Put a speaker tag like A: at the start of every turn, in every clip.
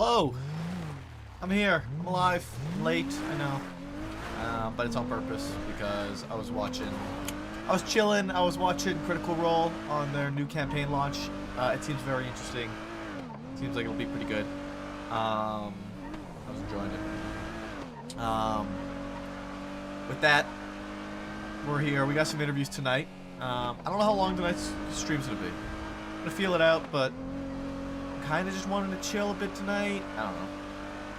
A: Hello! I'm here. I'm alive. I'm late, I know. But it's on purpose because I was chilling. I was watching Critical Role on their new campaign launch. It seems very interesting. Seems like it'll be pretty good. I was enjoying it. With that, we're here. We got some interviews tonight. I don't know how long tonight's stream's gonna be. I'm gonna feel it out, but kind of just wanted to chill a bit tonight. I don't know.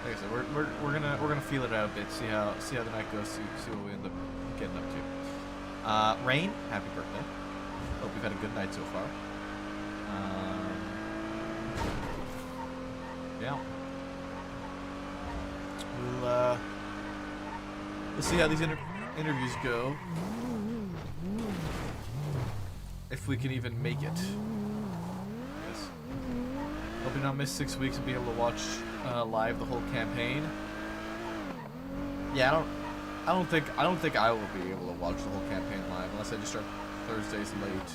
A: Like I said, we're gonna feel it out a bit. See how the night goes. See what we end up getting up to. Rain, happy birthday. Hope you've had a good night so far. Yeah. We'll see how these interviews go. If we can even make it. Yes. Hope you not miss 6 weeks and be able to watch live the whole campaign. Yeah, I don't think I will be able to watch the whole campaign live unless I just start Thursdays late.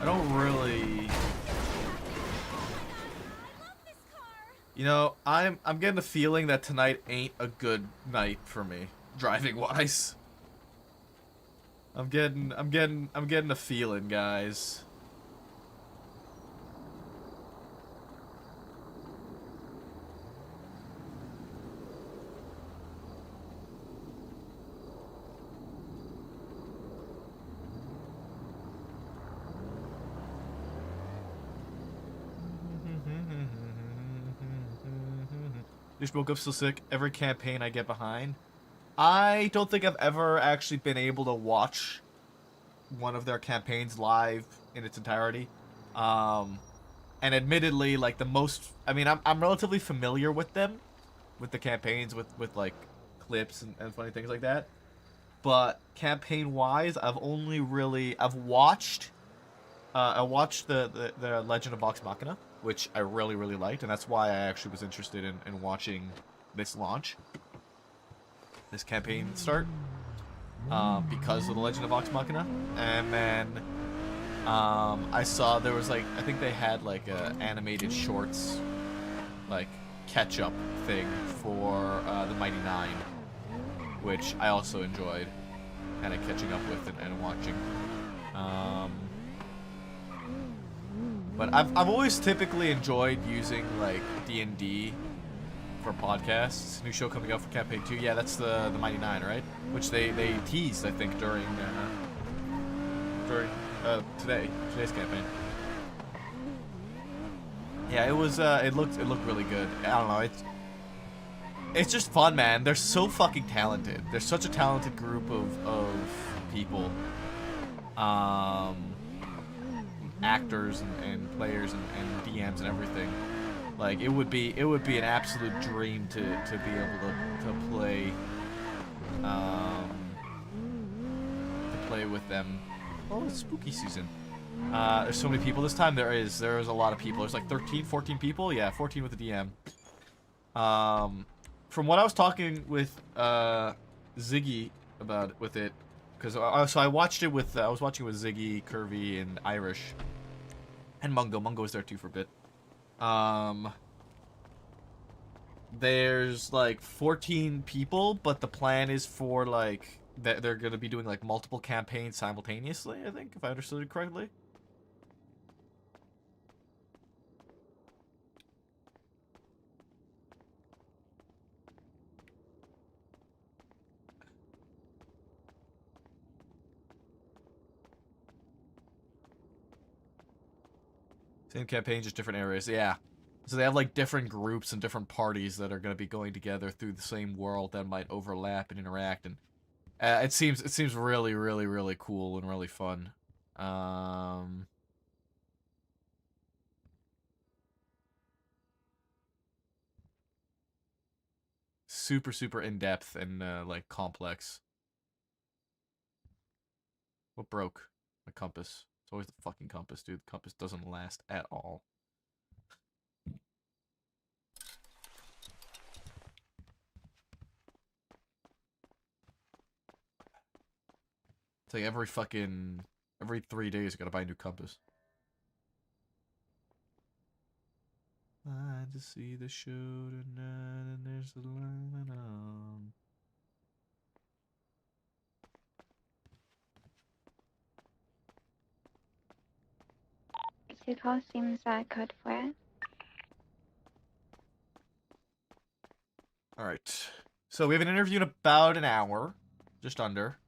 A: I don't really. You know, I'm getting the feeling that tonight ain't a good night for me, driving wise. I'm getting a feeling, guys. Just woke up still sick. Every campaign I get behind. I don't think I've ever actually been able to watch one of their campaigns live in its entirety. And admittedly, like the most, I mean, I'm relatively familiar with them, with the campaigns, with like clips and funny things like that. But campaign-wise, I've watched the Legend of Vox Machina, which I really liked, and that's why I actually was interested in watching this launch. This campaign start, because of the Legend of Vox Machina, and then I saw there was like, I think they had like a animated shorts like catch-up thing for the Mighty Nine, which I also enjoyed kind of catching up with and watching. But I've always typically enjoyed using like D&D for podcasts. New show coming out for campaign 2. Yeah, that's the Mighty Nine, right? Which they teased, I think, during today's campaign. Yeah, it was it looked really good. I don't know, it's just fun, man. They're so fucking talented. They're such a talented group of people. Actors and players and DMs and everything. Like it would be an absolute dream to be able to play with them. Oh, it's spooky season. There's so many people this time. There is a lot of people. There's like 13, 14 people. Yeah, 14 with the DM. From what I was talking with Ziggy about with it, because so I watched it with I was watching it with Ziggy, Curvy, and Irish, and Mungo. Mungo was there too for a bit. There's like 14 people, but the plan is for like they're gonna be doing like multiple campaigns simultaneously, I think, if I understood it correctly. Same campaign, just different areas. Yeah. So they have like different groups and different parties that are going to be going together through the same world that might overlap and interact, and it seems really cool and really fun. Super in depth and like complex. What broke? My compass. It's always the fucking compass, dude. The compass doesn't last at all. It's like every 3 days I gotta buy a new compass. Fine to see the show tonight, and there's the line on.
B: City Hall seems good for it.
A: All right. So we have an interview in about an hour, just under.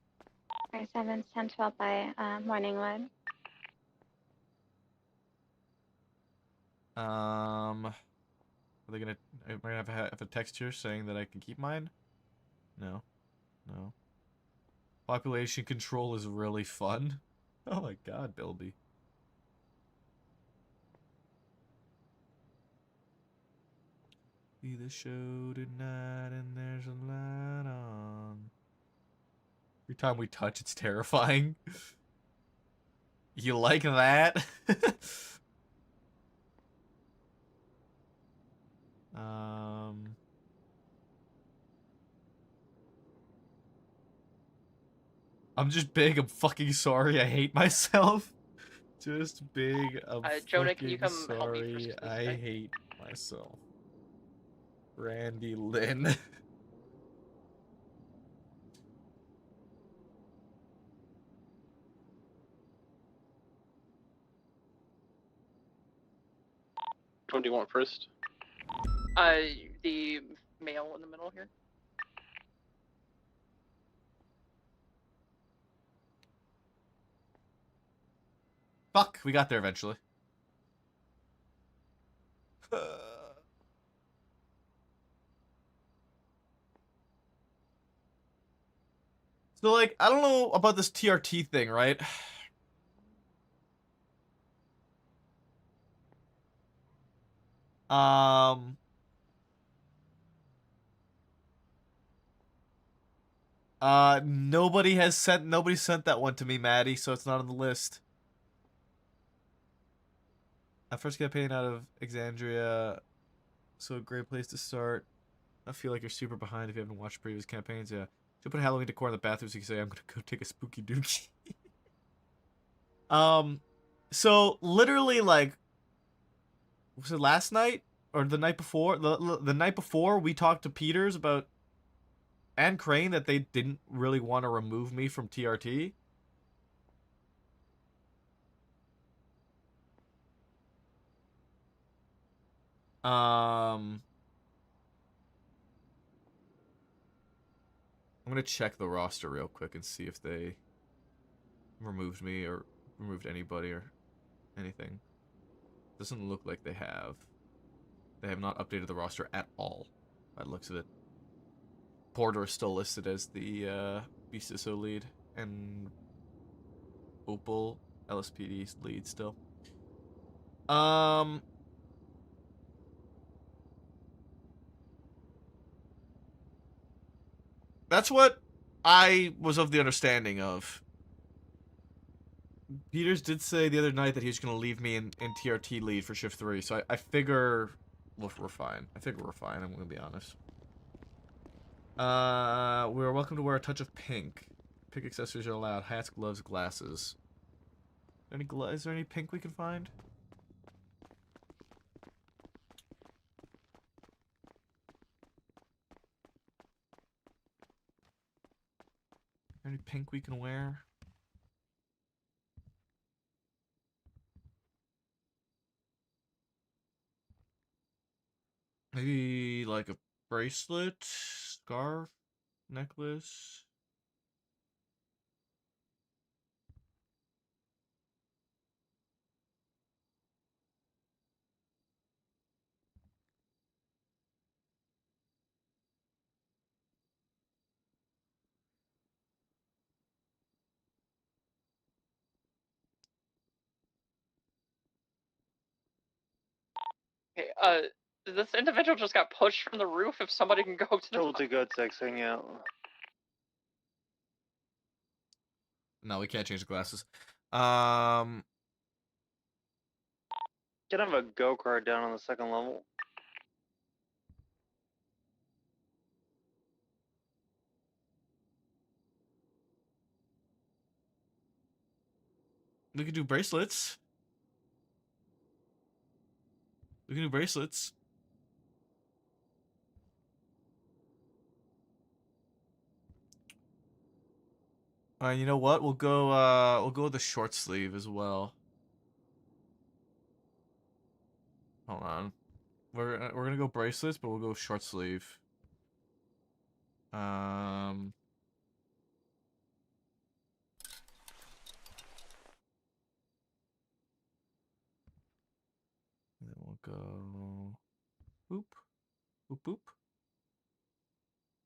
B: 7, 10, 12 by Morningwood.
A: Are they gonna? Am I gonna have a text here saying that I can keep mine? No, no. Population control is really fun. Oh my god, Bilby. See the show tonight, and there's a light on. Every time we touch, it's terrifying. You like that? um. I'm just big. I'm fucking sorry. I hate myself. Just big. I'm
C: Jonah, can you
A: fucking
C: come help me for
A: sorry.
C: 6
A: I
C: today?
A: hate myself. Randy Lynn.
C: Which one do you want first? The male in the middle here.
A: Fuck, we got there eventually. So, like, I don't know about this TRT thing, right? Um... nobody sent that one to me, Maddie, so it's not on the list. I first campaign out of Exandria, so a great place to start. I feel like you're super behind if you haven't watched previous campaigns. Yeah, should put Halloween decor in the bathroom so you can say I'm gonna go take a spooky dookie. So literally like, was it last night or the night before? The night before we talked to Peters about and Crane that they didn't really want to remove me from TRT. I'm gonna check the roster real quick and see if they removed me or removed anybody or anything. Doesn't look like they have. They have not updated the roster at all, by the looks of it. Porter is still listed as the BCSO lead, and Opal, LSPD's lead still. That's what I was of the understanding of. Peters did say the other night that he was going to leave me in TRT lead for shift 3, so I figure we're fine. I figure we're fine, I'm going to be honest. We're welcome to wear a touch of pink. Pink accessories are allowed. Hats, gloves, glasses. Is there any pink we can find? Any pink we can wear? Maybe like a bracelet, scarf, necklace.
C: Okay, this individual just got pushed from the roof. If somebody can go to the
D: Told to go texting out.
A: No, we can't change the glasses.
D: Can I have a go-kart down on the second level?
A: We could do bracelets. We can do bracelets. Alright, you know what? We'll go with the short sleeve as well. Hold on. We're gonna go bracelets, but we'll go short sleeve. Then we'll go boop, boop, boop,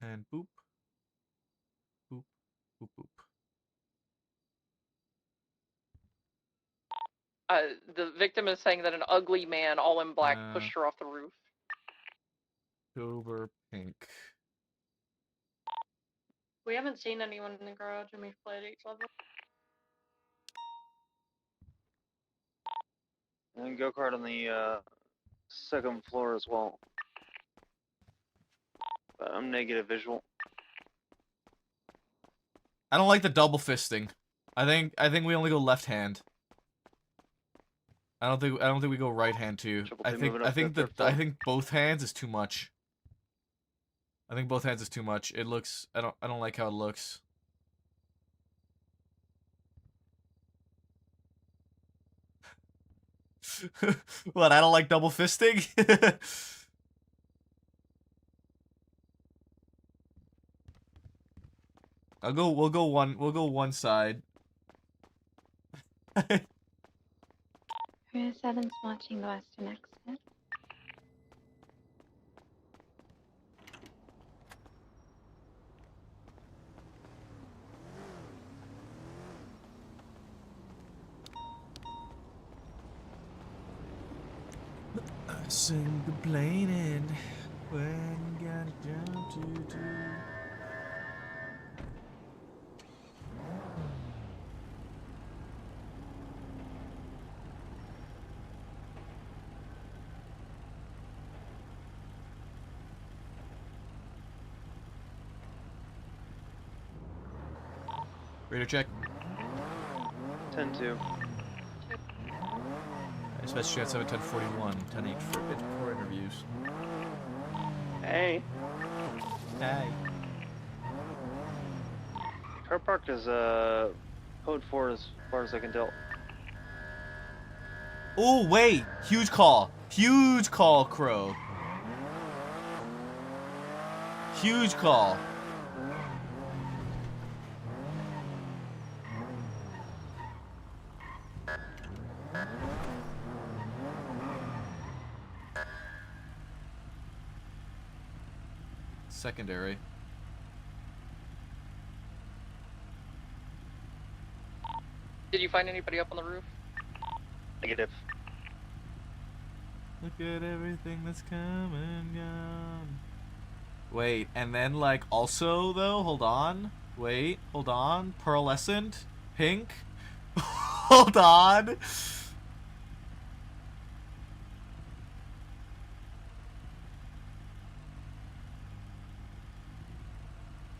A: and boop, boop, boop, boop.
C: The victim is saying that an ugly man, all in black,
A: Uh,
C: pushed her off the roof.
A: Silver pink.
E: We haven't seen anyone in the garage and we've played each other.
D: And go kart on the second floor as well. But I'm negative visual.
A: I don't like the double fisting. I think we only go left hand. I don't think we go right hand too.
D: Triple T moving up to the third
A: I
D: floor.
A: think both hands is too much. I think both hands is too much. It looks I don't like how it looks. What, I don't like double fisting? We'll go one side.
B: Rear 7's watching the western exit.
A: I sing complaining when you got a job to do. Radar check.
D: 10-2.
A: Dispatch chat 7 10 41 10 8 for interviews.
D: Hey.
A: Hey.
D: Car park is code 4 as far as I can tell.
A: Oh wait, huge call, Crow. Huge call. Secondary.
C: Did you find anybody up on the roof?
D: Negative.
A: Look at everything that's come and gone. Wait, and then like also though, hold on. Wait, hold on. Pearlescent, pink. Hold on.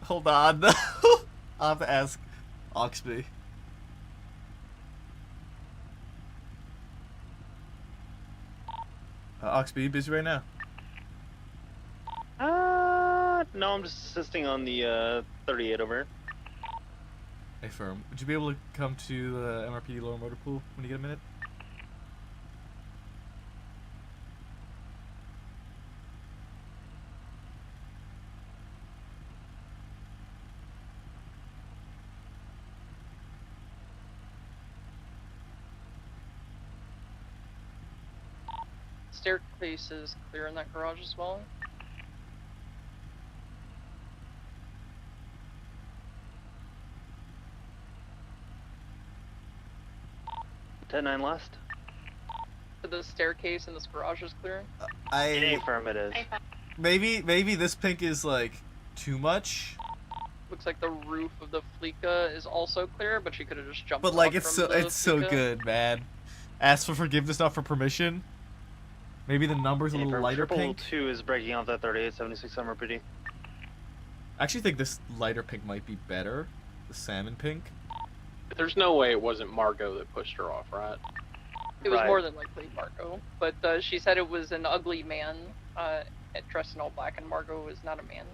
A: Hold on. I'll have to ask Oxby. Oxby, you busy right now?
D: No, I'm just assisting on the 38 over here.
A: Hey, firm. Would you be able to come to the MRPD lower motor pool when you get a minute?
C: Staircase is clear in that garage as well.
D: Ten 9 last.
C: So the staircase in this garage is clear.
D: Affirm it is.
A: Maybe this pink is like too much.
C: Looks like the roof of the Fleeca is also clear, but she could have just jumped.
A: But like
C: off
A: it's
C: from
A: so
C: the Fleeca.
A: good, man. Ask for forgiveness, not for permission. Maybe the number's a little
D: Affirm.
A: lighter
D: Triple
A: pink.
D: 2 is breaking out that 3876 MRPD.
A: I actually think this lighter pink might be better. The salmon pink.
F: There's no way it wasn't Margot that pushed her off, right?
C: It was
D: Right.
C: more than likely Margot, but she said it was an ugly man dressed in all black, and Margot is not a man.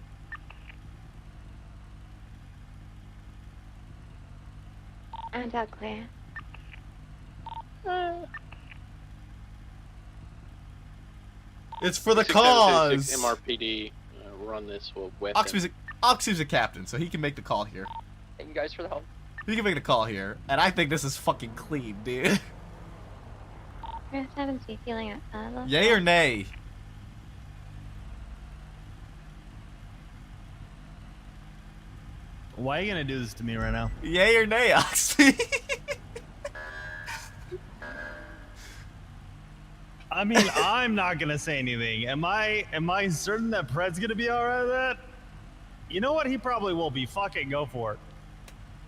B: And ugly.
A: It's for the
F: 6736
A: cause.
F: MRPD run this with
A: Oxy's a captain, so he can make the call here.
C: Thank you guys for the help.
A: He can make the call here, and I think this is fucking clean, dude.
B: Chris, I haven't seen feeling it.
A: Yay or nay?
G: Why are you gonna do this to me right now?
A: Yay or nay, Oxy?
G: I mean, I'm not gonna say anything. Am I certain that Pred's gonna be alright with that? You know what? He probably will be. Fuck it, go for it.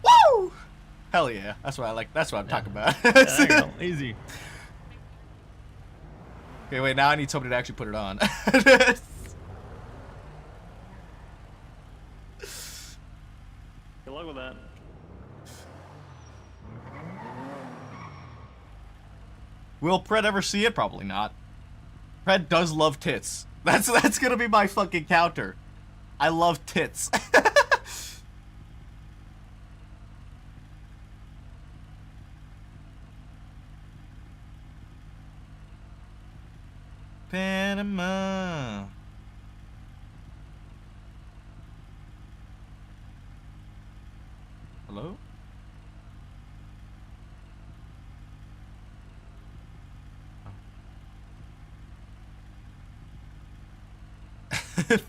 A: Woo! Hell yeah. That's what I like. That's what I'm talking about.
G: There you go. Easy.
A: Okay, wait, now I need somebody to actually put it on.
G: Good luck with that.
A: Will Pred ever see it? Probably not. Pred does love tits. That's gonna be my fucking counter. I love tits. Panama. Hello?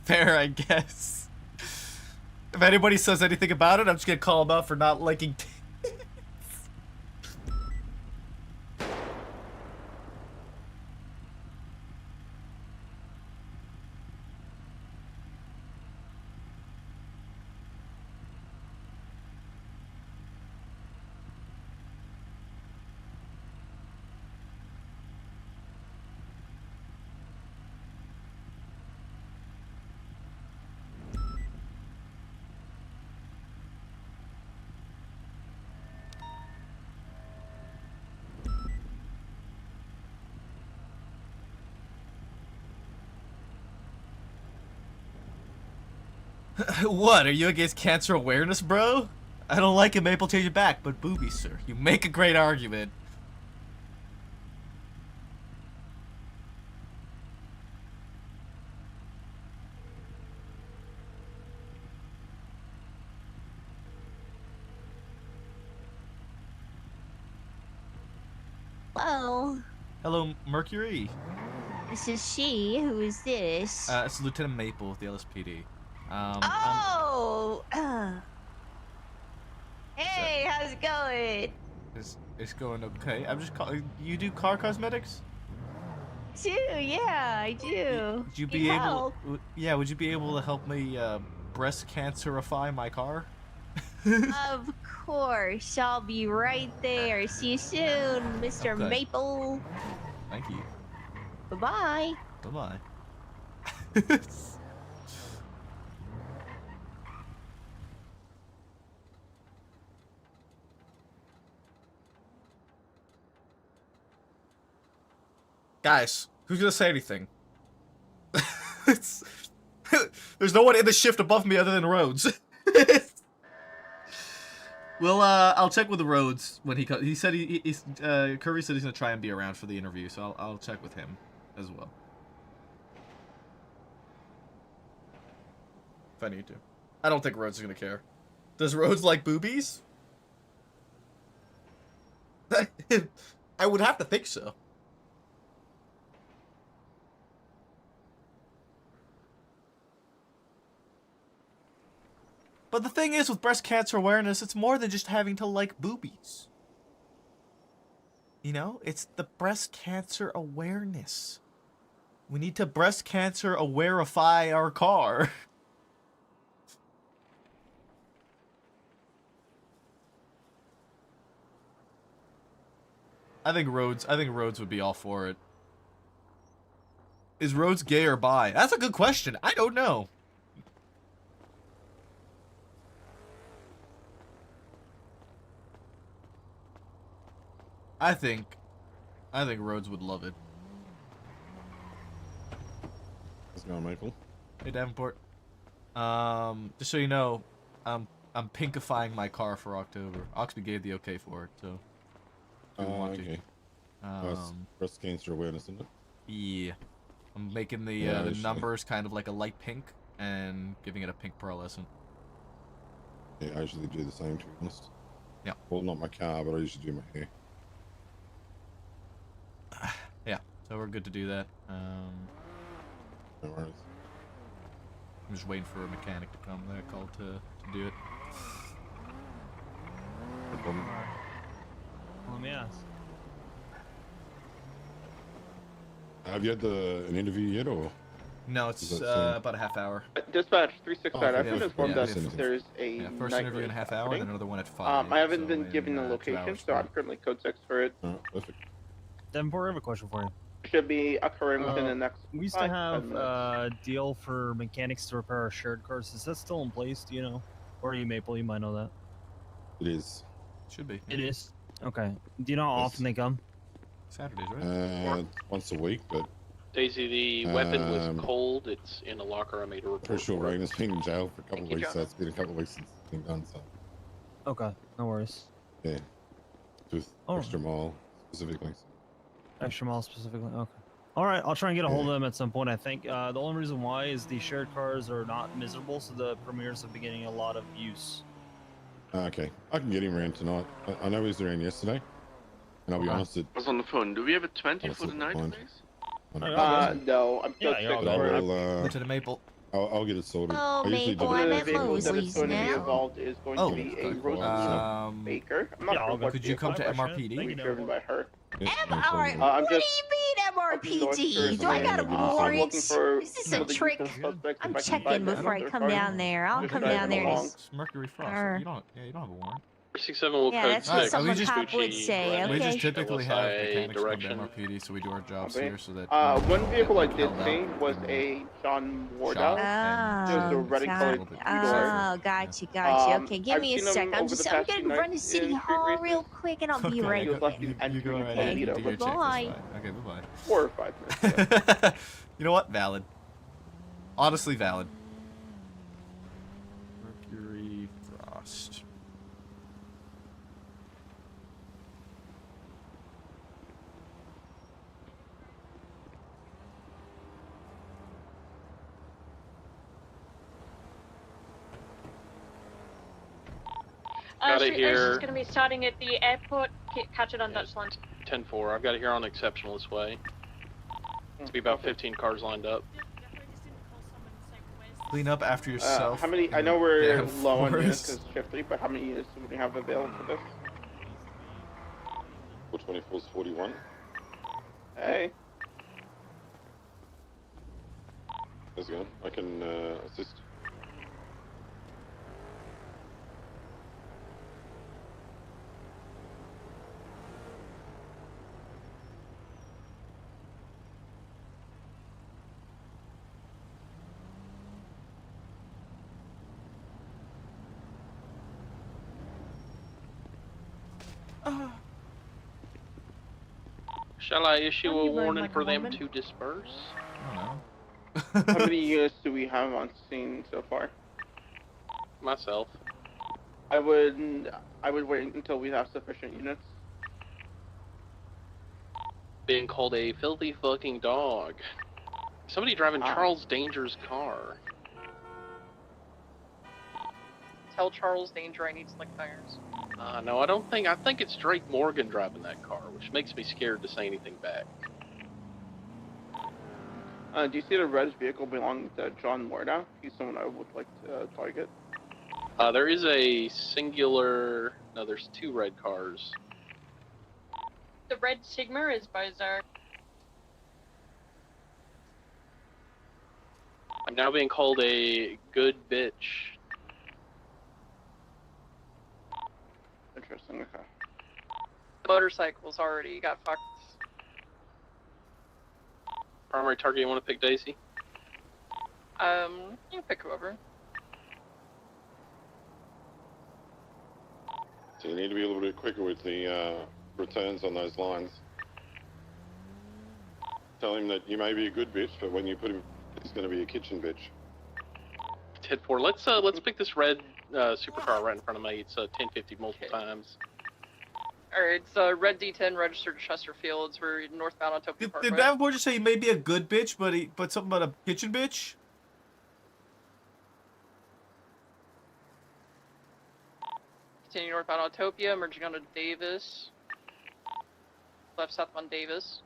A: Fair, I guess. If anybody says anything about it, I'm just gonna call them out for not liking tits. What, are you against cancer awareness, bro? I don't like it, Maple, change it back, but boobies, sir. You make a great argument.
H: Hello,
A: Hello, Mercury.
H: this is she. Who is this?
A: It's Lieutenant Maple with the LSPD.
H: Oh! Hey, how's it going?
A: It's going okay. I'm just calling. You do car cosmetics?
H: Too, yeah, I do.
A: Would you
H: Need
A: be able?
H: help?
A: Yeah, would you be able to help me breast cancerify my car?
H: Of course, I'll be right there. See you soon, Mr.
A: Okay.
H: Maple.
A: Thank you.
H: Bye-bye.
A: Bye bye. Guys, who's gonna say anything? There's no one in the shift above me other than Rhodes. Well, I'll check with the Rhodes when he comes. He said Curry said he's gonna try and be around for the interview, so I'll check with him as well. If I need to. I don't think Rhodes is gonna care. Does Rhodes like boobies? I would have to think so. But the thing is, with breast cancer awareness, it's more than just having to like boobies. You know, it's the breast cancer awareness. We need to breast cancer awareify our car. I think Rhodes would be all for it. Is Rhodes gay or bi? That's a good question. I don't know. I I think Rhodes would love it.
I: Let's go, Michael.
A: Hey, Davenport. Just so you know, I'm pinkifying my car for October. Oxby gave the okay for it, so. If you want
I: Okay.
A: to.
I: Breast cancer awareness, isn't it?
A: Yeah. I'm making the
I: Yeah,
A: the
I: actually.
A: numbers kind of like a light pink and giving it a pink pearlescent.
I: Yeah, I usually do the same, to be honest.
A: Yeah.
I: Well, not my car, but I usually do my hair.
A: Yeah, so we're good to do that.
I: No worries.
A: I'm just waiting for a mechanic to come that I called to do it.
I: No problem.
G: Let me ask.
I: Have you had an interview yet, or?
A: No, it's
I: Is that soon?
A: about a half hour.
D: Dispatch 365.
I: Oh,
D: I've
A: yeah,
D: been informed
A: yeah,
D: that
A: yeah.
D: there's a
A: Yeah, first
D: night
A: interview in a
D: race
A: half hour, and
D: happening.
A: then another one at 5.
D: I haven't
A: so
D: been
A: in,
D: given the
A: 2
D: location,
A: hours
D: so I'm
A: from
D: currently code 6 for it.
I: Oh, perfect.
G: Davenport, I have a question for you.
D: Should be occurring within the next.
G: We used to
D: 5 to 10
G: have
D: minutes.
G: a deal for mechanics to repair our shared cars. Is that still in place? Do you know? Or are you Maple? You might know that.
I: It is.
A: Should be.
G: It is. Okay. Do you know how
I: Yes.
G: often they come?
A: Saturdays, right?
I: Once a week, but
F: Daisy, the weapon was
I: Um,
F: cold. It's in a locker. I made a report.
I: pretty sure
F: for it.
I: Rain has been in jail for a couple
C: Thank
I: of
C: you,
I: weeks, so
C: Jonah.
I: it's been a couple of weeks since it's been done, so.
G: Okay. No worries.
I: Yeah. With
G: Oh.
I: extra mile, specifically.
G: Extra mile specifically. Okay. All right. I'll try and get a hold of them at some point. I think the only reason why is the shared cars are not miserable, so the premiers have been getting a lot of use.
I: Okay. I can get him around tonight. I know he was around yesterday. And I'll be
G: Okay.
I: honest,
J: I was on the phone. Do we have a 20
I: Oh,
J: for the
I: super
J: night,
I: fine.
J: please?
D: No, I'm
G: Yeah,
D: code
G: you're
D: 6
G: all
I: but I
D: for it.
I: will,
A: Lieutenant Maple.
I: I'll get it sorted.
H: Oh,
I: I usually
H: Maple,
I: do
H: I'm
I: the
H: at
D: The vehicle that is
H: Mosley's
D: going to be
H: now.
D: involved is going
A: Oh,
D: to be a
I: okay,
D: Rose
I: cool.
D: Baker. I'm not
G: Yeah,
D: sure
G: I'll go.
D: what
A: Could you come to
D: vehicle
A: MRPD?
D: will be driven by her.
I: Yeah, no
H: MR,
I: problem.
D: I'm
H: what
D: just
H: do you mean MRPG? Do I got a
I: I'm looking
H: warrant?
I: for
H: Is this
D: some
H: a
D: of the
H: trick?
D: usual suspects.
H: I'm
D: If I can
H: checking
D: find them,
H: before I
D: they're
H: come
D: fine.
H: down there. I'll
D: Just
H: come
D: driving
H: down there.
D: along.
A: It's Mercury Frost.
H: Sure.
A: You don't have a warrant.
F: 67 will
H: Yeah,
F: code
H: that's
A: what
F: 6.
A: someone
H: cop would
F: Gucci,
H: say,
F: Glenn,
A: We
H: okay.
A: just typically have
F: LSI
A: mechanics come to
F: direction.
A: MRPD, so we do our jobs
D: Okay.
A: here so that.
D: One vehicle I
A: get
D: did
A: held out
D: see was
A: and-
D: a John
A: Shot.
D: Wardow. Just a
H: Oh,
D: ready
H: got-
D: colored two-door.
H: oh, gotcha. Okay, give
D: I've
H: me a
D: seen him
H: sec. I'm
D: over the
H: I'm
D: past
H: gonna
D: few
H: run to
D: nights
H: City
D: in street
H: Hall real
D: races.
H: quick, and I'll be
A: Okay,
H: right
D: He was like
H: there.
D: he's entering
A: go
D: a
A: right
H: Okay.
A: ahead. You do your check. That's
H: Bye-bye.
A: fine. Okay, bye
D: 4 or 5 minutes.
A: bye. You know what? Valid. Honestly, valid. Mercury Frost.
F: Got it
E: Street race
F: here.
E: is going to be starting at the airport. Catch it on
F: Yes.
E: Dutchland.
F: 10-4. I've got it here on exceptional this way. It's be about 15 cars lined up.
A: Clean up after yourself.
D: How many? I
A: in
D: know
A: the
D: we're
A: damn
D: low on units
A: forest.
D: because shift 3, but how many units do we have available for this?
I: 424 is 41.
D: Hey,
I: How's it going? I can assist.
F: Shall I issue
E: Don't
F: a
E: you run
F: warning
E: like a
F: for them
E: woman?
F: to disperse?
A: I don't know.
D: how many units do we have on scene so far?
F: Myself.
D: I would wait until we have sufficient units.
F: Being called a filthy fucking dog. Somebody driving
D: Ah.
F: Charles Danger's car.
C: Tell Charles Danger I need slick tires.
F: No, I don't think. I think it's Drake Morgan driving that car, which makes me scared to say anything back.
D: Do you see the red vehicle belonging to John Wardow? He's someone I would like to target.
F: There is a singular. No, there's 2 red cars.
E: The red Sigma is Bozar.
F: I'm now being called a good bitch.
D: Interesting. Okay.
C: The motorcycle's already got fucked.
F: Primary target, you want to pick Daisy?
C: You can pick whoever.
I: So you need to be a little bit quicker with the returns on those lines. tell him that you may be a good bitch, but when you put him, he's going to be a kitchen bitch.
F: 10-4. Let's pick this red supercar right in front of me. It's 1050 multiple times.
C: Alright, it's red D10 registered Chesterfields. We're northbound on Tokyo Parkway.
A: Did Davenport just say he may be a good bitch, but something about a kitchen bitch?
C: Continue northbound Autopia, merging onto Davis. Left southbound Davis.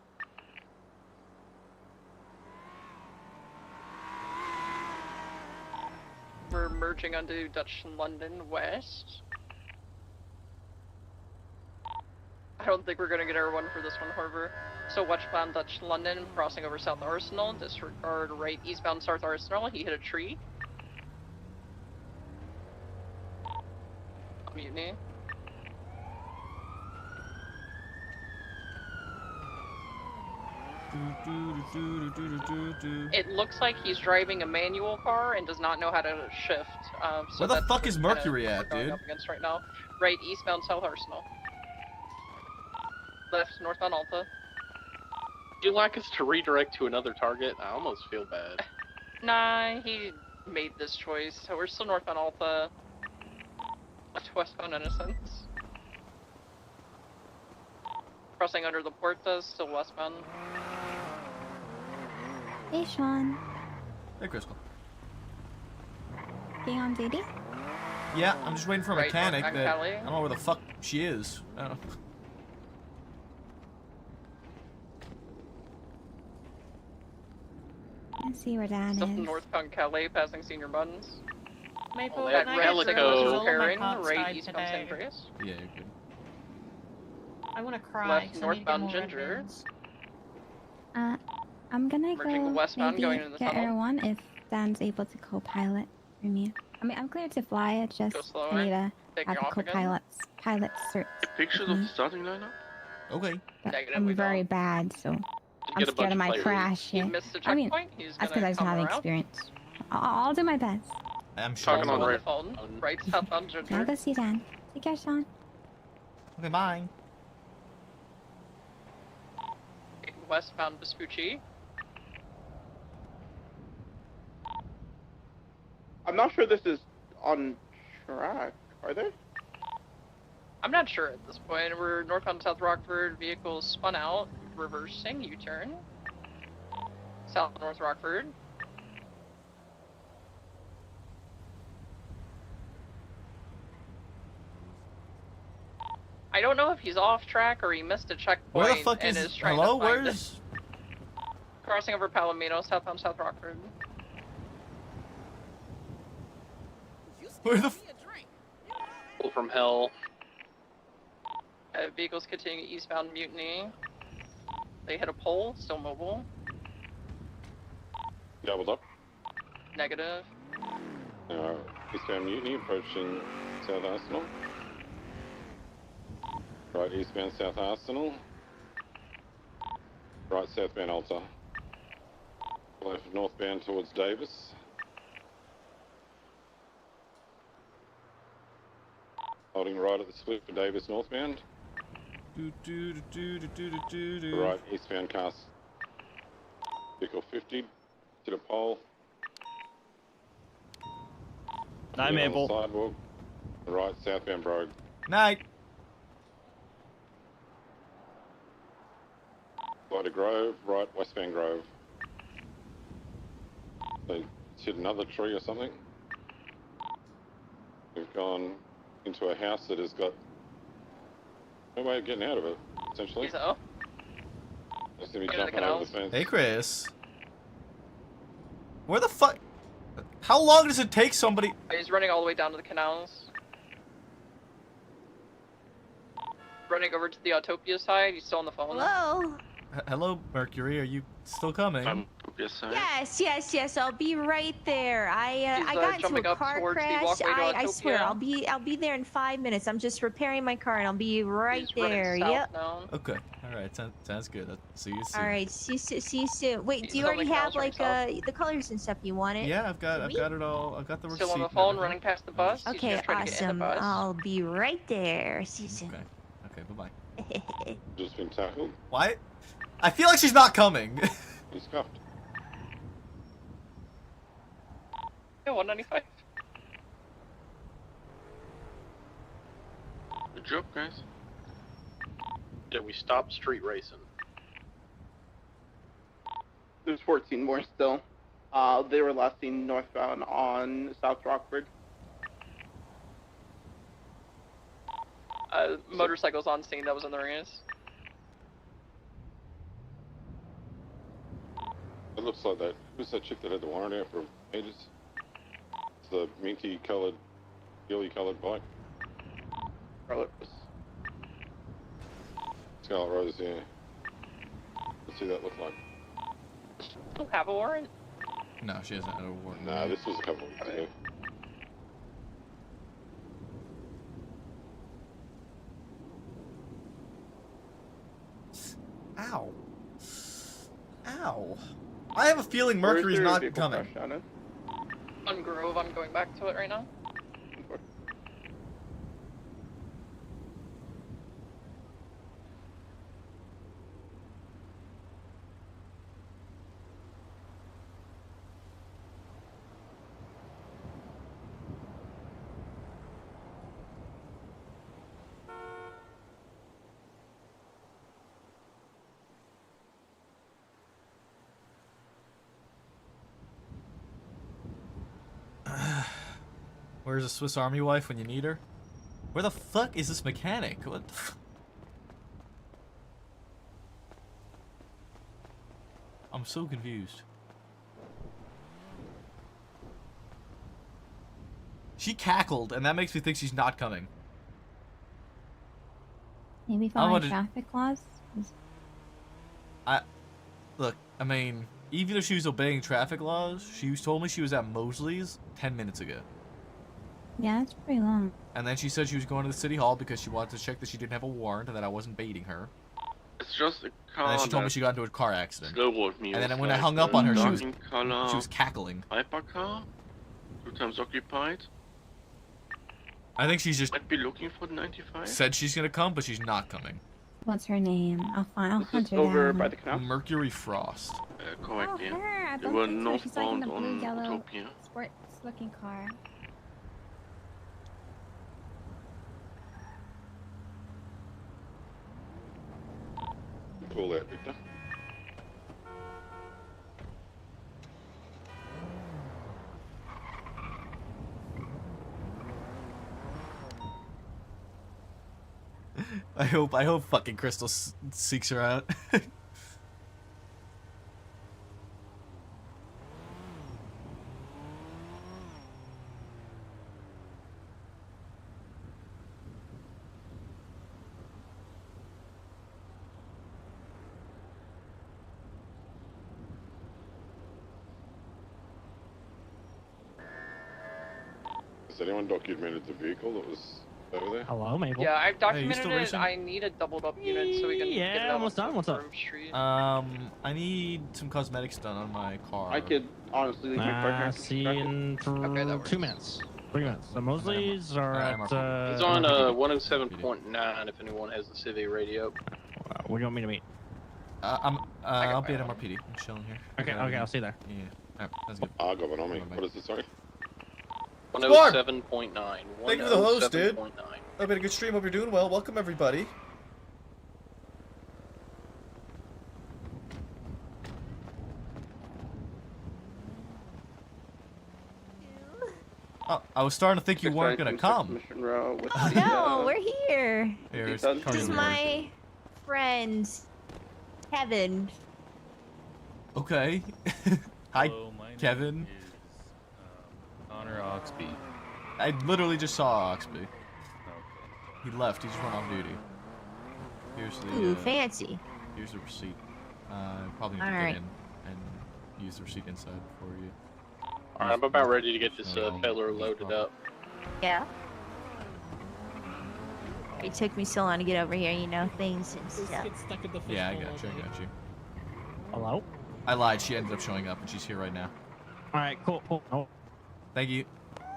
C: We're merging onto Dutch London West. I don't think we're gonna get our one for this one, however. So westbound Dutch London, crossing over South Arsenal, disregard right eastbound South Arsenal, he hit a tree. Mutiny. It looks like he's driving a manual car and does not know how to shift. So
A: Where the
C: that's
A: fuck is
C: what
A: Mercury
C: we're
A: at,
C: going
A: dude?
C: up against right now. Right eastbound South Arsenal. Left northbound Alta.
F: Would you like us to redirect to another target? I almost feel bad.
C: Nah, he made this choice, so we're still northbound Alta. Left westbound Innocence. Crossing under the Puerta, still westbound.
B: Hey, Sean.
A: Hey, Crystal.
B: Being on duty?
A: Yeah, I'm just waiting for a
C: Right,
A: mechanic
C: northbound
A: that
C: Cali.
A: I don't know where the fuck she is. I don't know.
B: Let's see where that
C: Still
B: is.
C: northbound Calais, passing Senior Buttons.
E: Maple,
F: that
E: can I
C: Red
E: get
F: relico.
E: Drills?
C: signal
E: All of my
C: repairing,
E: cops
C: right
E: died
C: eastbound San
E: today.
C: Andreas.
A: Yeah, you're good.
E: I want to cry.
C: Left
E: 'cause I need to get
C: northbound
E: more red
C: Ginger.
E: bands.
B: I'm gonna
C: Merging
B: go
C: westbound,
B: maybe
C: going into the
B: get
C: tunnel.
B: Air 1 if Dan's able to co-pilot for me. I mean, I'm cleared to fly. It's just
C: Go slower.
B: I need to
C: Taking
B: have a
C: off again.
B: pilot cert.
D: Pictures of the starting lineup?
A: Okay.
B: But
C: Negative,
B: I'm
C: we
B: very
C: don't.
B: bad, so I'm
F: Get a
B: scared
F: bunch
B: of my
F: players.
B: crash.
C: He
B: Yeah.
C: missed a
B: I mean,
C: checkpoint. He's
B: that's
C: gonna
B: because I just
C: come
B: don't have
C: around.
B: experience. I'll do my best.
A: I'm sure.
D: Talking
C: Also
D: on
C: on the
D: right.
C: phone. Right southbound
B: I'll
C: Ginger.
B: go see Dan. Take care, Sean.
A: Okay, bye.
C: Westbound Vespucci.
D: I'm not sure this is on track. Are they?
C: I'm not sure at this point. We're northbound South Rockford. Vehicles spun out. Reversing. U-turn. South North Rockford. I don't know if he's off track or he missed a checkpoint.
A: Where the fuck
C: and
A: is?
C: trying
A: Hello?
C: to find
A: Where's?
C: it. Crossing over Palomino, southbound South Rockford.
A: Where the?
F: Pull from hell.
C: Vehicles continuing eastbound Mutiny. They hit a pole, still mobile.
I: Doubled up.
C: Negative.
I: Eastbound Mutiny approaching South Arsenal. Right eastbound South Arsenal. Right southbound Alta. Left northbound towards Davis. Holding right at the split for Davis northbound. Right eastbound cast. Vehicle 50 to the pole.
G: Night,
I: Get on the
G: Maple.
I: sidewalk. Right southbound Brogue.
A: Night.
I: Fly to Grove, right westbound Grove. They hit another tree or something. We've gone into a house that has got no way of getting out of it, essentially.
C: So,
I: Just gonna be
C: Go to the
I: jumping over the
C: canals.
I: fence.
A: Hey, Chris. Where the fuck? How long does it take somebody?
C: he's running all the way down to the canals. Running over to the Autopia side, he's still on the phone.
H: Hello?
A: Hello, Mercury. Are you still coming?
D: Yes, sir.
H: Yes. I'll be right there. I
C: He's,
H: got into
C: jumping
H: a
C: up
H: car
C: towards the
H: crash.
C: walkway to
H: I swear,
C: Autopia.
H: I'll be there in 5 minutes. I'm just repairing my car, and I'll be right
C: He's running
H: there.
C: south
H: Yep.
C: now.
A: Okay. All right. Sounds good. I'll see you soon.
H: All right. See you soon. Wait,
C: He's
H: do you
C: on the
H: already have
C: canals
H: like
C: right
H: the colors and stuff you wanted?
A: Yeah, I've got
H: Sweet.
A: it all. I've got the receipt.
C: Still on the
A: and
C: phone,
A: everything.
C: running past the bus. He's
H: Okay,
C: gonna try to get in
H: awesome.
C: the bus.
H: I'll be right there. See you soon.
A: Okay. Okay. Bye bye.
I: Just been tackled.
A: Why? I feel like she's not coming.
I: He's cuffed.
C: Yeah, 195.
J: Good job, guys.
F: Did we stop street racing?
D: There's 14 more still. They were last seen northbound on South Rockford.
C: Motorcycles on scene that was in the arenas.
I: It looks like that. Who's that chick that had the warrant out for ages? It's the minky colored, tealy colored bike.
D: Charlotte.
I: Scarlet Rose, yeah. Let's see what that look like.
C: Still have a warrant?
A: No, she hasn't had a warrant.
I: Nah, this was a couple of weeks ago.
A: Ow. Ow. I have a feeling
D: Where's
A: Mercury's
D: their
A: not
D: vehicle
A: coming.
D: crash, Shannon?
C: On Grove, I'm going back to it right now.
A: Where's a Swiss Army wife when you need her? Where the fuck is this mechanic? What the I'm so confused. She cackled, and that makes me think she's not coming.
B: Maybe following traffic laws?
A: Look, I mean, even if she was obeying traffic laws, she told me she was at Mosley's 10 minutes ago.
B: Yeah, that's pretty long.
A: And then she said she was going to the city hall because she wanted to check that she didn't have a warrant and that I wasn't baiting her.
J: It's just a car.
A: And then she told me she got into a car accident.
J: Slowrolled me.
A: And then
J: It was
A: when I
J: like
A: hung up on her,
J: dark
A: she
J: in color
A: was cackling.
J: hypercar, 2 times occupied.
A: I think she's just
J: Might be looking for the 95.
A: said she's gonna come, but she's not coming.
B: What's her name? I'll
D: This
B: hunt
D: is
B: her
D: over
B: down.
D: by the canal.
A: Mercury Frost.
J: Correct,
B: Oh,
J: yeah.
B: her! I
J: They
B: bumped
J: were
B: into her. She's like in
J: northbound
B: the
J: on
B: blue yellow
J: Utopia.
B: sports-looking car.
I: Pull that, Victor.
A: I hope fucking Crystal seeks her out.
I: Has anyone documented the vehicle that was over there?
G: Hello, Mabel.
C: Yeah, I've
A: you
C: documented
A: still
C: it.
A: racing?
C: I need a doubled up unit so we can
G: Yeah,
C: get it out
G: almost done. What's up?
C: Grove Street.
A: I need some cosmetics done on my car.
D: I could honestly leave my partner.
G: See you in
C: Okay, that works.
G: 2 minutes. 3 minutes. The Mosleys are
A: I'm
G: at.
A: up.
F: He's on 107.9 if anyone has the Civi radio.
G: Where do you want me to meet?
A: I'll be at MRPD. I'm chilling here.
G: Okay, okay, I'll see you there.
A: Yeah. Alright, that's good.
I: I got one on me.
A: Bye-bye.
I: What is it, sorry?
F: 107.9.
A: Thank you for the host, dude.
F: 107.9.
A: I've been a good stream. Hope you're doing well. Welcome, everybody. Oh, I was starting to think you weren't gonna come.
D: Mission Row with
H: Oh
D: the,
H: no, we're here.
A: Here's
D: This
H: This is my friend, Kevin.
A: Okay. Hi,
K: Hello, my
A: Kevin.
K: name is Connor Oxby.
A: I literally just saw Oxby.
K: Okay.
A: He left. He just went off duty. Here's the.
H: Ooh, fancy.
A: Here's the receipt. Probably need to
H: Alright.
A: get in and use the receipt inside for you.
F: Alright, I'm about ready to get this feller loaded up.
H: Yeah. It took me so long to get over here, you know, things and stuff.
A: Yeah, I got you.
G: Hello?
A: I lied. She ended up showing up, and she's here right now.
G: Alright, cool. Oh,
A: Thank you.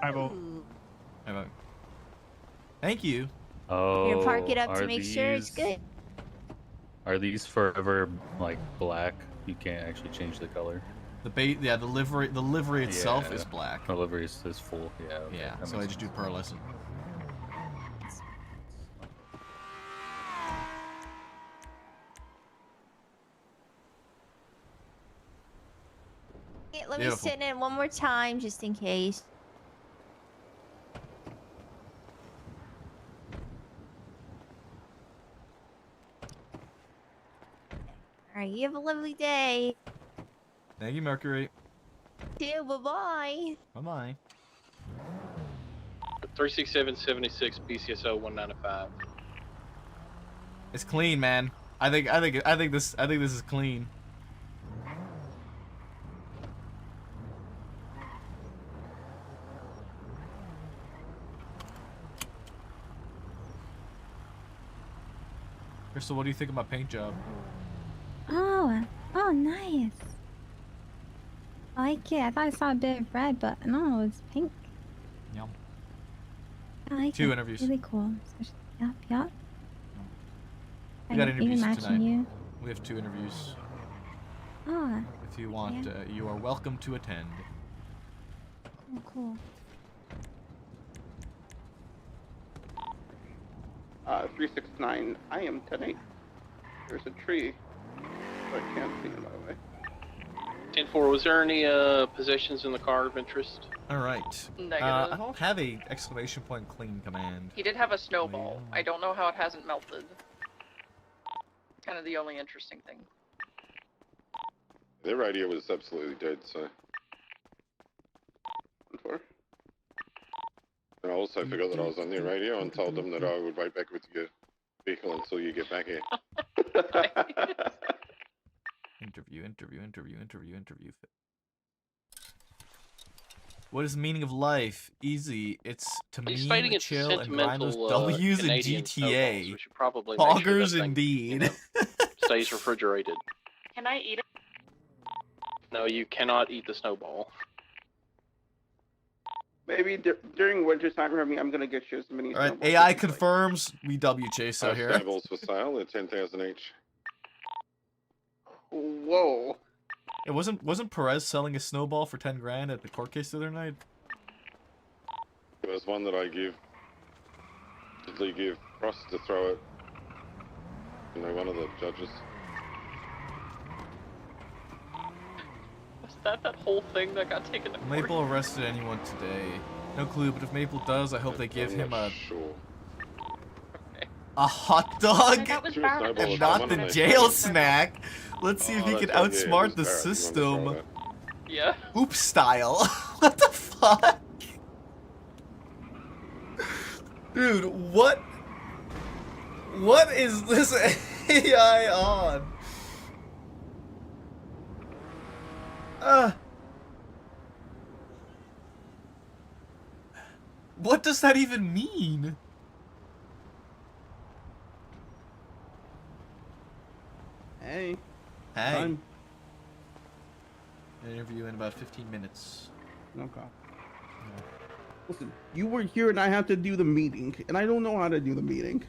G: alright, well.
H: Ooh.
A: How about? Thank you.
K: Oh,
H: You're gonna park it up to
K: are
H: make sure it's
K: these-
H: good.
K: Are these forever like black? You can't actually change the color.
A: The livery itself is black.
K: The livery is full. Yeah. Okay.
A: Yeah,
K: that
A: so I
K: makes
A: just do
K: sense.
A: pearlescent.
H: Okay, let me
A: Beautiful.
H: sit in it one more time, just in case. Alright, you have a lovely day.
A: Thank you, Mercury.
H: Too, bye-bye.
A: Bye-bye.
F: 36776 BCSO 195.
A: It's clean, man. I think this is clean. Crystal, what do you think of my paint job?
B: Oh, nice. I like it. I thought I saw a bit of red, but no, it's pink.
A: Yum.
B: I like it.
A: 2 interviews.
B: Really cool. Yep.
A: We got
B: Even
A: interviews
B: matching
A: tonight.
B: you.
A: We have 2 interviews.
B: Oh,
A: If you want, you are welcome to attend.
B: cool.
D: 369. I am 10-8. There's a tree. So I can't see him, by the way.
F: 10-4, was there any possessions in the car of interest?
A: Alright.
C: Negative.
A: I don't have a exclamation point clean command.
C: He did have a snowball. I don't know how it hasn't melted. Kind of the only interesting thing.
I: Their radio was absolutely dead, so.
D: 4.
I: And I also forgot that I was on their radio and told them that I would wait back with your vehicle until you get back here.
A: Interview. What is the meaning of life? Easy. It's to
F: He's
A: meme,
F: fighting against
A: chill, and grind those
F: sentimental
A: W's in
F: Canadian snowballs.
A: GTA.
F: We should probably make sure that
A: Poggers
F: thing,
A: indeed.
F: stays refrigerated.
E: Can I eat it?
F: No, you cannot eat the snowball.
D: Maybe during winter time for me, I'm gonna get you as many.
A: Alright,
D: snowballs
A: AI
D: as you like.
A: confirms we W chase out here.
I: Snowballs for sale, they're 10,000 each.
D: Whoa.
A: It wasn't Perez selling a snowball for 10 grand at the court case the other night?
I: There was one that I give Frost to throw it. You know, one of the judges.
C: Was that whole thing that got taken to court?
A: Maple arrested anyone today. No clue, but if Maple does, I hope they give him a hot dog
E: That was
I: Sure,
E: Barrett.
I: snowball
A: and
I: was
A: not
I: one
A: the
I: of them.
A: jail snack. Let's see if he
I: Oh,
A: can
I: that's right, yeah, it was
A: outsmart the
I: Barrett. You wanted to
A: system.
I: throw that.
C: Yeah.
A: Oops style. What the fuck? Dude, what is this AI on? What does that even mean?
D: Hey.
A: Hey.
D: Fun.
A: Interview in about 15 minutes.
D: Okay. Listen, you were here and I have to do the meeting, and I don't know how to do the meeting.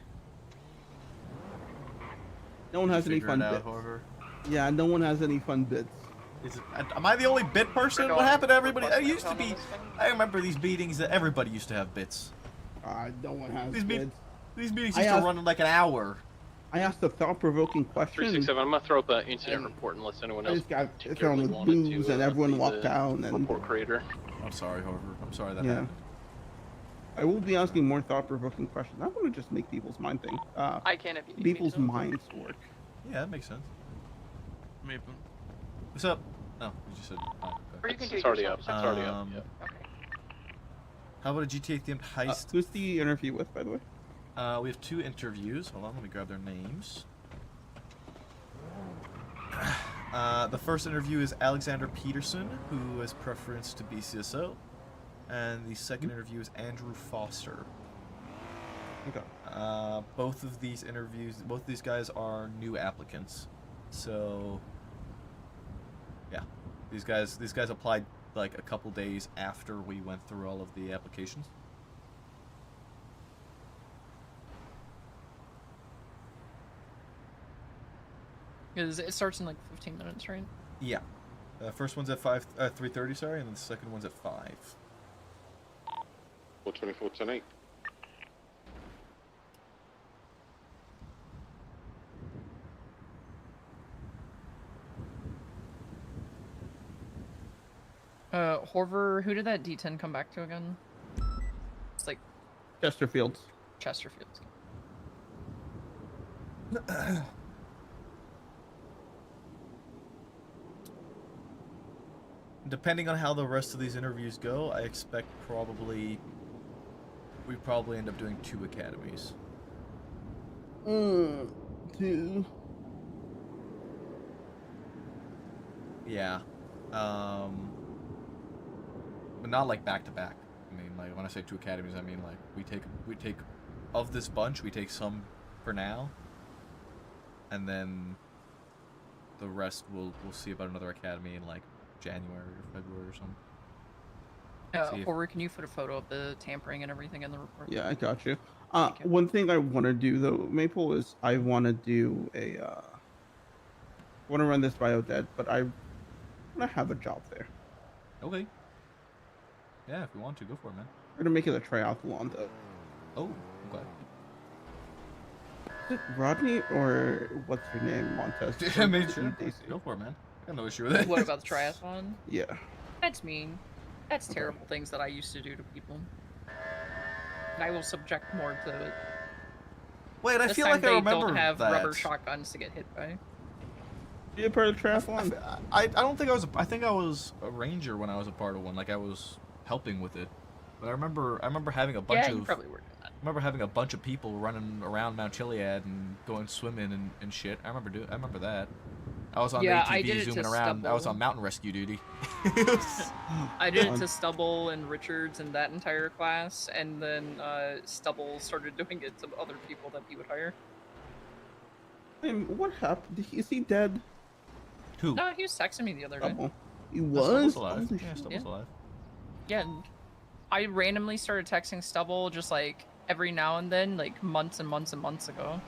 D: No one has any
A: Figure
D: fun
A: it out,
D: bits.
A: however.
D: Yeah, no one has any fun bits.
A: Am I the only bit person? What happened to everybody? I used to
C: on
A: be.
C: this thing.
A: I remember these meetings that everybody used to have bits.
D: No one has
A: These
D: bits.
A: meetings
D: I
A: used to
D: asked-
A: run in like an hour.
D: I asked a thought-provoking question.
F: 367, I'm gonna throw up an incident report unless anyone
D: I
F: else
D: just got thrown
F: particularly
D: with
F: wanted
D: booze
F: to,
D: and everyone
F: be
D: walked
F: the
D: down and
F: report creator.
A: I'm sorry, however. I'm sorry that
D: yeah.
A: happened.
D: I will be asking more thought-provoking questions. I want to just make people's mind think.
C: I can if you need me
D: People's
C: to.
D: minds work.
A: Yeah, that makes sense.
K: Maple.
A: What's up? Oh, you just said. Oh,
C: Or you
A: okay.
C: can do
F: It's
C: it
F: already
C: yourself.
F: up. It's already up.
A: Um,
F: Yeah.
C: Okay.
A: How about a GTA themed heist?
D: Who's the interview with, by the way?
A: We have 2 interviews. Hold on, let me grab their names. The first interview is Alexander Peterson, who has preference to BCSO, and the second interview is Andrew Foster.
D: Okay.
A: Both of these guys are new applicants, so yeah, these guys applied like a couple days after we went through all of the applications.
C: Because it starts in like 15 minutes, right?
A: Yeah. First one's at 3:30, sorry, and then the second one's at 5.
I: 424, 10-8.
C: Horver, who did that D10 come back to again? It's like
D: Chesterfields.
C: Chesterfields.
A: Depending on how the rest of these interviews go, I expect we probably end up doing 2 academies.
D: Two.
A: Yeah. But not like back to back. I mean, like when I say 2 academies, I mean like we take of this bunch, we take some for now, and then the rest we'll see about another academy in like January or February or something.
C: Horver, can you put a photo of the tampering and everything in the report?
D: Yeah, I got you.
C: Thank you.
D: One thing I want to do though, Maple, is I want to do a. Want to run this by Odette, but I want to have a job there.
A: Okay. Yeah, if you want to, go for it, man.
D: We're gonna make it a triathlon though.
A: Oh, okay.
D: Is it Rodney or what's her name? Montez.
A: I mean, sure. Go for it, man. I got no issue with it.
C: What about the triathlon?
D: Yeah.
C: That's mean. That's terrible things that I used to do to people. And I will subject more to it.
A: Wait, I
C: This
A: feel
C: time
A: like I remember
C: they don't have
A: that.
C: rubber shotguns to get hit by.
D: You a part of the triathlon?
A: I don't think I was. I think I was a ranger when I was a part of one. Like I was helping with it. But I remember having a bunch
C: Yeah,
A: of.
C: you probably were doing that.
A: I remember having a bunch of people running around Mount Chiliad and going swimming and shit. I remember that. I was on
C: Yeah,
A: the
C: I did
A: ATV
C: it to
A: zooming around. I was
C: Stubble.
A: on mountain rescue duty.
C: I did it to Stubble and Richards and that entire class, and then Stubble started doing it to other people that he would hire.
D: What happened? Is he dead?
A: Who?
C: No, he was texting me the other day.
D: Stubble. He
A: Stubble's
D: was.
A: alive.
D: Holy
A: Yeah,
D: shit.
A: Stubble's alive.
C: Yeah, and I randomly started texting Stubble just like every now and then, like months and months and months ago.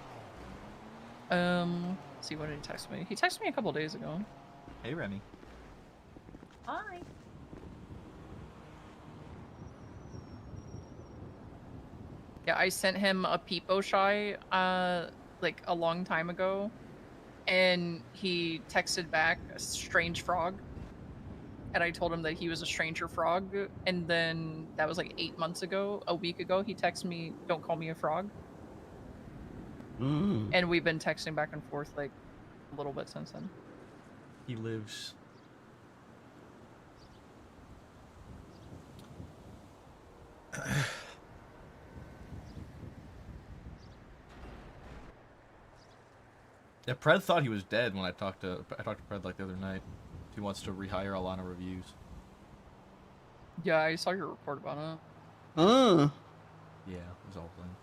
C: Let's see, what did he text me? He texted me a couple days ago.
A: Hey, Remy.
C: Hi. Yeah, I sent him a peepo shy, like a long time ago, and he texted back a strange frog. And I told him that he was a stranger frog, and then that was like 8 months ago, a week ago, he texted me, "Don't call me a frog." And we've been texting back and forth like a little bit since then.
A: He lives. Yeah, Pred thought he was dead when I talked to Pred like the other night. He wants to rehire Alana Reviews.
C: Yeah, I saw your report about it.
A: Yeah, it was all playing.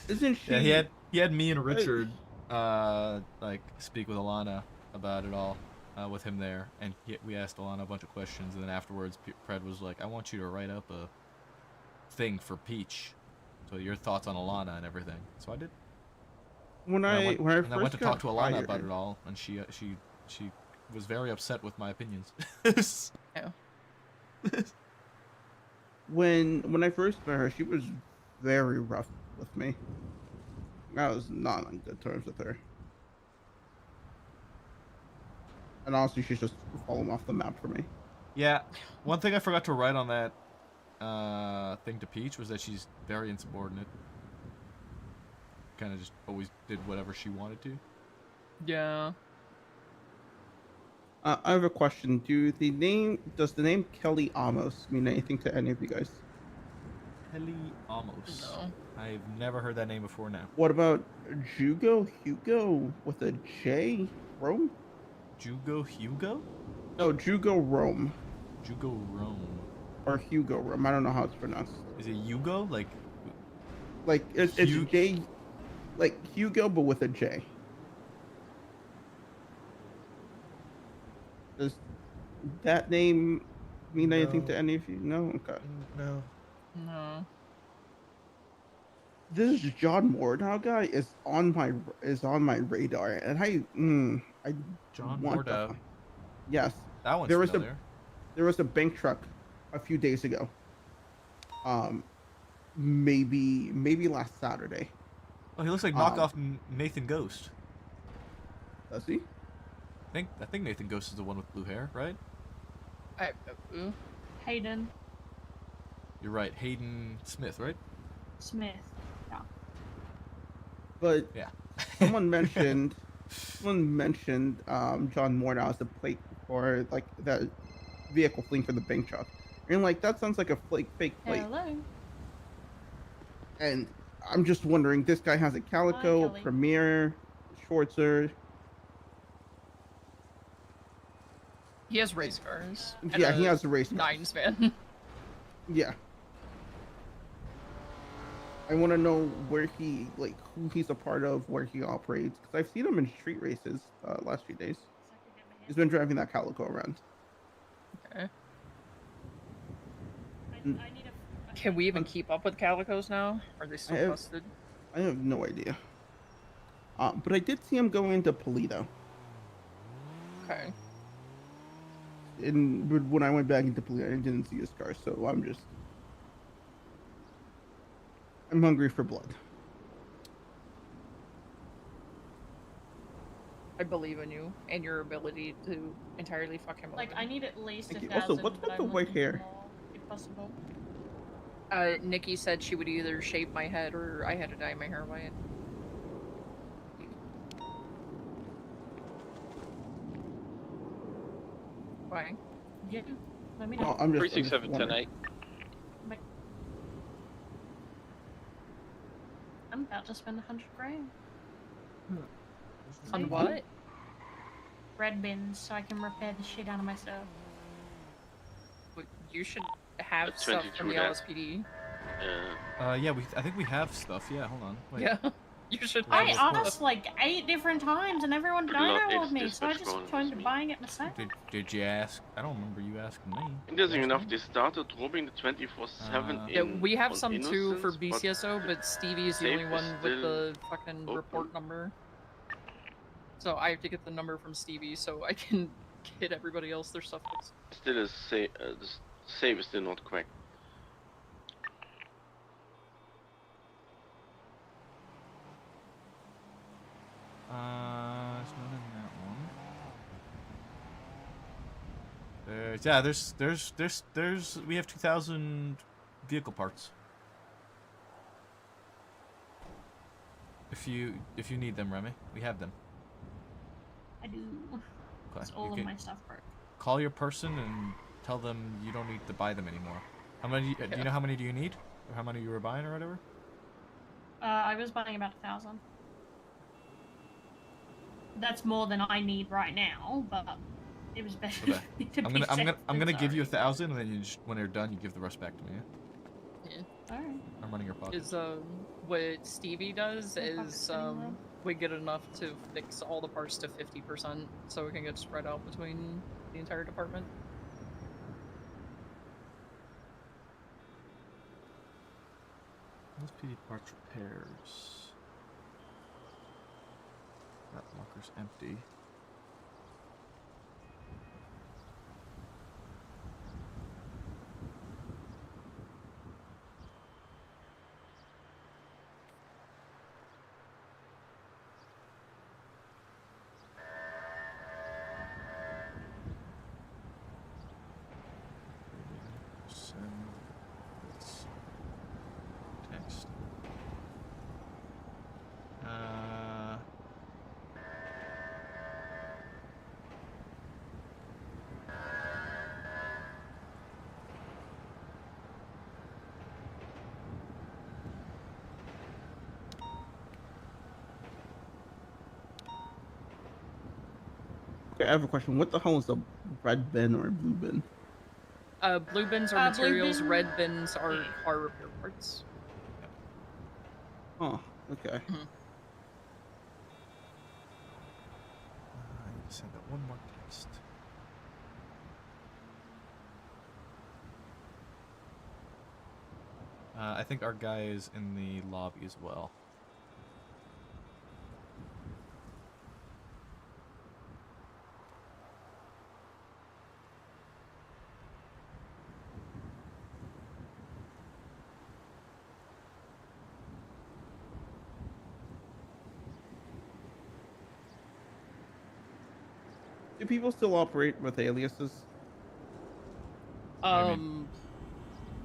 D: Isn't she?
A: Yeah, he had me and Richard like speak with Alana about it all with him there, and we asked Alana a bunch of questions, and then afterwards Pred was like, "I want you to write up a thing for Peach, so your thoughts on Alana and everything." So I did.
D: When I
A: went to
D: got
A: talk to Alana
D: hired,
A: about it all, and she was very upset with my opinions.
C: Yeah.
D: When I first met her, she was very rough with me. I was not on good terms with her. And honestly, she's just fallen off the map for me.
A: Yeah, one thing I forgot to write on that thing to Peach was that she's very insubordinate. Kind of just always did whatever she wanted to.
C: Yeah.
D: I have a question. Does the name Kelly Amos mean anything to any of you guys?
A: Kelly Amos.
C: No.
A: I've never heard that name before now.
D: What about Hugo with a J? Rome?
A: Hugo?
D: No, Jugo Rome.
A: Jugo Rome.
D: Or Hugo Rome. I don't know how it's pronounced.
A: Is it Hugo? Like
D: it's J, like Hugo, but with a J. Does that name mean anything to any of you? No? Okay.
A: No.
C: No.
D: this John Mordow guy is on my radar, and I
A: John
D: want
A: Mordow.
D: to. Yes,
A: That one's
D: there was
A: familiar.
D: there was a bank truck a few days ago. Maybe last Saturday.
A: Oh, he looks like knockoff Nathan Ghost.
D: Does he?
A: I think Nathan Ghost is the one with blue hair, right?
E: Hayden
A: You're right, Hayden Smith, right?
E: Smith. Yeah.
D: But
A: Yeah.
D: someone mentioned John Mordow as the plate for like that vehicle fleeing for the bank truck, and like that sounds like a fake plate.
E: Hello.
D: And I'm just wondering, this guy has a Calico,
E: Kelly.
D: Premier, Schwarzer.
C: He has race cars. and
D: Yeah, he has a race cars.
C: Nines van.
D: Yeah. I want to know who he's a part of, where he operates, because I've seen him in street races last few days. He's been driving that Calico around.
C: Okay.
E: I need a
C: Can we even keep up with Calicos now? Are they still busted?
D: I have no idea. But I did see him going into Polito.
C: Okay.
D: And when I went back into Polito, I didn't see his car, so I'm hungry for blood.
C: I believe in you and your ability to entirely fuck him
E: like
C: over.
E: I need at least
D: Thank you.
E: 1,000.
D: Also, what's
E: but
D: with the
E: I'm
D: white
E: looking for
D: hair?
E: more, if possible.
C: Nikki said she would either shave my head or I had to dye my hair white. Why?
E: Yeah. Let me
D: No,
E: know.
D: I'm just
F: 367
D: wondering.
F: 108.
E: I'm about to spend 100 grand.
C: On what?
E: Red bins, so I can repair the shit out of my stuff.
C: But you should have
J: At
C: stuff from the
J: 22
C: LSPD.
A: Yeah, I think we have stuff. Yeah, hold on. Wait.
C: Yeah, you should.
E: I
C: have
E: asked like 8 different times and everyone
J: Good luck,
E: dino-walled
J: it's
E: me, so I
J: dispatch
E: just
J: phone,
E: turned
J: it's
E: to
J: me.
E: buying it myself.
A: Did you ask? I don't remember you asking me.
J: Interesting enough, they started robbing the 24/7
C: Yeah,
J: in.
C: we have
J: on
C: some too for
J: Innocence,
C: BCSO, but Stevie is the
J: safe
C: only
J: is
C: one with
J: still
C: the fucking report
J: open.
C: number. So I have to get the number from Stevie so I can get everybody else their stuff fixed.
J: Still is the save is still not correct.
A: It's not in that one. We have 2,000 vehicle parts. If you need them, Remy, we have them.
E: I do.
A: Okay,
E: It's
A: you
E: all of
A: can
E: my stuff broke.
A: call your person and tell them you don't need to buy them anymore. How many? Do you know how many do you need, or how many you were buying, or whatever?
E: I was buying about 1,000. That's more than I need right now, but it was better.
A: Okay.
E: for me to
A: I'm
E: be
A: gonna
E: safe than
A: give you
E: sorry.
A: 1,000, and then you just, when you're done, you give the rest back to me. Yeah?
E: Alright.
A: I'm running your pocket.
C: Is what Stevie does
E: My
C: is
E: pocket's getting low.
C: we get enough to fix all the parts to 50%, so it can get spread out between the entire department.
A: LSPD parts repairs. That locker's empty. Send this text.
D: Okay, I have a question. What the hell is a red bin or a blue bin?
C: Blue bins are
E: Blue
C: materials,
E: bin-
C: red bins are car repair parts.
D: Oh, okay.
A: I need to send out one more text. I think our guy is in the lobby as well.
D: Do people still operate with aliases?
A: What do you mean?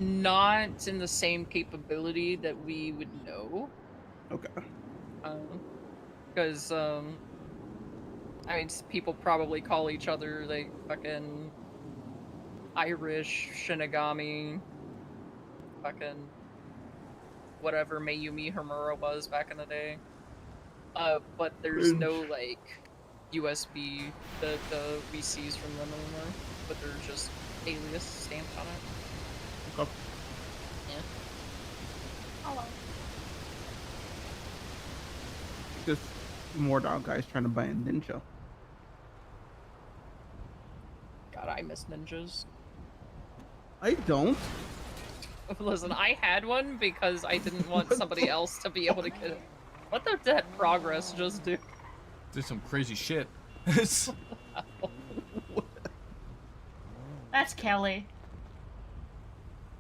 C: Not in the same capability that we would know.
D: Okay.
C: Because I mean, people probably call each other like fucking Irish Shinigami, fucking whatever Mayumi Homura was back in the day. But there's no like USB that we seize from them anymore. But they're just alias stamped on it.
D: Okay.
C: Yeah.
E: Hello.
D: This more dog guy's trying to buy a ninja.
C: God, I miss ninjas.
D: I don't.
C: Listen, I had one because I didn't want somebody else to be able to get it. What did that progress just do?
A: Did some crazy shit.
E: That's Kelly.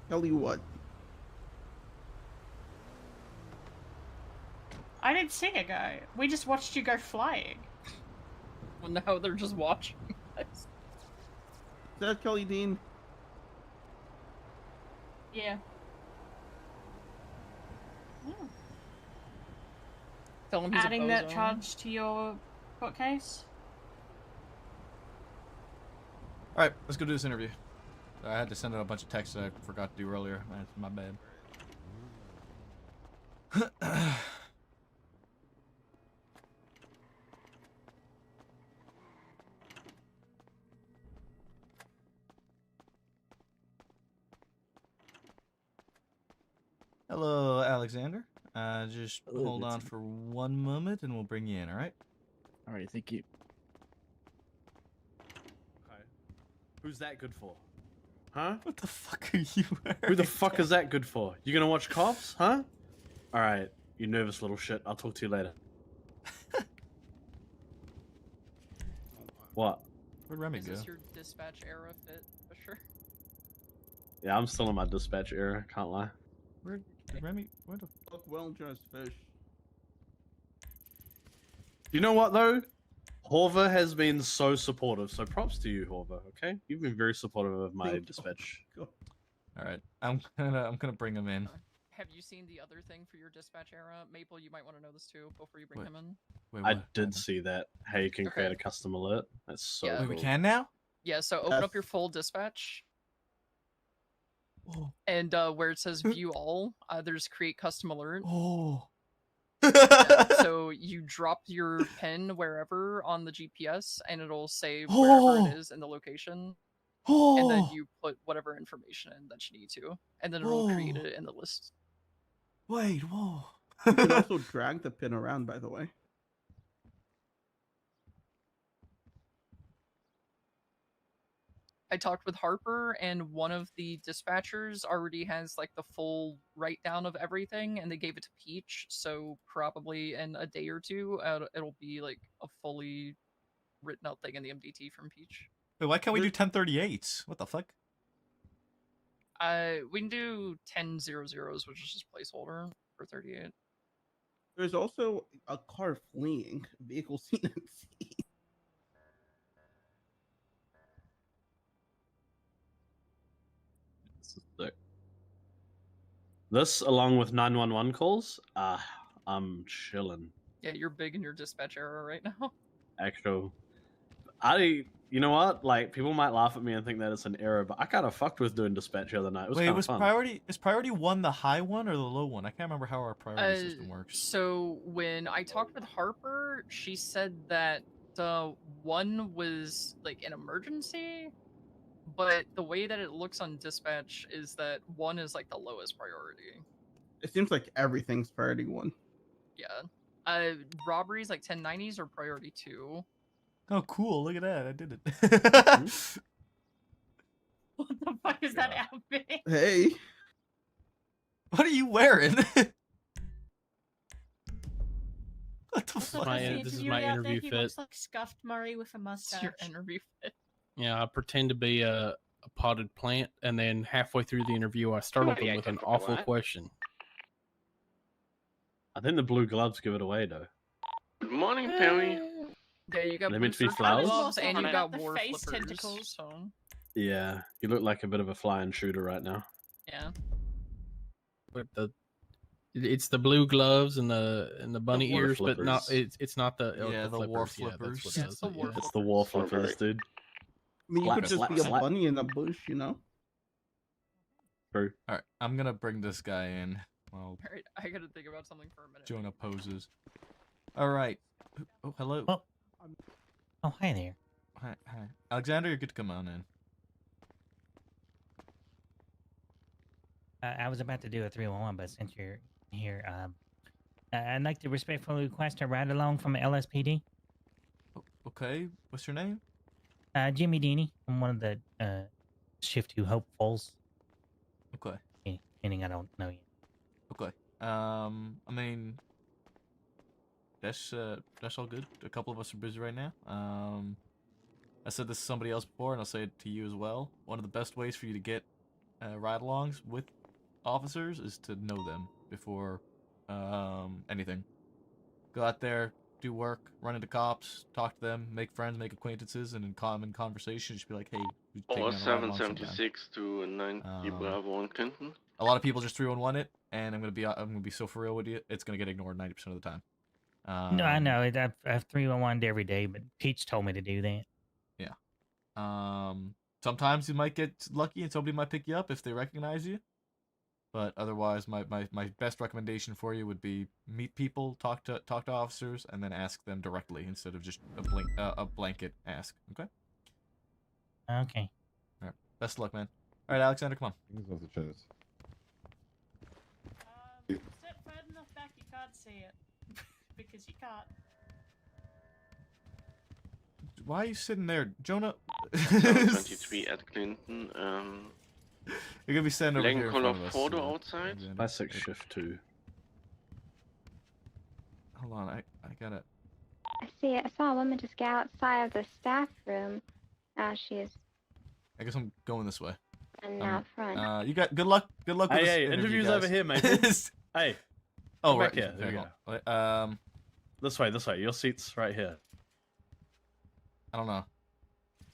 D: Kelly what?
E: I didn't see a go. We just watched you go flying.
C: Well, now they're just watching us.
D: Is that Kelly Dean?
E: Yeah.
C: Tell him he's
E: Adding
C: a
E: that
C: bozo.
E: charge to your bookcase.
A: All right, let's go do this interview. I had to send out a bunch of texts that I forgot to do earlier. That's my bad. Hello, Alexander. Just
L: Hello,
A: hold on
L: Vincent.
A: for one moment and we'll bring you in, all right?
L: All right, thank you.
M: Okay. Who's that good for? Huh?
A: What the fuck are you wearing?
M: Who the fuck is that good for? You gonna watch cops? Huh? Alright, you nervous little shit. I'll talk to you later. What?
A: Where'd Remy
C: Is
A: go?
C: this your dispatch era fit for sure?
M: Yeah, I'm still in my dispatch era, can't lie.
A: Where Remy? Where the
D: Fuck well dressed fish.
M: You know what though? Horva has been so supportive, so props to you, Horva, okay? You've been very supportive of my
D: Thank you.
M: dispatch.
D: God.
A: All right, I'm gonna bring him in.
C: Have you seen the other thing for your dispatch era? Maple, you might want to know this too before you bring
A: Wait.
C: him in.
A: Wait,
M: I
A: what?
M: did see that. How you can create
C: Okay.
M: a custom alert. That's so
C: Yeah.
M: cool.
A: Wait, we can now?
C: Yeah, so open up your full dispatch.
A: Oh.
C: And where it says view all, there's create custom alert.
A: Oh.
C: Yeah, so you drop your pin wherever on the GPS and it'll say wherever it is in the location. And then you put whatever information in that you need to. And then it'll create it in the list.
A: Wait, whoa.
D: You can also drag the pin around, by the way.
C: I talked with Harper, and one of the dispatchers already has like the full write down of everything, and they gave it to Peach. So probably in a day or two, it'll be like a fully written out thing in the MDT from Peach.
A: Wait, why can't we do 1038s? What the fuck?
C: We can do 1000s, which is just placeholder for 38.
D: There's also a car fleeing. Vehicle seen at sea.
M: This is sick. This, along with 911 calls, I'm chilling.
C: Yeah, you're big in your dispatch era right now.
M: Actual, you know what? Like, people might laugh at me and think that it's an error, but I kind of fucked with doing dispatch the other night. It was
A: Wait,
M: kind of fun.
A: is priority 1 the high one or the low one? I can't remember how our priority system works.
C: So when I talked with Harper, she said that 1 was like an emergency, but the way that it looks on dispatch is that 1 is like the lowest priority.
D: It seems like everything's priority 1.
C: Yeah. Robberies like 1090s are priority 2.
A: Oh, cool. Look at that. I did it.
E: What the fuck is that outfit?
D: Hey.
A: What are you wearing? What the
L: Also,
A: fuck?
L: as the
K: This is
L: interviewer
K: my
L: out there,
K: interview
L: he
K: fit.
L: looks like Scuffed Murray with a
C: It's
L: mustache.
C: your interview fit.
K: Yeah, I pretend to be a potted plant, and then halfway through the interview, I startle them with an awful question.
M: I think the blue gloves give it away, though.
J: Good morning, Perry.
C: Yeah, you got
M: They
C: blue
M: meant to be
C: surgical
M: flowers?
C: gloves and you
L: About
C: got
L: the
C: war
L: face
C: flippers.
L: tentacles.
C: So
M: Yeah, you look like a bit of a flying shooter right now.
C: yeah.
K: But it's the blue gloves and the bunny
M: war
K: ears, but not
M: flippers.
K: it's not the
A: Yeah, the war
K: Yeah, that's what
A: flippers.
K: it
C: Yeah,
K: is.
C: it's the war
M: It's the war
J: Sorry,
M: flippers,
J: Perry.
M: dude.
D: I mean, you
M: Slap,
D: could just
M: slap,
D: be a
M: slap.
D: bunny in a bush, you know?
M: True.
A: All right, I'm gonna bring this guy in. Well,
C: Alright, I gotta think about something for a minute.
A: Jonah poses. All right. Oh, hello.
N: Oh, hi there.
A: Hi, Alexander. You're good to come on in.
N: I was about to do a 311, but since you're here, I'd like to respectfully request a ride along from LSPD.
A: Okay. What's your name?
N: Jimmy Deaney. I'm one of the Shift 2 hopefuls.
A: Okay.
N: Meaning I don't know you.
A: Okay. I mean, that's all good. A couple of us are busy right now. I said this to somebody else before, and I'll say it to you as well. One of the best ways for you to get ride-alongs with officers is to know them before anything. Go out there, do work, run into cops, talk to them, make friends, make acquaintances, and in common conversation, just be like, "Hey, we take me
J: Or
A: on a ride-along sometime."
J: 776 to 90 Bravo and Clinton.
A: A lot of people just 311 it, and I'm gonna be so for real with you, it's gonna get ignored 90% of the time.
N: No, I know. I've 311'd every day, but Peach told me to do that.
A: Yeah. Sometimes you might get lucky and somebody might pick you up if they recognize you. But otherwise, my best recommendation for you would be meet people, talk to officers, and then ask them directly instead of just a blanket ask. Okay.
N: Okay.
A: All right. Best of luck, man. All right, Alexander, come on.
I: He's off the chest.
L: Step further enough back, you can't see it. Because you can't.
A: Why are you sitting there, Jonah?
J: 23 at Clinton.
A: You're gonna be standing over
J: Leg
A: here in
J: color
A: front of us.
J: photo outside.
M: Classic Shift 2.
A: Hold on, I gotta.
B: I saw a woman just get outside of the staff room. She's
A: I guess I'm going this way.
B: out front.
A: You got good luck. Good luck with this
M: Hey,
A: interview,
M: interview's
A: guys.
M: over here, mate. Hey.
A: Oh,
M: come
A: right
M: back here. There you
A: okay,
M: go. This way. Your seat's right here.
A: I don't know.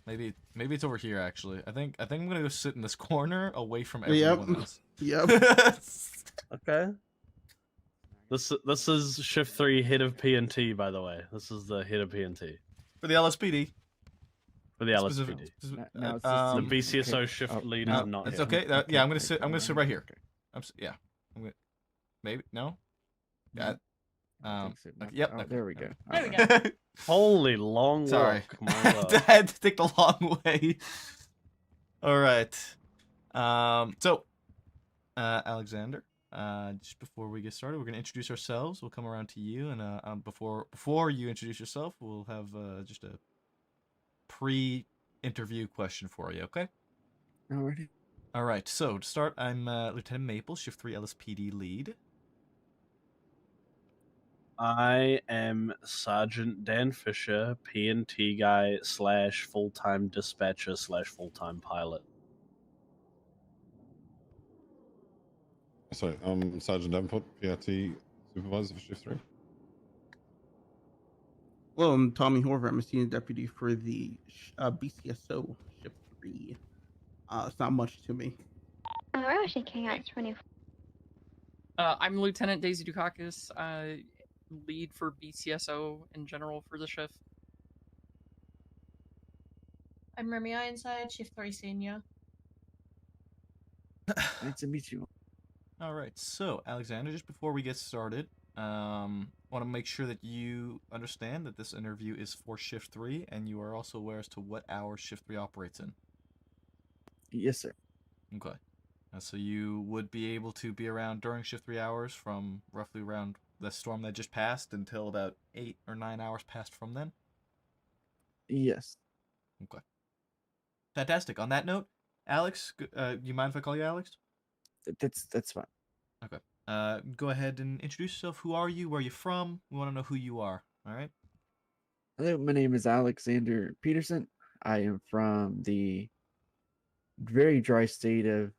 A: Maybe it's over here actually. I think I'm gonna go sit in this corner away from everyone else.
D: Yep.
M: Okay. This is Shift 3 head of P&T, by the way. This is the head of P&T.
A: For the LSPD.
M: For the LSPD.
A: No,
M: the BCSO shift lead is not
A: It's
M: here.
A: okay. Yeah, I'm gonna sit right here. I'm gonna maybe no. Yeah. Yep.
O: Oh, there we go.
L: There we go.
M: Holy long
A: Sorry.
M: walk. My God.
A: I had to take the long way. All right. So, Alexander, just before we get started, we're gonna introduce ourselves. We'll come around to you, and before you introduce yourself, we'll have just a pre-interview question for you. Okay.
O: Alrighty.
A: All right. So to start, I'm Lieutenant Maple, Shift 3 LSPD lead.
M: I am Sergeant Dan Fisher, P&T guy / full-time dispatcher / full-time pilot.
I: Sorry, I'm Sergeant Davenport, PRT supervisor for Shift 3.
D: Well, I'm Tommy Horver. I'm a senior deputy for the BCSO Shift 3. It's not much to me.
B: We're actually carrying out 24.
C: I'm Lieutenant Daisy Dukakis, lead for BCSO in general for the shift.
L: I'm Remy Ironside, Shift 3 Senior.
O: Nice to meet you.
A: All right. So Alexander, just before we get started, want to make sure that you understand that this interview is for Shift 3, and you are also aware as to what hours Shift 3 operates in.
O: Yes, sir.
A: Okay. So you would be able to be around during Shift 3 hours from roughly around the storm that just passed until about 8 or 9 hours passed from then?
O: Yes.
A: Okay. Fantastic. On that note, Alex, you mind if I call you Alex?
O: That's fine.
A: Okay. Go ahead and introduce yourself. Who are you? Where are you from? We want to know who you are. All right.
O: Hello, my name is Alexander Peterson. I am from the very dry state of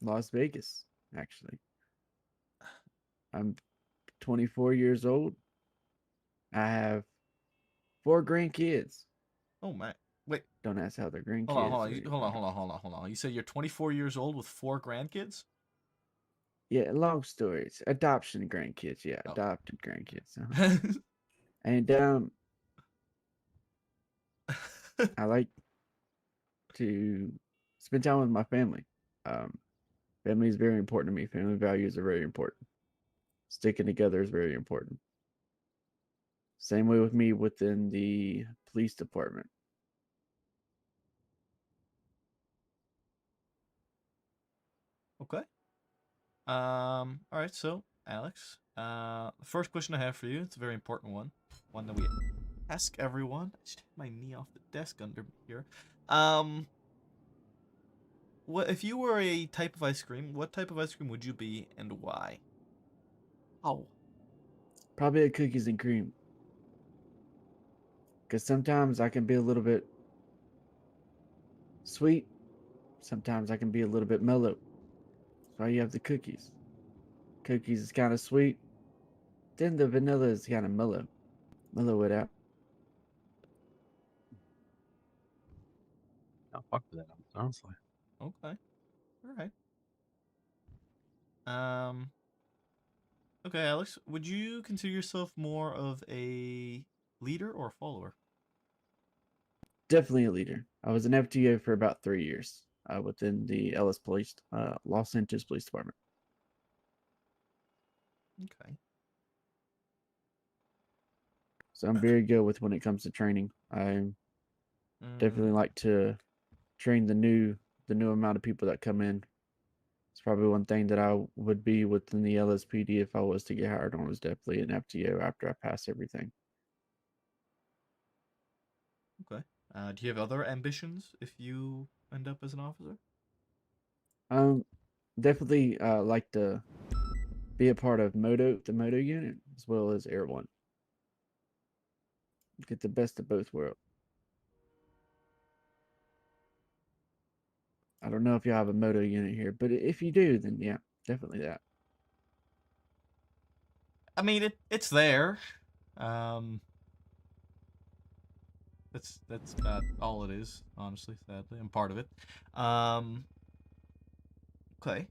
O: Las Vegas, actually. I'm 24 years old. I have 4 grandkids.
A: Oh my. Wait.
O: Don't ask how they're grandkids.
A: Hold on. You said you're 24 years old with 4 grandkids?
O: Yeah, long stories. Adoption grandkids. Yeah,
A: Oh.
O: adopted grandkids. And I like to spend time with my family. Family is very important to me. Family values are very important. Sticking together is very important. Same way with me within the police department.
A: Okay. All right. So, Alex, the first question I have for you, it's a very important one. One that we ask everyone. I just hit my knee off the desk under me here. What if you were a type of ice cream? What type of ice cream would you be, and why? Oh.
O: Probably a cookies and cream. Because sometimes I can be a little bit sweet. Sometimes I can be a little bit mellow. That's why you have the cookies. Cookies is kind of sweet. Then the vanilla is kind of mellow. Mellow it out.
M: Oh, fuck with that, honestly.
A: Okay. All right. Okay, Alex, would you consider yourself more of a leader or a follower?
O: Definitely a leader. I was an FTO for about 3 years within the Los Angeles Police Department.
A: Okay.
O: So I'm very good with when it comes to training. I definitely like to train the new amount of people that come in. It's probably one thing that I would be within the LSPD if I was to get hired on, was definitely an FTO after I pass everything.
A: Okay. Do you have other ambitions if you end up as an officer?
O: Definitely like to be a part of the Moto unit, as well as Air One. Get the best of both worlds. I don't know if you have a Moto unit here, but if you do, then yeah, definitely that.
A: I mean, it's there. That's about all it is, honestly, sadly. I'm part of it. Okay.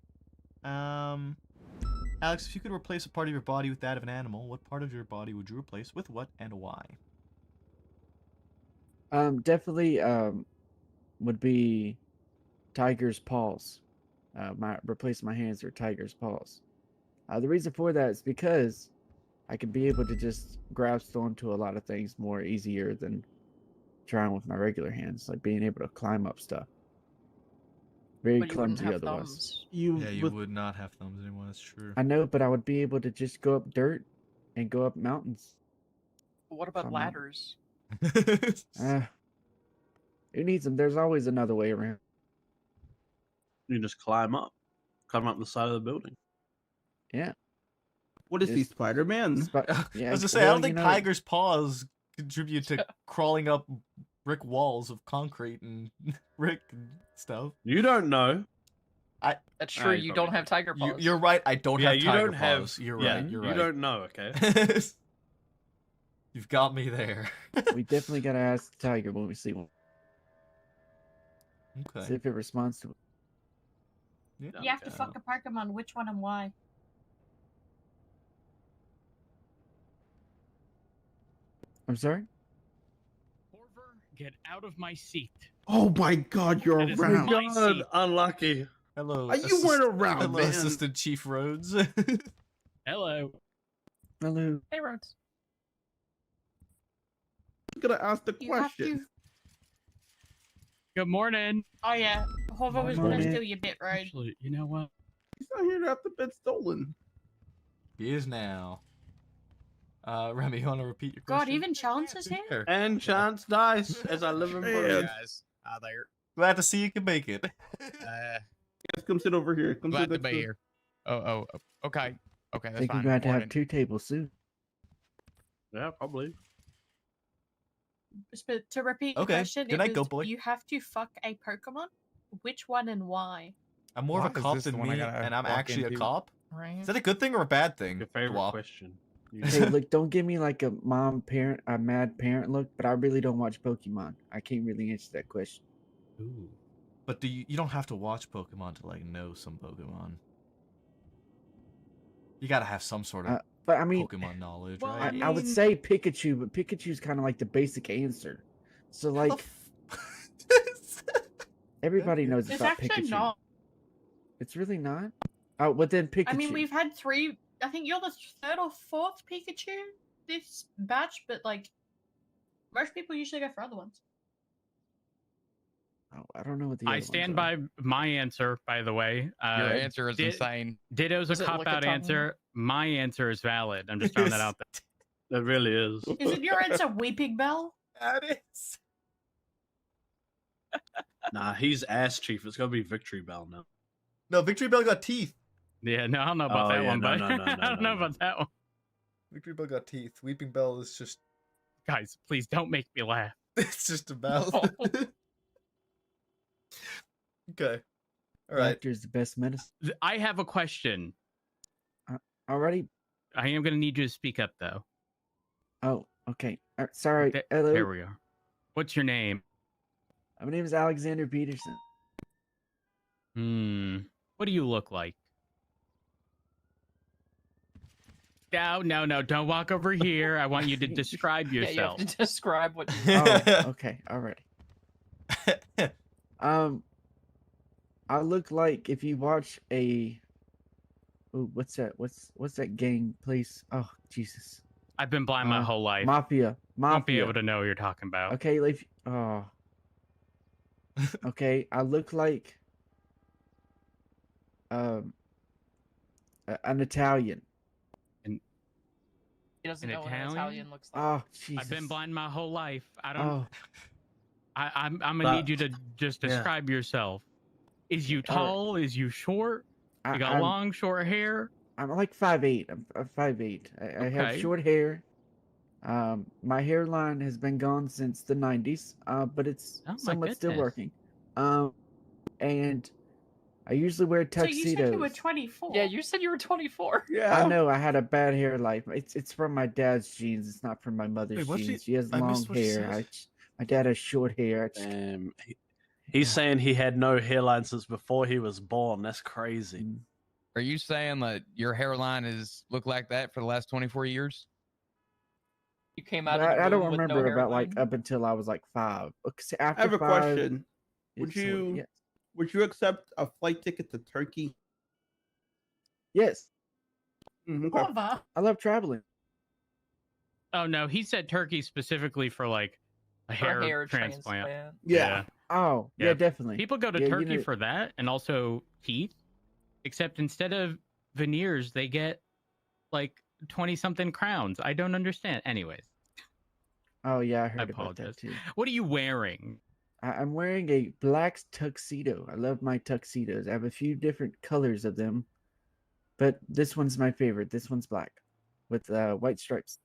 A: Alex, if you could replace a part of your body with that of an animal, what part of your body would you replace with what and why?
O: Definitely would be tiger's paws. Replace my hands with tiger's paws. The reason for that is because I could be able to just grasp onto a lot of things more easier than trying with my regular hands, like being able to climb up stuff. Very
C: But you wouldn't
O: clumsy
C: have
O: otherwise.
C: thumbs.
A: You would not have thumbs anymore, that's true.
O: I know, but I would be able to just go up dirt and go up mountains.
C: What about
O: Climb up.
C: ladders?
O: Who needs them? There's always another way around.
M: You just climb up the side of the building.
O: Yeah.
D: What is he,
O: Just-
D: Spider-Man?
O: Yeah,
A: I was gonna say, I
O: well,
A: don't think
O: you know-
A: tiger's paws contribute to crawling up brick walls of concrete and brick and stuff.
M: You don't know.
C: That's true. You don't have tiger paws.
A: You're right. I don't
M: Yeah,
A: have
M: you
A: tiger
M: don't have-
A: paws. You're
M: yeah,
A: right. You're
M: you
A: right.
M: don't know, okay?
A: You've got me there.
O: We definitely gotta ask the tiger when we see one.
A: Okay.
O: See if it responds to it.
L: You have to fuck a Pokemon. Which one and why?
O: I'm sorry?
P: Get out of my seat.
D: Oh my God, you're
P: That is
D: around.
P: my seat.
M: Unlucky.
A: Hello.
D: You weren't around,
A: Hello,
D: man.
A: Assistant Chief Rhodes.
P: Hello.
O: Hello.
C: Hey, Rhodes.
D: I'm gonna ask the
L: You have
D: question.
L: to.
P: Good morning.
L: Oh yeah, Hover was gonna
O: Morning.
L: steal your bit, right?
P: Actually, you know what?
D: He's not here to have the bit stolen.
A: He is now. Remy, you want to repeat your
L: God,
A: question?
L: even Chance is here.
M: And chance dice as I live in
D: Man.
M: Brooklyn.
Q: Guys, there.
A: Glad to see you can make it.
D: Yes, come sit over here. Come
Q: Glad
D: sit
Q: to
D: next
Q: be
D: to-
Q: here. Oh, okay. Okay,
O: I
Q: that's
O: think we're
Q: fine.
O: going to have
Q: Morning.
O: 2 tables soon.
M: Yeah, probably.
L: But to repeat the
A: Okay,
L: question,
A: good
L: it
A: night,
L: was
A: Goat Boy.
L: you have to fuck a Pokemon. Which one and why?
A: I'm more
Q: Why
A: of a
Q: is
A: cop
Q: this the
A: than
Q: one I
A: me,
Q: gotta
A: and I'm
Q: walk
A: actually a
Q: into?
A: cop.
C: Right.
A: Is that a good thing or a bad thing?
M: Your favorite
A: Dwap?
M: question.
O: Hey, look, don't give me like a mad parent look, but I really don't watch Pokemon. I can't really answer that question.
M: Ooh.
A: But you don't have to watch Pokemon to like know some Pokemon. You gotta have some sort of
O: But I mean,
A: Pokemon knowledge,
L: well,
A: right?
O: I would say Pikachu, but Pikachu's kind of like the basic answer. So like, everybody knows
L: It's
O: about
L: actually
O: Pikachu.
L: not.
O: It's really not. Oh, but then Pikachu.
L: I mean, we've had 3. I think you're the 3rd or 4th Pikachu this batch, but like most people usually go for other ones.
O: Oh, I don't know what the
P: I
O: other ones
P: stand
O: are.
P: by my answer, by the way.
Q: Your answer is insane.
P: Ditto's a
C: Is it
P: cop-out
C: Lickitung?
P: answer. My answer is valid. I'm just throwing that out there.
M: It really is.
L: Isn't your answer Weeping Bell?
A: That is.
M: Nah, he's ass chief. It's gonna be Victory Bell now.
A: No, Victory Bell got teeth.
P: Yeah, no, I don't know about that one, but I don't know about that one.
A: Victory Bell got teeth. Weeping Bell is just.
P: Guys, please don't make me laugh.
A: It's just a mouth.
P: Oh.
A: Okay. All right.
O: Laughter is the best medicine.
P: I have a question.
O: Already.
P: I am going to need you to speak up, though.
O: Oh, okay. Sorry. Hello.
P: There we are. What's your name?
O: My name is Alexander Peterson.
P: What do you look like? No, don't walk over here. I want you to describe
C: Yeah,
P: yourself.
C: you have to describe what you
O: Oh, okay. Alrighty. I look like if you watch a. Oh, what's that? What's that gang place? Oh, Jesus.
P: I've been blind my whole life.
O: Mafia.
P: Won't be able to know what you're talking about.
O: Okay, like. Oh. Okay, I look like. An Italian.
C: He doesn't
P: An
C: know what an
P: Italian?
C: Italian looks like.
O: Oh, Jesus.
P: I've been blind my whole life. I don't.
O: Oh.
P: I'm gonna need you to just describe yourself. Is you tall? Is you short? You got long, short hair?
O: I'm like 5'8". I'm 5'8". I have
P: Okay.
O: short hair. My hairline has been gone since the 90s, but it's
P: Oh, my
O: somewhat still
P: goodness.
O: working. And I usually wear
L: So
O: tuxedos.
L: you said you were 24.
C: Yeah, you said you were 24.
O: I know I had a bad hair life. It's from my dad's genes. It's not from my mother's
A: Wait, what's
O: genes.
A: she-
O: She has
A: I
O: long
A: missed what she
O: hair.
A: said.
O: My dad has short hair.
M: He's saying he had no hairline since before he was born. That's crazy.
Q: Are you saying that your hairline is look like that for the last 24 years?
C: You came
O: But
C: out. Of the
O: I don't
C: womb with
O: remember
C: no
O: about like
C: hairline?
O: up until I was like 5. After
D: I have a
O: 5,
D: question. Would
O: it's sort of-
D: you
O: yes.
D: would you accept a flight ticket to Turkey?
O: Yes.
D: Okay.
O: I love traveling.
P: Oh no, he said turkey specifically for like a
C: For a
P: hair,
C: hair
P: transplant.
C: transplant.
O: Yeah. Oh, yeah, definitely.
P: People go to
O: Yeah, you
P: Turkey
O: know-
P: for that and also teeth. Except instead of veneers, they get like 20-something crowns. I don't understand. Anyways,
O: Oh yeah, I heard
P: I
O: about
P: apologize.
O: that too.
P: What are you wearing?
O: I'm wearing a black tuxedo. I love my tuxedos. I have a few different colors of them, but this one's my favorite. This one's black with white stripes.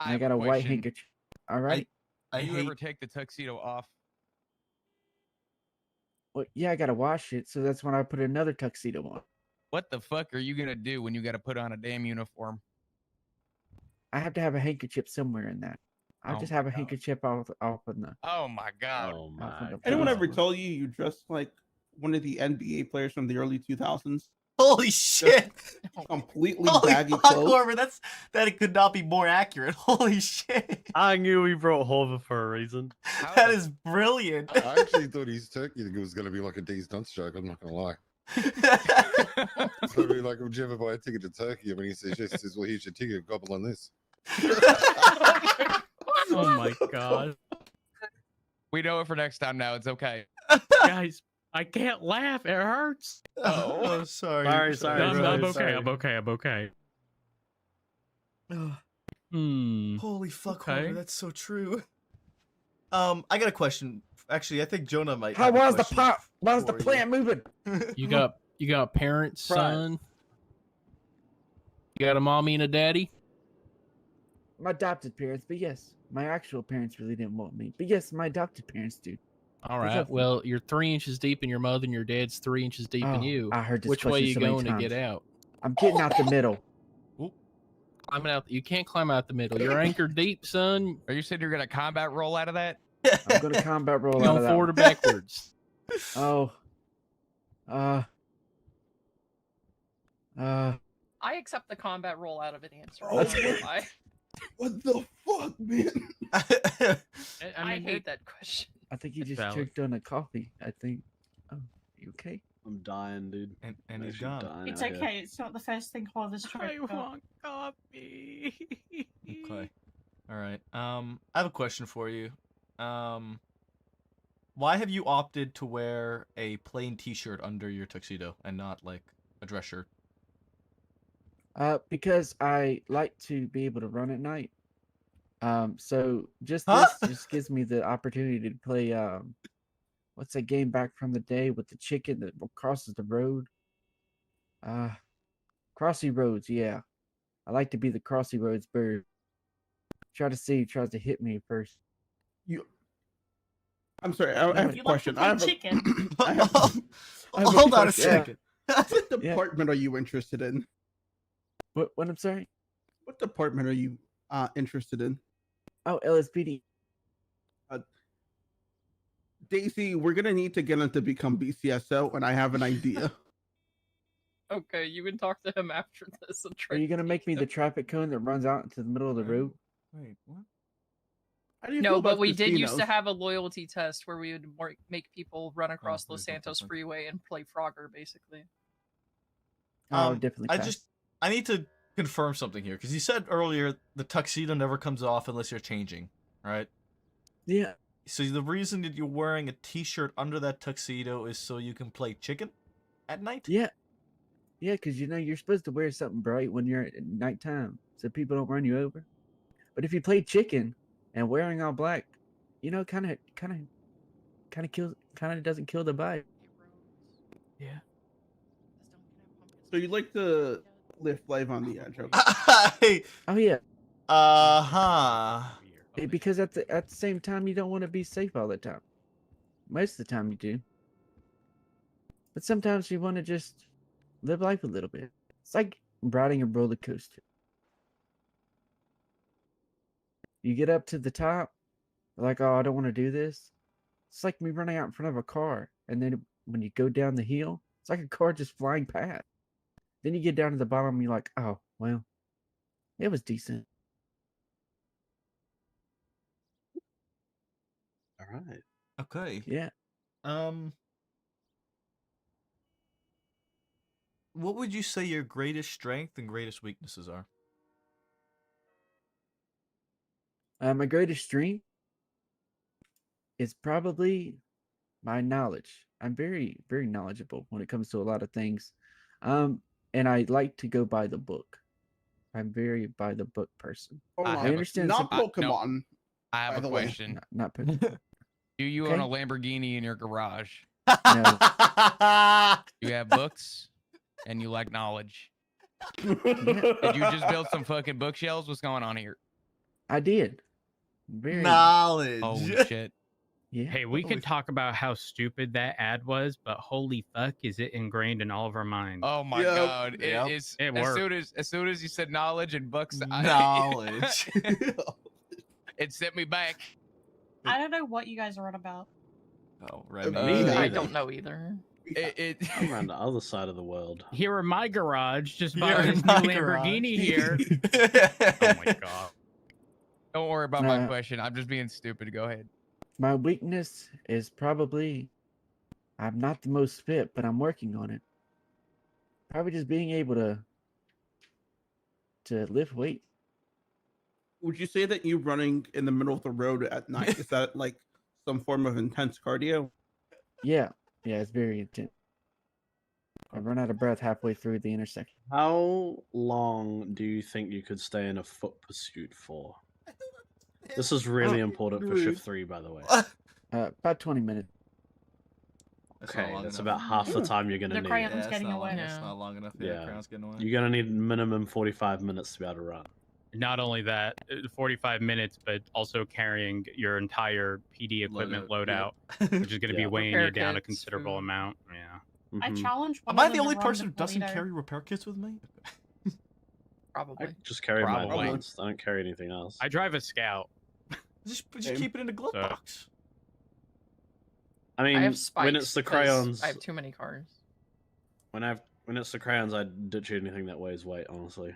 O: And I
Q: have
O: got a white
Q: question.
O: handkerchief. All right.
Q: Do you ever take the tuxedo off?
O: Well, yeah, I gotta wash it, so that's when I put another tuxedo on.
Q: What the fuck are you gonna do when you gotta put on a damn uniform?
O: I have to have a handkerchief somewhere in that. I
Q: Oh
O: just
Q: my
O: have a
Q: God.
O: handkerchief off in the.
Q: Oh my god.
M: Oh
O: my
D: Anyone
O: God.
D: ever told you you dressed like one of the NBA players from the early 2000s?
A: Holy shit!
D: Completely
A: Holy
D: baggy
A: fuck,
D: clothes.
A: Corbin, that could not be more accurate. Holy shit!
M: I knew we brought Horver for a reason.
A: That is brilliant.
I: I actually thought his turkey was going to be like a D's Nuts joke. I'm not going to lie. So like, would you ever buy a ticket to Turkey? And when he says yes, he says, well, here's your ticket. Gobble on this.
P: Oh my god.
Q: We know it for next time now. It's okay.
P: Guys, I can't laugh. It hurts.
A: Oh, sorry.
P: I'm okay.
A: Holy fuck,
P: Okay.
A: Homer, that's so true. I got a question. Actually, I think Jonah might.
O: How
A: have a
O: was the
A: question
O: pop? Why's the
A: for you.
O: plant moving?
K: You got parents, son. You got a mommy and a daddy.
O: My adopted parents, but yes, my actual parents really didn't want me. But yes, my adopted parents do.
K: All
O: They
K: right.
O: love me.
K: Well, you're 3 inches deep in your mother, and your dad's 3 inches deep in
O: Oh,
K: you.
O: I heard this
K: Which way
O: question
K: you
O: so many
K: going to
O: times.
K: get out?
O: I'm getting out the middle.
K: Climbing out. You can't climb out the middle. You're anchored deep, son.
Q: Are you saying you're gonna combat roll out of that?
O: I'm gonna combat roll
K: You
O: out
K: going
O: of that.
K: forward or
O: one.
K: backwards?
O: Oh.
C: I accept the combat roll out of an answer.
D: Oh,
C: I'm not gonna lie.
D: What the fuck, man?
C: I hate that question.
O: I think you just
G: valid.
O: choked on a coffee. I think. Oh, you okay?
M: I'm dying, dude.
A: And he's
M: Actually
A: gone.
M: dying
L: It's
M: out here.
L: okay. It's not the first thing Clover's tried.
P: I want coffee.
A: Okay. All right. I have a question for you. Why have you opted to wear a plain T-shirt under your tuxedo and not like a dress shirt?
O: Because I like to be able to run at night. So just
A: Huh?
O: this just gives me the opportunity to play what's that game back from the day with the chicken that crosses the road? Crossy Roads, yeah. I like to be the Crossy Roads bird. Try to see who tries to hit me first.
D: I'm sorry. I have a
L: You like
D: question.
L: to play chicken?
D: I have a
A: Hold on a
D: question.
A: second.
D: What department are you interested in?
O: What I'm sorry?
D: What department are you interested in?
O: Oh, LSPD.
D: Daisy, we're gonna need to get him to become BCSO, and I have an idea.
C: Okay, you can talk to him after this. And
O: Are you gonna make me the traffic cone that runs out into the middle of the road?
A: Wait, what?
D: How do you
C: No,
D: feel
C: but
D: about
C: we did used to
D: casinos?
C: have a loyalty test where we would make people run across Los
A: there's no
C: Santos
A: difference.
C: Freeway and play Frogger, basically.
O: Definitely.
A: I
O: pass.
A: I need to confirm something here because you said earlier the tuxedo never comes off unless you're changing, right?
O: Yeah.
A: So the reason that you're wearing a T-shirt under that tuxedo is so you can play chicken at night?
O: Yeah. Yeah, because you're supposed to wear something bright when you're at nighttime so people don't run you over. But if you play chicken and wearing all black, kind of doesn't kill the vibe.
P: Yeah.
D: So you like to live life on the edge, okay?
O: Oh yeah.
A: Uh-huh.
O: Because at the same time, you don't want to be safe all the time. Most of the time, you do. But sometimes you want to just live life a little bit. It's like riding a roller coaster. You get up to the top, like, oh, I don't want to do this. It's like me running out in front of a car, and then when you go down the hill, it's like a car just flying past. Then you get down to the bottom, and you're like, oh, well, it was decent.
M: All right.
A: Okay.
O: Yeah.
A: What would you say your greatest strength and greatest weaknesses are?
O: My greatest strength is probably my knowledge. I'm very, very knowledgeable when it comes to a lot of things. And I like to go by the book. I'm very by the book person.
D: Hold
Q: I
D: on.
Q: have a-
O: understand
D: Not
O: some-
D: Pokemon.
Q: I have
D: by
Q: a
D: the way.
Q: question.
O: Not Pokemon.
Q: Do you
O: Okay.
Q: own a Lamborghini in your garage?
O: No.
Q: You have books, and you like knowledge. Did you just build some fucking bookshelves? What's going on here?
O: I did. Very
A: Knowledge.
Q: Holy shit.
O: Yeah.
P: Hey, we could talk about how stupid that ad was, but holy fuck, is it ingrained in all of our minds?
Q: Oh my god!
A: Yep.
Q: It's
P: It
Q: as soon as you said knowledge and books,
A: Knowledge.
Q: it sent me back.
L: I don't know what you guys are on about.
A: Oh, Remy.
C: I don't know either.
M: I'm on the other side of the world.
P: Here in my garage, just
A: Here
P: bought
A: in
P: this new
A: my
P: Lamborghini
A: garage.
P: here. Oh my god.
Q: Don't worry about my question. I'm just being stupid. Go ahead.
O: My weakness is probably I'm not the most fit, but I'm working on it. Probably just being able to lift weight.
D: Would you say that you running in the middle of the road at night is that like some form of intense cardio?
O: Yeah, it's very intense. I run out of breath halfway through the intersection.
M: How long do you think you could stay in a foot pursuit for? This is really important for shift 3, by the way.
O: About 20 minutes.
M: Okay, that's about half the time you're gonna
L: The
M: need.
L: crayon's
A: Yeah, it's
L: getting
A: not
L: away.
A: long. It's not long enough. Yeah, Crown's getting away.
M: You're gonna need minimum 45 minutes to be able to run.
P: Not only that, 45 minutes, but also carrying your entire PD equipment loadout, which is going to be weighing you
C: Repair
P: down a
C: kits,
P: considerable
C: food.
P: amount. Yeah.
L: I challenge one
A: Am I
L: of
A: the
L: them
A: only
L: to run
A: person who doesn't
L: burrito.
A: carry repair kits with me?
C: Probably.
M: Just carry my
P: Probably.
M: balance. I don't carry anything else.
P: I drive a Scout.
A: Just keep it in the glove box.
M: I mean,
C: I have spikes
M: when it's the
C: 'cause
M: crayons,
C: I have too many cars.
M: when it's the crayons, I ditch anything that weighs weight. Honestly,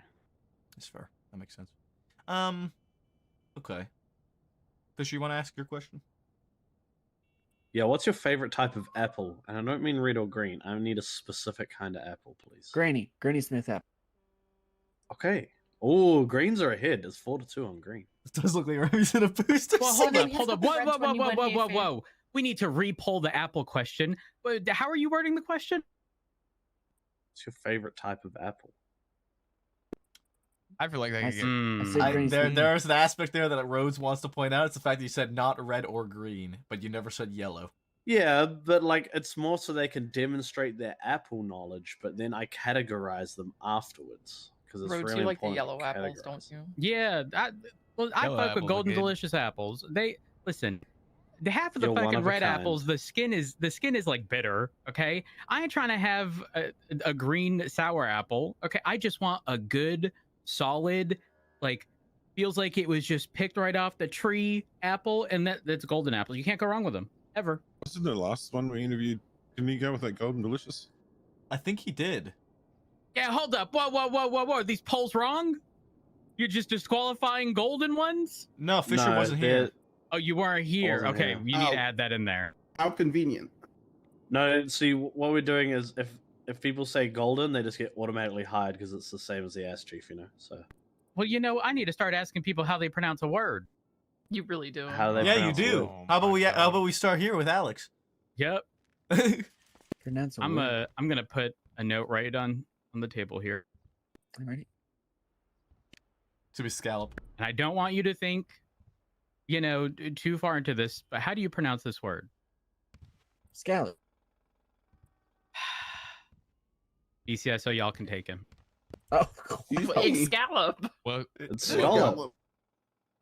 A: That's fair. That makes sense. Okay. Fisher, you want to ask your question?
M: yeah. What's your favorite type of apple? And I don't mean red or green. I need a specific kind of apple, please.
O: Granny Smith apple.
M: Okay. Oh, greens are ahead. It's 4-2 on green.
A: It does look like Remy's in a booster.
P: Well, hold up. Whoa. We need to re-poll the Apple question. But how are you wording the question?
M: What's your favorite type of apple?
Q: I feel like they
A: There's an aspect there that Rhodes wants to point out. It's the fact that you said not red or green, but you never said yellow.
M: Yeah, but like it's more so they can demonstrate their apple knowledge, but then I categorize them afterwards because it's
C: Rhodes,
M: really
C: you like the
M: important.
C: yellow apples, don't you?
P: Yeah, I
Q: Yellow
P: fuck with
Q: apples are
P: Golden
Q: good.
P: Delicious apples. They listen. The half of the
M: You're one
P: fucking
M: of a
P: red
M: kind.
P: apples, the skin is like bitter. Okay, I ain't trying to have a green sour apple. Okay, I just want a good, solid, like feels like it was just picked right off the tree apple, and that's golden apple. You can't go wrong with them ever.
I: Wasn't the last one we interviewed? Didn't he go with that Golden Delicious?
A: I think he did.
P: Yeah, hold up. Whoa. Are these polls wrong? You're just disqualifying golden ones?
A: No, Fisher wasn't here.
P: Oh, you weren't here.
M: Wasn't
P: Okay,
M: here.
P: you need to add that in there.
D: How convenient.
M: No, see, what we're doing is if people say golden, they just get automatically hired because it's the same as the ass chief, you know. So
P: Well, I need to start asking people how they pronounce a word.
C: You really do.
M: how they
A: Yeah, you
M: pronounce the
A: do.
M: word.
A: How about we start here with Alex?
P: Yep.
O: Pronounce a
P: I'm
O: word.
P: gonna put a note right on the table here.
O: Alrighty.
A: To be scallop.
P: And I don't want you to think, too far into this, but how do you pronounce this word?
O: Scallop.
P: BCS, so y'all can take him.
O: Oh,
C: Wait, scallop.
Q: Well,
M: It's scallop.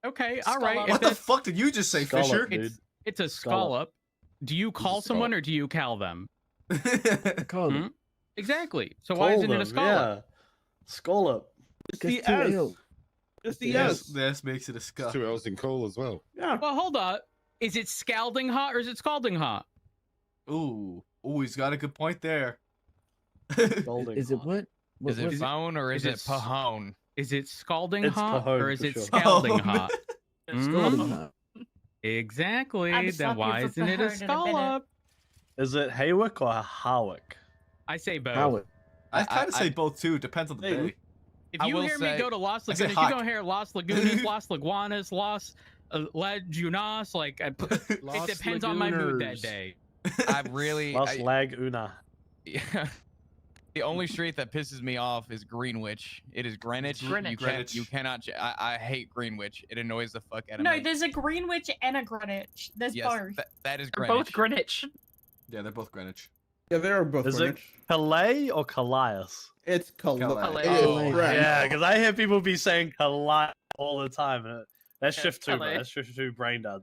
P: Okay, all right.
A: What the fuck did you just say,
M: Scallop,
A: Fisher?
M: dude.
P: It's a
M: Scallop.
P: scallop. Do you call someone or do you cal them?
O: Call them.
P: Exactly. So why isn't it a scallop?
M: Yeah. Scallop.
I: It's
O: Because
I: the
O: two
I: S.
O: L.
I: It's the
A: Yes,
I: S.
A: this makes it a scuff.
I: 2 L's in coal as well.
M: Yeah.
P: Well, hold up. Is it scalding hot or is it scalding hot?
A: Ooh, he's got a good point there.
M: Scalding
O: Is it
M: hot.
O: what? What
Q: is it
O: was it?
Q: phone or is it
P: Is it
Q: pahone?
P: Is it scalding
M: It's
P: hot
M: Pahone
P: or is
M: for
P: it
M: sure.
P: scalding
A: Pahone.
P: hot?
O: Scalding
P: Mm,
O: hot.
P: Exactly.
L: I'd
P: Then
L: slap you
P: why
L: for
P: isn't it
L: Pahone
P: a
L: in a minute.
P: scallop?
M: Is it Haywick or Hawick?
P: I say both.
O: Howard.
A: I kind of
Q: I-
A: say both too. Depends on the
M: Hey,
A: day.
P: If
Q: I
P: you
Q: will
P: hear me
Q: say-
P: go to Los
A: I say
P: Lagunas, you
A: hot.
P: don't hear Los Lagunas, Los Laguanas, Los Lagunas. Like, it
M: Los
P: depends on my mood that
M: Laguners.
P: day.
Q: I really.
M: Los Lag Una.
Q: The only street that pisses me off is Greenwich. It is Greenwich.
C: Greenwich.
Q: You cannot. I hate Greenwich. It annoys the fuck out of
L: No,
Q: me.
L: there's a Greenwich and a Greenwich. There's
Q: Yes,
L: both.
Q: that is
C: They're
Q: Greenwich.
C: both Greenwich.
A: Yeah, they're both Greenwich.
D: Yeah, they are both
M: Is it
D: Greenwich.
M: Calais or Calais?
D: It's
A: Calais.
D: Calais.
C: Oh,
D: Right.
M: Yeah, because I hear people be saying Calais all the time. And that's shift 2,
C: Calais.
M: bro. That's shift 2 brain dead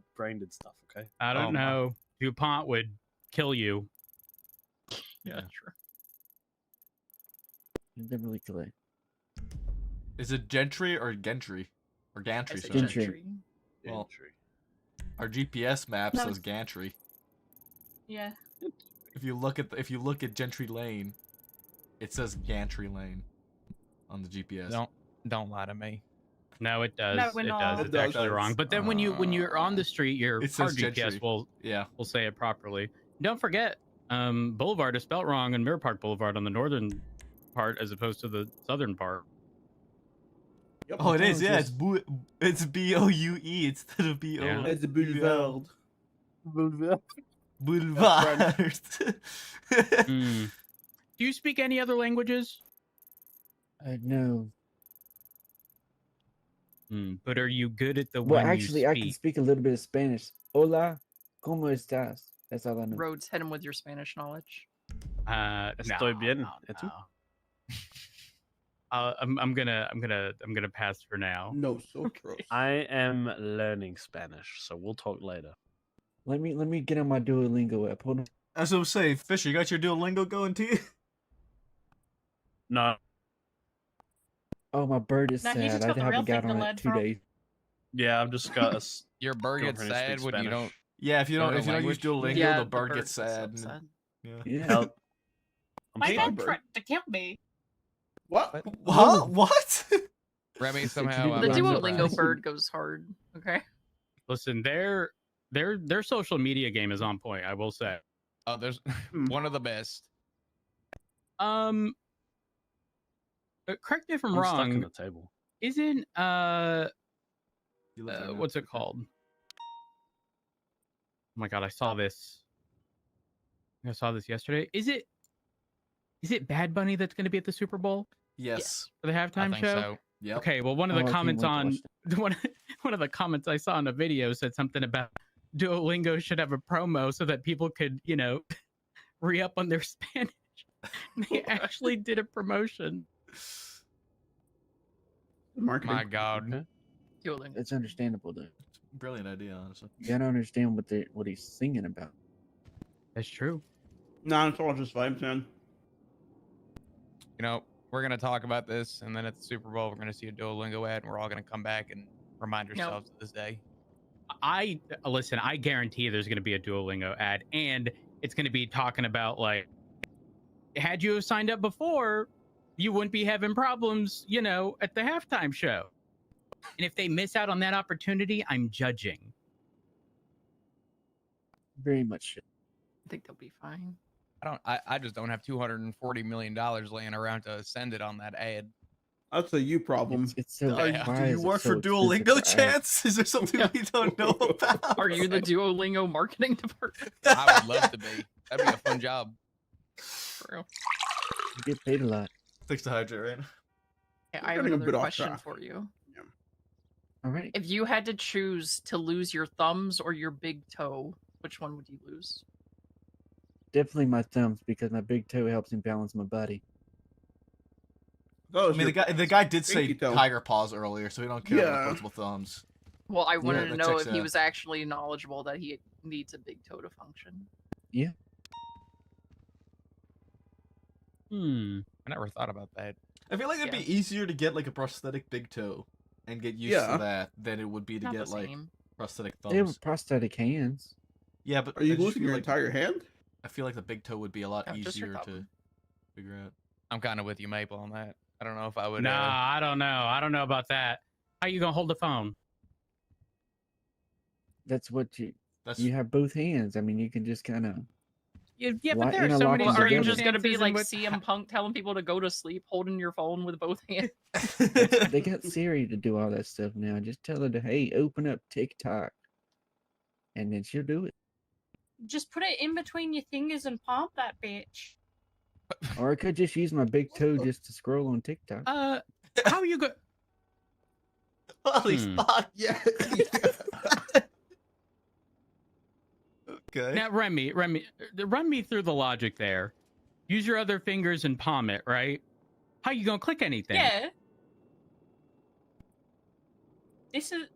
M: stuff, okay?
P: I don't
Q: Oh, my.
P: know. DuPont would kill you.
C: Yeah, true.
O: Beverly Calais.
A: Is it Gentry or Gentry? Or
C: I
A: Gantry,
C: say
A: sorry.
O: Gentry.
A: Well, our GPS map
L: No,
A: says
L: it's-
A: Gantry.
L: Yeah.
A: If you look at Gentry Lane, it says Gantry Lane on the GPS.
Q: Don't lie to me.
P: No, it does.
L: No, we're
P: it
L: not.
P: does.
A: It
P: It's
A: does.
P: actually wrong. But then when you're on the street, your
A: It
P: car
A: says
P: GPS
A: Gentry.
P: will
A: Yeah.
P: say it properly. Don't forget, Boulevard is spelt wrong in Mirror Park Boulevard on the northern part as opposed to the southern part.
D: Yep.
A: Oh, it is. Yeah,
O: It's
A: it's Boue instead of Bo.
P: Yeah.
D: It's a boulevard.
A: Boulevard.
P: Hmm. Do you speak any other languages?
O: No.
P: But are you good at the
O: Well,
P: one
O: actually,
P: you
O: I
P: speak?
O: can speak a little bit of Spanish. Hola, ¿cómo estás? That's all I know.
C: Rhodes, hit him with your Spanish knowledge.
M: Estoy bien. ¿Y tú?
P: I'm gonna pass for now.
D: No, so gross.
M: I am learning Spanish, so we'll talk later.
O: Let me get on my Duolingo app. Hold on.
A: As I was saying, Fisher, you got your Duolingo going to you?
M: No.
O: Oh, my bird is
L: No, he
O: sad.
L: just
O: I
L: got the real
O: haven't got
L: thing to
O: on
L: learn
O: it 2
L: from.
O: days.
M: Yeah, I've just got a.
Q: Your bird gets
M: girlfriend who
Q: sad
M: speaks
Q: when you
M: Spanish.
Q: don't.
A: Yeah, if you don't use
Q: language.
A: Duolingo,
C: Yeah,
A: the bird gets
C: so
A: sad.
C: upset.
A: Yeah.
M: Help.
L: My
M: sorry.
L: dad threatened to kill me.
D: What?
A: Huh? What?
Q: Remy, somehow.
O: didn't
C: The
O: run the
C: Duolingo
O: price.
C: bird goes hard. Okay.
P: Listen, their social media game is on point. I will say.
Q: Oh, there's one of the best.
P: Correct me if I'm
M: I'm stuck in
P: wrong.
M: the table.
P: Isn't
A: You live there now.
P: what's it called? Oh my god, I saw this. I saw this yesterday. Is it Bad Bunny that's going to be at the Super Bowl
A: Yes.
P: for the halftime
Q: I think
P: show?
Q: so.
A: Yep.
P: Okay, well, one of
O: Oh,
P: the
O: I can't
P: comments
O: wait to
P: on
O: watch
P: one of the comments I saw in a video said something about Duolingo should have a promo so that people could, re-up on their Spanish. They actually did a promotion.
D: Marketing.
Q: My God.
C: Duolingo.
O: It's understandable though.
A: Brilliant idea, honestly.
O: You gotta understand what he's singing about.
P: That's true.
D: Nah, it's all just vibes, man.
Q: You know, we're gonna talk about this, and then at the Super Bowl, we're gonna see a Duolingo ad, and we're all gonna come back and remind ourselves of this day.
P: Listen, I guarantee there's going to be a Duolingo ad, and it's going to be talking about like, had you signed up before, you wouldn't be having problems, at the halftime show. And if they miss out on that opportunity, I'm judging.
O: Very much.
C: I think they'll be fine.
Q: I just don't have $240 million laying around to send it on that ad.
D: That's a you problem.
O: It's so.
A: Do
O: why
A: you
O: is it
A: work
O: so
A: for
O: expensive
A: Duolingo,
O: ads?
A: Chance? Is there something we don't know about?
C: Are you the Duolingo marketing department?
Q: I would love to be. That'd be a fun job.
C: For real.
O: You get paid a lot.
A: Thanks to Hydrate, right?
C: Yeah, I have
D: getting a
C: another
D: bit off
C: question
D: track.
C: for you.
O: All right.
C: If you had to choose to lose your thumbs or your big toe, which one would you lose?
O: Definitely my thumbs because my big toe helps me balance my body.
D: Oh,
A: I mean, the guy did say
D: pinky toe.
A: tiger paws earlier, so we don't care about
D: Yeah.
A: multiple thumbs.
C: Well, I wanted to
A: that
C: know
A: checks
C: if he
A: out.
C: was actually knowledgeable that he needs a big toe to function.
O: Yeah.
Q: I never thought about that.
A: I feel like it'd
C: Yeah.
A: be easier to get like a prosthetic big toe and get used
D: Yeah.
A: to that than it would be to
C: Not
A: get
C: the
A: like
C: same.
A: prosthetic
O: They have
A: thumbs.
O: prosthetic hands.
A: Yeah, but
D: Are you
A: I just
D: losing
A: feel
D: your
A: like
D: entire hand?
A: I feel like the big toe would be a lot
C: No, just your
A: easier to
C: thumb.
A: figure out.
Q: I'm kind of with you, Maple, on that. I don't know if I would.
P: Nah, I don't know. I don't know about that. How you gonna hold the phone?
O: That's what you.
A: That's
O: You have both hands. I mean, you can just kind of.
P: Yeah,
O: Li-
P: but there are
O: you know,
P: so
O: lock
P: many.
O: them
C: Well, are you
O: together.
C: just gonna be
P: circumstances
C: like
P: in which-
C: CM Punk telling people to go to sleep holding your phone with both hands?
O: They got Siri to do all that stuff now. Just tell her to, hey, open up TikTok, and then she'll do it.
L: Just put it in between your fingers and pump that bitch.
O: Or I could just use my big toe just to scroll on TikTok.
P: How you go?
A: Holy
P: Hmm.
A: fuck!
D: Yeah.
A: Okay.
P: Now, run me through the logic there. Use your other fingers and palm it, right? How you gonna click anything?
L: Yeah. This is.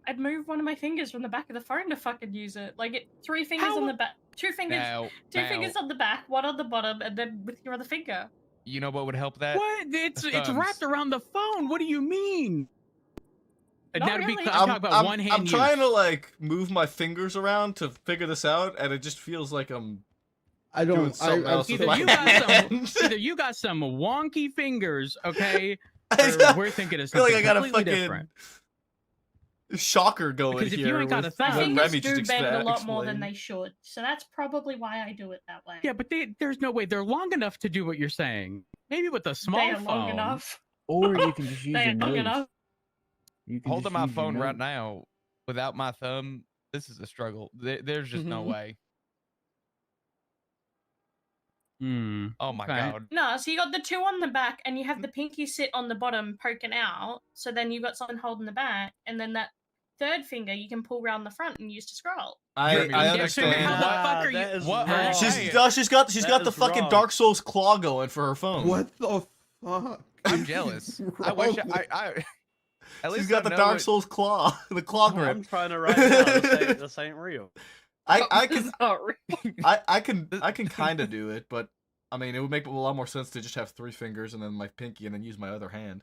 L: I'd move one of my fingers from the back of the phone to fucking use it. Like three fingers on the back, two fingers,
Q: Now,
L: fingers on the back, one on the bottom, and then with your other finger.
Q: You know what would help that?
P: What? It's
Q: Thumbs.
P: wrapped around the phone. What do you mean?
L: Not
P: That'd be
L: really.
P: I'm talking about one hand
A: I'm trying
P: use.
A: to like move my fingers around to figure this out, and it just feels like I'm
D: I
A: doing
D: don't.
A: something else with my
P: Either you got some wonky fingers, okay,
A: I
P: or we're thinking of
A: feel like
P: something
A: I got a
P: completely
A: fucking
P: different.
A: shocker going
P: Because if
A: here.
P: you ain't got a
A: with
P: thumb-
L: My
A: what
L: fingers
A: Remy
L: do
A: just
L: bend a lot more
A: explained.
L: than they should, so that's probably why I do it that way.
P: Yeah, but there's no way they're long enough to do what you're saying. Maybe with a small
L: They are
P: phone.
L: long enough.
O: Or you can just use
L: They
O: your
L: are long
O: nose.
L: enough.
O: You can
Q: Holding
O: just
Q: my
O: use your
Q: phone right
O: nose.
Q: now without my thumb, this is a struggle. There's just no
C: Mhm.
Q: way. Oh my
P: okay.
Q: god.
L: No, so you got the two on the back, and you have the pinky sit on the bottom poking out. So then you got something holding the back, and then that third finger you can pull around the front and use to scroll.
A: I
P: index finger,
A: understand.
P: how the fuck are you?
M: That is
Q: What?
M: wrong.
A: She's got
M: That
A: the
M: is
A: fucking
M: wrong.
A: Dark Souls claw going for her phone.
D: What the fuck?
Q: I'm jealous. I wish I at least
A: She's got
Q: I
A: the
Q: know
A: Dark
Q: it-
A: Souls claw, the claw grip.
M: I'm trying to write down. This ain't real.
A: I can
C: not real.
A: I can kind of do it, but I mean, it would make a lot more sense to just have 3 fingers and then my pinky and then use my other hand.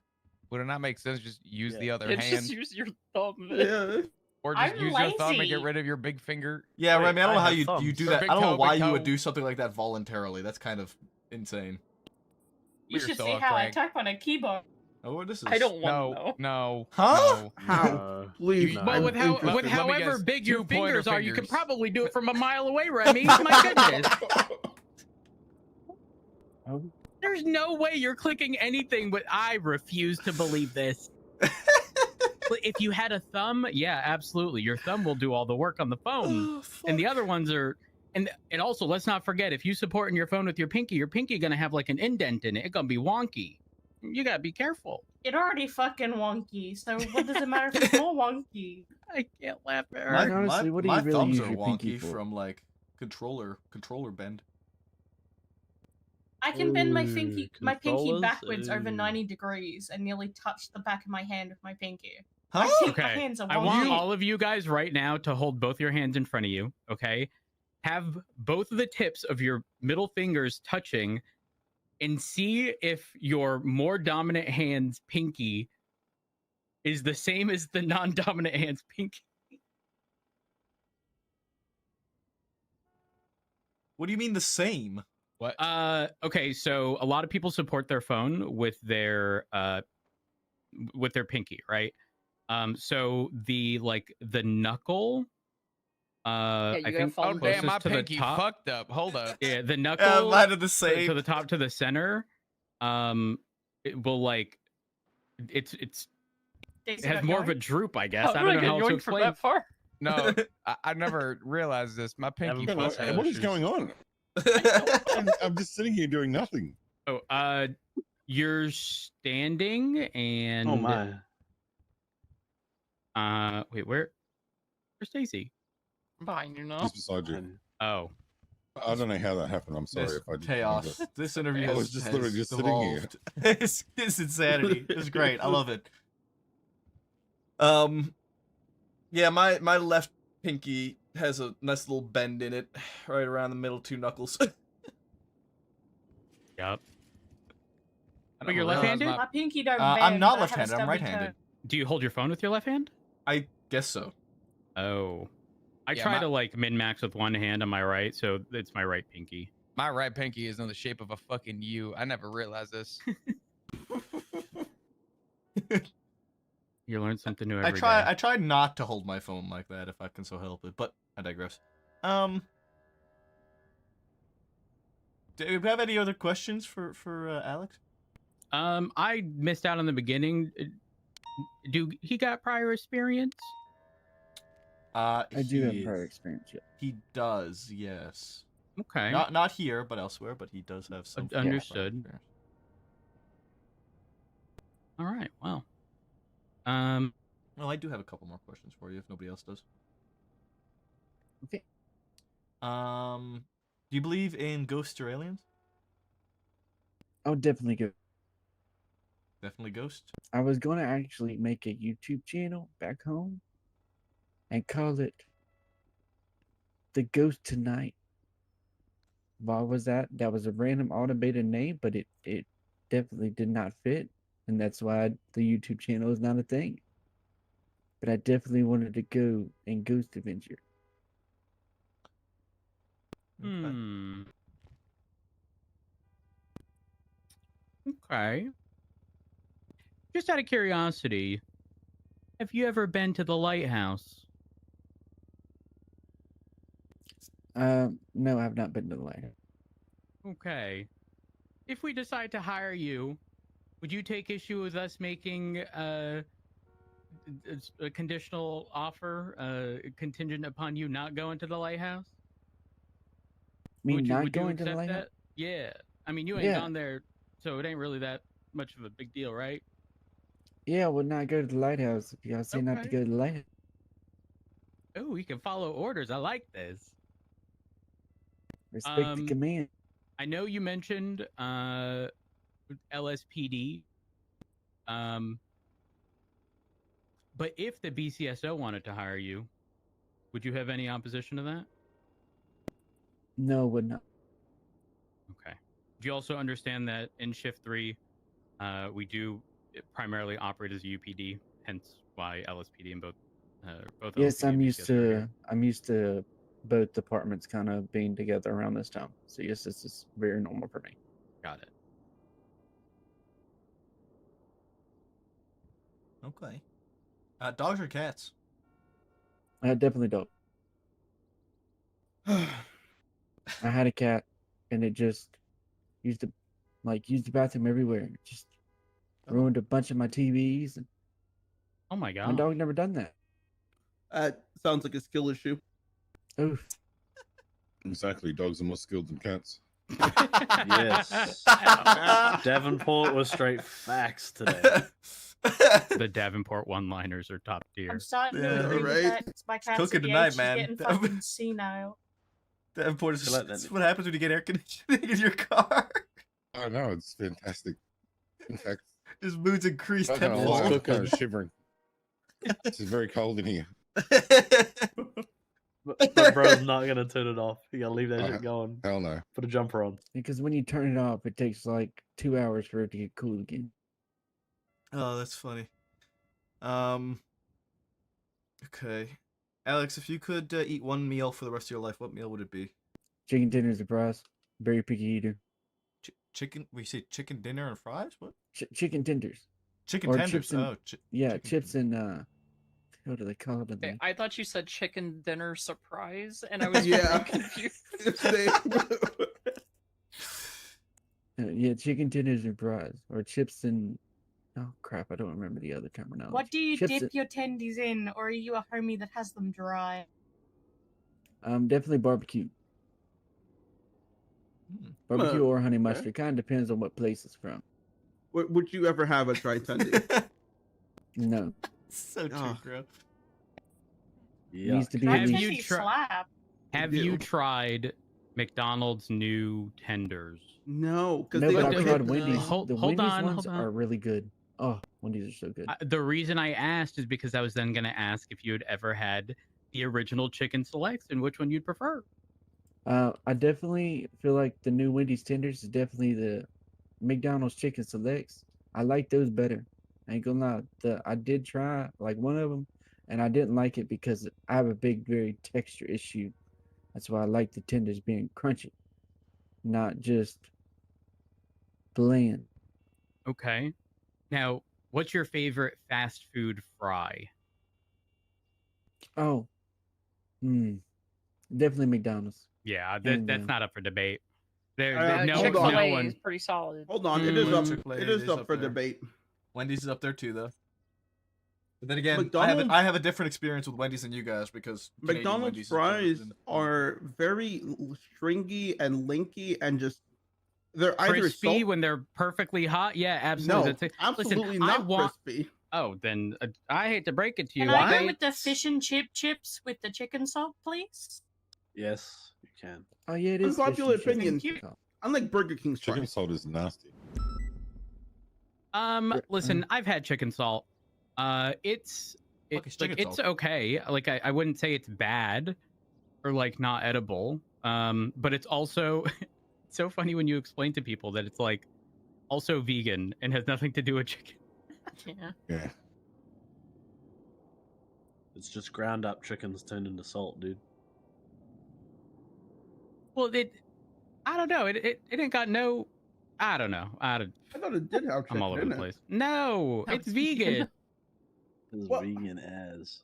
Q: Would it not make sense just use the other
C: It's
Q: hand?
C: just use your thumb.
D: Yeah.
Q: Or just
L: I'm
Q: use your thumb and
L: lazy.
Q: get rid of your big finger?
A: Yeah,
M: Wait,
A: Remy, I don't know
M: I
A: how
M: have
A: you
M: thumbs.
A: do
Q: Or
A: that.
Q: big
A: I don't know
Q: toe,
A: why
Q: big
A: you would
Q: toe.
A: do something like that voluntarily. That's kind of insane.
L: You
Q: You're
L: should
Q: so
L: see
Q: off
L: how I
Q: rank.
L: type on a keyboard.
A: Oh, this is.
C: I don't want
Q: No,
C: to know.
Q: no.
A: Huh?
Q: No.
D: How? Please.
Q: You-
P: Well,
D: I'm
P: with
D: interested.
P: with
Q: Let me
P: however
Q: guess,
P: big your
Q: 2 pointer
P: fingers are, you can
Q: fingers.
P: probably do it from a mile away, Remy. My goodness.
O: Oh,
P: There's no way you're clicking anything, but I refuse to believe this. But if you had a thumb, yeah, absolutely. Your thumb will do all the work on the phone.
A: Oh,
P: And the other ones are and also let's not forget, if you supporting your phone with your pinky gonna have like an indent in it. It's gonna be wonky. You gotta be careful.
L: It already fucking wonky, so what does it matter if it's more wonky?
P: I can't laugh at her.
O: Like, honestly, what do you
A: my
O: really
A: thumbs
O: use
A: are
O: your pinky
A: wonky
O: for?
A: from like controller bend.
L: I can bend my
M: Ooh,
L: pinky
M: controllers?
L: backwards over
M: Ooh.
L: 90 degrees and nearly touch the back of my hand with my pinky.
A: Huh?
L: I think my
P: Okay.
L: hands are wonky.
P: I want all of you guys right now to hold both your hands in front of you, okay? Have both of the tips of your middle fingers touching and see if your more dominant hand's pinky is the same as the non-dominant hand's pinky.
A: What do you mean the same?
Q: What?
P: Okay, so a lot of people support their phone with their pinky, right? So the knuckle, I think
Q: Oh damn, my
P: closest to the
Q: pinky
P: top.
Q: fucked up. Hold up.
P: Yeah, the knuckle.
A: mine are the
P: to
A: same.
P: the top to the center. It will it has more of a droop, I guess. I don't know how else to explain.
C: that far.
Q: No, I never realized this. My pinky
M: Haven't
Q: fucked
M: got
Q: up.
M: no
R: What is
M: issues.
R: going on? I'm just sitting here doing nothing.
P: Oh, you're standing and
M: Oh my.
P: wait, where's Stacy?
C: Behind you now.
R: Just beside you.
P: Oh,
R: I don't know how that happened. I'm sorry
A: This
R: if I did
A: chaos. This interview
R: I was
A: has,
R: just
A: has
R: literally just sitting here.
A: evolved. It's insanity. It's great. I love it. Yeah, my left pinky has a nice little bend in it, right around the middle 2 knuckles.
P: yep.
Q: I
P: Oh,
Q: don't
P: you're
Q: realize
P: left-handed?
L: My pinky don't
A: I'm
L: bend,
A: not
L: but I have a
A: left-handed. I'm
L: stubby
A: right-handed.
L: toe.
P: Do you hold your phone with your left hand?
A: I guess so.
P: Oh, I
Q: Yeah,
P: try
Q: my-
P: to like min max with one hand on my right, so it's my right pinky.
Q: My right pinky is in the shape of a fucking U. I never realized this.
P: You learn something new every day.
A: I try not to hold my phone like that if I can so help it, but I digress. Do you have any other questions for Alex?
P: I missed out on the beginning. Do he got prior experience?
O: I do have
A: He
O: prior
A: is-
O: experience. Yeah.
A: He does, yes.
P: Okay.
A: Not here, but elsewhere. But he does have some. form of prior
P: Understood.
A: experience.
P: All right. Well.
A: Well, I do have a couple more questions for you if nobody else does.
O: Okay.
A: Do you believe in ghosts or aliens?
O: I would definitely go.
A: Definitely ghosts.
O: I was going to actually make a YouTube channel back home and call it The Ghost Tonight. Why was that? That was a random automated name, but it definitely did not fit. And that's why the YouTube channel is not a thing. But I definitely wanted to go and Ghost Adventure.
P: Hmm. Okay. Just out of curiosity, have you ever been to the lighthouse?
O: No, I've not been to the lighthouse.
P: Okay. If we decide to hire you, would you take issue with us making a conditional offer contingent upon you not going to the lighthouse?
O: Me
P: Would
O: not
P: you
O: going to the
P: accept
O: lighthouse?
P: that? Yeah. I mean, you ain't
O: Yeah.
P: gone there, so it ain't really that much of a big deal, right?
O: Yeah, I would not go to the lighthouse if y'all say not to
P: Okay.
O: go to the lighthouse.
P: Oh, we can follow orders. I like this.
O: Respect the command.
P: I know you mentioned LSPD. But if the BCSO wanted to hire you, would you have any opposition to that?
O: No, would not.
P: Okay. Do you also understand that in Shift 3, we do primarily operate as a UPD, hence why LSPD and both
O: Yes,
P: LSPD
O: I'm
P: and
O: used
P: BCSO are here?
O: to. I'm used to both departments kind of being together around this time. So yes, this is very normal for me.
P: Got it.
A: Okay. Dogs or cats?
O: Definitely don't. I had a cat, and it just used to use the bathroom everywhere. It just ruined a bunch of my TVs. And
P: oh my
O: my
P: god!
O: dog never done that.
D: Sounds like a skill issue.
O: Oof.
R: Exactly. Dogs are more skilled than cats.
M: Yes. Davenport was straight facts today.
P: The Davenport one-liners are top tier.
L: I'm starting to
A: Yeah,
L: agree with
A: right?
L: that. My cat's
A: cooking
L: at the
A: tonight,
L: age she's
A: man.
L: getting fucking senile.
A: Davenport is
M: Feel like
A: that's
M: that-
A: what happens when you get air conditioning in your car.
R: I know, it's fantastic. In fact,
A: His mood's increased
R: I don't know
A: tenfold.
R: why, I'm kind of shivering. It's very cold in here.
M: But bro's not gonna turn it off. You gotta leave that shit going.
R: Hell no.
M: Put a jumper on.
O: Because when you turn it off, it takes like 2 hours for it to get cool again.
A: Oh, that's funny. Okay. Alex, if you could eat one meal for the rest of your life, what meal would it be?
O: Chicken tenders and fries. Very picky eater.
A: Chicken? We say chicken dinner and fries? What?
O: Chicken tenders.
A: Chicken
O: Or
A: tenders.
O: chips and,
A: Oh,
O: yeah, chips and what do they call it?
C: Okay, I thought you said chicken dinner surprise, and I was
D: Yeah.
C: very confused.
O: Yeah, chicken tenders and fries, or chips and oh crap, I don't remember the other terminology.
L: What do you
O: Chips
L: dip your tendies in, or are you a homie that has them dry?
O: Definitely barbecue. Barbecue or honey
D: okay.
O: mustard. Kind of depends on what place it's from.
D: Would you ever have a dry tendy?
O: No.
A: So true,
D: Oh.
A: bro.
O: It needs to be
L: Dry
O: at least-
L: tendies slap.
P: Have you tried McDonald's new tenders?
D: No, because
O: No,
D: they
O: but
D: don't
O: I
D: hit
O: tried
D: the-
O: Wendy's.
P: Hold-
O: the
P: hold
O: Wendy's
P: on,
O: ones
P: hold on.
O: are really good. Oh, Wendy's are so good.
P: The reason I asked is because I was then going to ask if you had ever had the original chicken selects and which one you'd prefer.
O: I definitely feel like the new Wendy's tenders is definitely the McDonald's chicken selects. I like those better. I ain't gonna lie. I did try like one of them, and I didn't like it because I have a big, very texture issue. That's why I like the tenders being crunchy, not just bland.
P: Okay. Now, what's your favorite fast food fry?
O: Oh, definitely McDonald's.
P: Yeah,
O: Hands
P: that's
O: down.
P: not up for debate. There,
D: Uh,
P: no,
D: hold
P: no
D: on.
P: one.
C: is pretty solid.
D: Hold on, it is up.
A: Chick-fil-A
D: It is up for
A: there.
D: debate.
A: Wendy's is up there too, though. But then again,
D: McDonald's-
A: I have a different experience with Wendy's than you guys because Canadian
D: McDonald's
A: Wendy's is
D: fries
A: different.
D: are very stringy and linky and just they're either
P: Crispy
D: so
P: when they're perfectly hot. Yeah, absolutely.
D: no,
P: That's it.
D: absolutely
P: Listen, I
D: not
P: want.
D: crispy.
P: Oh, then I hate to break it to you.
L: Can I
P: I
L: go with the fish and chip chips with the chicken salt, please?
M: Yes, you can.
O: Oh yeah, it is. fish
D: Unpopular
O: and chips.
D: opinion. Unlike Burger King's
R: Chicken
D: fries.
R: salt is nasty.
P: Listen, I've had chicken salt.
A: is
P: It's
A: chicken
P: like it's
A: salt?
P: okay. Like I wouldn't say it's bad or like not edible. But it's also it's so funny when you explain to people that it's like also vegan and has nothing to do with chicken.
C: Yeah.
R: Yeah.
M: It's just ground up chickens turned into salt, dude.
P: Well, I don't know. It ain't got no. I don't know.
D: I thought it did have chicken
P: I'm all over
D: in
P: the
D: it.
P: place. No,
C: No,
P: it's
C: it's
P: vegan.
M: It's
D: What?
M: vegan as.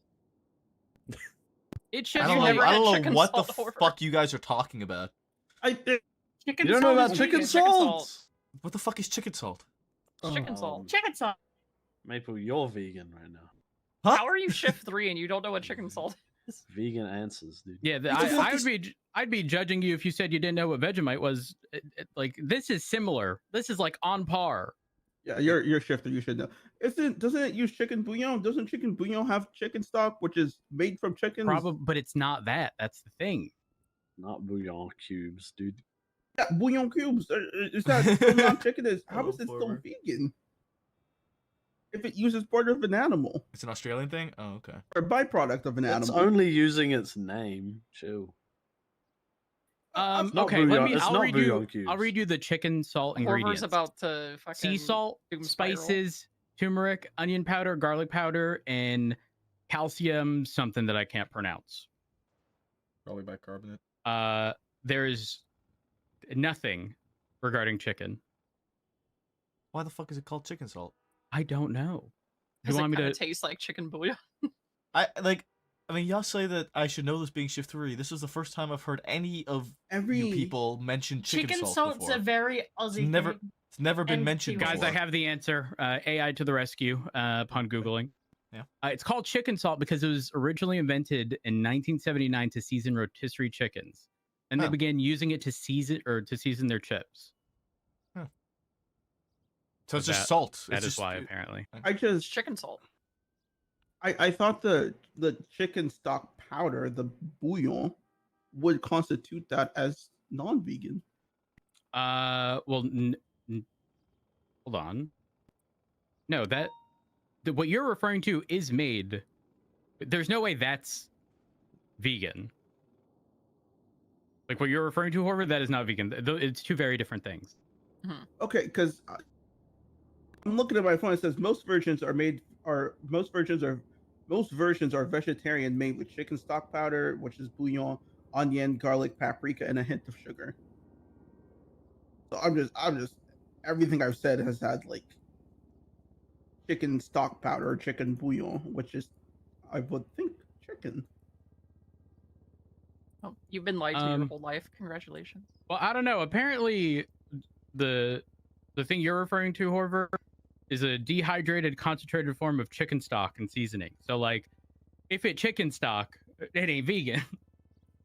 P: It should.
A: I
P: You
A: don't
P: never
A: know, I
P: had
A: don't know
P: chicken
A: what the
P: salt order.
A: fuck you guys are talking about.
L: Chicken
M: You don't know
L: salt
M: about
L: is
M: chicken
L: vegan.
M: salt?
A: What the fuck is chicken salt?
C: Chicken salt.
L: Chicken salt.
M: Maple, you're vegan right now.
A: Huh?
C: How are you shift 3 and you don't know what chicken salt?
M: Vegan answers, dude.
P: Yeah, I'd be judging you if you said you didn't know what Vegemite was. Like this is similar. This is like on par.
D: Yeah, you're a shifter. You should know. Doesn't it use chicken bouillon? Doesn't chicken bouillon have chicken stock, which is made from chickens?
P: Probably, but it's not that. That's the thing.
M: Not bouillon cubes, dude.
D: Yeah, bouillon cubes. Is that still not chicken? How is it still vegan? If it uses part of an animal.
A: It's an Australian thing? Oh, okay.
D: Or a byproduct of an
M: It's
D: animal.
M: only using its name. Chill. It's not
P: Okay,
M: bouillon- it's
P: I'll
M: not
P: read
M: bouillon
P: you.
M: cubes.
P: I'll read you the chicken salt
C: Horver's
P: ingredients.
C: about to fucking
P: Sea salt,
C: doom spiral.
P: spices, turmeric, onion powder, garlic powder, and calcium something that I can't pronounce.
A: Probably bicarbonate.
P: There is nothing regarding chicken.
A: Why the fuck is it called chicken salt?
P: I don't know. You
C: Does it
P: want me
C: kind
P: to?
C: of taste like chicken bouillon?
A: I mean, y'all say that I should know this being shift 3. This is the first time I've heard any of you people mention chicken salt
L: salt's
A: before.
L: a very Aussie thing.
A: It's never been
L: And
A: mentioned
L: Kiwi
P: Guys,
A: before.
P: I have the answer. AI to the rescue upon Googling.
A: Yeah.
P: It's called chicken salt because it was originally invented in 1979 to season rotisserie chickens. And they
A: Huh.
P: began using it to season their chips.
A: So it's just
P: That-
A: salt.
P: That
A: It's
P: is
A: just-
P: why, apparently.
C: It's chicken salt.
D: I thought the chicken stock powder, the bouillon, would constitute that as non-vegan.
P: Well, hold on. No, what you're referring to is made. There's no way that's vegan. Like what you're referring to, Horvath, that is not vegan. It's two very different things.
D: Okay, because I'm looking at my phone. It says most versions are vegetarian, made with chicken stock powder, which is bouillon, onion, garlic, paprika, and a hint of sugar. So I'm just everything I've said has had like chicken stock powder or chicken bouillon, which is I would think chicken.
C: Oh, you've been lied to your whole life. Congratulations.
P: Well, I don't know. Apparently, the thing you're referring to, Horver, is a dehydrated, concentrated form of chicken stock and seasoning. So, like, if it's chicken stock, it ain't vegan.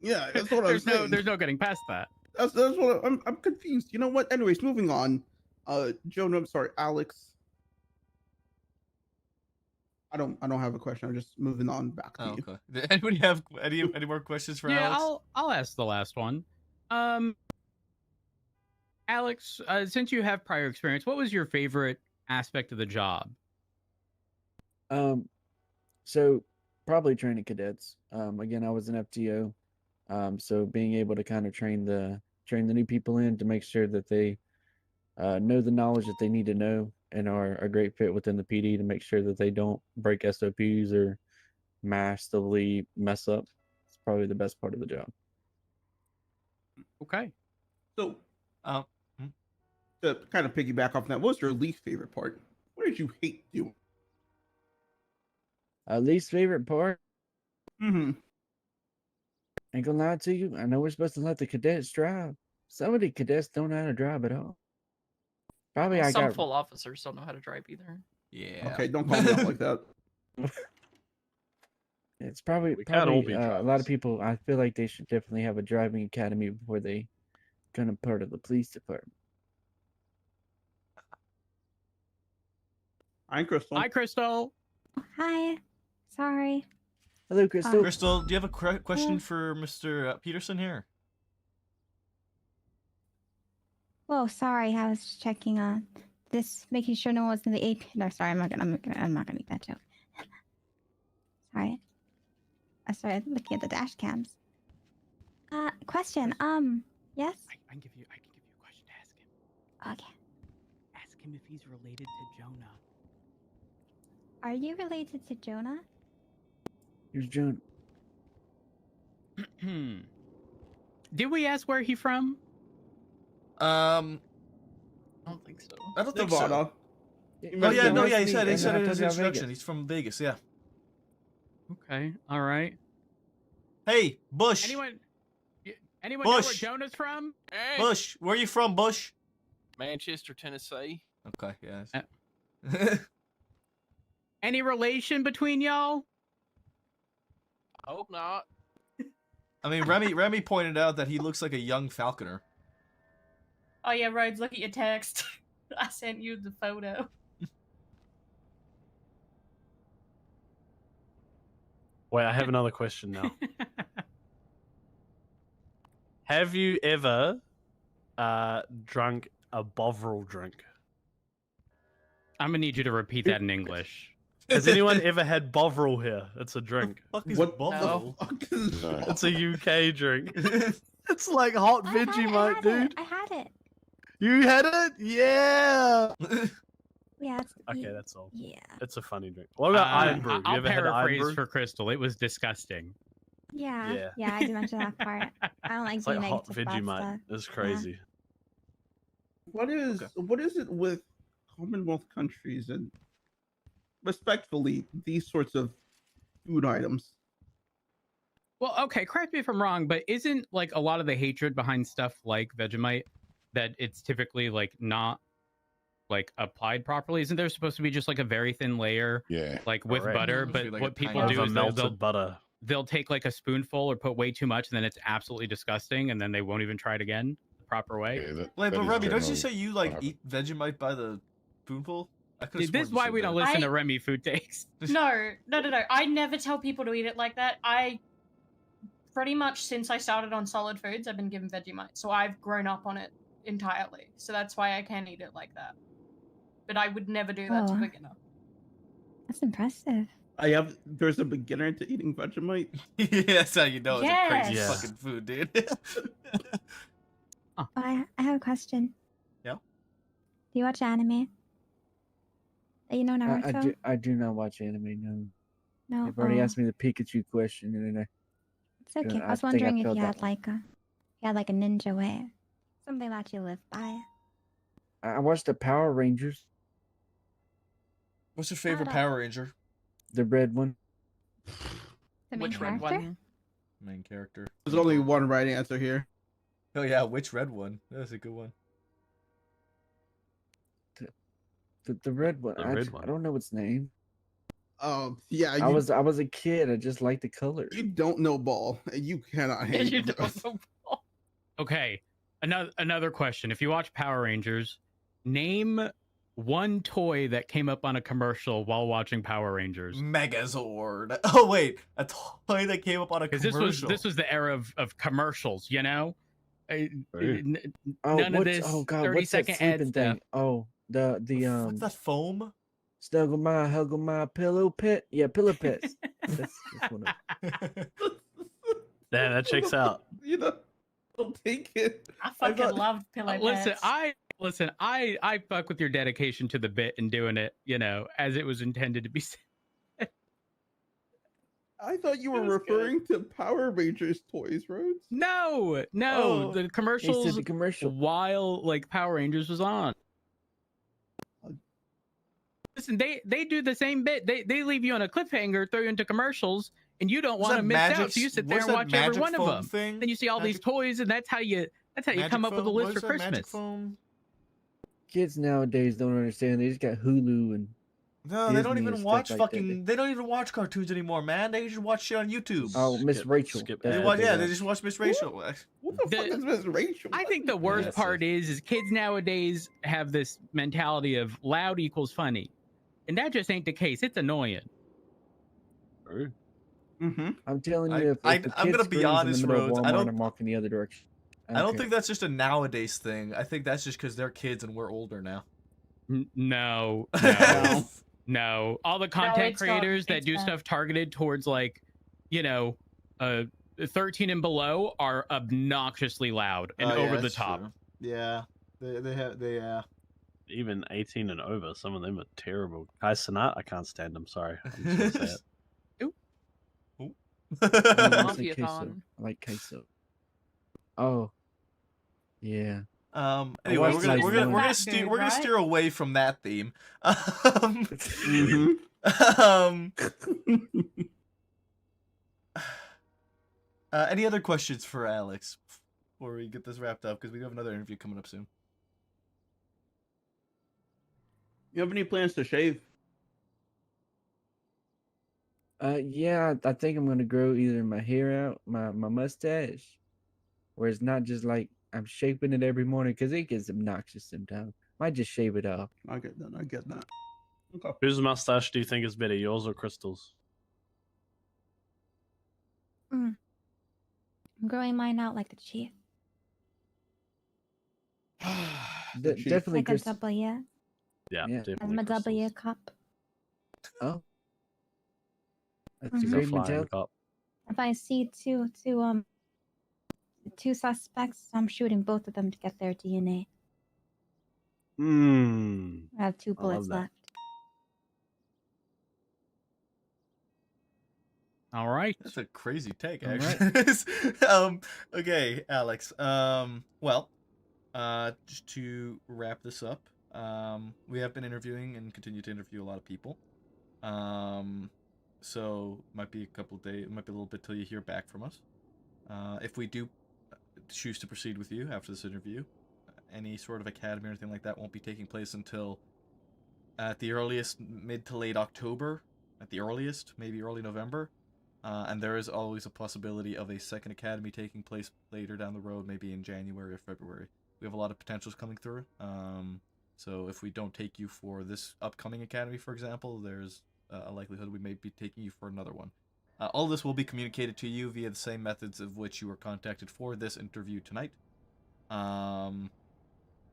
D: Yeah, that's what I'm saying.
P: There's no getting past that.
D: That's what I'm confused. You know what? Anyways, moving on. Joan, I'm sorry, Alex. I don't have a question. I'm just moving on back to you.
A: Okay. Did anybody have any more questions for
P: Yeah,
A: Alex?
P: I'll ask the last one. Alex, since you have prior experience, what was your favorite aspect of the job?
O: So probably training cadets. Again, I was an FTO. So being able to kind of train the new people in to make sure that they know the knowledge that they need to know and are a great fit within the PD to make sure that they don't break SOPs or massively mess up. It's probably the best part of the job.
P: Okay.
D: So, to kind of piggyback off that, what was your least favorite part? What did you hate doing?
O: Least favorite part?
D: Mm-hmm.
O: Ain't gonna lie to you. I know we're supposed to let the cadets drive. Some of the cadets don't know how to drive at all. Probably I
C: Some
O: got.
C: full officers don't know how to drive either.
A: Yeah.
D: Okay, don't call me out like that.
O: It's probably
M: can't all be
O: a lot of people. I feel like they should definitely have a driving academy before they become a part of the police department.
D: Hi, Crystal.
P: Hi, Crystal.
B: Hi. Sorry.
O: Hello, Crystal.
A: Crystal, do you have a question for Mr. Peterson here?
B: Whoa, sorry. I was checking this, making sure no one was in the AP. No, sorry. I'm not gonna make that joke. Sorry. I started looking at the dash cams. Question. Yes.
P: I can give you a question to ask him.
B: Okay.
P: Ask him if he's related to Jonah.
B: Are you related to Jonah?
O: Here's John.
P: Did we ask where he from?
C: I don't think so.
A: I don't think
D: Nevada.
A: so. Oh yeah, no, yeah. He said in his introduction. He's from Vegas. Yeah.
P: Okay. All right.
A: Hey, Bush.
P: Anyone know where
A: Bush.
P: Jonah's from?
K: Hey,
A: Bush, where you from, Bush?
K: Manchester, Tennessee.
A: Okay, yeah.
P: Any relation between y'all?
K: Hope not.
A: I mean, Remy pointed out that he looks like a young falconer.
L: Oh yeah, Rhodes, look at your text. I sent you the photo.
M: Wait, I have another question now. Have you ever drunk a Bovril drink?
P: I'm gonna need you to repeat that in English.
M: Has anyone ever had Bovril here? It's a drink.
A: What the fuck is
D: What
A: Bovril?
D: the fuck is
I: No.
M: It's a UK drink. It's like hot Vegemite, dude.
B: I had it.
M: You had it? Yeah.
B: Yeah.
M: Okay, that's all.
B: Yeah.
M: It's a funny drink. What about Iron Brew? You
P: I'll
M: ever had Iron
P: paraphrase
M: Brew?
P: for Crystal. It was disgusting.
B: Yeah.
M: Yeah.
B: Yeah, I did mention that part. I don't like
M: It's like
B: being
M: hot
B: negative about
M: Vegemite.
B: stuff.
M: It's crazy.
D: what is it with Commonwealth countries and respectfully these sorts of food items?
P: Well, okay, correct me if I'm wrong, but isn't like a lot of the hatred behind stuff like Vegemite that it's typically like not like applied properly? Isn't there supposed to be just like a very thin layer, like with
M: Correct.
P: butter?
A: Supposed to
P: But
A: be like
P: what
A: a
P: people
A: tiny
P: do is
M: melted butter.
P: they'll take like a spoonful or put way too much, and then it's absolutely disgusting, and then they won't even try it again the proper way.
A: Wait, but Remy, don't you say you like eat Vegemite by the spoonful? I could've
P: This is
A: sworn you
P: why
A: said
P: we don't
A: that.
P: listen to Remy Food Takes.
L: No. I never tell people to eat it like that. I pretty much since I started on solid foods, I've been given Vegemite, so I've grown up on it entirely. So that's why I can eat it like that. But I would never do that to
B: Oh.
L: a beginner.
B: That's impressive.
D: There's a beginner to eating Vegemite.
A: Yeah, that's how you know it's a crazy
B: Yes.
A: fucking food, dude.
B: Oh, I have a question.
A: Yeah?
B: Do you watch anime? You know Naruto?
O: I do not watch anime. No.
B: No.
O: They've already
B: Oh.
O: asked me the Pikachu question, and then
B: It's okay. I was
O: think I
B: wondering if
O: failed
B: you
O: that
B: had like a ninja way, something that you live by.
O: I watched the Power Rangers,
A: What's your favorite
B: Shut up.
A: Power Ranger?
O: the red one.
B: The main
C: Which red
B: character?
C: one?
A: Main character.
D: There's only one right answer here.
A: Oh yeah, which red one? That's a good one.
O: The red one.
M: The
O: I,
M: red
O: j-
M: one.
O: I don't know its name.
D: Yeah.
O: I was a kid. I just liked the color.
D: You don't know ball. You cannot hate.
C: You don't know.
P: Okay, another question. If you watch Power Rangers, name one toy that came up on a commercial while watching Power Rangers.
A: Megazord. Oh wait, a toy that came up on a
P: Because
A: commercial.
P: this was the era of commercials, you know.
O: Oh,
P: None of
O: what's,
P: this
O: oh God,
P: 30
O: what's that
P: second ad
O: sleeping
P: stuff.
O: thing? Oh, the
A: What's that foam?
O: snuggle my, huggle my pillow pet. Yeah, pillow pets. that's one of
M: Damn, that checks out.
D: You know, I'll take it.
L: I fucking loved pillow
P: Listen,
L: pets.
P: I fuck with your dedication to the bit and doing it, you know, as it was intended to be said.
D: I thought you were referring to Power Rangers toys, Rhodes.
P: No,
D: Oh.
P: the commercials
O: the commercial.
P: while like Power Rangers was on. Listen, they do the same bit. They leave you on a cliffhanger, throw you into commercials, and you don't
A: Was
P: want to
A: that
P: miss out.
A: magic-
P: So you sit there
A: was
P: and
A: that
P: watch every
A: magic
P: one of
A: foam
P: them.
A: thing?
P: Then you see all these toys, and that's how you
A: Magic
P: come up with a
A: foam?
P: list
A: What
P: for
A: is that, magic
P: Christmas.
A: foam?
O: Kids nowadays don't understand. They just got Hulu and
A: No, they don't
O: Disney
A: even
O: and
A: watch
O: stuff like that.
A: fucking. They don't even watch cartoons anymore, man. They just watch shit on YouTube.
O: Oh, Miss Rachel.
M: skip
O: That's
A: They
O: what
A: watch,
O: they
A: yeah,
O: watch.
A: they just watch Miss Rachel.
D: What the fuck is Miss Rachel?
P: I think the worst
A: that's
P: part is kids nowadays have this mentality of loud equals funny, and that just ain't the case. It's annoying.
D: Mm-hmm.
O: I'm telling you, if
A: I'm
O: the
A: gonna
O: kid
A: be
O: screams
A: honest,
O: in the middle
A: Rhodes,
O: of
A: I
O: Walmart,
A: don't-
O: I'm walking the other direction.
A: I don't
O: care.
A: think that's just a nowadays thing. I think that's just because they're kids and we're older now.
P: No,
A: No.
P: no. All the content
L: it's not.
P: creators that
L: It's
P: do
L: bad.
P: stuff targeted towards like, 13 and below are obnoxiously loud and
A: Oh, yeah,
P: over the
A: that's
P: top.
A: true. Yeah, they
M: Even 18 and over, some of them are terrible. Kai Cenat, I can't stand them. Sorry. I'm just gonna say it.
O: I don't like
C: Mafia
O: queso.
C: Thon.
O: I like queso. Oh, yeah.
A: Anyway,
O: watched like
A: we're
O: one-
A: gonna
L: Fat dude,
A: steer away from that theme.
D: Mm-hmm.
A: Any other questions for Alex before we get this wrapped up? Because we have another interview coming up soon.
D: You have any plans to shave?
O: Yeah, I think I'm gonna grow either my hair out, my mustache, where it's not just like I'm shaping it every morning because it gets obnoxious sometimes. Might just shave it off.
D: I get that. I get that. Okay.
M: Whose mustache do you think is better, yours or Crystal's?
B: I'm growing mine out like the chief.
O: Definitely
B: Like a
O: Crystal.
B: W.
M: Yeah,
O: Yeah.
M: definitely.
B: I'm a
M: Crystal's.
B: W cup.
O: Oh, that's
B: Mhm.
O: a
M: She's a
O: great
M: flying
O: mentality.
M: cop.
B: If I see two suspects, I'm shooting both of them to get their DNA. I have 2
M: I love
B: bullets
M: that.
B: left.
P: All right.
A: That's a crazy take,
O: All
A: actually. Okay, Alex. Well, just to wrap this up, we have been interviewing and continue to interview a lot of people. So might be a couple of days, might be a little bit till you hear back from us. If we do choose to proceed with you after this interview, any sort of academy or anything like that won't be taking place until at the earliest mid to late October, at the earliest, maybe early November. And there is always a possibility of a second academy taking place later down the road, maybe in January or February. We have a lot of potentials coming through. So if we don't take you for this upcoming academy, for example, there's a likelihood we may be taking you for another one. All this will be communicated to you via the same methods of which you were contacted for this interview tonight.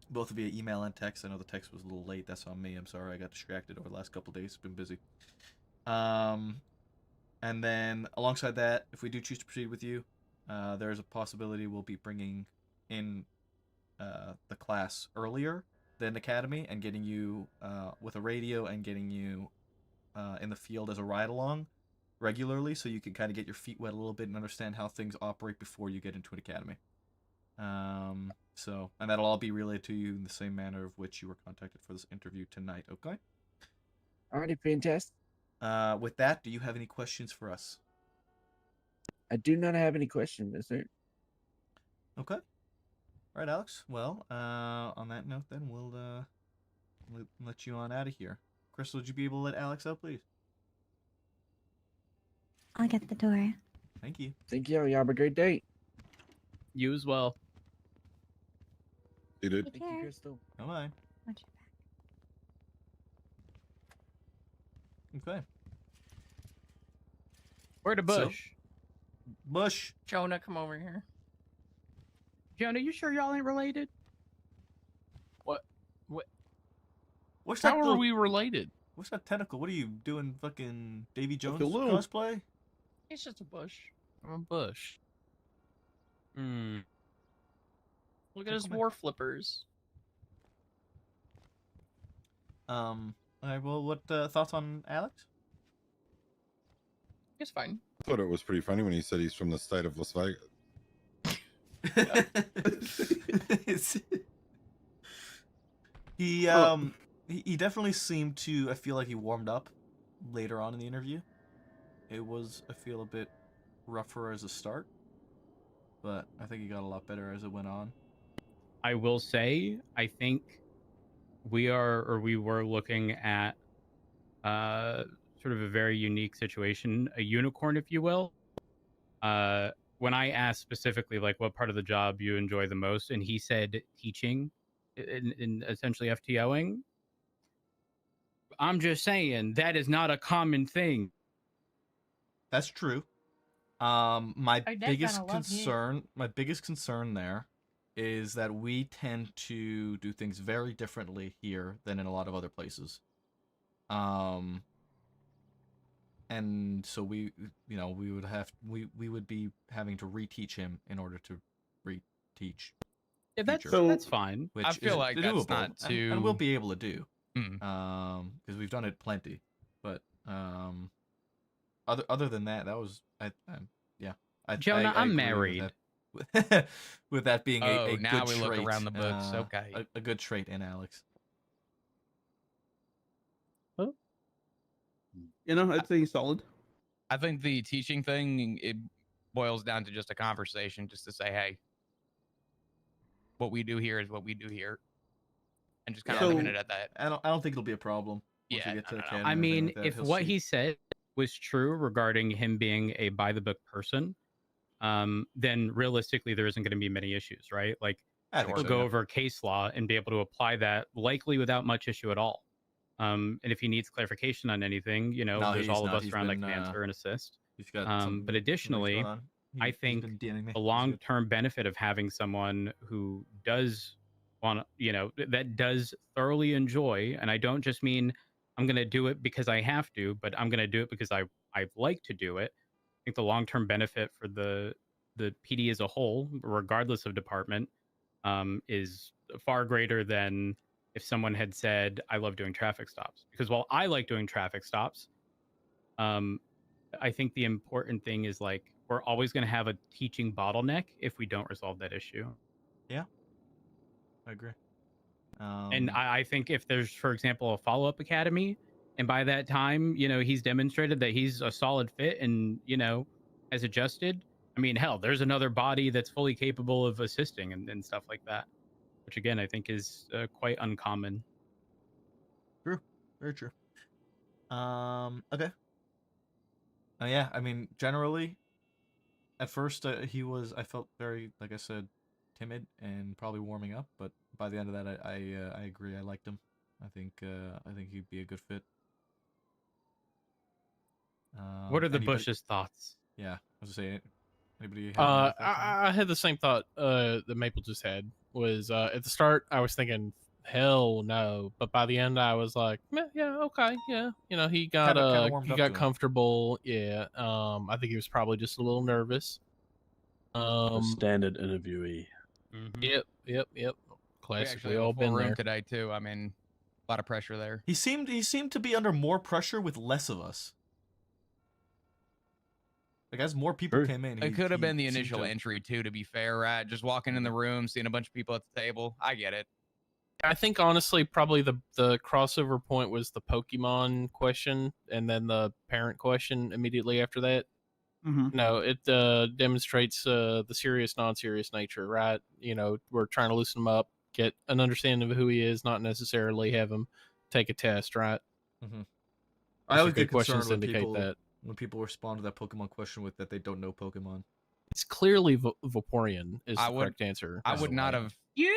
A: Both via email and text. I know the text was a little late. That's on me. I'm sorry. I got distracted over the last couple days. Been busy. And then alongside that, if we do choose to proceed with you, there's a possibility we'll be bringing in the class earlier than academy and getting you with a radio and getting you in the field as a ride-along regularly, so you can kind of get your feet wet a little bit and understand how things operate before you get into an academy. And that'll all be relayed to you in the same manner of which you were contacted for this interview tonight, okay?
O: Alrighty, fantastic.
A: With that, do you have any questions for us?
O: I do not have any questions, mister.
A: Okay. All right, Alex. Well, on that note, then we'll let you on out of here. Crystal, would you be able to let Alex out, please?
B: I'll get the door.
A: Thank you.
O: Thank you. You have a great day.
P: You as well.
R: You did.
B: Take
O: Thank you,
B: care.
O: Crystal.
A: Bye-bye.
B: Watch your back.
A: Okay.
P: Where to Bush?
A: Bush.
C: Jonah, come over here.
P: Jonah, you sure y'all ain't related?
K: What?
A: What's
K: How
A: that
K: are
A: little-
K: we related?
A: What's that tentacle? What are you doing? Fucking Davy Jones
D: Hello.
A: cosplay?
C: He's just a bush.
K: I'm a bush.
C: Look at his war flippers.
A: All right. Well, what thoughts on Alex?
C: He's fine.
R: I thought it was pretty funny when he said he's from the state of Las Vegas.
A: He definitely seemed to. I feel like he warmed up later on in the interview. It was, I feel, a bit rougher as a start, but I think he got a lot better as it went on.
P: I will say, I think we were looking at sort of a very unique situation, a unicorn, if you will. When I asked specifically, like, what part of the job you enjoy the most, and he said teaching, in essentially FTOing. I'm just saying that is not a common thing.
A: That's true. My
L: I did
A: biggest
L: kinda love him.
A: concern there is that we tend to do things very differently here than in a lot of other places. And so we would be having to reteach him in order to reteach.
P: Yeah, that's
A: future,
P: that's fine.
A: which
Q: I feel
A: is
Q: like that's
A: doable,
Q: not
A: and we'll
Q: too-
A: be able to do.
Q: Mm.
A: Because we've done it plenty. But other than that, that was
P: Jonah, I'm
A: agree
P: married.
A: with that, with that being
Q: Oh,
A: a
Q: now
A: good
Q: we look
A: trait,
Q: around the books, okay.
A: a good trait in Alex.
D: You know, I'd say he's solid.
Q: I think the teaching thing, it boils down to just a conversation, just to say, hey, what we do here is what we do here, and just kind of leaving it at that.
A: I don't think it'll be a problem once
Q: Yeah,
A: we get to
Q: no, no, no.
A: academy
P: I
A: and everything
P: mean,
A: like that.
P: if
A: He'll
P: what
A: see.
P: he said was true regarding him being a by the book person, then realistically there isn't going to be many issues, right? Like
A: I think
P: we'll
A: so,
P: go
A: yeah.
P: over case law and be able to apply that likely without much issue at all. And if he needs clarification on anything, you know,
A: No,
P: there's
A: he's
P: all of
A: not.
P: us
A: He's
P: around that
A: been,
P: can answer and assist.
A: He's got
P: But
A: things
P: additionally,
A: going on.
P: I
A: He's
P: think
A: been DMing me.
P: the
A: He's good.
P: long-term benefit of having someone who does want, you know, that does thoroughly enjoy, and I don't just mean I'm going to do it because I have to, but I'm going to do it because I like to do it. I think the long-term benefit for the PD as a whole, regardless of department, is far greater than if someone had said, I love doing traffic stops. Because while I like doing traffic stops, I think the important thing is like we're always going to have a teaching bottleneck if we don't resolve that issue.
A: Yeah, I agree.
P: And I think if there's, for example, a follow-up academy, and by that time, you know, he's demonstrated that he's a solid fit and, you know, has adjusted. I mean, hell, there's another body that's fully capable of assisting and stuff like that, which again, I think is quite uncommon.
A: True. Very true. Okay. Yeah, I mean, generally, at first I felt very, like I said, timid and probably warming up, but by the end of that, I agree. I liked him. I think he'd be a good fit.
P: What are the Bush's thoughts?
A: Yeah, I was saying. Anybody? Have
K: I had the same thought that Maple just had. Was at the start I was thinking hell no, but by the end I was like, yeah, okay, yeah. You know, he got
A: Kinda warmed
K: he
A: up
K: got
A: to him.
K: comfortable. Yeah. I think he was probably just a little nervous.
M: A standard interviewee.
K: Yep.
Q: We
K: Classic.
Q: actually
K: We
Q: have a
K: all
Q: full
K: been
Q: room
K: there.
Q: today too. I mean, a lot of pressure there.
A: He seemed to be under more pressure with less of us. Like as more people came in,
Q: It could have been the
A: seemed
Q: initial
A: to-
Q: entry too. To be fair, right? Just walking in the room, seeing a bunch of people at the table. I get it.
K: I think honestly, probably the crossover point was the Pokemon question, and then the parent question immediately after that. No, it demonstrates the serious, non-serious nature, right? You know, we're trying to loosen him up, get an understanding of who he is, not necessarily have him take a test, right?
A: Mhm.
K: Those
A: I
K: are
A: always
K: good
A: get concerned
K: questions to
A: when
K: indicate
A: people
K: that.
A: respond to that Pokemon question with that they don't know Pokemon.
K: It's clearly Vaporeon is the correct answer.
Q: I would not have.
L: You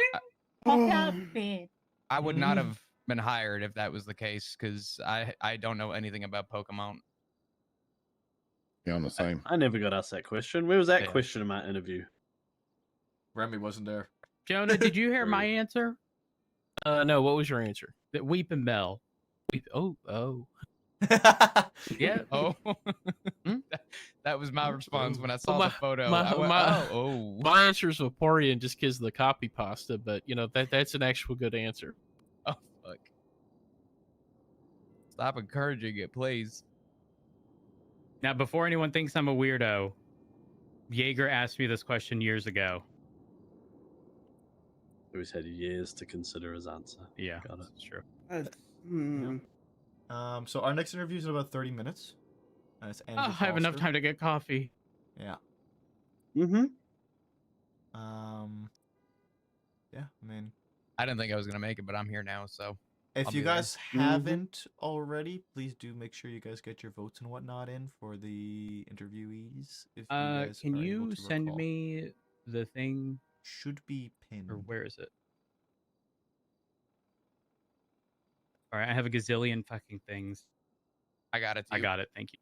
L: pop out of bed.
Q: I would not have been hired if that was the case because I don't know anything about Pokemon.
I: Yeah, I'm the same.
M: I never got asked that question. Where was that
Q: Yeah.
M: question in my interview?
A: Remy wasn't there.
P: Jonah, did you hear my answer?
K: No, what was your answer?
P: That Weeping Bell. Oh. Yeah.
Q: Oh, that was my response when I saw
K: Well,
Q: the photo.
K: My,
Q: I went,
K: my,
Q: oh.
K: my answer is Vaporeon just because of the copy pasta, but you know that's an actual good answer.
Q: Oh fuck! Stop encouraging it, please.
P: Now, before anyone thinks I'm a weirdo, Jaeger asked me this question years ago.
M: He's had years to consider his answer.
P: Yeah,
M: got it.
P: That's true.
A: So our next interview is in about 30 minutes. It's
P: Oh, I have enough time to get coffee.
A: Yeah.
M: Mm-hmm.
A: Yeah, I mean,
Q: I didn't think I was gonna make it, but I'm here now, so.
A: if
Q: I'll
A: you
Q: be there.
A: guys haven't already, please do make sure you guys get your votes and whatnot in for the interviewees. If you guys
P: Can
A: are able
P: you
A: to
P: send
A: recall.
P: me the thing?
A: Should be pinned.
P: Or where is it? All right, I have a gazillion fucking things.
Q: I got it.
P: I got it. Thank you.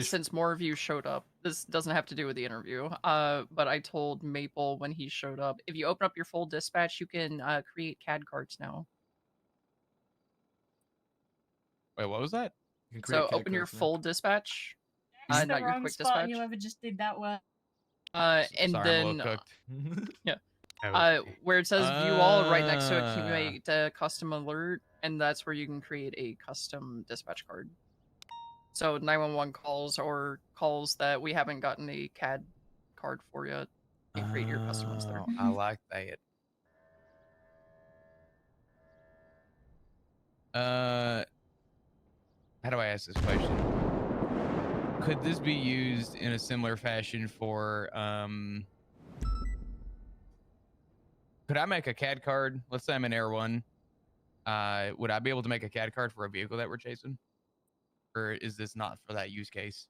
C: Since more of you showed up, this doesn't have to do with the interview. But I told Maple when he showed up, if you open up your full dispatch, you can create CAD cards now.
Q: Wait, what was that?
C: So open your full dispatch,
L: That's the
C: not your
L: wrong
C: quick
L: spot.
C: dispatch.
L: Whoever just did that one.
C: And
Q: Sorry, I'm a
C: then
Q: little cooked.
C: yeah, where it says view all, right next to it, create a custom alert, and that's where you can create a custom dispatch card. So 911 calls or calls that we haven't gotten a CAD card for yet, you create your custom ones there.
Q: I like that. How do I ask this question? Could this be used in a similar fashion for could I make a CAD card? Let's say I'm in Air 1. Would I be able to make a CAD card for a vehicle that we're chasing? Or is this not for that use case?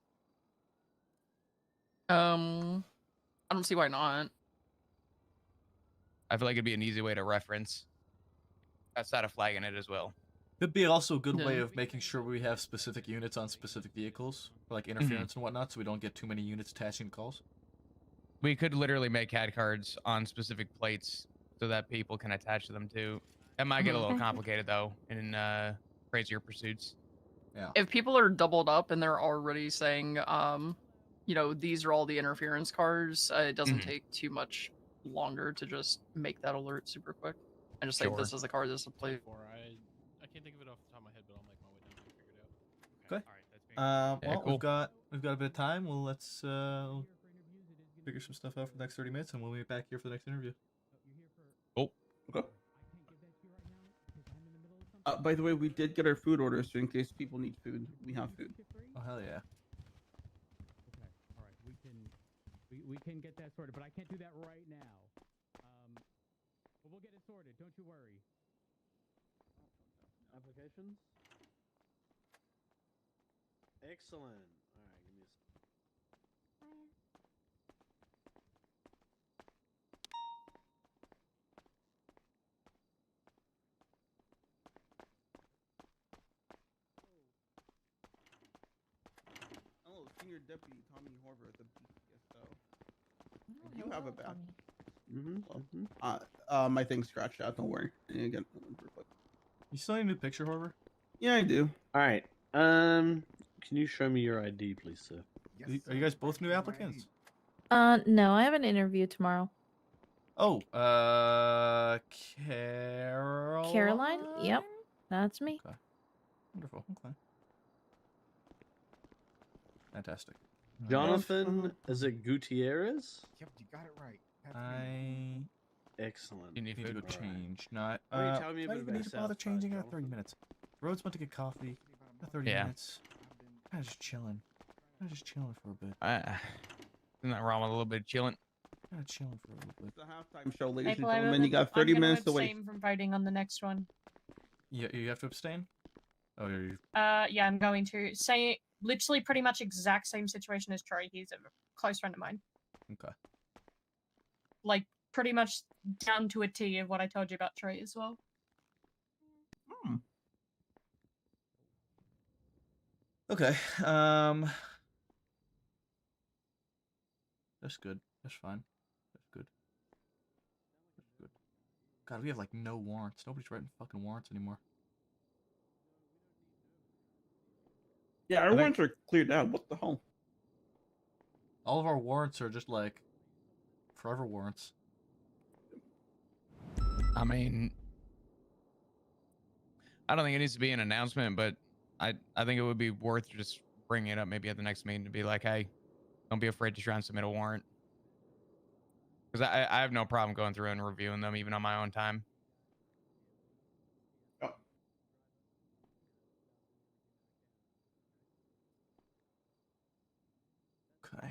C: I don't see why not.
Q: I feel like it'd be an easy way to reference outside of flagging it as well.
A: Could be also a good way
C: Yeah.
A: of making sure we have specific units on specific vehicles, for like interference and whatnot, so we don't get too many units attaching to calls.
Q: We could literally make CAD cards on specific plates so that people can attach to them too. That might get a little complicated though in crazier pursuits.
A: Yeah.
C: If people are doubled up and they're already saying, you know, these are all the interference cards, it doesn't take too much longer to just make that alert super quick and just say this is the card, this is the plate.
K: I can't think of it off the top of my head, but I'll make my way down and figure it out.
A: Okay.
K: All right, that's
A: Well,
Q: cool.
A: we've got a bit of time. Well, let's figure some stuff out for the next 30 minutes, and we'll be back here for the next interview.
Q: Cool.
D: Okay. By the way, we did get our food orders, so in case people need food, we have food.
A: Oh hell yeah!
P: Okay, all right, we can get that sorted, but I can't do that right now. But we'll get it sorted. Don't you worry.
M: Applications? Excellent. All right, give me a
D: Oh, Senior Deputy Tommy Horver at the BPSO. You have a badge. My thing's scratched out. Don't worry. Again,
A: You still need a new picture, Horver?
D: yeah, I do.
M: All right. Can you show me your ID, please, sir?
A: Are you guys both new applicants?
S: No, I have an interview tomorrow.
A: Oh, Carol.
S: Caroline? Yep, that's me.
A: Okay. Wonderful. Okay. Fantastic.
M: Jonathan, is it Gutierrez?
R: Yep, you got it right.
M: Excellent.
Q: You need
A: Need to
Q: food.
A: go change. Not.
M: Why don't you tell me a
A: I
M: bit
A: don't
M: about
A: need to bother
M: South
A: changing. I
M: Side,
A: got 30 minutes. Rhodes went to get coffee. Got 30
Q: Yeah.
A: minutes. Kind of just chilling. Kind of just chilling for a bit.
Q: Isn't that wrong with a little bit of chilling?
A: Kind of chilling for a little bit.
D: It's the halftime show, ladies
L: Maple,
D: and gentlemen. You got 30 minutes to wait.
L: abstain from voting on the next one.
A: Yeah, you have to abstain. Oh, you.
L: Yeah, I'm going to say literally pretty much exact same situation as Troy. He's a close friend of mine.
A: Okay.
L: Like pretty much down to a T of what I told you about Troy as well.
A: Okay. That's good. That's fine. That's good. That's good. God, we have like no warrants. Nobody's writing fucking warrants anymore.
D: Yeah, our warrants are cleared out. What the hell?
A: All of our warrants are just like forever warrants.
Q: I mean, I don't think it needs to be an announcement, but I think it would be worth just bringing it up maybe at the next meeting to be like, hey, don't be afraid to try and submit a warrant. Because I have no problem going through and reviewing them even on my own time.
A: Okay.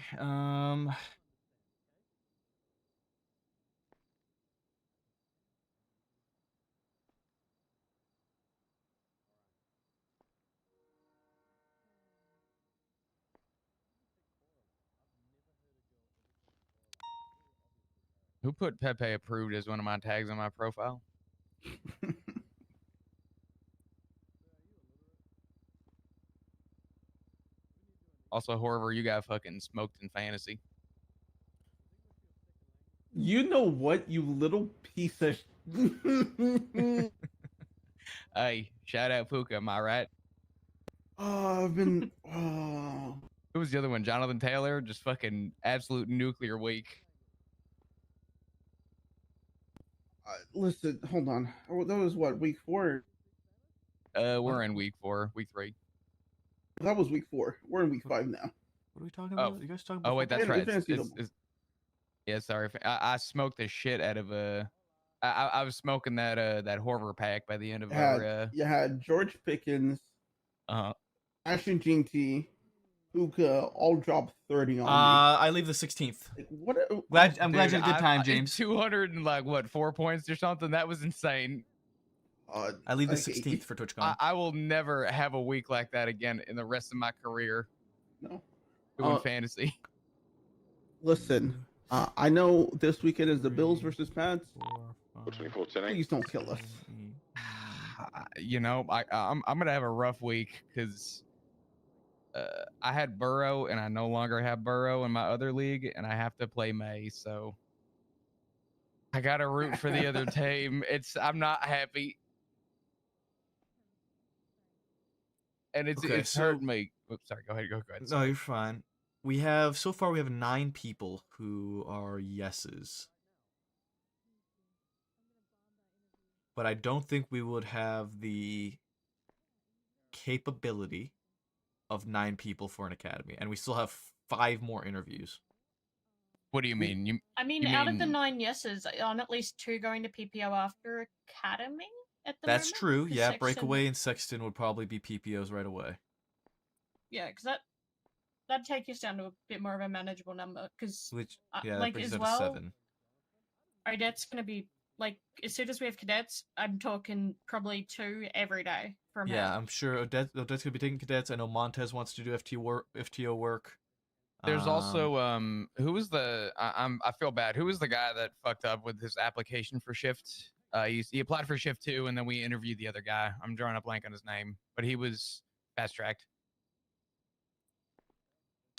Q: Who put Pepe approved as one of my tags on my profile? Also, Horver, you got fucking smoked in fantasy.
D: You know what, you little piece of.
Q: Hey, shout out Puka, am I right?
D: Oh, I've been. Oh.
Q: Who was the other one? Jonathan Taylor? Just fucking absolute nuclear weak.
D: Listen, hold on. Oh, that was what, week 4?
Q: We're in week 4, week 3.
D: That was week 4. We're in week 5 now.
A: What are we talking about? You guys talking about?
Q: Oh wait, that's
A: football?
Q: right. Yeah, sorry. I smoked the shit out of I was smoking that Horver pack by the end of our.
D: You had George Pickens, Ashton Gene T, who could all drop 30 on me.
A: I leave the 16th.
D: Like, what?
A: I'm glad you had a good time, James.
Q: 200 and like what 4 points or something. That was insane.
A: I leave the 16th for TwitchCon.
Q: I will never have a week like that again in the rest of my career.
D: No.
Q: Doing fantasy.
D: Listen, I know this weekend is the Bills versus Pats.
I: 24
D: Please don't kill us.
Q: You know, I'm gonna have a rough week because I had Burrow and I no longer have Burrow in my other league, and I have to play May, so I gotta root for the other team. I'm not happy, and it's hurt me. Oops, sorry. Go ahead. Go ahead.
A: No, you're fine. So far we have 9 people who are yeses. But I don't think we would have the capability of 9 people for an academy, and we still have 5 more interviews.
Q: What do you mean?
L: I mean, out of the 9 yeses, aren't at least 2 going to PPO after academy at the
A: That's
L: moment?
A: true.
L: 'Cause
A: Yeah,
L: Sexton-
A: Breakaway and Sexton would probably be PPOs right away.
L: Yeah, because that'd take us down to a bit more of a manageable number. Because
A: Which that
L: like
A: brings
L: as
A: us down
L: well,
A: to 7.
L: our cadets gonna be like as soon as we have cadets, I'm talking probably 2 every day from
A: Yeah,
L: now.
A: I'm sure Odette's gonna be taking cadets. I know Montez wants to do FTO work.
Q: There's also who was the I feel bad. Who was the guy that fucked up with his application for shift? He applied for shift 2, and then we interviewed the other guy. I'm drawing a blank on his name, but he was fast tracked.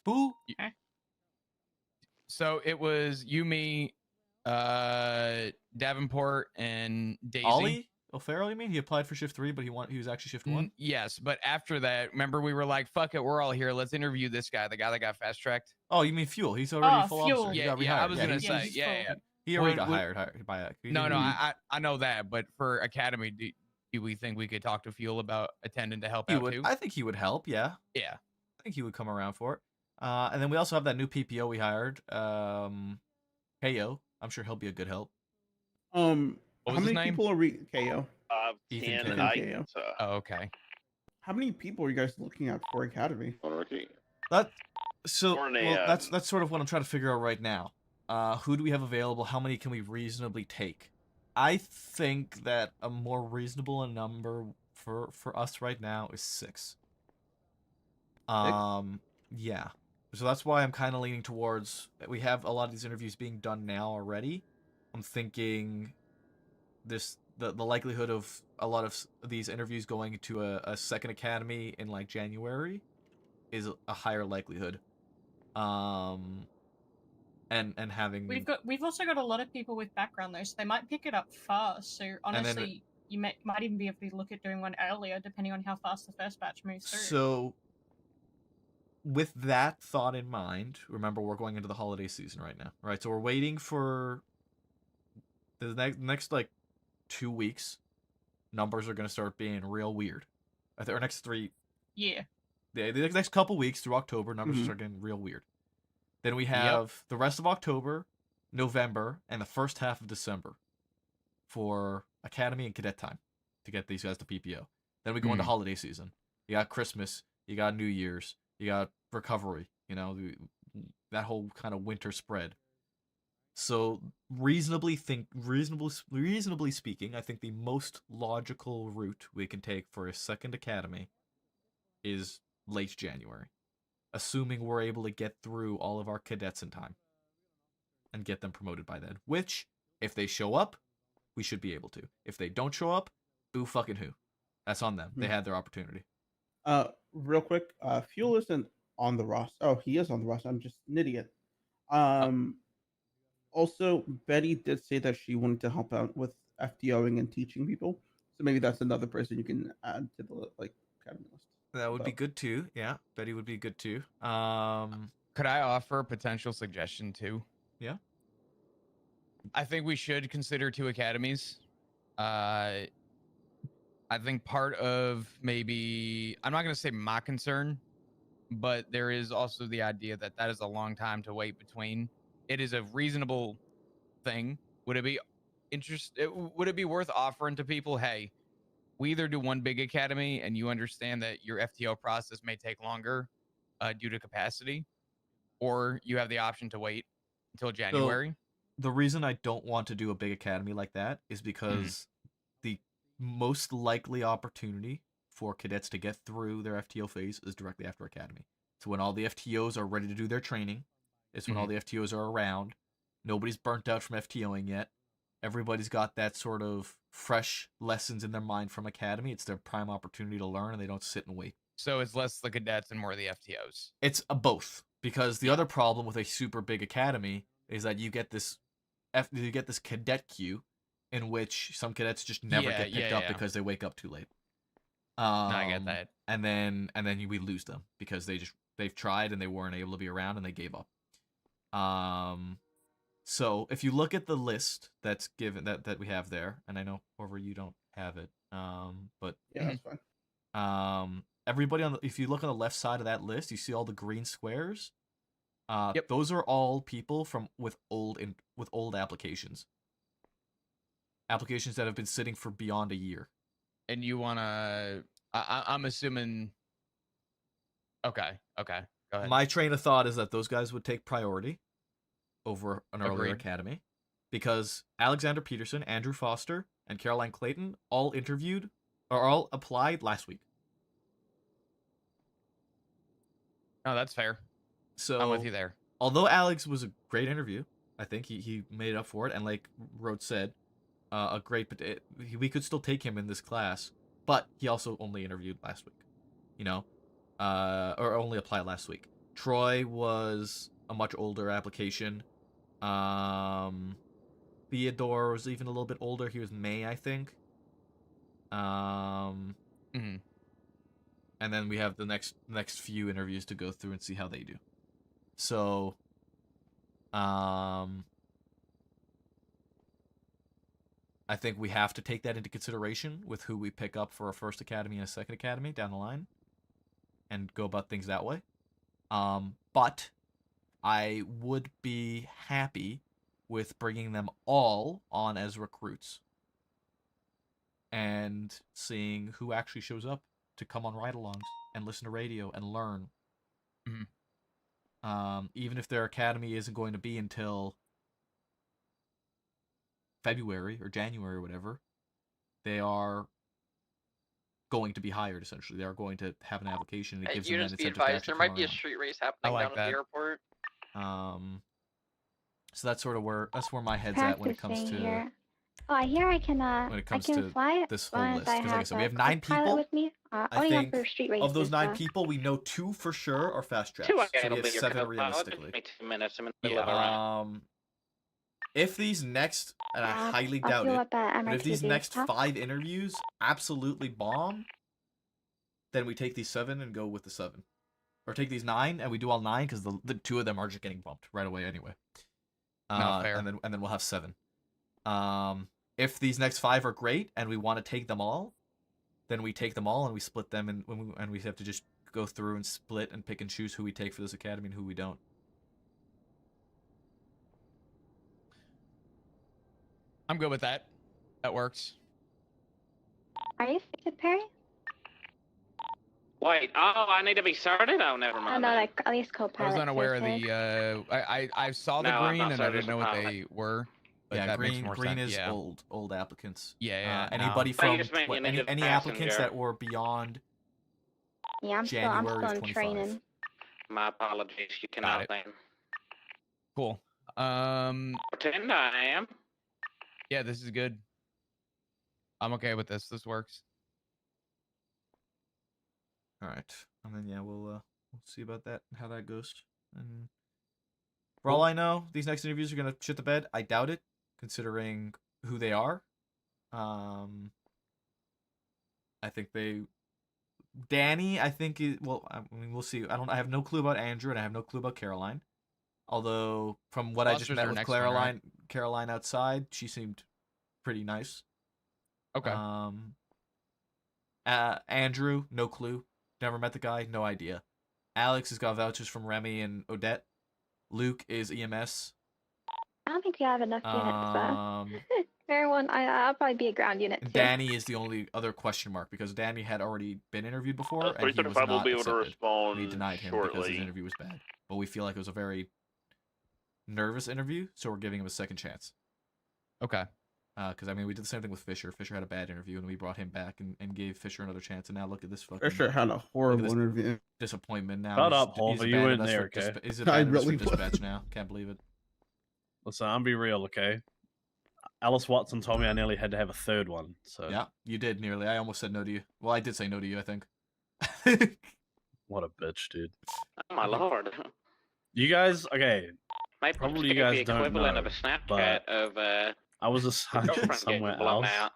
A: Who?
Q: So it was you, me, Davenport, and Daisy.
A: Ollie O'Farrell, you mean? He applied for shift 3, but he was actually shift 1.
Q: Yes, but after that, remember we were like, "Fuck it, we're all here. Let's interview this guy, the guy that got fast tracked."
A: Oh, you mean Fuel? He's already full
Q: Fuel.
A: officer. He
Q: Yeah,
A: got
Q: yeah. I
A: rehired.
Q: was
A: Yeah,
Q: gonna
A: he-
Q: say, yeah.
A: He already got hired by.
Q: No, I know that, but for Academy, do we think we could talk to Fuel about attending to help
A: He
Q: out
A: would.
Q: too?
A: I think he would help. Yeah.
Q: Yeah.
A: I think he would come around for it. And then we also have that new PPO we hired. KO. I'm sure he'll be a good help.
Q: What
D: how
Q: was his
D: many
Q: name?
D: people are KO?
A: Ethan
D: KO.
Q: Oh, okay.
D: How many people are you guys looking at for Academy?
A: That's sort of what I'm trying to figure out right now. Who do we have available? How many can we reasonably take? I think that a more reasonable number for us right now is 6. Yeah. So that's why I'm kind of leaning towards, we have a lot of these interviews being done now already. I'm thinking the likelihood of a lot of these interviews going to a second academy in like January is a higher likelihood. And having
L: We've also got a lot of people with background though, so they might pick it up fast. So honestly, you might even be able to look at doing one earlier, depending on how fast the first batch moves through.
A: So, with that thought in mind, remember we're going into the holiday season right now, right? So we're waiting for the next like 2 weeks. Numbers are going to start being real weird. I think our next 3.
L: Yeah.
A: The next couple weeks through October, numbers are getting real weird. Then we have the rest of October, November, and the first half of December for Academy and Cadet time to get these guys to PPO. Then we go into holiday season. You got Christmas, you got New Year's, you got recovery, that whole kind of winter spread. So reasonably speaking, I think the most logical route we can take for a second academy is late January, assuming we're able to get through all of our cadets in time and get them promoted by then. Which, if they show up, we should be able to. If they don't show up, boo fucking who. That's on them. They had their opportunity.
D: Real quick, Fuel isn't on the roster. Oh, he is on the roster. I'm just an idiot. Also, Betty did say that she wanted to help out with FDOing and teaching people. So maybe that's another person you can add to the academy list.
A: That would be good too. Yeah, Betty would be good too.
Q: Could I offer a potential suggestion too?
A: Yeah.
Q: I think we should consider 2 academies. I think part of maybe, I'm not going to say my concern, but there is also the idea that is a long time to wait between. It is a reasonable thing. Would it be worth offering to people, hey, we either do one big academy and you understand that your FTO process may take longer, due to capacity, or you have the option to wait until
A: So,
Q: January.
A: the reason I don't want to do a big academy like that is because the most likely opportunity for cadets to get through their FTO phase is directly after academy. So when all the FTOs are ready to do their training, it's when all the FTOs are around. Nobody's burnt out from FTOing yet. Everybody's got that sort of fresh lessons in their mind from academy. It's their prime opportunity to learn, and they don't sit and wait.
Q: So it's less the cadets and more the FTOs.
A: It's a both, because the other problem with a super big academy is that you get this cadet queue in which some cadets just never get picked up because they wake up too late.
Q: No, I get that.
A: And then we lose them because they've tried and they weren't able to be around and they gave up. So if you look at the list that's given that we have there, and I know Orver, you don't have it, but
D: Yeah, that's fine.
A: Everybody if you look on the left side of that list, you see all the green squares. Those are all people with old applications. Applications that have been sitting for beyond a year.
Q: And you wanna? I'm assuming. Okay. Go ahead.
A: My train of thought is that those guys would take priority over an earlier
Q: Agreed.
A: academy, because Alexander Peterson, Andrew Foster, and Caroline Clayton all applied last week.
Q: No, that's fair.
A: So
Q: I'm with you there.
A: Although Alex was a great interview, I think he made up for it, and like Rhodes said, we could still take him in this class, but he also only interviewed last week, or only applied last week. Troy was a much older application. Theodore was even a little bit older. He was May, I think. And then we have the next few interviews to go through and see how they do. So, I think we have to take that into consideration with who we pick up for a first academy and a second academy down the line, and go about things that way. But I would be happy with bringing them all on as recruits and seeing who actually shows up to come on ride-alongs and listen to radio and learn. Even if their academy isn't going to be until February or January or whatever, they are going to be hired, essentially. They are going to have an application, and it gives them that
T: Units be
A: incentive to
T: advised,
A: actually
T: there might
A: come
T: be a
A: around.
T: street race happening down at the airport.
A: So that's sort of where my head's at when it comes
B: Practicing
A: to
B: here. Oh, I hear I can
A: when it comes to
B: fly
A: this whole
B: once
A: list.
B: I
A: Because like I
B: have
A: said, we have
B: a
A: 9
B: co-pilot
A: people.
B: with me.
A: I
B: Only not
A: think
B: for street
A: of those
B: races,
A: 9
B: though.
A: people, we know 2 for sure are fast tracks.
T: 2
A: So
T: okay,
A: we
T: it'll
A: have
T: be your
A: 7
T: co-pilot.
A: realistically.
T: Give me 2 minutes. I'm in the middle of a run.
A: If these next, and I highly
B: I'll
A: doubt
B: fuel
A: it,
B: up at
A: but if these
B: MRTV.
A: next
B: Huh?
A: 5 interviews absolutely bomb, then we take these 7 and go with the 7. Or take these 9 and we do all 9, because the 2 of them are just getting bumped right away anyway.
Q: Fair.
A: And then we'll have 7. If these next 5 are great and we want to take them all, then we take them all and we split them, and we have to just go through and split and pick and choose who we take for this academy and who we don't.
Q: I'm good with that. That works.
B: Are you fixed, Perry?
T: Wait, I need to be started? Oh, never
B: Oh,
T: mind.
B: no,
T: then.
B: like at least co-pilot.
Q: I was unaware of
B: races.
Q: the. I saw the
T: No, I'm
Q: green
T: not
Q: and I
T: service
Q: didn't know what
T: pilot.
Q: they were. But
A: Yeah,
Q: that makes more
A: green
Q: sense.
A: is
Q: Yeah.
A: old applicants.
Q: Yeah.
A: Anybody
T: I
A: from
T: just meant you needed a
A: any applicants
T: passenger.
A: that were beyond
B: Yeah, I'm
A: January
B: still
A: of
B: in
A: 25.
B: training.
T: My apologies. You cannot then.
Q: Cool.
T: Pretend I am.
Q: Yeah, this is good. I'm okay with this. This works.
A: All right, and then we'll see about that, how that goes. And for all I know, these next interviews are gonna shit the bed. I doubt it, considering who they are. I think Danny, I think we'll see. I have no clue about Andrew, and I have no clue about Caroline. Although from what I just
Q: Foster's
A: met
Q: our
A: with
Q: next one, right?
A: Caroline outside, she seemed pretty nice.
Q: Okay.
A: Andrew, no clue. Never met the guy, no idea. Alex has got vouchers from Remy and Odette. Luke is EMS.
B: I don't think we have enough units, though. Fair one. I'll probably be a ground unit too.
A: Danny is the only other question mark because Danny had already been interviewed before and he was
U: 335 will
A: not
U: be able to
A: accepted.
U: respond
A: We denied him because his
U: shortly.
A: interview was bad. But we feel like it was a very nervous interview, so we're giving him a second chance.
Q: Okay.
A: Because I mean, we did the same thing with Fisher. Fisher had a bad interview, and we brought him back and gave Fisher another chance. And now look at this fucking.
D: Fisher had a horrible interview.
A: Disappointment. Now
M: Shut
A: he's,
M: up, Holver,
A: he's
M: you
A: abandoned
M: weren't
A: us
M: there,
A: for
M: okay?
A: He's
D: I
A: abandoned us
D: really
A: for dispatch now. Can't believe it.
M: Listen, I'll be real, okay? Alice Watson told me I nearly had to have a third one, so...
A: Yeah, you did nearly. I almost said no to you. Well, I did say no to you, I think.
M: What a bitch, dude.
T: Oh my lord.
M: You guys, okay,
T: Might
M: probably you
T: be
M: guys
T: the
M: don't
T: equivalent
M: know,
T: of a Snapchat
M: but
T: of
M: I was a
T: your
M: sergeant
T: girlfriend
M: somewhere
T: getting blown
M: else.
T: out.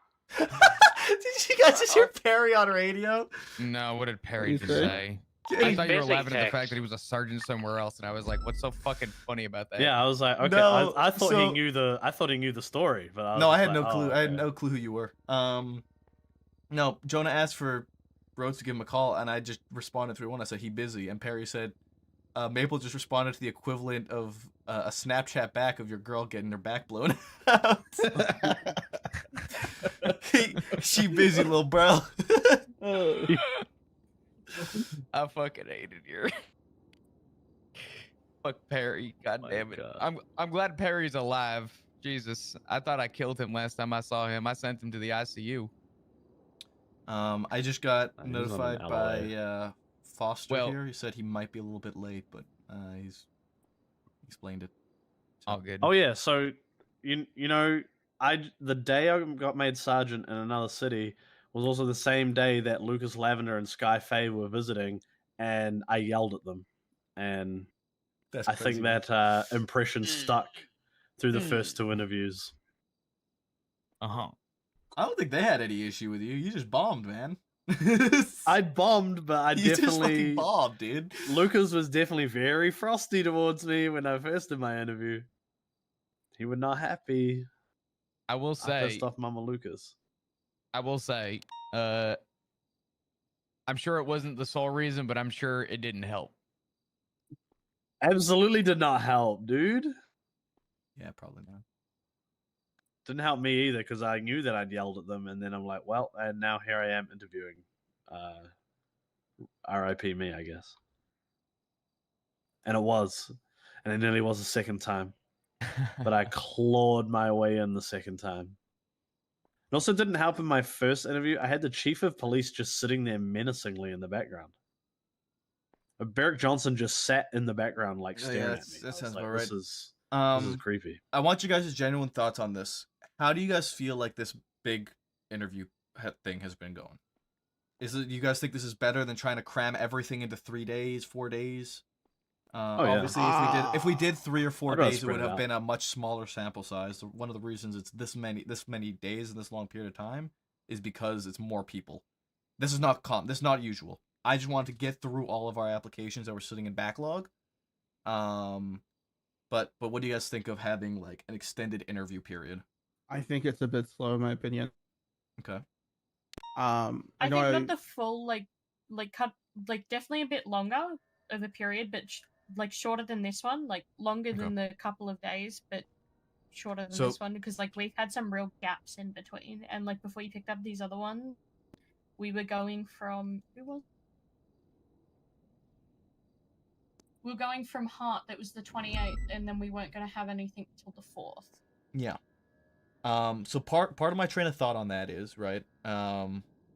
A: Did you guys just hear Perry on radio?
Q: No, what did Perry
D: you
Q: just
D: say?
Q: say?
A: He's
Q: I thought you were
T: busy,
Q: laughing at the
T: Tex.
Q: fact that he was a sergeant somewhere else, and I was like, "What's so fucking funny about that?"
M: Yeah, I was like, okay,
A: No,
M: I thought
A: so-
M: he knew the, I thought he knew the story, but I was
A: No, I
M: just
A: had
M: like,
A: no clue.
M: oh,
A: I had
M: okay.
A: no clue who you were. No, Jonah asked for Rhodes to give him a call, and I just responded 3-1. I said he busy, and Perry said Maple just responded to the equivalent of a Snapchat back of your girl getting her back blown out. She busy, little bro.
Q: I fucking hated your. Fuck Perry, god damn it.
M: God.
Q: I'm glad Perry's alive. Jesus, I thought I killed him last time I saw him. I sent him to the ICU.
A: I just got
M: He was on an
A: notified by Foster
Q: Well-
A: here. He said he might be a little bit late, but he's explained it.
Q: All good.
M: Oh yeah, so you know, the day I got made sergeant in another city was also the same day that Lucas Lavender and Sky Faye were visiting, and I yelled at them, and
A: That's
M: I
A: crazy,
M: think
A: man.
M: that impression stuck through the first 2 interviews.
Q: Uh-huh.
A: I don't think they had any issue with you. You just bombed, man.
M: I bombed, but I
A: You just fucking
M: definitely
A: bombed, dude.
M: Lucas was definitely very frosty towards me when I first did my interview. He was not happy.
Q: I will
M: I
Q: say,
M: pissed off Mama Lucas.
Q: I'm sure it wasn't the sole reason, but I'm sure it didn't help.
M: Absolutely did not help, dude.
A: Yeah, probably not.
M: Didn't help me either because I knew that I'd yelled at them, and then I'm like, well, and now here I am interviewing. R.I.P. me, I guess. And it was, and it nearly was the second time, but I clawed my way in the second time. It also didn't help in my first interview. I had the chief of police just sitting there menacingly in the background. Barrick Johnson just sat in the background, like staring at me.
A: That
M: I was
A: sounds
M: like,
A: about right.
M: This is creepy.
A: I want you guys' genuine thoughts on this. How do you guys feel like this big interview thing has been going? You guys think this is better than trying to cram everything into 3 days, 4 days?
M: Yeah.
A: Obviously, if we did 3 or 4
M: I'd rather
A: days, it
M: spread
A: would
M: it
A: have
M: out.
A: been a much smaller sample size. One of the reasons it's this many days in this long period of time is because it's more people. This is not This is not usual. I just wanted to get through all of our applications that were sitting in backlog. But what do you guys think of having like an extended interview period?
D: I think it's a bit slow in my opinion.
A: Okay.
L: I think not the full cut, definitely a bit longer of a period, but shorter than this one, longer than the couple of days, but shorter than this one because we've had some real gaps in between, and before you picked up these other ones, we were going from we were going from Hart, that was the 28th, and then we weren't going to have anything till the 4th.
A: Yeah. So part of my train of thought on that is, right,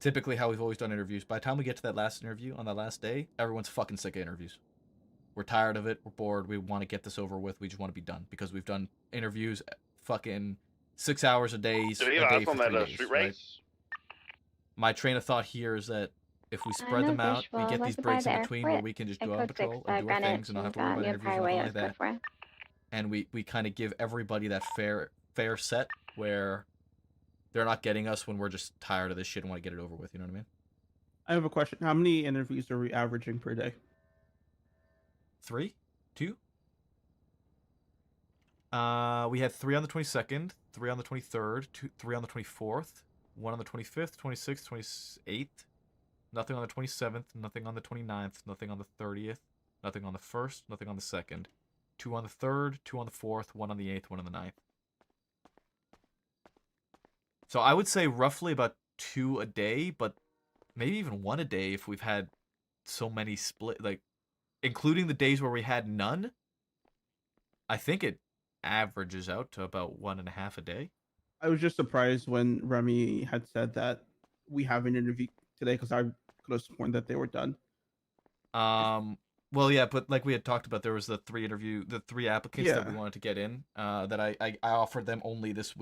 A: typically how we've always done interviews, by the time we get to that last interview on that last day, everyone's fucking sick of interviews. We're tired of it, we're bored, we want to get this over with, we just want to be done, because we've done interviews fucking 6 hours a day
U: Do we
A: for
U: have
A: 3
U: eyes on that
A: days,
U: street
A: right?
U: race?
A: My train of thought here is that if we spread
B: know
A: them out, we
B: visual,
A: get
B: like
A: these
B: the
A: breaks in
B: bar
A: between
B: there.
A: where we can just go on patrol and do our things and not have to worry about interviews and nothing like that. And we kind of give everybody that fair set where they're not getting us when we're just tired of this shit and want to get it over with. You know what I mean?
D: I have a question. How many interviews are we averaging per day?
A: 3? 2? We had 3 on the 22nd, 3 on the 23rd, 3 on the 24th, 1 on the 25th, 26th, 28th, nothing on the 27th, nothing on the 29th, nothing on the 30th, nothing on the 1st, nothing on the 2nd, 2 on the 3rd, 2 on the 4th, 1 on the 8th, 1 on the 9th. So I would say roughly about 2 a day, but maybe even 1 a day if we've had so many split, like, including the days where we had none. I think it averages out to about 1.5 a day.
D: I was just surprised when Remy had said that we have an interview today because I could have sworn that they were done.
A: Well, yeah, but like we had talked about, there was the 3 applicants that we
D: Yeah.
A: wanted to get in. That I offered them only this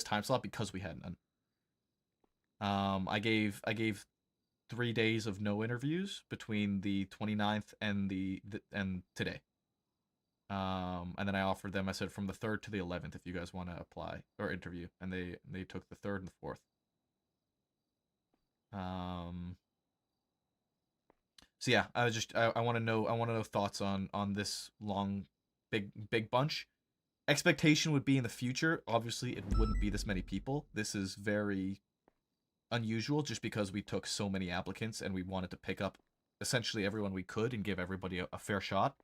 A: time slot because we had none. I gave 3 days of no interviews between the 29th and and today. And then I offered them, I said from the 3rd to the 11th if you guys want to apply or interview, and they took the 3rd and the 4th. So yeah, I want to know thoughts on this long big bunch. Expectation would be in the future, obviously it wouldn't be this many people. This is very unusual just because we took so many applicants and we wanted to pick up essentially everyone we could and give everybody a fair shot.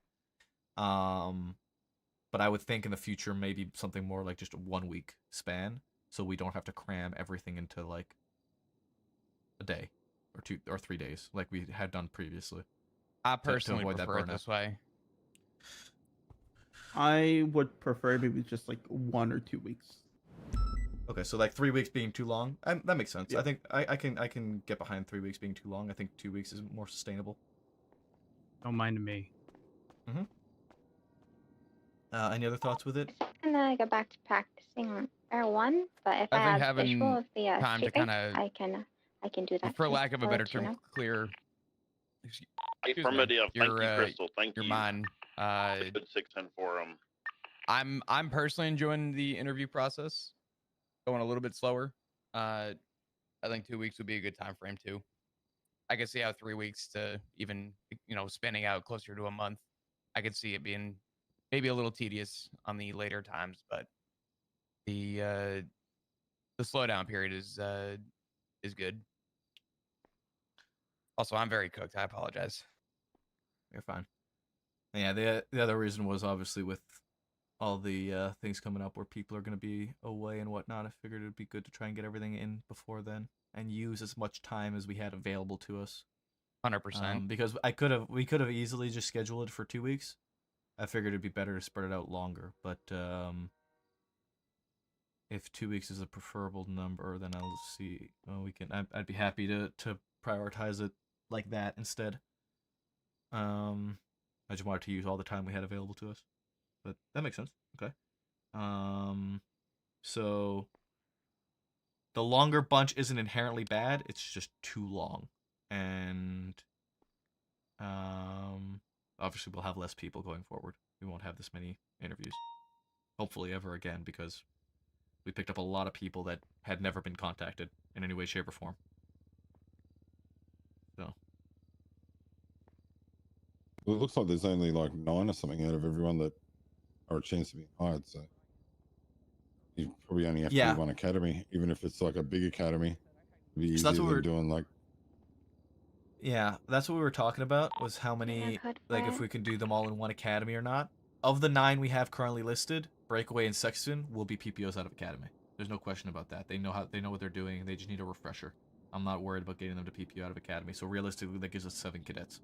A: But I would think in the future maybe something more like just a 1 week span, so we don't have to cram everything into like a day or 2 or 3 days like we had done previously.
Q: I
A: to
Q: personally
A: avoid that
Q: prefer it
A: burnout.
Q: this way.
D: I would prefer maybe just like 1 or 2 weeks.
A: Okay, so like 3 weeks being too long, that makes sense.
D: Yeah.
A: I think I can get behind 3 weeks being too long. I think 2 weeks is more sustainable.
U: Don't mind me.
A: Mm-hmm. Any other thoughts with it?
B: I'm gonna go back to practicing R1, but if
Q: I
B: I
Q: think
B: have visual
Q: having
B: of the
Q: time to
B: street race,
Q: kinda-
B: I can do that.
Q: For
B: too.
Q: lack of a
B: I'll
Q: better
B: let you
Q: term,
B: know.
Q: clear.
T: Affirmative. Thank you, Crystal. Thank
Q: your
T: you.
Q: mind.
T: Good 610 for them.
Q: I'm personally enjoying the interview process. Going a little bit slower. I think 2 weeks would be a good time frame too. I could see how 3 weeks to even spanning out closer to a month. I could see it being maybe a little tedious on the later times, but the slowdown period is good. Also, I'm very cooked. I apologize.
A: You're fine. Yeah, the other reason was obviously with all the things coming up where people are going to be away and whatnot. I figured it would be good to try and get everything in before then and use as much time as we had available to us.
Q: 100%.
A: Because we could have easily just scheduled it for 2 weeks. I figured it'd be better to spread it out longer, but if 2 weeks is a preferable number, then I'll see. Well, I'd be happy to prioritize it like that instead. I just wanted to use all the time we had available to us, but that makes sense. Okay. So the longer bunch isn't inherently bad. It's just too long, and obviously we'll have less people going forward. We won't have this many interviews, hopefully ever again, because we picked up a lot of people that had never been contacted in any way, shape, or form. So.
I: Well, it looks like there's only like 9 or something out of everyone that are a chance of being hired. So you probably only have to do one academy, even if it's like a big academy. It'd be
A: So that's
I: easier
A: what
I: than
A: we're
I: doing like.
A: Yeah, that's what we were talking about, was how many, like if we can do them all in one academy or not. Of the 9 we have currently listed, Breakaway and Sexton will be PPOs out of academy. There's no question about that. They know what they're doing. They just need a refresher. I'm not worried about getting them to PPO out of academy. So realistically, that gives us 7 cadets.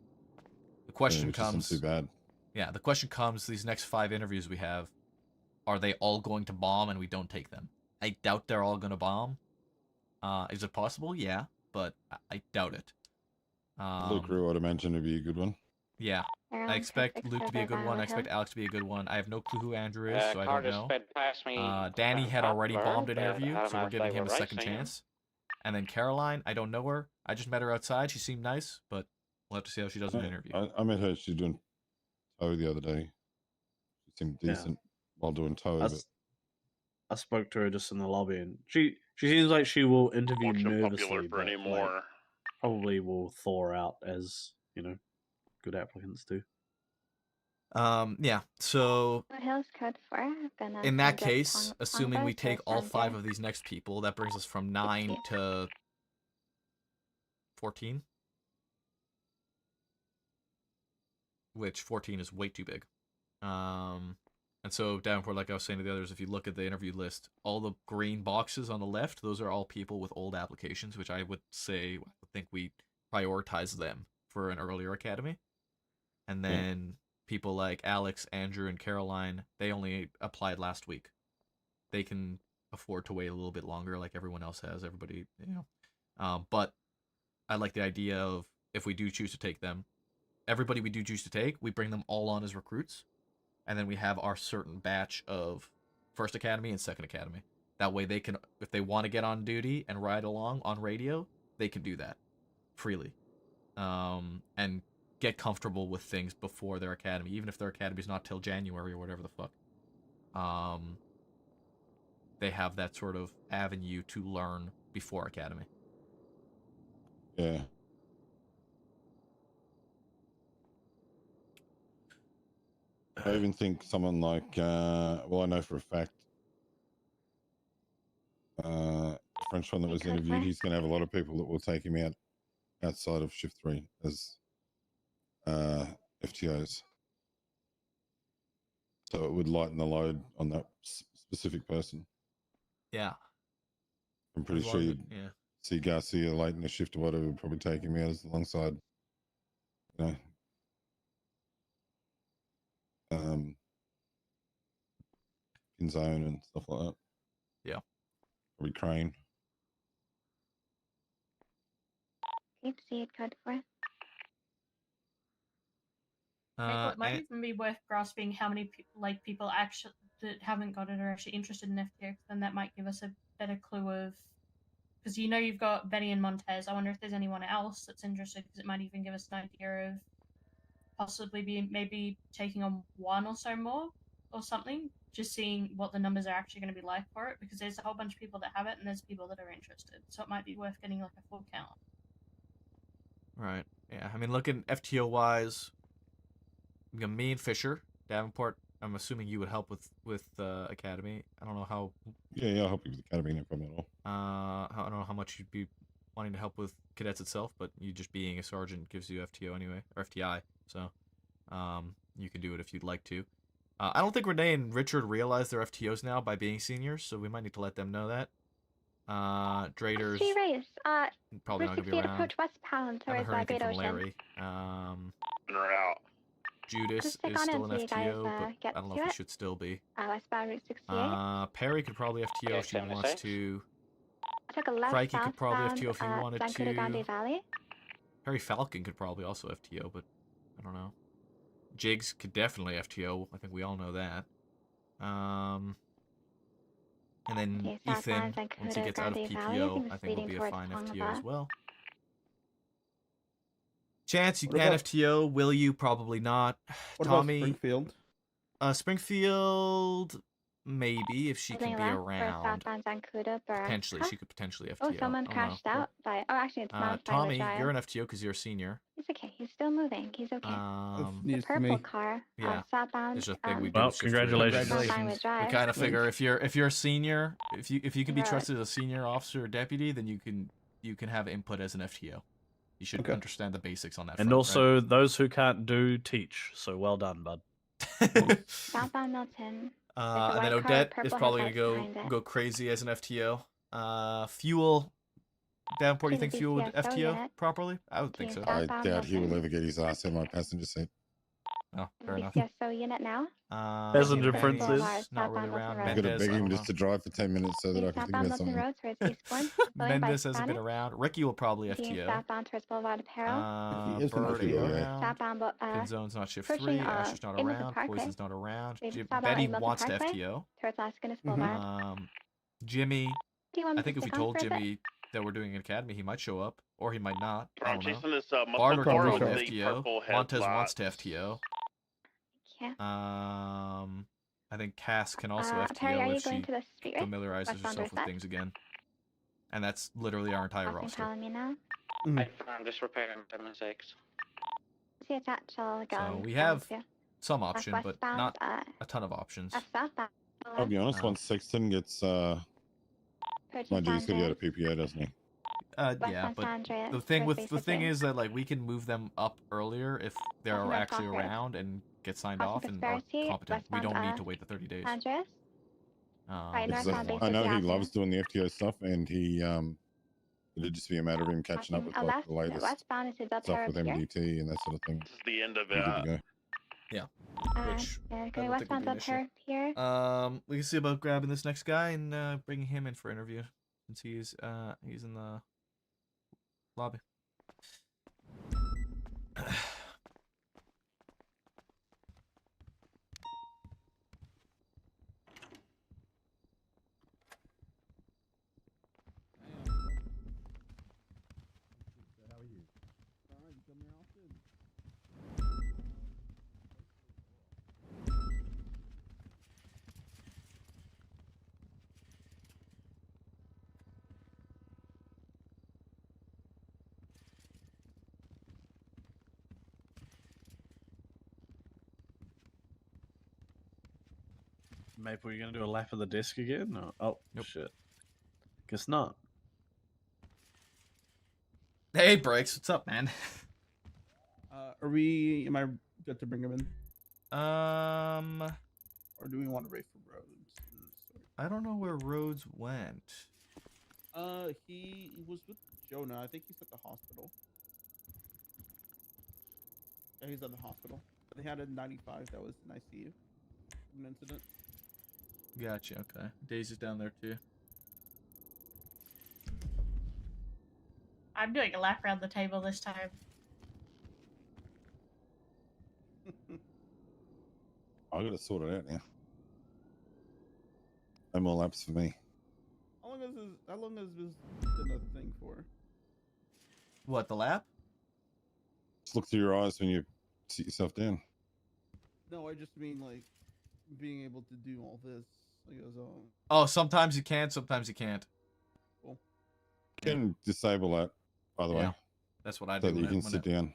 A: The question
I: which
A: comes.
I: isn't too bad.
A: Yeah, the question comes. These next 5 interviews we have, are they all going to bomb and we don't take them? I doubt they're all going to bomb. Is it possible? Yeah, but I doubt it.
I: Luke Rue, I'd imagine, would be a good one.
A: Yeah, I expect Luke to be a good one. I expect Alex to be a good one. I have no clue who Andrew is, so I
T: Car
A: don't
T: just
A: know.
T: sped past me
A: Danny
T: on
A: had
T: top
A: already
T: of her,
A: bombed an
T: but
A: interview,
T: I don't
A: so
T: know
A: we're
T: if
A: giving
T: they
A: him
T: were
A: a second
T: racing.
A: chance. And then Caroline, I don't know her. I just met her outside. She seemed nice, but we'll have to see how she does in an interview.
I: I met her. She's doing tow the other day. She seemed decent while doing tow. But
M: I spoke to her just in the lobby, and she seems like she will interview
T: Unfortunately
M: nervously,
T: popular for
M: but
T: anymore.
M: like, probably will thaw out as good applicants do.
A: Yeah, so
B: What Hills code 4? I'm gonna
A: in that
B: use it
A: case,
B: Tong-
A: assuming we
B: Tongva, so
A: take all
B: sound
A: 5
B: there.
A: of these next people, that brings us from 9 to 14. Which 14 is way too big. And so Davenport, like I was saying to the others, if you look at the interview list, all the green boxes on the left, those are all people with old applications, which I would think we prioritize them for an earlier academy. And then people like Alex, Andrew, and Caroline, they only applied last week. They can afford to wait a little bit longer, like everyone else has. Everybody, but I like the idea of, if we do choose to take them, everybody we do choose to take, we bring them all on as recruits, and then we have our certain batch of first academy and second academy. That way they can, if they want to get on duty and ride along on radio, they can do that freely, and get comfortable with things before their academy, even if their academy's not till January or whatever the fuck. They have that sort of avenue to learn before academy.
I: Yeah. I even think someone like, well, I know for a fact, the French one that was interviewed, he's going to have a lot of people that will take him out outside of shift 3 as FTOs. So it would lighten the load on that specific person.
A: Yeah.
I: I'm pretty sure you'd see Garcia late in the shift or whatever, would probably take him out as alongside, in zone and stuff like that.
A: Yeah.
I: Probably Crane.
B: Need to see it code for it.
L: It might even be worth grasping how many people actually that haven't got it are actually interested in FTO. Then that might give us a better clue of, because you've got Betty and Montez. I wonder if there's anyone else that's interested, because it might even give us an idea of possibly maybe taking on one or so more or something. Just seeing what the numbers are actually going to be like for it, because there's a whole bunch of people that have it and there's people that are interested. So it might be worth getting like a full count.
A: Right. Yeah. I mean, looking FTO wise, we got me and Fisher, Davenport. I'm assuming you would help with Academy. I don't know how.
I: Yeah, I'll help you with Academy, no problem at all.
A: I don't know how much you'd be wanting to help with cadets itself, but you just being a sergeant gives you FTO anyway, or FTI. So, you can do it if you'd like to. I don't think Renee and Richard realize they're FTOs now by being seniors, so we might need to let them know that. Draters probably not gonna be around.
B: Approach westbound
A: I haven't
B: towards
A: heard anything from
B: Great
A: Larry.
T: They're out.
A: Judas is still an FTO, but I don't know if he should still be.
B: Westbound Route 68.
A: Perry could probably FTO if she wants to.
B: I took a left
A: Crikey could probably
B: southbound,
A: FTO if he wanted
B: Zancudo Grande
A: to.
B: Valley.
A: Perry Falcon could probably also FTO, but I don't know. Jigs could definitely FTO. I think we all know that. And then Ethan, once he gets out of PPO, I think will be a fine FTO as well. Chance, you can FTO. Will you? Probably not.
D: What
A: Tommy,
D: about Springfield?
A: Springfield, maybe, if she can be around. Potentially, she could potentially FTO.
B: Oh, someone crashed out. By, oh, actually, it's not.
A: Tommy, you're an FTO because you're a senior.
B: He's okay. He's still moving. He's okay.
A: The
B: purple car.
A: Yeah.
B: Southbound.
A: It's just a thing we do.
M: Well, congratulations.
A: We kind of figure if you're a senior, if you can be trusted as a senior officer or deputy, then you can have input as an FTO. You should understand the basics on that.
M: And also, those who can't do teach. So well done, bud.
B: Southbound Milton.
A: And then Odette is probably gonna go crazy as an FTO. Fuel. Davenport, you think Fuel would FTO properly? I would think so.
I: I doubt he will ever get his ass in my passenger seat.
A: Oh, fair enough.
B: So unit now.
M: Passenger differences.
A: Not really around.
I: I'm gonna beg him just to drive for 10 minutes so that I can think about something.
A: Mendes hasn't been around. Ricky will probably FTO.
B: Southbound towards Boulevard Apparel.
A: Bird ain't around.
B: Southbound,
A: Pinzone's not shift 3. Ash is not around. Poison's not around. Betty wants to FTO. Jimmy. I think if we told Jimmy that we're doing an academy, he might show up, or he might not. I don't know. Barter can probably FTO. Montez wants to FTO. I think Cass can also FTO if she familiarizes herself with things again. And that's literally our entire roster.
H: I'm just repairing 7-6.
A: So we have some option, but not a ton of options.
I: I'll be honest, once Sexton gets my dude's gonna go to PPO, doesn't he?
A: Yeah, but the thing is that like we can move them up earlier if they're
B: North
A: actually
B: Concord.
A: around and get signed
B: Crossing
A: off and are
B: Prosperity,
A: competent. We
B: westbound
A: don't need to wait the 30 days.
B: Andreas. Right,
I: Because
B: northbound base
I: I
B: is
I: know
B: the
I: he
B: Avenue.
I: loves doing the FTO stuff, and he it'd just be a matter of him catching up with like
B: left,
I: the latest
B: westbound is the
I: stuff
B: Del
I: with
B: Pier.
I: MDT and that sort of thing.
T: This is the end of
I: Be good to go.
A: Yeah. Which I
B: going
A: don't think will
B: westbound
A: be
B: Del
A: an issue.
B: Pier.
A: We can see about grabbing this next guy and bringing him in for interview since he's in the lobby.
M: Maple, you gonna do a lap of the desk again? Or... Oh, shit. Guess not.
A: Hey, Breaks, what's up, man?
D: Am I good to bring him in? Or do we want to wait for Rhodes?
A: I don't know where Rhodes went.
D: He was with Jonah. I think he's at the hospital. Yeah, he's at the hospital. They had a 95 that was in ICU. An incident.
A: Gotcha, okay. Daisy's down there too.
L: I'm doing a lap around the table this time.
I: I gotta sort it out now. No more laps for me.
D: How long has this been a thing for?
A: What, the lap?
I: Just look through your eyes when you sit yourself down.
D: No, I just mean like being able to do all this. Like,
A: Oh, sometimes you can, sometimes you can't.
D: Cool.
I: You can disable that, by the way.
A: Yeah, that's what I
I: so
A: do
I: that you
A: when
I: can
A: it-
I: sit down.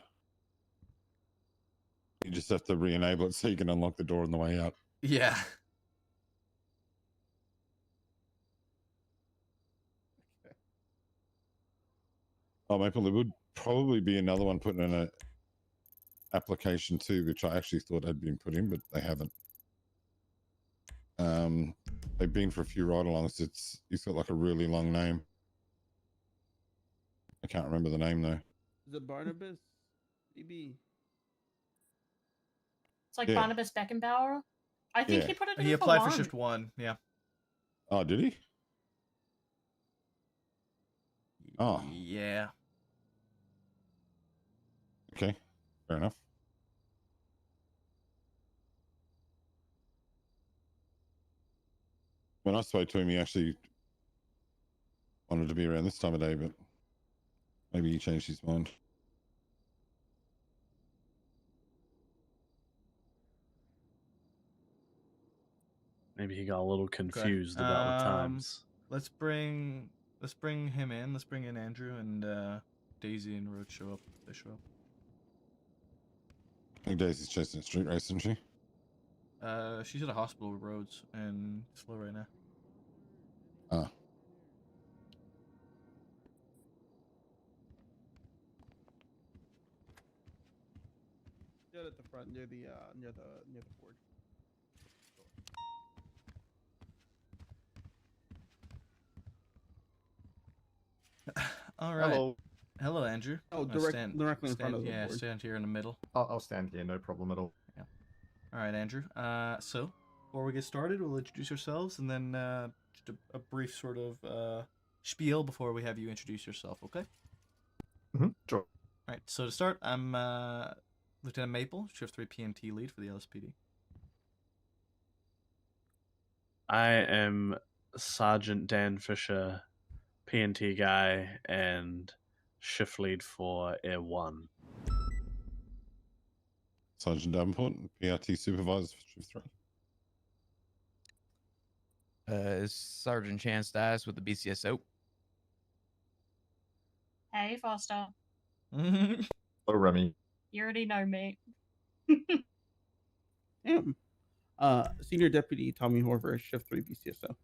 I: You just have to re-enable it so you can unlock the door on the way out.
A: Yeah.
I: Oh, Maple, there would probably be another one putting in a application too, which I actually thought had been put in, but they haven't. They've been for a few ride-alongs. He's got like a really long name. I can't remember the name though.
D: Is it Barnabas? Maybe.
L: It's like
I: Yeah.
L: Barnabas Beckenbauer. I think
I: Yeah.
L: he put it in
A: He
L: for
A: applied for
L: one.
A: shift 1, yeah.
I: Oh, did he? Oh.
A: Yeah.
I: Okay, fair enough. When I spoke to him, he actually wanted to be around this time of day, but maybe he changed his mind.
M: Maybe he got a little confused about the times.
A: Let's bring him in. Let's bring in Andrew and Daisy and Road show up. They show up.
I: I think Daisy's chasing a street race, isn't she?
A: She's at a hospital with Rhodes and slow right now.
I: Ah.
D: Dead at the front near the board.
A: All right.
F: Hello.
A: Hello, Andrew.
D: Oh, directly in front of the
A: yeah,
D: board.
A: stand here in the middle.
F: I'll stand here, no problem at all.
A: Yeah. All right, Andrew. So before we get started, we'll introduce ourselves and then just a brief sort of spiel before we have you introduce yourself. Okay.
F: Sure.
A: All right. So to start, I'm Lieutenant Maple, Shift 3 PMT lead for the LSPD.
M: I am Sergeant Dan Fisher, PNT guy, and shift lead for Air 1.
I: Sergeant Davenport, PRT supervisor for Shift 3.
Q: Sergeant Chance Dice with the BCSO.
L: Hey, Foster.
F: Hello, Remy.
L: You already know me.
D: Damn. Senior Deputy Tommy Horver, Shift 3 BCSO.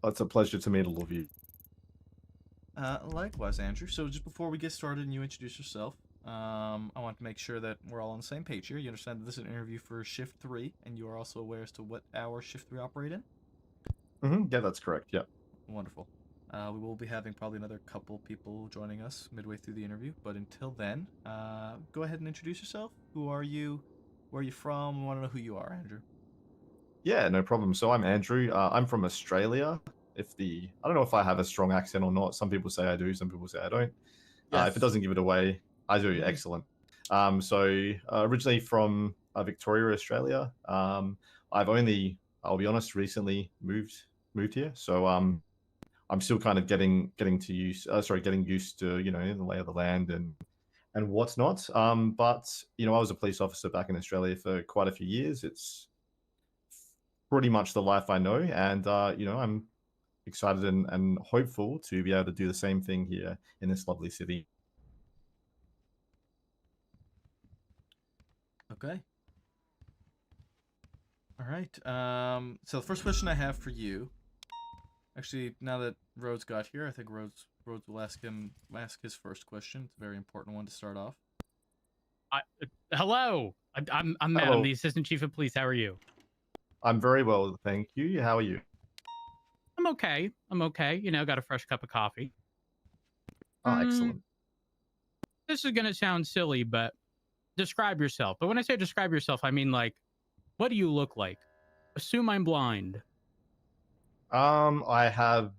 F: It's a pleasure to meet all of you.
A: Likewise, Andrew. So just before we get started and you introduce yourself, I want to make sure that we're all on the same page here. You understand that this is an interview for Shift 3, and you are also aware as to what hour Shift 3 operate in?
F: Yeah, that's correct. Yeah.
A: Wonderful. We will be having probably another couple people joining us midway through the interview, but until then, go ahead and introduce yourself. Who are you? Where are you from? We want to know who you are, Andrew.
F: Yeah, no problem. So I'm Andrew. I'm from Australia. I don't know if I have a strong accent or not. Some people say I do. Some people say I don't. If it doesn't give it away, I do. Excellent. Originally from Victoria, Australia. I'll be honest, recently moved here. So I'm still kind of getting used to the lay of the land and whatnot. But I was a police officer back in Australia for quite a few years. It's pretty much the life I know, and I'm excited and hopeful to be able to do the same thing here in this lovely city.
A: Okay. All right. So the first question I have for you, actually, now that Rhodes got here, I think Rhodes will ask his first question. It's a very important one to start off.
P: Hello. I'm Matt.
F: Hello.
P: I'm the assistant chief of police. How are you?
F: I'm very well, thank you. How are you?
P: I'm okay. Got a fresh cup of coffee.
F: Oh, excellent.
P: This is gonna sound silly, but describe yourself. But when I say describe yourself, I mean, like, what do you look like? Assume I'm blind.
F: I have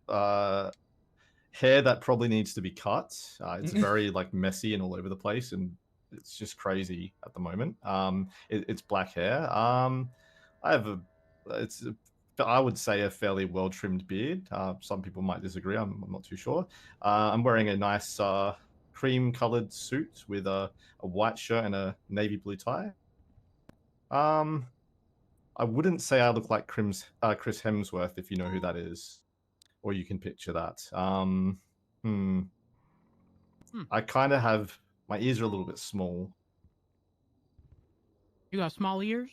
F: hair that probably needs to be cut. It's very messy and all over the place, and it's just crazy at the moment. It's black hair. I would say a fairly well trimmed beard. Some people might disagree. I'm not too sure. I'm wearing a nice cream colored suit with a white shirt and a navy blue tie. I wouldn't say I look like Chris Hemsworth, if you know who that is, or you can picture that. I kind of have my ears are a little bit small.
P: You got small ears?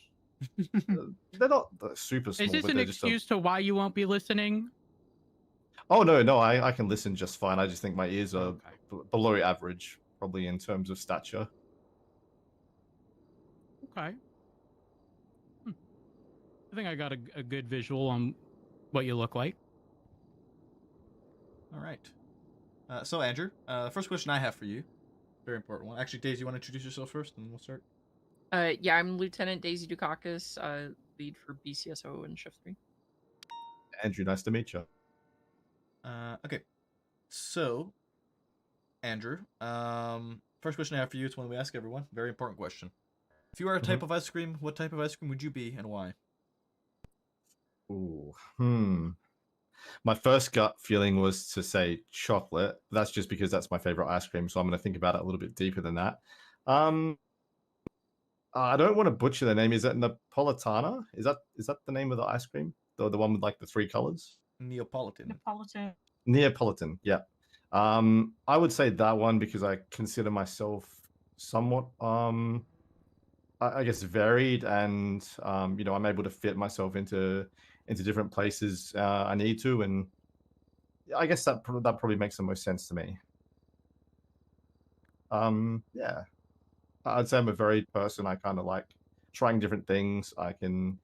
F: They're not super small.
P: Is this
F: but
P: an
F: they're just
P: excuse to why you won't be listening?
F: Oh no, I can listen just fine. I just think my ears are below average, probably in terms of stature.
P: Okay. I think I got a good visual on what you look like.
A: All right. So Andrew, first question I have for you, very important one. Actually, Daisy, you want to introduce yourself first, and we'll start.
C: Yeah, I'm Lieutenant Daisy Dukakis, lead for BCSO in Shift 3.
F: Andrew, nice to meet you.
A: Okay. So, Andrew, first question I have for you is one we ask everyone. Very important question. If you were a type of ice cream, what type of ice cream would you be, and why?
F: Ooh, My first gut feeling was to say chocolate. That's just because that's my favorite ice cream, so I'm going to think about it a little bit deeper than that. I don't want to butcher the name. Is it Napolitana? Is that the name of the ice cream? The one with the three colors?
A: Neapolitan.
F: Neapolitan, yeah. I would say that one because I consider myself somewhat I guess varied, and I'm able to fit myself into different places I need to, and I guess that probably makes the most sense to me. Yeah, I'd say I'm a varied person. I kind of like trying different things. I can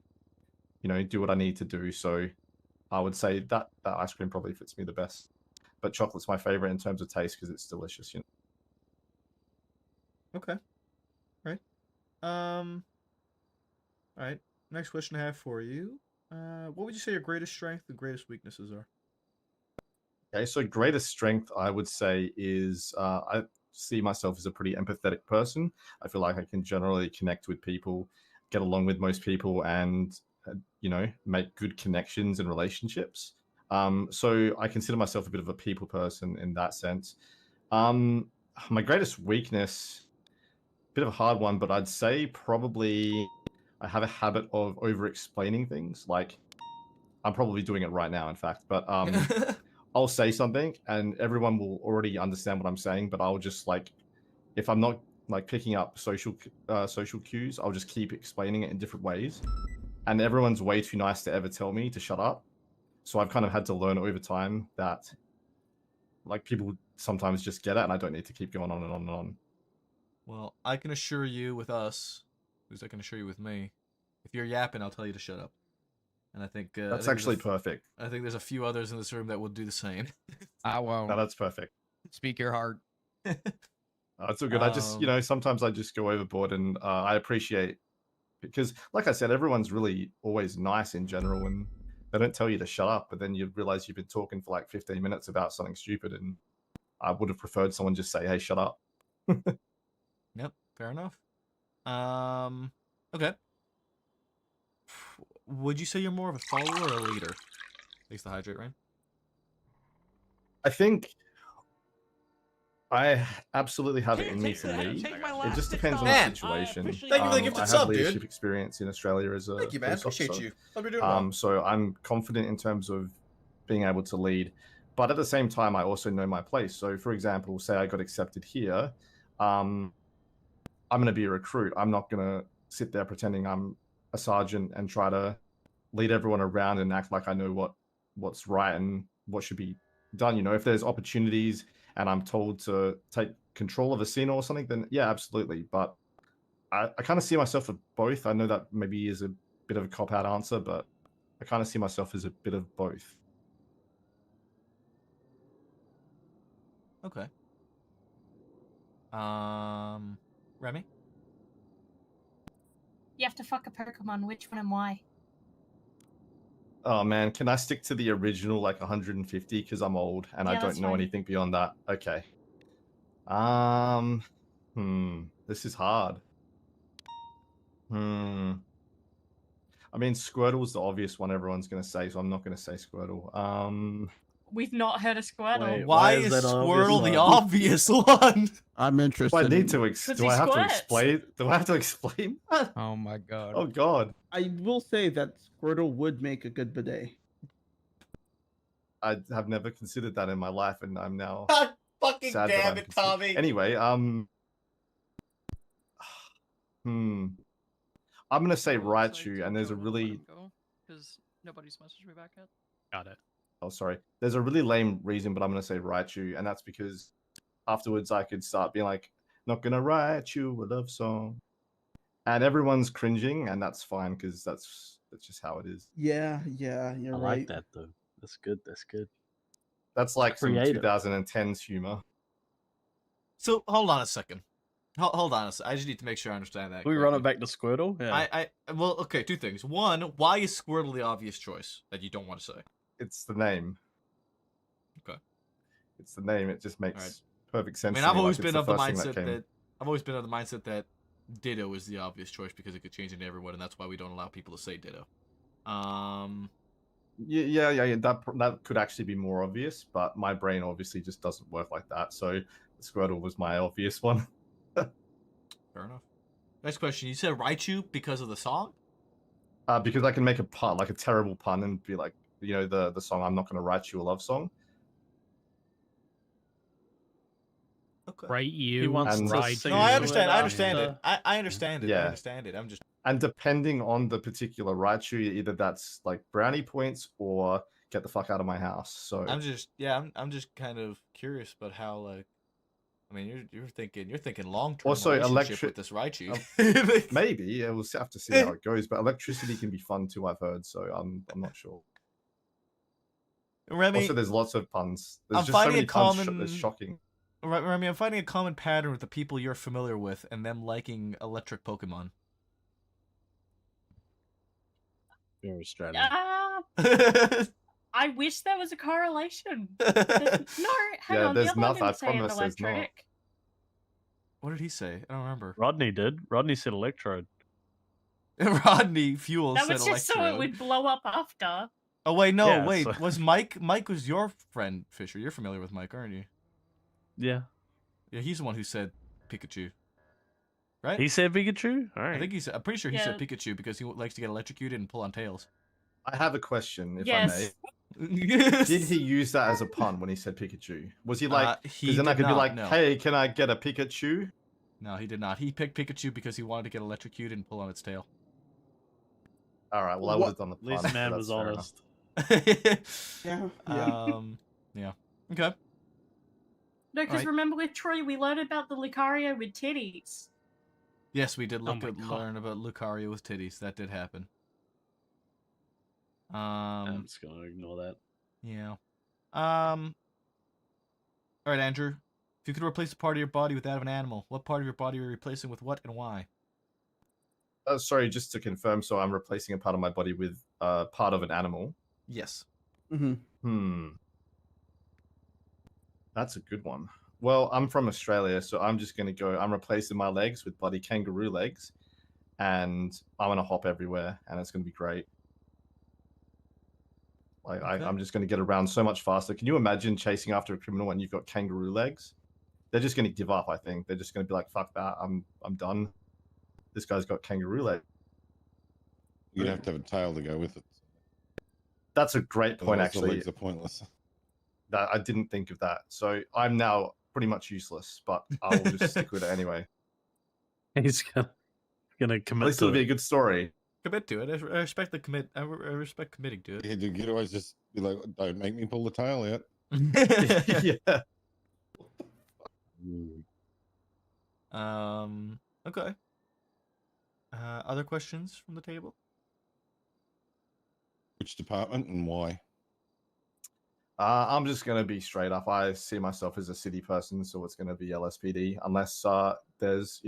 F: do what I need to do. So I would say that ice cream probably fits me the best. But chocolate's my favorite in terms of taste because it's delicious.
A: Okay. All right. Next question I have for you. What would you say your greatest strength and greatest weaknesses are?
F: Okay, so greatest strength I would say is I see myself as a pretty empathetic person. I feel like I can generally connect with people, get along with most people, and make good connections and relationships. So I consider myself a bit of a people person in that sense. My greatest weakness, bit of a hard one, but I'd say probably I have a habit of over-explaining things. Like I'm probably doing it right now, in fact. But I'll say something, and everyone will already understand what I'm saying. But I'll just if I'm not picking up social cues, I'll just keep explaining it in different ways. And everyone's way too nice to ever tell me to shut up. So I've kind of had to learn over time that like people sometimes just get it, and I don't need to keep going on and on and on.
A: Well, I can assure you with us, because I can assure you with me, if you're yapping, I'll tell you to shut up. And I think
F: That's actually perfect.
A: I think there's a few others in this room that will do the same.
Q: I won't.
F: No, that's perfect.
Q: Speak your heart.
F: It's all good. I just, sometimes I just go overboard, and I appreciate, because, like I said, everyone's really always nice in general, and they don't tell you to shut up, but then you realize you've been talking for like 15 minutes about something stupid, and I would have preferred someone just say, "Hey, shut up."
A: Yep, fair enough. Okay. Would you say you're more of a follower or a leader? Thanks to hydrate, right?
F: I think I absolutely have it in me to lead. It just depends on the situation.
A: Thank you for the gifted
F: I have
A: sub,
F: leadership
A: dude.
F: experience in Australia as a
A: Thank you, man.
F: police
A: Appreciate
F: officer.
A: you. Hope you're doing well.
F: So I'm confident in terms of being able to lead, but at the same time, I also know my place. So, for example, say I got accepted here, I'm going to be a recruit. I'm not going to sit there pretending I'm a sergeant and try to lead everyone around and act like I know what's right and what should be done. If there's opportunities and I'm told to take control of a scene or something, then yeah, absolutely. But I kind of see myself as both. I know that maybe is a bit of a cop-out answer, but I kind of see myself as a bit of both.
A: Okay. Remy?
L: You have to fuck a Pokemon. Which one and why?
F: Oh man, can I stick to the original like 150 because I'm old and I
L: Yeah,
F: don't
L: that's
F: know
L: fine.
F: anything beyond that? Okay. This is hard. I mean, Squirtle's the obvious one everyone's gonna say, so I'm not gonna say Squirtle.
L: We've not heard a Squirtle.
M: Wait,
A: Why
M: is
A: is
M: that
A: Squirtle the
M: obvious?
A: obvious one?
R: I'm interested.
F: Do I need to
L: Because
F: do
L: he
F: I have to
L: squirts.
F: explain? Do I have to explain that?
Q: Oh my god.
F: Oh god.
D: I will say that Squirtle would make a good bidet.
F: I have never considered that in my life, and I'm now
A: God fucking
F: sad that
A: damn
F: I'm
A: it,
F: consider-
A: Tommy.
F: Anyway, I'm gonna say Raichu, and there's a really
C: Because nobody's messaged me back yet.
U: Got it.
F: oh sorry, there's a really lame reason, but I'm gonna say Raichu, and that's because afterwards I could start being like, "Not gonna write you a love song," and everyone's cringing, and that's fine because that's just how it is.
D: Yeah, you're
M: I
D: right.
M: like that though. That's good. That's good.
F: That's like some
M: Creative.
F: 2010s humor.
A: So hold on a second. Hold on a second. I just need to make sure I understand that.
M: Can we run it
A: correctly.
M: back to Squirtle? Yeah.
A: Well, okay, two things. One, why is Squirtle the obvious choice that you don't want to say?
F: It's the name.
A: Okay.
F: It's the name. It just makes perfect sense.
A: I mean,
F: to
A: I've
F: me,
A: always
F: like, it's
A: been of the
F: first thing
A: mindset
F: came-
A: that I've always been of the mindset that Ditto is the obvious choice because it could change into everyone, and that's why we don't allow people to say Ditto.
F: Yeah. That could actually be more obvious, but my brain obviously just doesn't work like that. So Squirtle was my obvious one.
A: Fair enough. Next question. You said Raichu because of the song?
F: Because I can make a pun, like a terrible pun, and be like, the song "I'm Not Gonna Write You a Love Song."
A: Okay.
U: Right, you.
M: He wants
F: And
M: to
F: just-
M: sing
A: No, I
M: to
A: understand.
M: it
A: I understand
M: after-
A: it. I understand it. I
F: Yeah.
A: understand it. I'm just.
F: And depending on the particular Raichu, either that's like brownie points or get the fuck out of my house. So
A: I'm just kind of curious about how, like, I mean, you're thinking long term
F: Also,
A: relationship with this Raichu.
F: maybe yeah, we'll have to see how it goes. But electricity can be fun too, I've heard. So I'm not sure.
A: Remy,
F: Also, there's lots of puns. There's
A: I'm
F: just so
A: finding
F: many
A: a
F: puns.
A: common.
F: That's shocking.
A: Remy, I'm finding a common pattern with the people you're familiar with and them liking electric Pokemon.
M: Very strategy.
L: I wish there was a correlation. No, hang
F: Yeah,
L: on.
F: there's
L: The other one
F: nothing. I
L: didn't say
F: promise there's not.
L: electric.
A: What did he say? I don't remember.
M: Rodney did. Rodney said Electrode.
A: Rodney Fuel
L: That
A: said
L: was just so it
A: Electrode.
L: would blow up after.
A: Oh wait, no,
M: Yeah,
A: wait.
M: so-
A: Was Mike? Mike was your friend, Fisher. You're familiar with Mike, aren't you?
M: Yeah.
A: Yeah, he's the one who said Pikachu. Right?
M: He said Pikachu? All right.
A: I think he said. I'm pretty sure he said
L: Yeah.
A: Pikachu because he likes to get electrocuted and pull on tails.
F: I have a question, if
L: Yes.
F: I may. Did he use that as a pun when he said Pikachu? Was he like?
A: He
F: Because then I
A: did
F: could be
A: not,
F: like,
A: no.
F: "Hey, can I get a Pikachu?"
A: No, he did not. He picked Pikachu because he wanted to get electrocuted and pull on its tail.
F: All right. Well, I would have done the
M: At
F: pun.
M: least
F: but
M: man
F: that's
M: was
F: fair enough.
M: honest.
D: Yeah.
A: Yeah. Okay.
L: No, because
A: Right.
L: remember with Troy, we learned about the Lucario with titties.
A: Yes, we did
L: Oh my God.
A: learn about Lucario with titties. That did happen.
M: I'm just gonna ignore that.
A: Yeah. All right, Andrew. If you could replace a part of your body with that of an animal, what part of your body are you replacing with what and why?
F: Sorry, just to confirm. So I'm replacing a part of my body with part of an animal.
A: Yes.
F: That's a good one. Well, I'm from Australia, so I'm just gonna go. I'm replacing my legs with bloody kangaroo legs, and I'm gonna hop everywhere, and it's gonna be great. Like
A: Okay.
F: I'm just gonna get around so much faster. Can you imagine chasing after a criminal when you've got kangaroo legs? They're just gonna give up. I think they're just gonna be like, "Fuck that! I'm done." This guy's got kangaroo legs.
I: You'd have to have a tail to go with it.
F: That's a great point,
I: Otherwise the
F: actually.
I: legs are pointless.
F: That I didn't think of that. So I'm now pretty much useless, but I'll just stick with it anyway.
M: He's gonna commit.
F: At least it'll be a good story.
A: Commit to it. I respect the commit. I respect committing to it.
I: Yeah, dude, you'd always just be like, don't make me pull the tail out.
F: Yeah.
A: Okay. Other questions from the table?
I: Which department and why?
F: I'm just gonna be straight up. I see myself as a city person, so it's gonna be LSPD, unless there's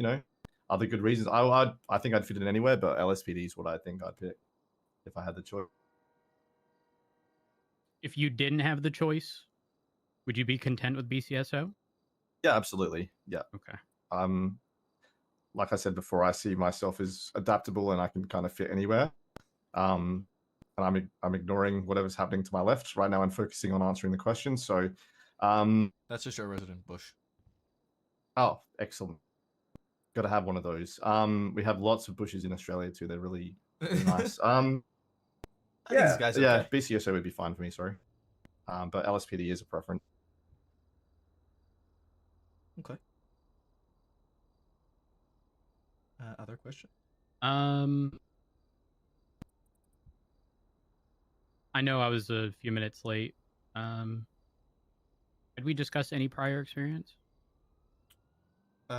F: other good reasons. I think I'd fit in anywhere, but LSPD is what I think I'd pick if I had the choice.
U: If you didn't have the choice, would you be content with BCSO?
F: Yeah, absolutely. Yeah.
U: Okay.
F: Like I said before, I see myself as adaptable and I can kind of fit anywhere. And I'm ignoring whatever's happening to my left right now and focusing on answering the question. So,
A: That's just our resident bush.
F: oh, excellent. Got to have one of those. We have lots of bushes in Australia too. They're really, really nice.
A: These guys are
F: yeah,
A: okay.
F: BCSO would be fine for me. Sorry, but LSPD is a preference.
A: Okay. Other question?
U: I know I was a few minutes late. Did we discuss any prior experience?
A: We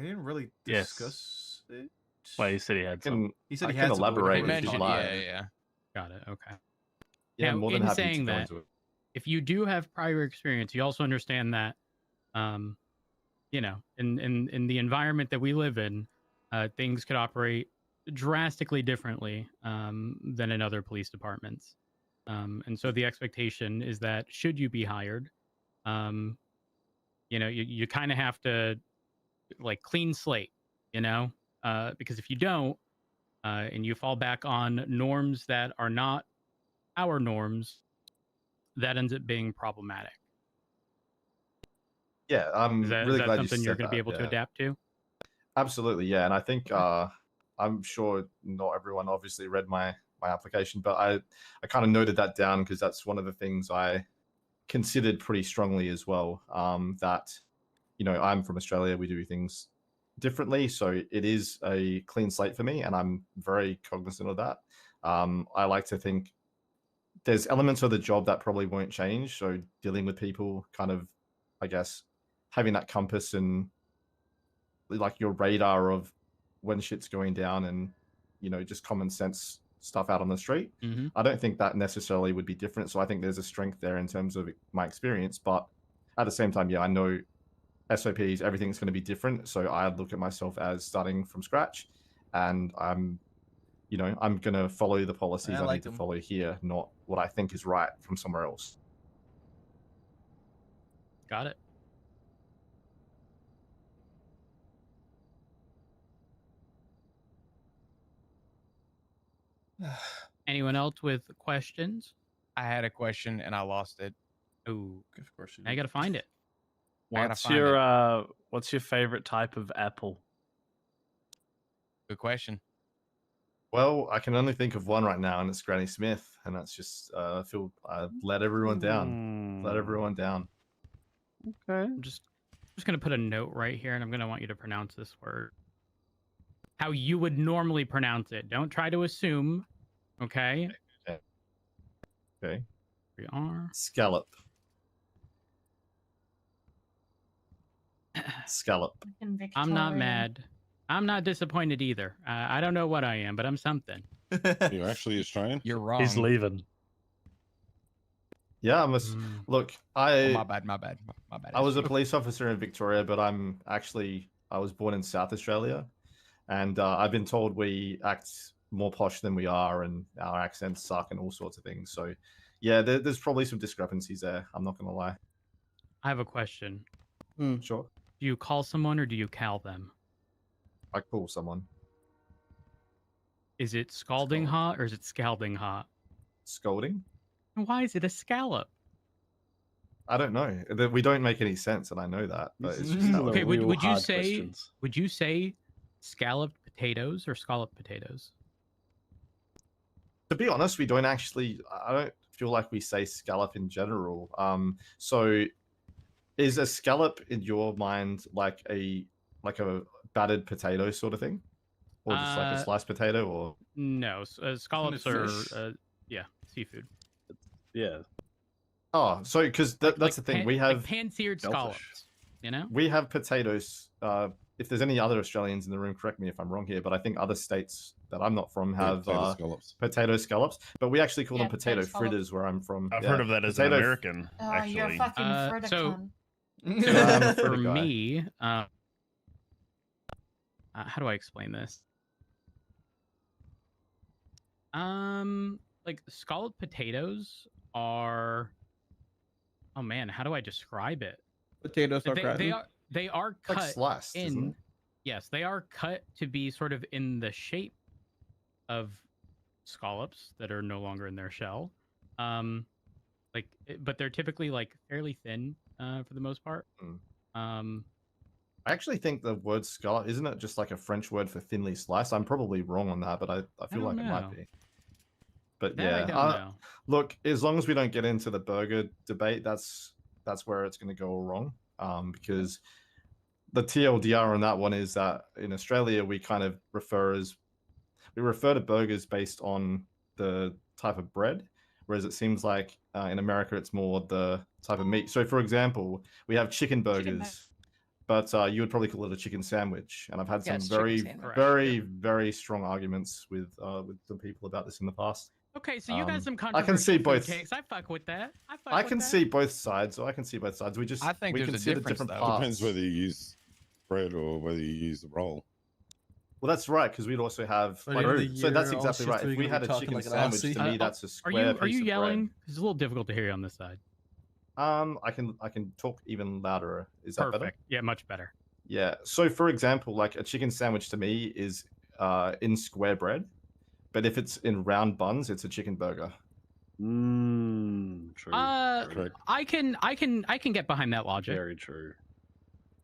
A: didn't really
M: Yes.
A: discuss it.
M: Well, he said he had some.
A: He said
F: I
A: he
F: can
A: had some, but we
F: elaborate
A: never
F: if
A: really
F: you'd
A: talked
F: like.
A: about it.
Q: Yeah.
U: Got it. Okay.
F: Yeah,
U: now,
F: more than
U: in
F: happy to
U: saying
F: go
U: that,
F: into it.
U: if you do have prior experience, you also understand that, in the environment that we live in, things could operate drastically differently than in other police departments. And so the expectation is that should you be hired, you kind of have to like clean slate, because if you don't, and you fall back on norms that are not our norms, that ends up being problematic.
F: Yeah, I'm
U: Is
F: really
U: that
F: glad you
U: something you're
F: said
U: going to be
F: that,
U: able to
F: yeah.
U: adapt to?
F: Absolutely, yeah. And I think I'm sure not everyone obviously read my application, but I kind of noted that down because that's one of the things I considered pretty strongly as well. That I'm from Australia, we do things differently, so it is a clean slate for me, and I'm very cognizant of that. I like to think there's elements of the job that probably won't change. So dealing with people, kind of, I guess, having that compass and like your radar of when shit's going down and just common sense stuff out on the street. I don't think that necessarily would be different. So I think there's a strength there in terms of my experience, but at the same time, yeah, I know SOPs, everything's going to be different. So I look at myself as starting from scratch, and I'm going to follow the policies I
A: like
F: need to
A: them.
F: follow here, not what I think is right from somewhere else.
U: Got it. Anyone else with questions?
Q: I had a question and I lost it.
U: Oh,
A: of course you
U: I gotta find it.
M: What's
Q: find
M: your favorite type of apple?
Q: Good question.
F: Well, I can only think of one right now, and it's Granny Smith, and that's just I let everyone down. Let everyone down.
M: Okay.
U: I'm just gonna put a note right here, and I'm gonna want you to pronounce this word how you would normally pronounce it. Don't try to assume. Okay.
F: Okay.
U: We are
F: Scallop. Scallop.
U: I'm not mad. I'm not disappointed either. I don't know what I am, but I'm something.
I: You're actually Australian?
Q: You're wrong.
M: He's leaving.
F: Yeah, look. I
Q: my bad. My bad.
F: I was a police officer in Victoria, but I was born in South Australia, and I've been told we act more posh than we are, and our accents suck, and all sorts of things. So, yeah, there's probably some discrepancies there. I'm not gonna lie.
U: I have a question.
F: Sure.
U: Do you call someone or do you cal them?
F: I call someone.
U: Is it scalding hot or is it scalding hot?
F: Scolding?
U: Why is it a scallop?
F: I don't know. We don't make any sense, and I know that. But it's just how
U: Okay, would you say scalloped potatoes or scalloped potatoes?
F: To be honest, we don't actually. I don't feel like we say scallop in general. So is a scallop in your mind like a battered potato sort of thing, or just like a sliced potato, or
U: No, scallops are seafood.
M: Yeah.
F: Oh, so because that's the thing, we have
U: pan-seared scallops. You know,
F: we have potatoes. If there's any other Australians in the room, correct me if I'm wrong here, but I think other states that I'm not from have potato scallops, but we actually call them potato fritters where I'm from.
R: I've heard of that as an American. Actually,
L: you're a fucking fritter.
U: So for me, how do I explain this? Like scalloped potatoes are. Oh man, how do I describe it?
D: Potatoes are
U: they are cut
F: like sliced,
U: in.
F: isn't it?
U: Yes, they are cut to be sort of in the shape of scallops that are no longer in their shell. But they're typically like fairly thin for the most part.
F: I actually think the word scallop, isn't it just like a French word for thinly sliced? I'm probably wrong on that, but I feel like it might be. But
U: That I
F: yeah,
U: don't know.
F: look, as long as we don't get into the burger debate, that's where it's going to go wrong. Because the TLDR on that one is that in Australia we kind of refer to burgers based on the type of bread, whereas it seems like in America it's more the type of meat. So, for example, we have chicken burgers, but you would probably call it a chicken sandwich. And I've had some very strong arguments with some people about this in the past.
U: Okay, so you got some
F: I can see
U: controversial
F: both.
U: takes. I fuck with that.
F: I can see both sides. We
Q: I think
F: we
Q: there's a
F: consider
Q: difference,
F: different
Q: though.
F: parts.
I: Depends whether you use bread or whether you use the roll.
F: Well, that's right, because we'd also have.
A: But
F: Like,
A: in the
F: so that's
A: year,
F: exactly
A: all
F: right.
A: shifts,
F: If
A: are you
F: we
A: gonna
F: had
A: be
F: a
A: talking
F: chicken
A: like an
F: sandwich,
A: Aussie?
F: to me that's a
U: Are
F: square
U: you
F: piece of
U: yelling?
F: bread.
U: It's a little difficult to hear you on this side.
F: I can talk even louder. Is that
U: Perfect.
F: better?
U: Yeah, much better.
F: Yeah. So, for example, like a chicken sandwich to me is in square bread, but if it's in round buns, it's a chicken burger.
M: True.
U: I can get behind that logic.
M: Very true.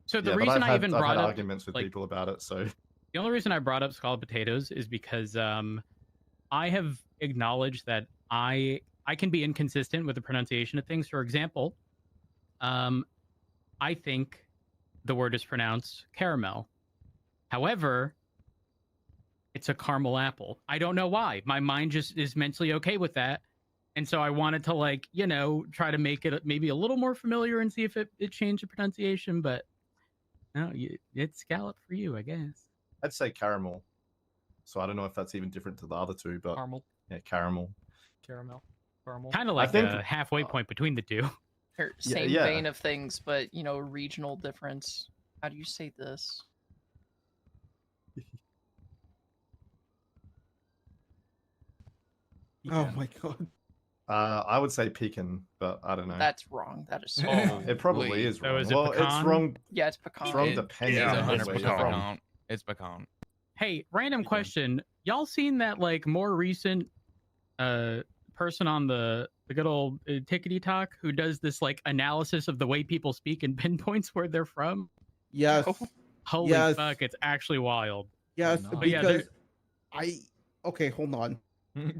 U: So the
F: Yeah, but
U: reason
F: I've
U: I
F: had-
U: even
F: I've
U: brought
F: had
U: up
F: arguments with people about it. So
U: the only reason I brought up scalloped potatoes is because I have acknowledged that I can be inconsistent with the pronunciation of things. For example, I think the word is pronounced caramel. However, it's a caramel apple. I don't know why. My mind just is mentally okay with that. And so I wanted to try to make it maybe a little more familiar and see if it changed the pronunciation, but no, it's scallop for you, I guess.
F: I'd say caramel. So I don't know if that's even different to the other two, but
C: Caramel.
F: Yeah, caramel.
C: Caramel.
U: Kind of like a halfway point between the two.
C: Same vein of things, but regional difference. How do you say this?
D: Oh my god.
F: I would say pecan, but I don't know.
C: That's wrong. That is so
F: Oh,
C: wrong.
F: it probably is
U: So
F: wrong.
U: is it
F: Well, it's
U: pecan?
F: wrong.
C: Yeah, it's pecan.
F: It's wrong depending
Q: It's
F: on
Q: 100%
F: where you're from.
Q: pecan. It's pecan.
U: Hey, random question. Y'all seen that more recent person on the good old Tickety Talk who does this analysis of the way people speak and pinpoints where they're from?
D: Yes.
U: Holy
D: Yes.
U: fuck, it's actually wild.
D: Yes,
U: But yeah,
D: because okay, hold on.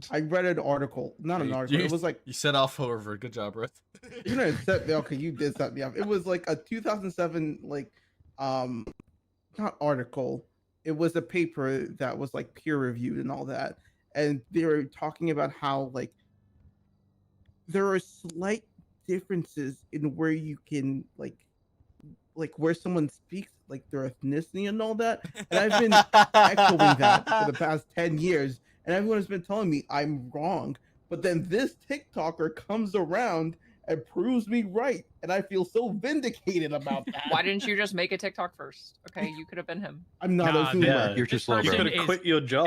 D: I read an article, not an article. It was like
A: you set off over. Good job, Ruth.
D: you know, okay, you did set me up. It was like a 2007 not article. It was a paper that was peer reviewed and all that, and they were talking about how there are slight differences in where you can like where someone speaks, like their ethnicity and all that. And I've been echoing that for the past 10 years, and everyone has been telling me I'm wrong. But then this TikToker comes around and proves me right, and I feel so vindicated about that.
C: Why didn't you just make a TikTok first? Okay, you could have been him.
D: I'm not a Zoomer.
M: You're too slow, bro. You could have quit your job.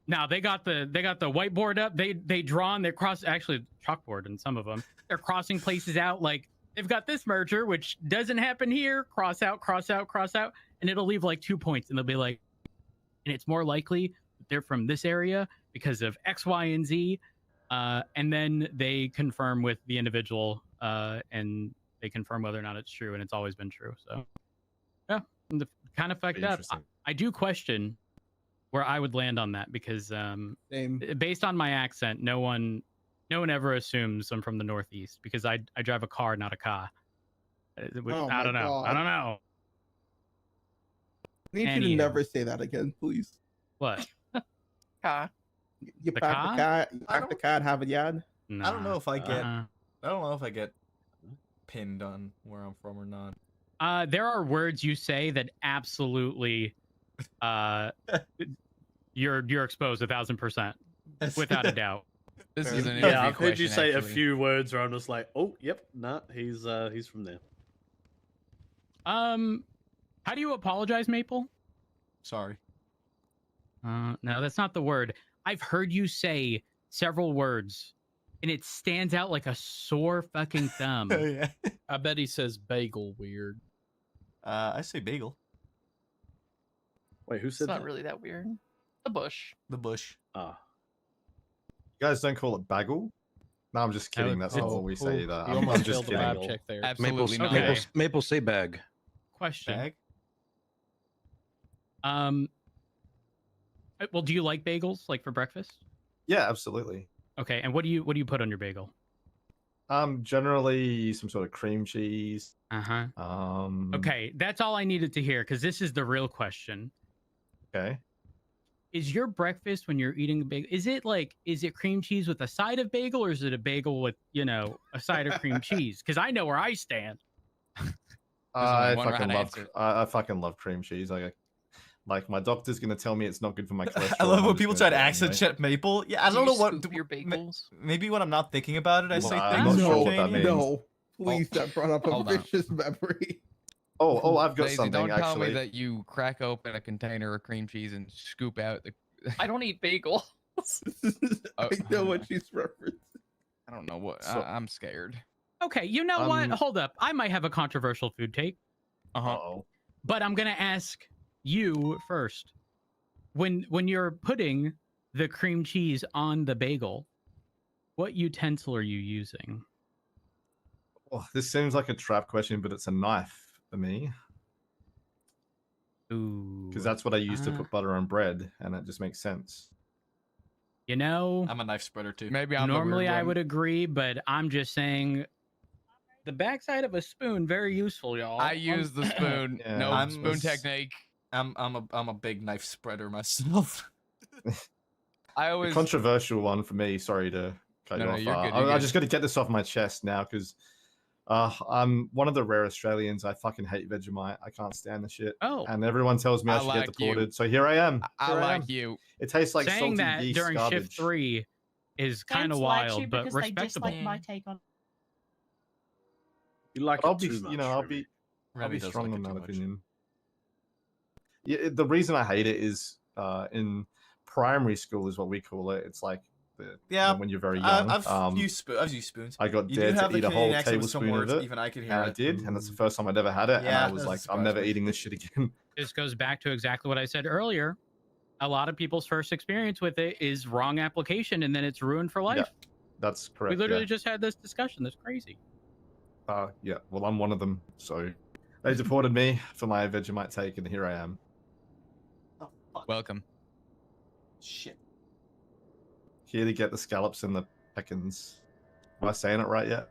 U: They got the whiteboard up. They drawn. They're actually chalkboard in some of them. They're crossing places out. Like they've got this merger, which doesn't happen here. Cross out, cross out, cross out, and it'll leave like 2 points, and they'll be like, and it's more likely they're from this area because of X, Y, and Z. And then they confirm with the individual, and they confirm whether or not it's true, and it's always been true. So, yeah, kind of fucked up. I do question where I would land on that because, based on my accent, no one ever assumes I'm from the Northeast because I drive a car, not a car. I don't know.
D: God.
U: I don't know.
D: I need you to never say that again, please.
U: What?
C: Car.
D: You park the car. You park the car and have a yard.
A: I don't know if I get. I don't know if I get pinned on where I'm from or not.
U: There are words you say that absolutely, you're exposed 1,000%, without a doubt.
Q: This is an
M: yeah, I've heard
Q: question,
M: you say a
Q: actually.
M: few words where I'm just like, oh, yep, nah, he's from there.
U: How do you apologize, Maple?
A: Sorry.
U: No, that's not the word. I've heard you say several words, and it stands out like a sore fucking thumb.
A: Yeah.
K: I bet he says bagel weird.
A: I say bagel.
M: Wait, who
C: It's
M: said
C: not
M: that?
C: really that weird. The bush.
A: The bush.
M: Ah.
F: You guys don't call it bagel? No, I'm just kidding. That's not what we say either.
K: You
F: I'm
K: almost
F: just
K: failed the
F: kidding.
K: vibe check there.
Q: Absolutely not.
U: Okay.
E: Maple say bag.
U: Question.
A: Bag?
U: Well, do you like bagels, like for breakfast?
F: Yeah, absolutely.
U: Okay, and what do you put on your bagel?
F: Generally some sort of cream cheese.
U: Uh-huh.
F: Um.
U: Okay, that's all I needed to hear because this is the real question.
F: Okay.
U: Is your breakfast when you're eating a bagel, is it cream cheese with a side of bagel or is it a bagel with, a side of cream cheese? Because I know where I stand.
F: I
Q: one right answer.
F: fucking love cream cheese. Like my doctor's gonna tell me it's not good for my cholesterol.
A: I love
F: I'm
A: when
F: just
A: people
F: gonna
A: try to
F: do it
A: accent
F: anyway.
A: check maple. Yeah, I
C: Do
A: don't
C: you
A: know what.
C: scoop your bagels?
A: Maybe when I'm not thinking about it, I say
F: I'm
A: things
F: not
A: more
F: sure what that
A: Canadian.
F: means.
D: No, please, that brought up a
Q: Hold on.
D: vicious memory.
F: Oh, I've got
Q: Daisy,
F: something
Q: don't tell me
F: actually.
Q: that you crack open a container of cream cheese and scoop out the.
C: I don't eat bagels.
Q: Oh,
D: I know what she's referencing.
Q: I don't know what.
F: So-
Q: I'm scared.
U: Okay, you know what? Hold up. I might have a controversial food take,
F: Uh-oh.
U: but I'm gonna ask you first. When you're putting the cream cheese on the bagel, what utensil are you using?
F: Oh, this seems like a trap question, but it's a knife for me.
U: Ooh.
F: Because that's what I use to put butter on bread, and it just makes sense.
U: You know,
A: I'm a knife spreader too.
Q: Maybe I'm
U: normally
Q: the weird
U: I
Q: one.
U: would agree, but I'm just saying the backside of a spoon very useful, y'all.
Q: I use the spoon.
F: Yeah,
Q: no
A: I'm-
Q: spoon technique.
A: I'm a big knife spreader myself.
Q: I
F: The
Q: always.
F: controversial one for me. Sorry to cut
Q: No,
F: you
Q: no,
F: off.
Q: you're good,
F: I
Q: you're good.
F: just got to get this off my chest now because I'm one of the rare Australians. I fucking hate Vegemite. I can't stand the shit.
U: Oh.
F: And everyone tells me I
Q: I
F: should
Q: like
F: get
Q: you.
F: deported. So here I am.
Q: I
F: Here
Q: like
F: am.
Q: you.
F: It tastes like
U: saying
F: salty
U: that
F: yeast
U: during
F: garbage.
U: shift 3 is kind of
L: Fans like
U: wild,
L: you
U: but
L: because they
U: respectable.
L: dislike my take on.
M: You like
F: I'll
M: it
F: be,
M: too much.
F: I'll
M: Remy.
F: be
A: Remy does
F: strong
A: like
F: on
A: it too
F: that
A: much.
F: opinion. Yeah, the reason I hate it is in primary school is what we call it. It's like when you're very young.
A: I've used spoons.
F: I got
A: You do
F: dared
A: have
F: to
A: the
F: eat a whole
A: Canadian accent with some
F: tablespoon
A: words,
F: of it.
A: even I could hear
F: and I
A: it.
F: did, and that's the first time I'd ever had it. And
A: Yeah,
F: I was
A: that
F: like,
A: doesn't
F: I'm
A: surprise
F: never
A: me.
F: eating this shit again.
U: This goes back to exactly what I said earlier. A lot of people's first experience with it is wrong application, and then it's ruined for life.
F: Yeah, that's correct.
U: We literally
F: yeah.
U: just had this discussion. That's crazy.
F: Yeah, well, I'm one of them. So they deported me for my Vegemite take, and here I am.
Q: Welcome.
A: Shit.
F: Here to get the scallops and the pecans. Am I saying it right yet?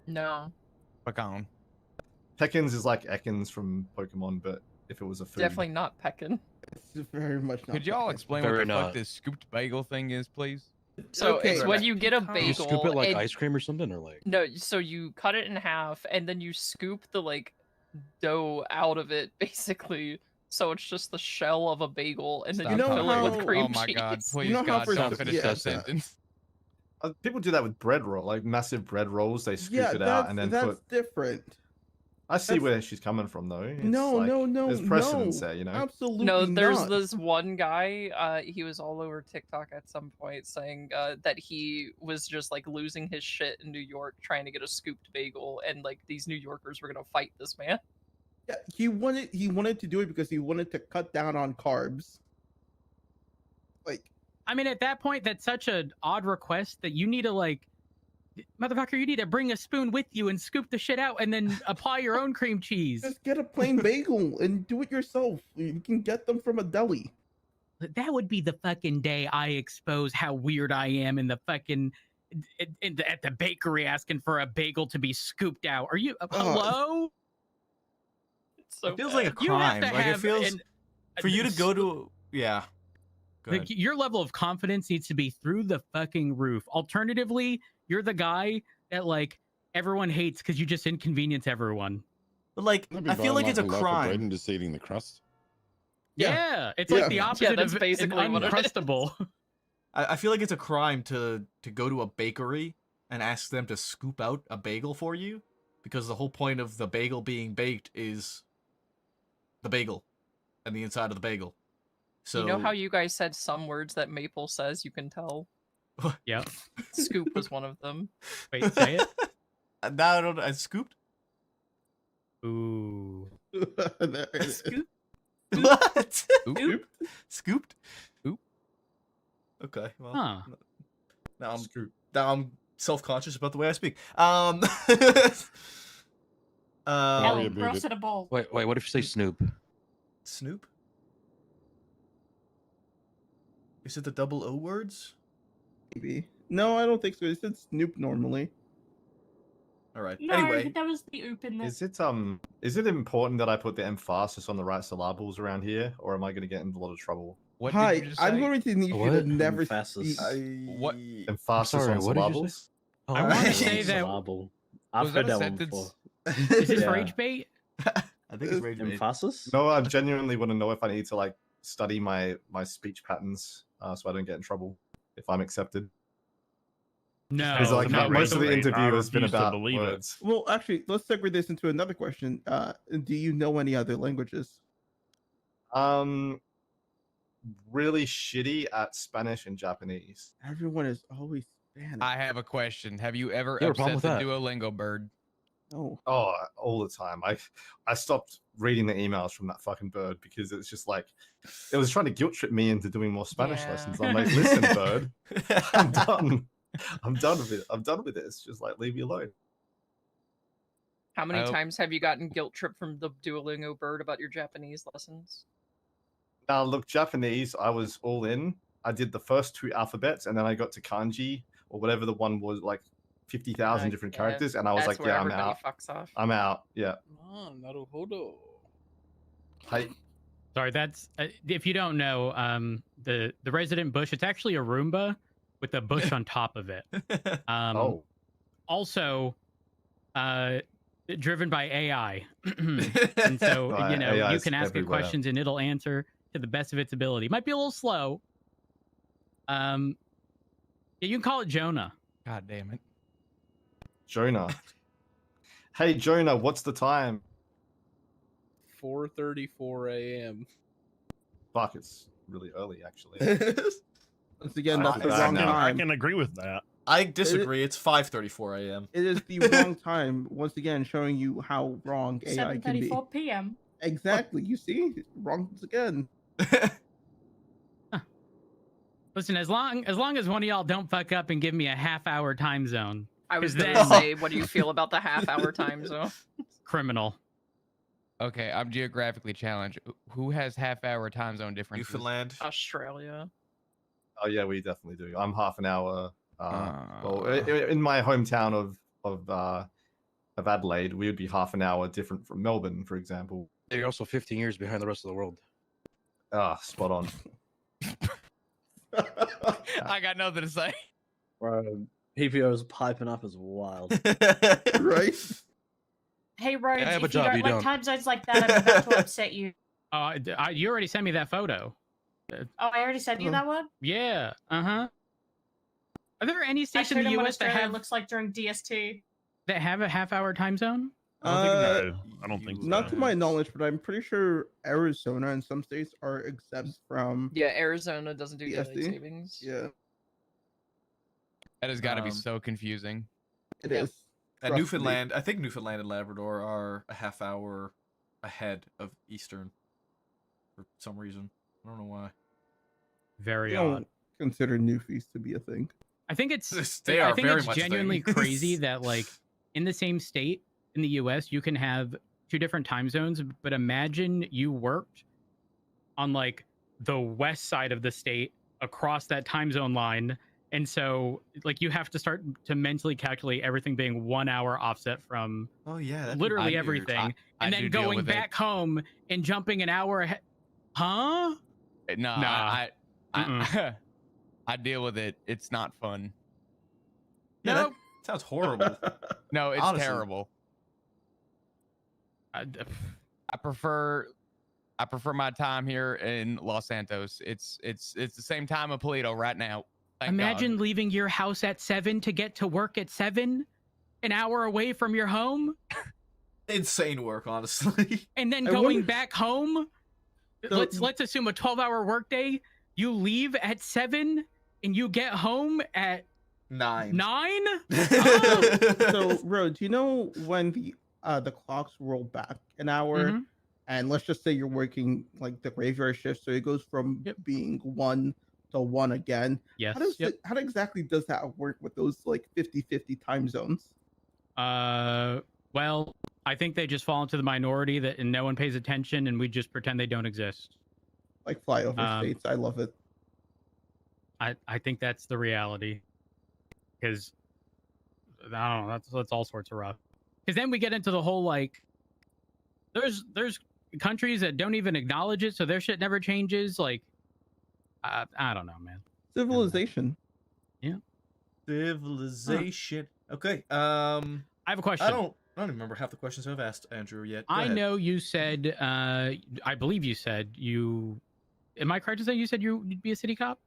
C: No.
Q: Pecan.
F: Pecans is like Ekans from Pokemon, but if it was a food.
C: Definitely not peckin'.
D: It's very much not.
Q: Could y'all explain what
E: Very
Q: the fuck
E: not.
Q: this scooped bagel thing is, please?
C: So
D: Okay,
C: it's when you get a
E: You
C: bagel.
E: scoop it like
C: and-
E: ice cream or something, or like
C: No, so you cut it in half and then you scoop the dough out of it, basically. So it's just the shell of a bagel, and then
D: You
C: you
D: know
C: fill it with
D: how-
C: cream
Q: Oh my
C: cheese.
Q: god, please
D: You know how
Q: God,
D: for
Q: don't
D: some-
Q: finish
D: yeah,
Q: that sentence.
F: People do that with bread roll, like massive bread rolls. They scoop
D: Yeah,
F: it out
D: that's
F: and then
D: that's
F: put.
D: different.
F: I see
D: That's-
F: where she's coming from, though. It's
D: No,
F: like,
D: no,
F: there's precedence there, you know.
D: Absolutely
C: No, there's
D: not.
C: this one guy, he was all over TikTok at some point saying that he was just like losing his shit in New York trying to get a scooped bagel, and like these New Yorkers were gonna fight this man.
D: Yeah, he wanted to do it because he wanted to cut down on carbs. Like,
P: I mean, at that point, that's such an odd request that you need to like, motherfucker, you need to bring a spoon with you and scoop the shit out and then apply your own cream cheese.
D: just get a plain bagel and do it yourself. You can get them from a deli.
P: That would be the fucking day I expose how weird I am in the fucking at the bakery asking for a bagel to be scooped out. Are you hello?
C: So
A: It feels like a
P: You have
A: crime.
P: to
A: Like it
P: have
A: feels for you to go to yeah. Go
P: Like,
A: ahead.
P: your level of confidence needs to be through the fucking roof. Alternatively, you're the guy that like everyone hates because you just inconvenience everyone.
A: But like,
I: That'd be
A: I feel
I: buying,
A: like it's a
I: loaf of bread
A: crime.
I: and just eating the crust.
P: Yeah, it's like the
C: Yeah,
P: opposite
C: that's
P: of an
C: basically what it is.
P: uncrustable.
A: I feel like it's a crime to go to a bakery and ask them to scoop out a bagel for you, because the whole point of the bagel being baked is the bagel and the inside of the bagel. So
C: You know how you guys said some words that Maple says you can tell?
P: Yeah.
C: Scoop was one of them.
P: Wait, say it.
A: Now I don't. I scooped.
P: Ooh.
A: Scoop. What?
Q: Scooped.
A: Scooped.
Q: Oop.
A: Okay. Well.
P: Huh.
A: Now I'm self-conscious about the way I speak.
L: Hell, gross at a bowl.
E: Wait, what if you say Snoop?
A: Snoop? Is it the double O words?
D: Maybe. No, I don't think so. It said Snoop normally.
A: All right.
L: No,
A: Anyway,
L: that was the oop in there.
F: Is it important that I put the emphasis on the right syllables around here, or am I going to get into a lot of trouble?
Q: What
D: Hi,
Q: did you just
D: I'm
Q: say?
D: going to need you
I: What?
D: to never
M: Emphasis.
Q: What?
F: Emphasis
I: sorry,
F: on
I: what did you say?
F: syllables?
P: I want to say that.
M: Syllable. I've
Q: Was that
M: heard
Q: a
M: that one
Q: sentence?
M: before.
P: Is this
M: Yeah.
P: rage bait?
A: I think it's rage bait.
M: Emphasis?
F: No, I genuinely want to know if I need to like study my speech patterns so I don't get in trouble if I'm accepted.
P: No.
F: Because like
G: it's not
F: most of the
G: rage bait. I
F: interview has been
G: refuse to
F: about
G: believe it.
F: words.
D: Well, actually, let's segue this into another question. Do you know any other languages?
F: Really shitty at Spanish and Japanese.
D: Everyone is always Spanish.
Q: I have a question. Have you ever
I: You have a problem
Q: upset
I: with
Q: the
I: that?
Q: Duolingo bird?
D: Oh,
F: Oh, all the time. I stopped reading the emails from that fucking bird because it's just like it was trying to guilt trip me into doing more Spanish
C: Yeah.
F: lessons. I'm like, listen, bird, I'm done. I'm done with it. I'm done with it. It's just like leave me alone.
C: How many
Q: Oh.
C: times have you gotten guilt trip from the Duolingo bird about your Japanese lessons?
F: Now look, Japanese, I was all in. I did the first 2 alphabets, and then I got to kanji or whatever the one was, like 50,000 different
C: Yeah,
F: characters, and I was
C: that's
F: like,
C: where
F: yeah, I'm
C: everybody
F: out.
C: fucks off.
F: I'm out. Yeah.
K: Ah, naruhodo.
F: Hey,
P: Sorry, that's if you don't know, the resident bush. It's actually a Roomba with a bush on top of it.
F: oh,
P: Also, driven by AI, and so
F: Right,
P: you know
F: AI
P: you
F: is
P: can ask it
F: everywhere.
P: questions and it'll answer to the best of its ability. Might be a little slow. Yeah, you can call it Jonah.
Q: God damn it.
F: Jonah. Hey, Jonah, what's the time?
K: 4:34 a.m.
F: Fuck, it's really early, actually.
D: once again,
F: I
D: that's the
F: feel bad
D: wrong
F: now.
G: I
D: time.
G: can agree with that.
A: I disagree. It's 5:34 a.m.
D: It is the wrong time. Once again, showing you how wrong AI can be.
L: 7:34 p.m.
D: Exactly. You see, wrong once again.
P: Listen, as long as one of y'all don't fuck up and give me a half-hour time zone,
C: I was
P: 'cause
C: gonna
P: then
C: say, what do you feel about the half-hour time zone?
P: criminal.
Q: Okay, I'm geographically challenged. Who has half-hour time zone differences?
A: Newfoundland.
C: Australia.
F: Oh yeah, we definitely do. I'm half an hour. Well, in my hometown of Adelaide, we would be half an hour different from Melbourne, for example.
E: You're also 15 years behind the rest of the world.
F: Ah, spot on.
Q: I got nothing to say.
M: Bro, PPO's piping up as wild.
D: Right?
L: Hey, Rhodes,
E: I have a
L: if you
E: job,
L: don't
E: you
L: like
E: don't.
L: time zones like that, I'm about to upset you.
U: You already sent me that photo.
L: Oh, I already sent you that one?
U: Yeah. Uh-huh. Are there any
L: I
U: states in
L: showed
U: the
L: him what
U: U.S. that
L: Australia
U: have
L: looks like during DST.
U: that have a half-hour time zone?
D: Uh,
R: I don't think so.
D: Not to my knowledge, but I'm pretty sure Arizona and some states are exempt from.
C: Yeah, Arizona doesn't do daylight
D: DST.
C: savings.
D: Yeah,
Q: That has got to be so confusing.
D: it is.
A: And
D: Trust me.
A: Newfoundland, I think Newfoundland and Labrador are a half hour ahead of Eastern for some reason. I don't know why.
U: Very
D: We
U: odd.
D: don't consider Newfies to be a thing.
U: I think it's
A: They
U: I
A: are
U: think
A: very
U: it's
A: much
U: genuinely
A: things.
U: crazy that like in the same state in the US you can have two different time zones, but imagine you worked on like the west side of the state across that time zone line, and so like you have to start to mentally calculate everything being 1 hour offset from
A: Oh yeah, that'd be
U: literally
A: weird.
U: everything,
Q: I
U: and
Q: do
U: then
Q: deal
U: going
Q: with it.
U: back home and jumping an hour ahead. Huh?
Q: No,
U: Nah.
Q: I deal with it. It's not fun.
A: Yeah,
U: Nope.
A: that sounds horrible.
Q: No, it's
A: Honestly.
Q: terrible. I prefer my time here in Los Santos. It's the same time of Polito right now. Thank
U: Imagine
Q: God.
U: leaving your house at 7 to get to work at 7, an hour away from your home,
A: Insane work, honestly.
U: and then
D: I
U: going
D: wonder-
U: back home.
D: So-
U: Let's assume a 12-hour workday. You leave at 7 and you get home at
A: 9.
U: 9?
D: So, Rhodes, you know when the clocks roll back an hour,
U: Mhm.
D: and let's just say you're working like the graveyard shift, so it goes from being 1 to 1 again.
U: Yes.
D: How exactly does that work with those like 50-50 time zones?
U: Well, I think they just fall into the minority that and no one pays attention, and we just pretend they don't exist.
D: Like flyover states, I love it.
U: I think that's the reality, because I don't know, that's all sorts of rough. Because then we get into the whole like, there's countries that don't even acknowledge it, so their shit never changes. Like, I don't know, man.
D: Civilization.
U: Yeah.
A: Civilization. Okay.
U: I have a question.
A: I don't even remember half the questions I've asked Andrew yet. Go
U: I
A: ahead.
U: know you said, I believe you said you. Am I correct to say you said you'd be a city cop?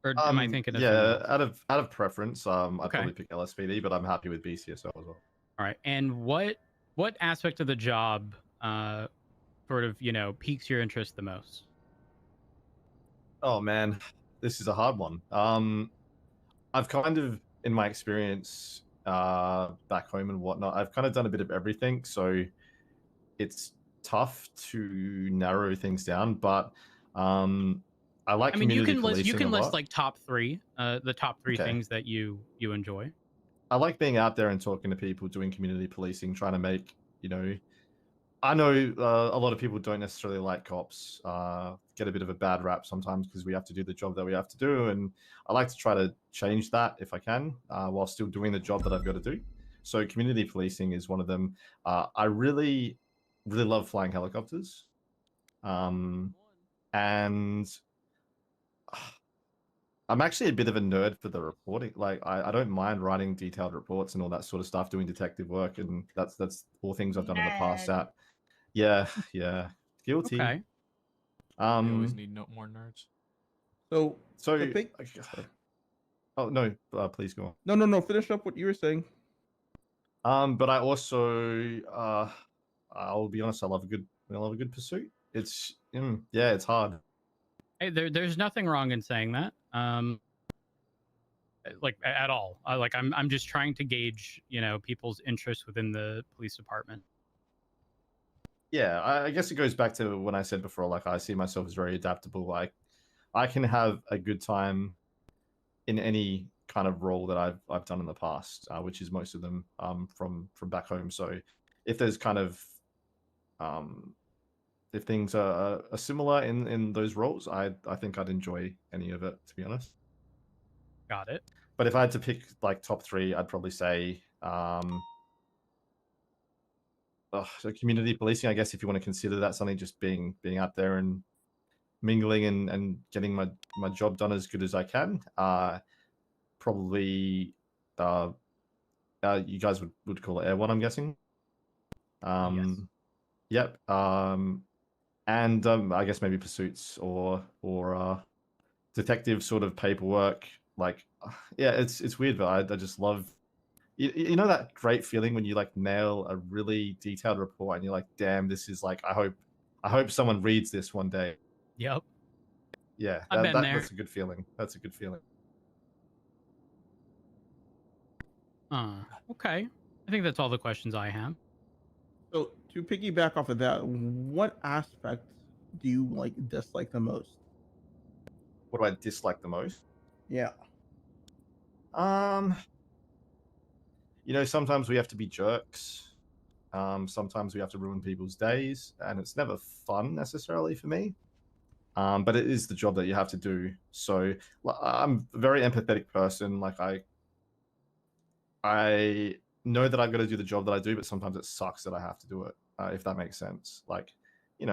U: Or am I thinking of something
F: Yeah,
U: else?
F: out of preference, I'd
U: Okay.
F: probably pick LSPD, but I'm happy with BCSO as well.
U: All right. And what aspect of the job sort of, piques your interest the most?
F: Oh man, this is a hard one. I've kind of, in my experience back home and whatnot, I've kind of done a bit of everything, so it's tough to narrow things down. But I like.
U: I mean, you
F: community
U: can
F: policing a
U: list
F: lot.
U: like top 3, the top 3
F: Okay.
U: things that you enjoy.
F: I like being out there and talking to people, doing community policing, trying to make, I know a lot of people don't necessarily like cops, get a bit of a bad rap sometimes because we have to do the job that we have to do. And I like to try to change that if I can, while still doing the job that I've got to do. So community policing is one of them. I really, really love flying helicopters. And I'm actually a bit of a nerd for the reporting. Like, I don't mind writing detailed reports and all that sort of stuff, doing detective work, and that's all things I've done in the past.
L: Nerd.
F: Yeah, guilty.
U: Okay.
A: We always need more nerds.
D: So
F: So,
D: the big...
F: oh no, please go on.
D: No. Finish up what you were saying.
F: But I also, I'll be honest, I love a good pursuit. It's, yeah, it's hard.
U: Hey, there's nothing wrong in saying that. Like at all. I'm just trying to gauge, people's interests within the police department.
F: Yeah, I guess it goes back to when I said before, like, I see myself as very adaptable. Like, I can have a good time in any kind of role that I've done in the past, which is most of them from back home. So if there's kind of if things are similar in those roles, I think I'd enjoy any of it, to be honest.
U: Got it.
F: But if I had to pick like top 3, I'd probably say so community policing, I guess, if you want to consider that something, just being out there and mingling and getting my job done as good as I can. Probably you guys would call it Air One, I'm guessing. Yep. And I guess maybe pursuits or detective sort of paperwork. Like, yeah, it's weird, but I just love. You know that great feeling when you like nail a really detailed report and you're like, damn, this is like, I hope someone reads this one day.
U: Yep.
F: Yeah,
U: I've been there.
F: that's a good feeling. That's a good feeling.
U: Okay. I think that's all the questions I have.
D: So to piggyback off of that, what aspect do you like dislike the most?
F: What do I dislike the most?
D: Yeah.
F: Sometimes we have to be jerks. Sometimes we have to ruin people's days, and it's never fun necessarily for me. But it is the job that you have to do. So I'm a very empathetic person. Like I know that I've got to do the job that I do, but sometimes it sucks that I have to do it. If that makes sense. Like, I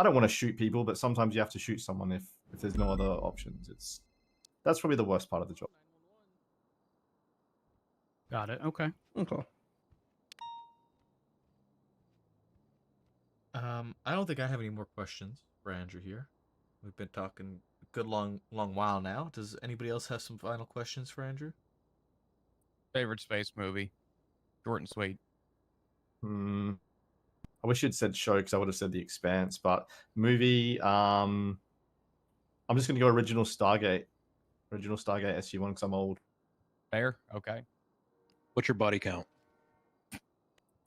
F: don't want to shoot people, but sometimes you have to shoot someone if there's no other options. That's probably the worst part of the job.
U: Got it. Okay.
D: Okay.
A: I don't think I have any more questions for Andrew here. We've been talking a good long while now. Does anybody else have some final questions for Andrew?
Q: Favorite space movie? Short and sweet.
F: I wish you'd said show because I would have said The Expanse, but movie. I'm just gonna go original Stargate SG-1 because I'm old.
Q: Fair. Okay.
E: What's your body count?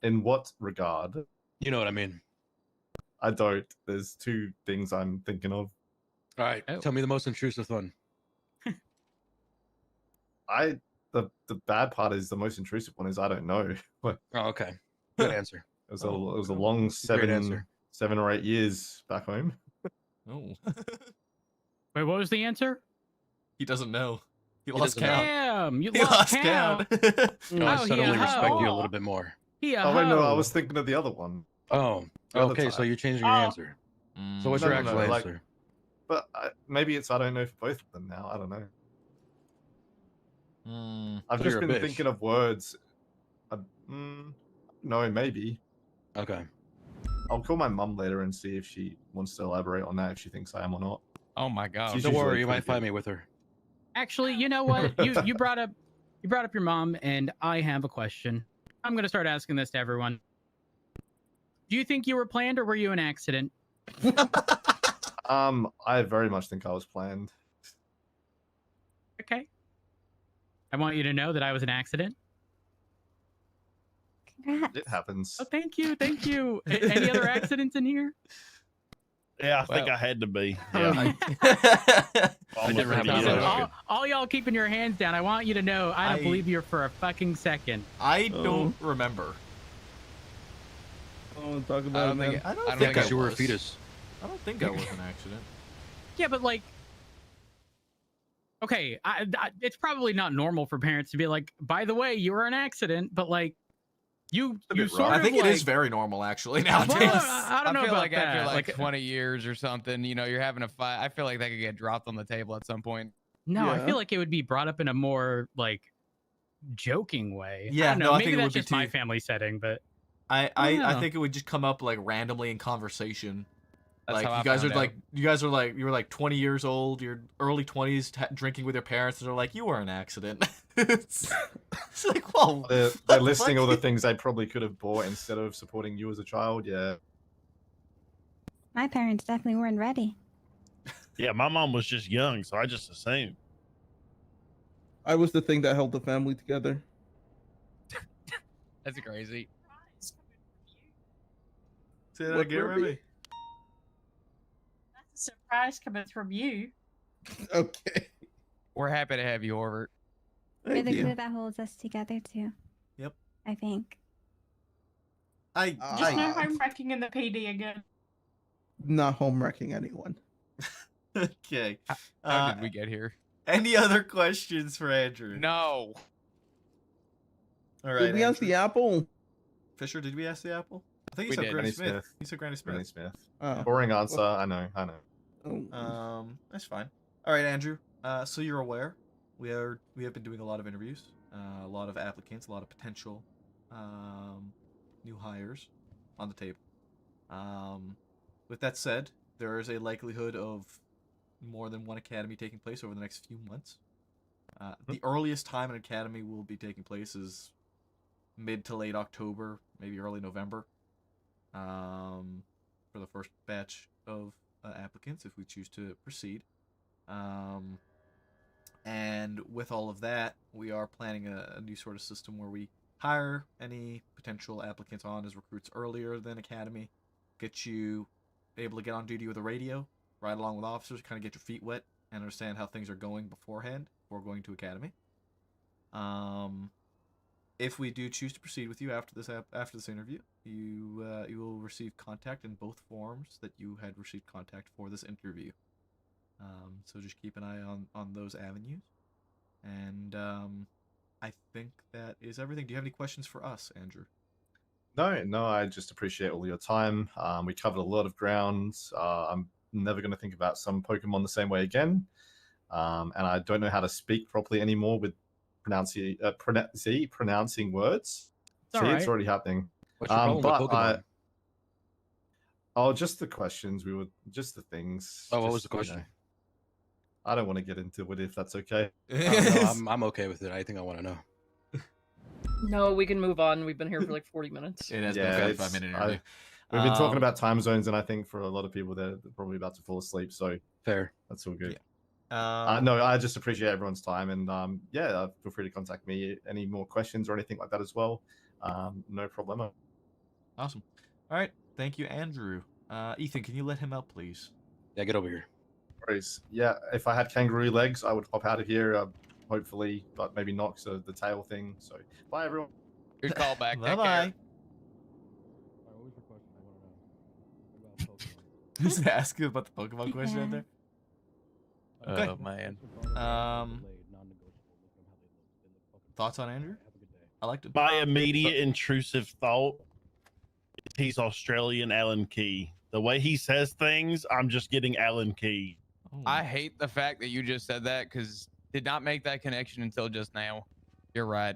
F: In what regard?
E: You know what I mean.
F: I don't. There's two things I'm thinking of.
E: All right. Tell me the most intrusive one.
F: The bad part is the most intrusive one is I don't know.
E: Oh, okay. Good answer.
F: It was a long
E: answer.
F: 7 or 8 years back home.
A: Oh.
U: Wait, what was the answer?
A: He doesn't know. He
E: He
A: lost
E: doesn't know.
A: count.
U: Damn, you
A: He
U: lost
A: lost count.
E: No, I suddenly respect you a little bit more.
F: Oh wait, no, I was thinking of the other one.
E: Oh,
F: The other
E: okay. So
F: type.
E: you're changing your answer. So what's your actual
F: like,
E: answer?
F: but maybe it's I don't know for both of them now. I don't know. I've
E: So
F: just
E: you're a
F: been
E: bitch.
F: thinking of words. No, maybe.
E: Okay.
F: I'll call my mum later and see if she wants to elaborate on that, if she thinks I am or not.
Q: Oh my god.
F: She's
E: Don't
F: usually
E: worry, you
F: pretty
E: might find
F: good.
E: me with her.
U: Actually, you know what? You brought up your mom, and I have a question. I'm gonna start asking this to everyone. Do you think you were planned, or were you an accident?
F: I very much think I was planned.
U: Okay. I want you to know that I was an accident.
B: Congrats.
F: It happens.
U: Oh, thank you, thank you. Any other accidents in here?
R: Yeah, I think I had to be. Yeah.
E: I didn't have
R: Almost
E: to.
R: ready.
U: All y'all keeping your hands down. I want you to know I don't believe you for a fucking second.
A: I don't remember.
D: I don't talk about it. Man.
A: I don't think
E: you were a
A: was.
E: fetus.
A: I don't think I was an accident.
U: Yeah, but like, okay, it's probably not normal for parents to be like, by the way, you were an accident, but like, you sort of
A: I think
U: like,
A: it is very normal actually nowadays.
U: Well, I don't know
Q: feel
U: about
Q: like
U: that.
Q: after like 20 years or something, you're having a fight. I feel like that could get dropped on the table at some point.
U: No, I
D: Yeah.
U: feel like it would be brought up in a more like joking way.
A: Yeah,
U: I don't know.
A: no, I
U: Maybe
A: think it
U: that's
A: would be
U: just my
A: too-
U: family setting, but
A: I
U: know.
A: think it would just come up like randomly in conversation.
Q: That's
A: Like
Q: how I
A: you guys are
Q: found
A: like
Q: out.
A: you were like 20 years old, your early 20s, drinking with your parents, and they're like, you were an accident. it's like, whoa.
F: They're listing all the things they probably could have bought instead of supporting you as a child. Yeah.
B: My parents definitely weren't ready.
R: Yeah, my mom was just young, so I just assumed.
D: I was the thing that held the family together.
Q: That's crazy.
A: Say that
D: What
A: again,
D: movie?
A: Remy.
L: That's a surprise coming from you.
D: Okay.
Q: We're happy to have you, Orbert.
B: You're
D: Thank
B: the
D: you.
B: glue that holds us together too.
A: Yep.
B: I think.
L: Just no home wrecking in the PD again.
D: Not home wrecking anyone.
A: Okay.
Q: How did we get here?
A: Any other questions for Andrew?
Q: No.
A: All right.
D: Did we ask the apple?
A: Fisher, did we ask the apple? I think he
F: We
A: said
F: did.
A: Granny
F: Granny
A: Smith.
F: Smith.
A: He said Granny Smith.
F: Granny Smith.
D: Oh.
F: Boring answer. I know.
A: That's fine. All right, Andrew. So you're aware we have been doing a lot of interviews, a lot of applicants, a lot of potential new hires on the table. With that said, there is a likelihood of more than one academy taking place over the next few months. The earliest time an academy will be taking place is mid to late October, maybe early November, for the first batch of applicants if we choose to proceed. And with all of that, we are planning a new sort of system where we hire any potential applicants on as recruits earlier than academy, get you able to get on duty with a radio, ride along with officers, kind of get your feet wet and understand how things are going beforehand before going to academy. If we do choose to proceed with you after this interview, you will receive contact in both forms that you had received contact for this interview. So just keep an eye on those avenues. And I think that is everything. Do you have any questions for us, Andrew?
F: No, I just appreciate all your time. We covered a lot of ground. I'm never going to think about some Pokemon the same way again. And I don't know how to speak properly anymore with pronouncing words.
E: It's
F: It's already happening.
E: What's your problem with Pokemon?
F: Just the questions. Just the things.
E: Oh, what was
F: just,
E: the question?
F: I don't want to get into it if that's okay.
E: No, I'm okay with it. I think I want to know.
C: No, we can move on. We've been here for like 40 minutes.
A: It has been a 45-minute interview.
F: We've been talking about time zones, and I think for a lot of people, they're probably about to fall asleep. So
E: fair.
F: That's all good.
A: Yeah.
F: No, I just appreciate everyone's time, and feel free to contact me. Any more questions or anything like that as well? No problemo.
A: Awesome. All right. Thank you, Andrew. Ethan, can you let him out, please?
E: Yeah, get over here.
F: Yeah, if I had kangaroo legs, I would hop out of here, hopefully, but maybe not because of the tail thing. So, bye, everyone.
Q: Good call back.
A: Bye-bye. Just ask you about the Pokemon question out there. Okay.
Q: Oh, man.
A: Thoughts on Andrew? I liked it.
N: My immediate intrusive thought is he's Australian Alan Key. The way he says things, I'm just getting Alan Key.
Q: I hate the fact that you just said that because did not make that connection until just now. You're right.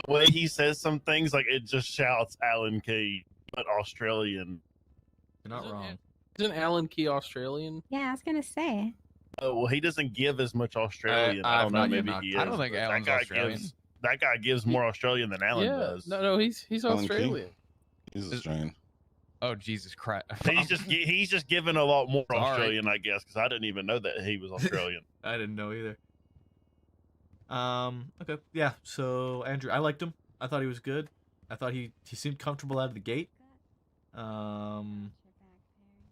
N: The way he says some things, like it just shouts Alan Key, but Australian.
A: You're not wrong.
K: Isn't Alan Key Australian?
B: Yeah, I was gonna say.
N: Oh, well, he doesn't give as much Australian. I don't know. Maybe he is.
Q: I don't think
N: but
Q: Alan's Australian.
N: That guy gives more Australian than Alan does.
K: No, he's
I: Alan Key?
K: Australian.
I: He's Australian.
Q: Oh, Jesus Christ.
N: He's just giving a lot more
Q: Sorry.
N: Australian, I guess, because I didn't even know that he was Australian.
A: I didn't know either. Okay. Yeah, so Andrew, I liked him. I thought he was good. I thought he seemed comfortable out of the gate.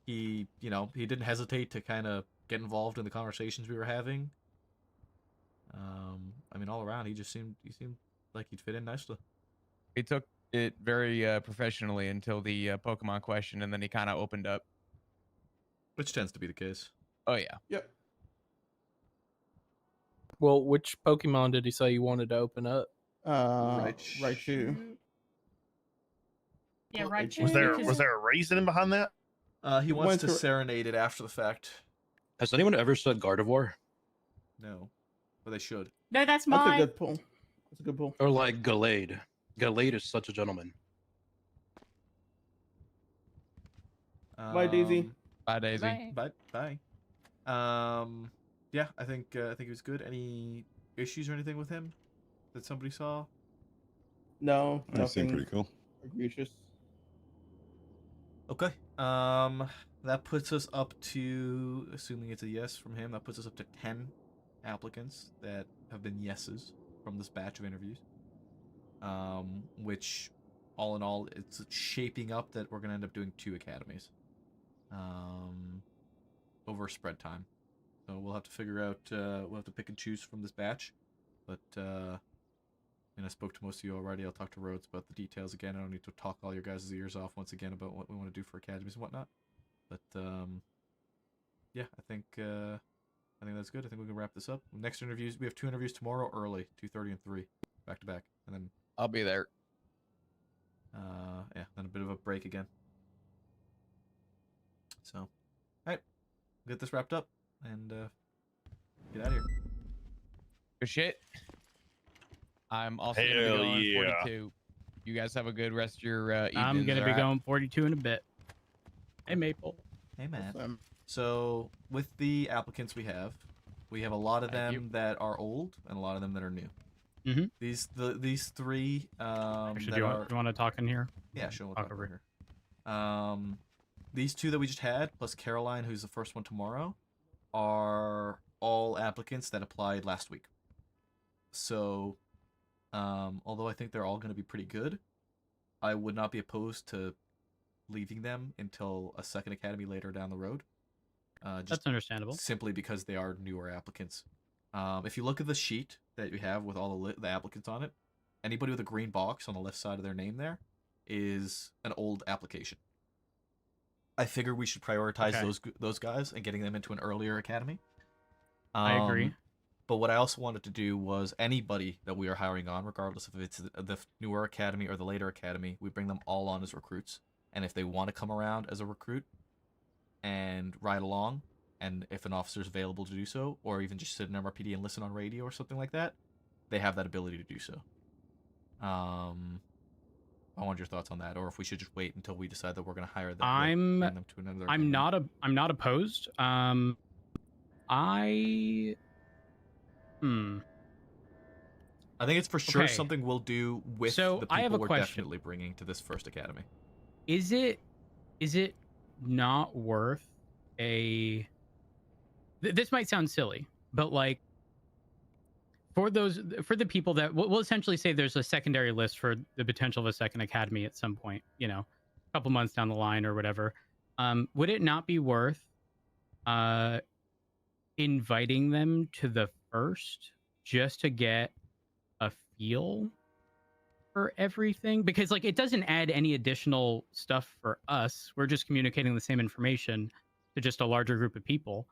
A: He didn't hesitate to kind of get involved in the conversations we were having. I mean, all around, he seemed like he'd fit in nicely.
Q: He took it very professionally until the Pokemon question, and then he kind of opened up.
A: Which tends to be the case.
Q: Oh, yeah.
D: Yep.
K: Well, which Pokemon did he say you wanted to open up?
D: Raichu.
L: Yeah, Raichu.
N: Was there a reason behind that?
A: He wants to serenade it after the fact.
E: Has anyone ever said Gardevoir?
A: No, but they should.
L: No, that's
D: That's a
L: mine.
D: good pull. That's a good pull.
E: Or like Gallade. Gallade is such a gentleman.
D: Bye, Daisy.
Q: Bye, Daisy.
A: Bye. Yeah, I think he was good. Any issues or anything with him that somebody saw?
D: No,
I: He seemed pretty cool.
D: Egregious.
A: Okay. That puts us up to, assuming it's a yes from him, that puts us up to 10 applicants that have been yeses from this batch of interviews. Which, all in all, it's shaping up that we're gonna end up doing 2 academies. Over spread time. So we'll have to figure out, we'll have to pick and choose from this batch. But, I spoke to most of you already. I'll talk to Rhodes about the details again. I don't need to talk all your guys' ears off once again about what we want to do for academies and whatnot. But, yeah, I think that's good. I think we can wrap this up. Next interviews, we have 2 interviews tomorrow early, 2:30 and 3, back to back. And then
Q: I'll be there.
A: Yeah, then a bit of a break again. So, all right, get this wrapped up and get out of here.
Q: Good shit. I'm also gonna
N: Hell
Q: go on
N: yeah.
Q: 42. You guys have a good rest of your evenings.
U: I'm gonna be
Q: alright?
U: going 42 in a bit. Hey, Maple.
A: Hey, man. So with the applicants we have a lot of them that are old and a lot of them that are new.
U: Mm-hmm.
A: These three
U: Actually,
A: that
U: do you
A: are
U: want to talk in here?
A: yeah, sure, we'll
U: talk
A: talk
U: over
A: over here. These two that we just had plus Caroline, who's the first one tomorrow, are all applicants that applied last week. So although I think they're all going to be pretty good, I would not be opposed to leaving them until a second academy later down the road.
U: That's understandable.
A: Simply because they are newer applicants. If you look at the sheet that we have with all the applicants on it, anybody with a green box on the left side of their name there is an old application. I figure we should prioritize those guys and getting them into an earlier academy.
U: I agree.
A: But what I also wanted to do was anybody that we are hiring on, regardless if it's the newer academy or the later academy, we bring them all on as recruits. And if they want to come around as a recruit and ride along, and if an officer is available to do so, or even just sit in MRPD and listen on radio or something like that, they have that ability to do so. I want your thoughts on that, or if we should just wait until we decide that we're going to hire them.
U: I'm
A: bring them to another
U: I'm
A: academy.
U: not opposed. I
A: think it's for sure
U: Okay.
A: something we'll do with
U: So,
A: the
U: I have
A: people
U: a
A: we're
U: question.
A: definitely bringing to this first academy.
U: Is it not worth a this might sound silly, but like for the people that we'll essentially say there's a secondary list for the potential of a second academy at some point, a couple months down the line or whatever. Would it not be worth inviting them to the first just to get a feel for everything? Because like it doesn't add any additional stuff for us. We're just communicating the same information to just a larger group of people.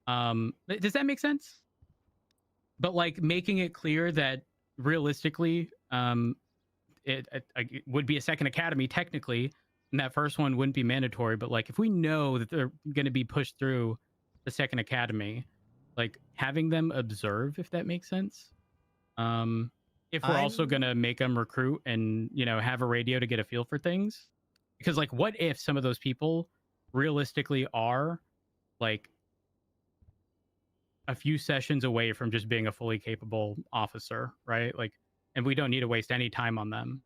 U: Does that make sense? But like making it clear that realistically it would be a second academy technically, and that first one wouldn't be mandatory. But like if we know that they're going to be pushed through the second academy, like having them observe, if that makes sense. If we're also going to make them recruit and have a radio to get a feel for things, because like what if some of those people realistically are like a few sessions away from just being a fully capable officer, right? Like, and we don't need to waste any time on them.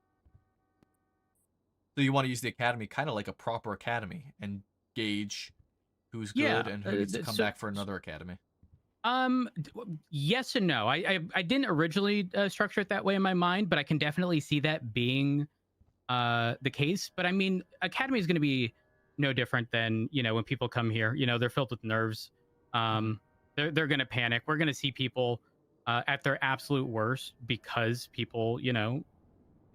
A: So you want to use the academy kind of like a proper academy and gauge who's good and who needs to come back for another academy.
U: Yes and no. I didn't originally structure it that way in my mind, but I can definitely see that being the case. But I mean, academy is going to be no different than when people come here. They're filled with nerves. They're going to panic. We're going to see people at their absolute worst because people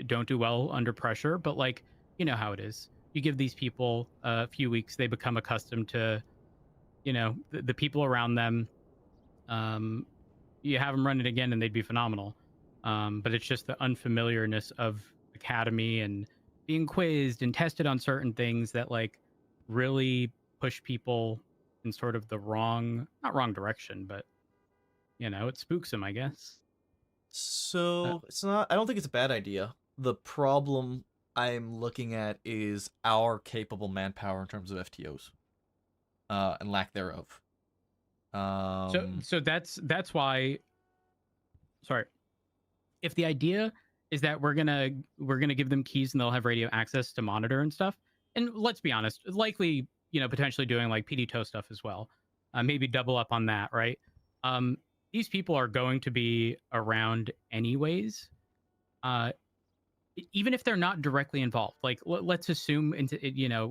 U: don't do well under pressure. But like how it is. You give these people a few weeks, they become accustomed to the people around them. You have them run it again and they'd be phenomenal. But it's just the unfamiliarness of academy and being quizzed and tested on certain things that like really push people in sort of the not wrong direction, but it spooks them, I guess.
A: So it's not, I don't think it's a bad idea. The problem I'm looking at is our capable manpower in terms of FTOs and lack thereof.
U: So that's why. Sorry, if the idea is that we're gonna give them keys and they'll have radio access to monitor and stuff, and let's be honest, likely potentially doing like PD tow stuff as well, maybe double up on that, right? These people are going to be around anyways, even if they're not directly involved. Like let's assume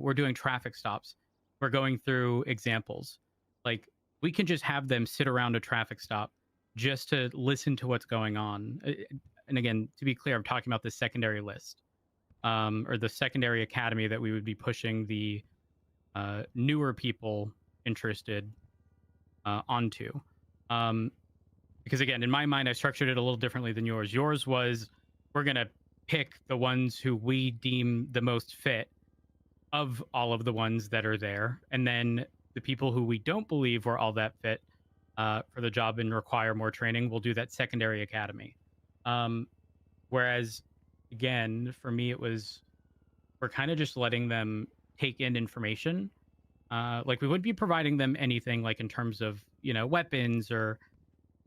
U: we're doing traffic stops, we're going through examples, like. We can just have them sit around a traffic stop just to listen to what's going on. And again, to be clear, I'm talking about the secondary list or the secondary academy that we would be pushing the newer people interested onto. Because again, in my mind, I structured it a little differently than yours. Yours was, we're going to pick the ones who we deem the most fit of all of the ones that are there. And then the people who we don't believe were all that fit for the job and require more training, we'll do that secondary academy. Whereas again, for me, it was we're kind of just letting them take in information. Like we wouldn't be providing them anything like in terms of weapons or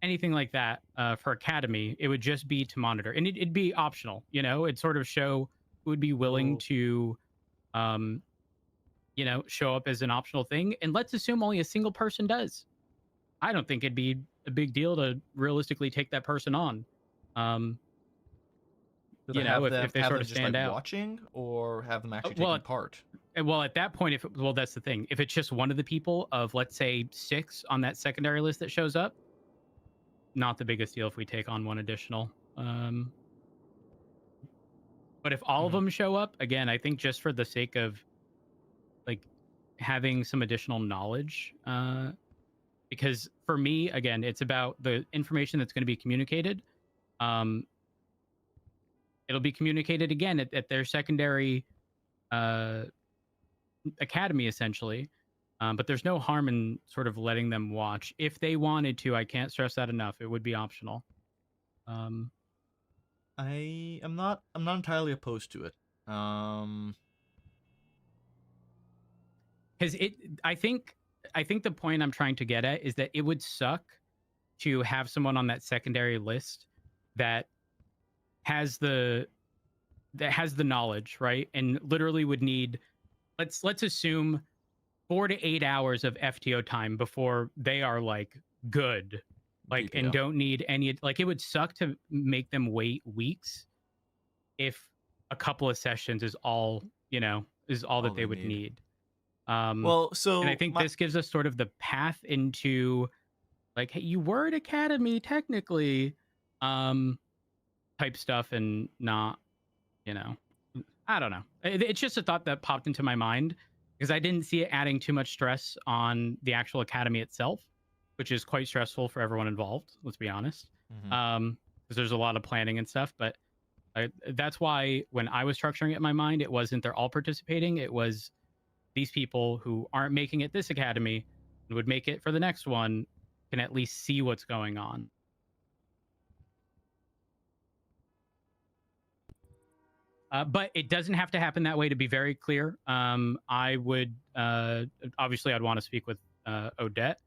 U: anything like that for Academy. It would just be to monitor, and it'd be optional. It'd sort of show who would be willing to, show up as an optional thing. And let's assume only a single person does. I don't think it'd be a big deal to realistically take that person on.
A: Do they have them,
U: if they
A: have
U: sort
A: them
U: of
A: just
U: stand
A: like
U: out.
A: watching, or have them actually
U: well,
A: taking part?
U: Well, at that point, that's the thing. If it's just one of the people of, let's say, 6 on that secondary list that shows up, not the biggest deal if we take on one additional. But if all of them show up, again, I think just for the sake of like having some additional knowledge, because for me, again, it's about the information that's going to be communicated. It'll be communicated again at their secondary academy, essentially. But there's no harm in sort of letting them watch if they wanted to. I can't stress that enough. It would be optional.
A: I'm not entirely opposed to it.
U: Because I think the point I'm trying to get at is that it would suck to have someone on that secondary list that has the knowledge, right? And literally would need, let's assume 4 to 8 hours of FTO time before they are like good, like
A: DPO.
U: and don't need any, like it would suck to make them wait weeks if a couple of sessions is all that they would need.
A: Well, so
U: and I think this gives us sort of the path into like, hey, you were at Academy technically, type stuff, and not, I don't know. It's just a thought that popped into my mind because I didn't see it adding too much stress on the actual Academy itself, which is quite stressful for everyone involved. Let's be honest, because there's a lot of planning and stuff. But that's why when I was structuring it in my mind, it wasn't they're all participating. It was these people who aren't making it this Academy and would make it for the next one can at least see what's going on. But it doesn't have to happen that way, to be very clear. I would obviously I'd want to speak with Odette,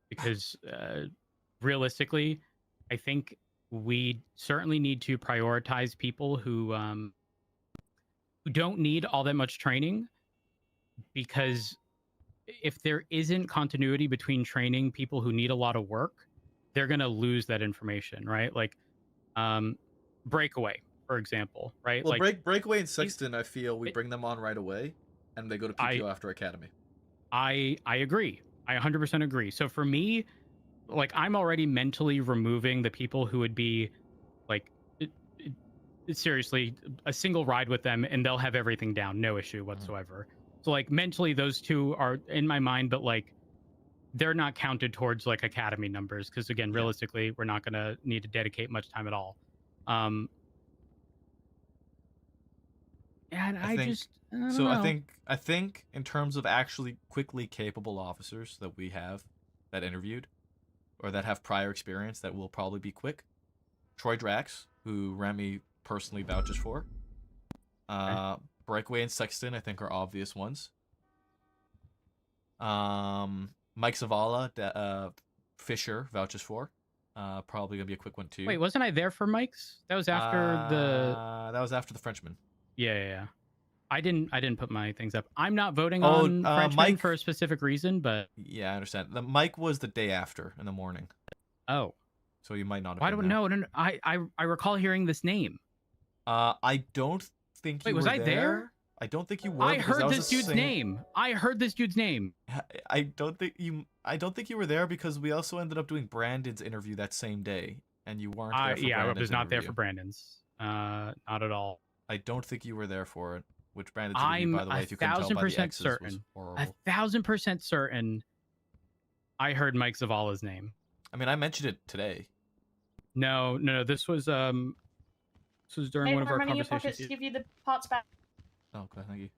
U: because realistically, I think we certainly need to prioritize people who don't need all that much training, because if there isn't continuity between training people who need a lot of work, they're going to lose that information, right? Like Breakaway, for example, right?
A: Well,
U: like
A: Breakaway and Sexton, I feel we bring them on right away, and they go to PPO after Academy.
U: I agree. I 100% agree. So for me, like I'm already mentally removing the people who would be like seriously a single ride with them and they'll have everything down, no issue whatsoever. So like mentally those two are in my mind, but like they're not counted towards like Academy numbers, because again, realistically, we're not going to need to dedicate much time at all. And I don't know.
A: I think in terms of actually quickly capable officers that we have that interviewed or that have prior experience that will probably be quick, Troy Drax, who Remy personally vouches for. Breakaway and Sexton, I think, are obvious ones. Mike Zavala, Fisher vouches for. Probably gonna be a quick one too.
U: Wait, wasn't I there for Mike's? That was after
A: the Frenchman.
U: Yeah. I didn't put my things up. I'm not voting on Frenchman
A: Mike,
U: for a specific reason, but
A: yeah, I understand. The Mike was the day after in the morning.
U: Oh,
A: so you might not have.
U: Why don't no. I recall hearing this name.
A: I don't think.
U: Wait,
A: you
U: was
A: were
U: I there?
A: I don't think you were.
U: I heard this dude's name. I heard this dude's name.
A: I don't think you were there because we also ended up doing Brandon's interview that same day, and you weren't there for
U: Yeah, I
A: Brandon's
U: was not there
A: interview.
U: for Brandon's. Not at all.
A: I don't think you were there for it. Which Brandon's interview, by the way, if you couldn't tell by the
U: 1,000%
A: X's, was
U: certain.
A: horrible.
U: 1,000% certain. I heard Mike Zavala's name.
A: I mean, I mentioned it today.
U: No. This was during one of our
L: money in your
U: conversations.
L: pockets to give you the parts back.
A: Oh, okay, thank you.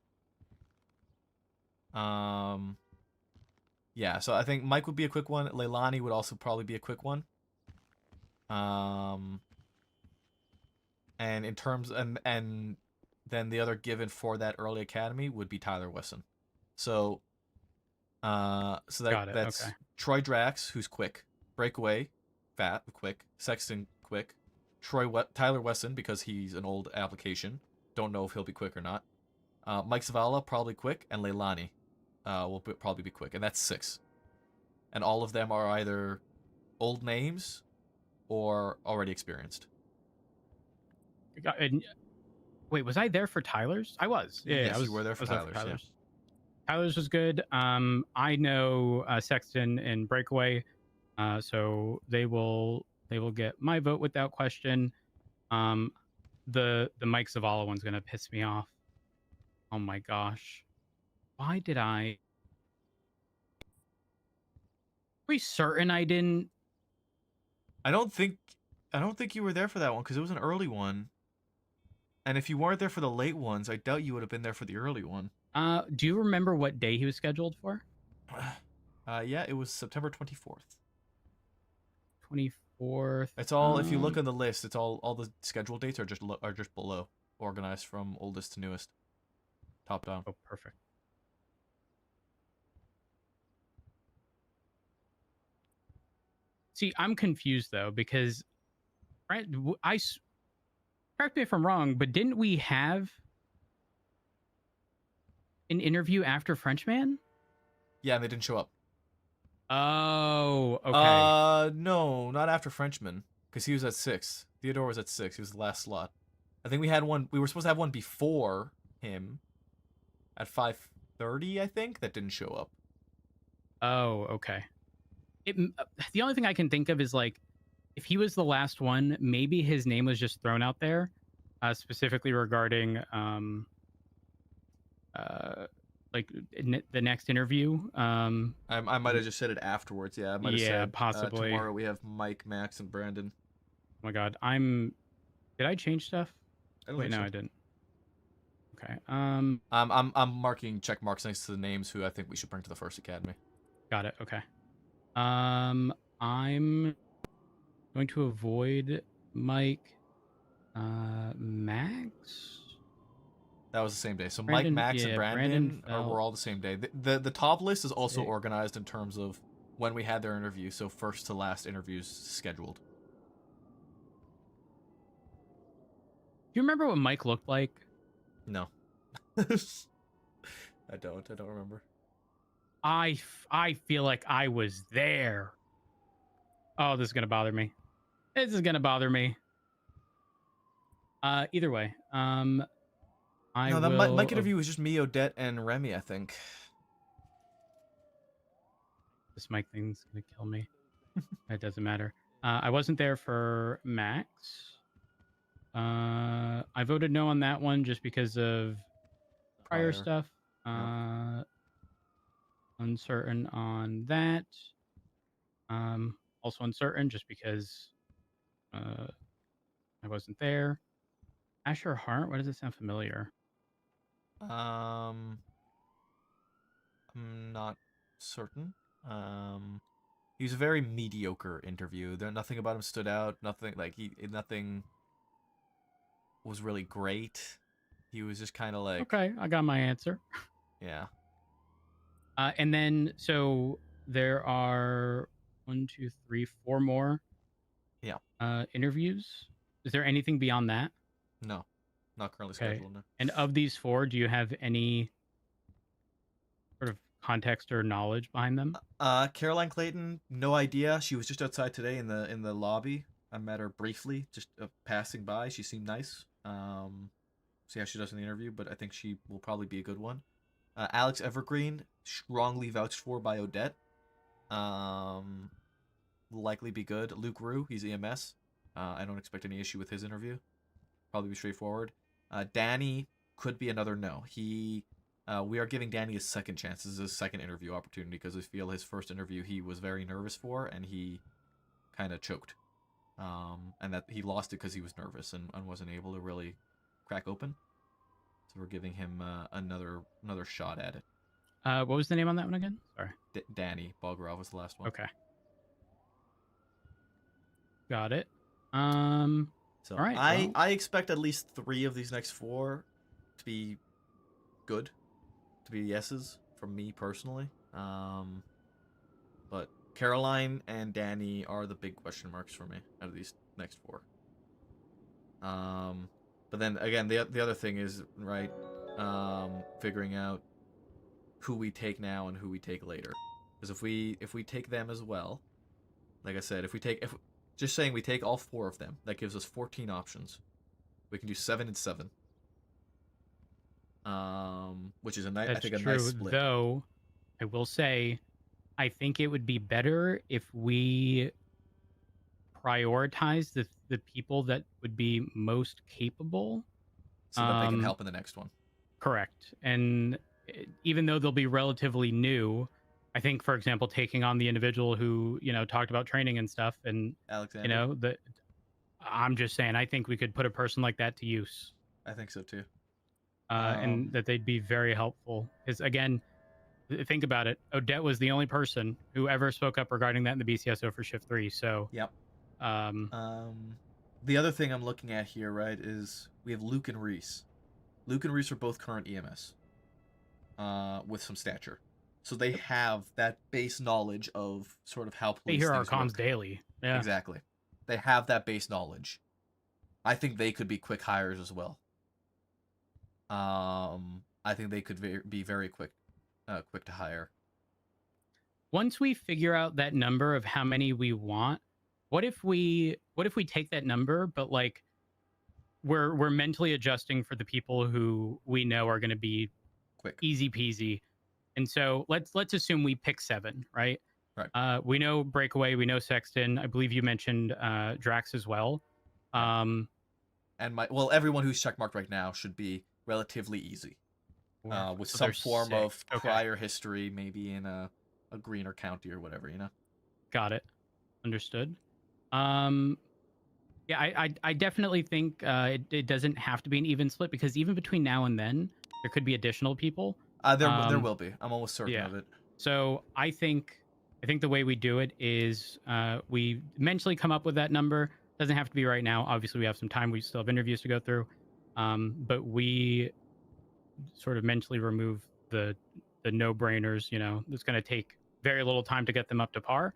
A: Yeah, so I think Mike would be a quick one. Leilani would also probably be a quick one. And in terms and then the other given for that early academy would be Tyler Wesson. So
U: Got it,
A: that's
U: okay.
A: Troy Drax, who's quick, Breakaway, quick, Sexton, quick, Tyler Wesson, because he's an old application, don't know if he'll be quick or not. Mike Zavala, probably quick, and Leilani will probably be quick, and that's 6. And all of them are either old names or already experienced.
U: Wait, was I there for Tyler's? I was. Yeah,
A: Yes,
U: I was,
A: you were there for
U: I was
A: Tyler's, yeah.
U: Tyler's was good. I know Sexton and Breakaway, so they will get my vote without question. The Mike Zavala one's gonna piss me off. Oh my gosh, why did I? Are we certain I didn't?
A: I don't think you were there for that one because it was an early one. And if you weren't there for the late ones, I doubt you would have been there for the early one.
U: Do you remember what day he was scheduled for?
A: Yeah, it was September 24th.
U: 24th.
A: It's all if you look on the list, it's all the scheduled dates are just below, organized from oldest to newest, top down.
U: Oh, perfect. See, I'm confused though because, right? Correct me if I'm wrong, but didn't we have an interview after Frenchman?
A: Yeah, and they didn't show up.
U: Oh, okay.
A: No, not after Frenchman, because he was at 6. Theodore was at 6. He was the last slot. I think we had one. We were supposed to have one before him, at 5:30. I think that didn't show up.
U: Oh, okay. The only thing I can think of is like, if he was the last one, maybe his name was just thrown out there, specifically regarding like the next interview. I
A: might have just said it afterwards. Yeah, I might have said
U: possibly.
A: Tomorrow we have Mike, Max, and Brandon.
U: Oh my God, did I change stuff? Wait, no, I didn't. Okay.
A: I'm marking check marks next to the names who I think we should bring to the first academy.
U: Got it. Okay. I'm going to avoid Mike, Max.
A: That was the same day. So
U: Brandon,
A: Mike, Max, and Brandon were
U: felt-
A: all the same day. The top list is also organized in terms of when we had their interview. So first to last interviews scheduled.
U: Do you remember what Mike looked like?
A: No. I don't remember.
U: I feel like I was there. Oh, this is gonna bother me. This is gonna bother me. Either way,
A: that Mike interview was just me, Odette, and Remy, I think.
U: This Mike thing's gonna kill me. It doesn't matter. I wasn't there for Max. I voted no on that one just because of prior stuff. Uncertain on that. Also uncertain just because I wasn't there. Asher Hart, why does it sound familiar?
A: I'm not certain. He was a very mediocre interview. Nothing about him stood out. Nothing was really great. He was just kind of like,
U: okay, I got my answer.
A: Yeah.
U: And then so there are 1, 2, 3, 4 more.
A: Yeah.
U: Interviews. Is there anything beyond that?
A: No, not currently
U: Okay.
A: scheduled. No.
U: And of these 4, do you have any sort of context or knowledge behind them?
A: Caroline Clayton, no idea. She was just outside today in the lobby. I met her briefly, just passing by. She seemed nice. See how she does in the interview, but I think she will probably be a good one. Alex Evergreen, strongly vouched for by Odette. Likely be good. Luke Rue, he's EMS. I don't expect any issue with his interview. Probably be straightforward. Danny could be another no. We are giving Danny a second chance. This is his second interview opportunity because we feel his first interview he was very nervous for and he kind of choked. And that he lost it because he was nervous and wasn't able to really crack open. So we're giving him another shot at it.
U: What was the name on that one again? Sorry.
A: Danny Bogrov was the last one.
U: Okay. Got it.
A: So
U: All right,
A: I expect at least 3 of these next 4 to be good, to be yeses from me personally. But Caroline and Danny are the big question marks for me out of these next 4. But then again, the other thing is, right, figuring out who we take now and who we take later. Because if we take them as well, like I said, just saying we take all 4 of them, that gives us 14 options. We can do 7 and 7. Which is a nice, I think, a nice split.
U: Though, I will say, I think it would be better if we prioritize the people that would be most capable,
A: so that they can help in the next one.
U: Correct. And even though they'll be relatively new, I think, for example, taking on the individual who, you know, talked about training and stuff, and
A: Alexander.
U: you know, I'm just saying, I think we could put a person like that to use.
A: I think so too.
U: And that they'd be very helpful. Because again, think about it. Odette was the only person who ever spoke up regarding that in the BCSO for Shift 3. So
A: yep. The other thing I'm looking at here, right, is we have Luke and Reese. Luke and Reese are both current EMS, with some stature, so they have that base knowledge of sort of how police.
U: They hear our
A: things
U: comms
A: work.
U: daily. Yeah,
A: exactly. They have that base knowledge. I think they could be quick hires as well. I think they could be very quick to hire.
U: Once we figure out that number of how many we want, what if we take that number, but like we're mentally adjusting for the people who we know are going to be
A: quick,
U: easy peasy, and so let's assume we pick 7, right?
A: Right.
U: We know Breakaway, we know Sexton. I believe you mentioned Drax as well.
A: And everyone who's checkmarked right now should be relatively easy, with
U: so
A: some
U: there's
A: form
U: 6.
A: of
U: Okay.
A: prior history, maybe in a greener county or whatever, you know.
U: Got it. Understood. Yeah, I definitely think it doesn't have to be an even split, because even between now and then, there could be additional people.
A: There will be. I'm almost certain of it.
U: So I think the way we do it is we mentally come up with that number. Doesn't have to be right now. Obviously, we have some time. We still have interviews to go through. But we sort of mentally remove the no-brainers. You know, it's going to take very little time to get them up to par,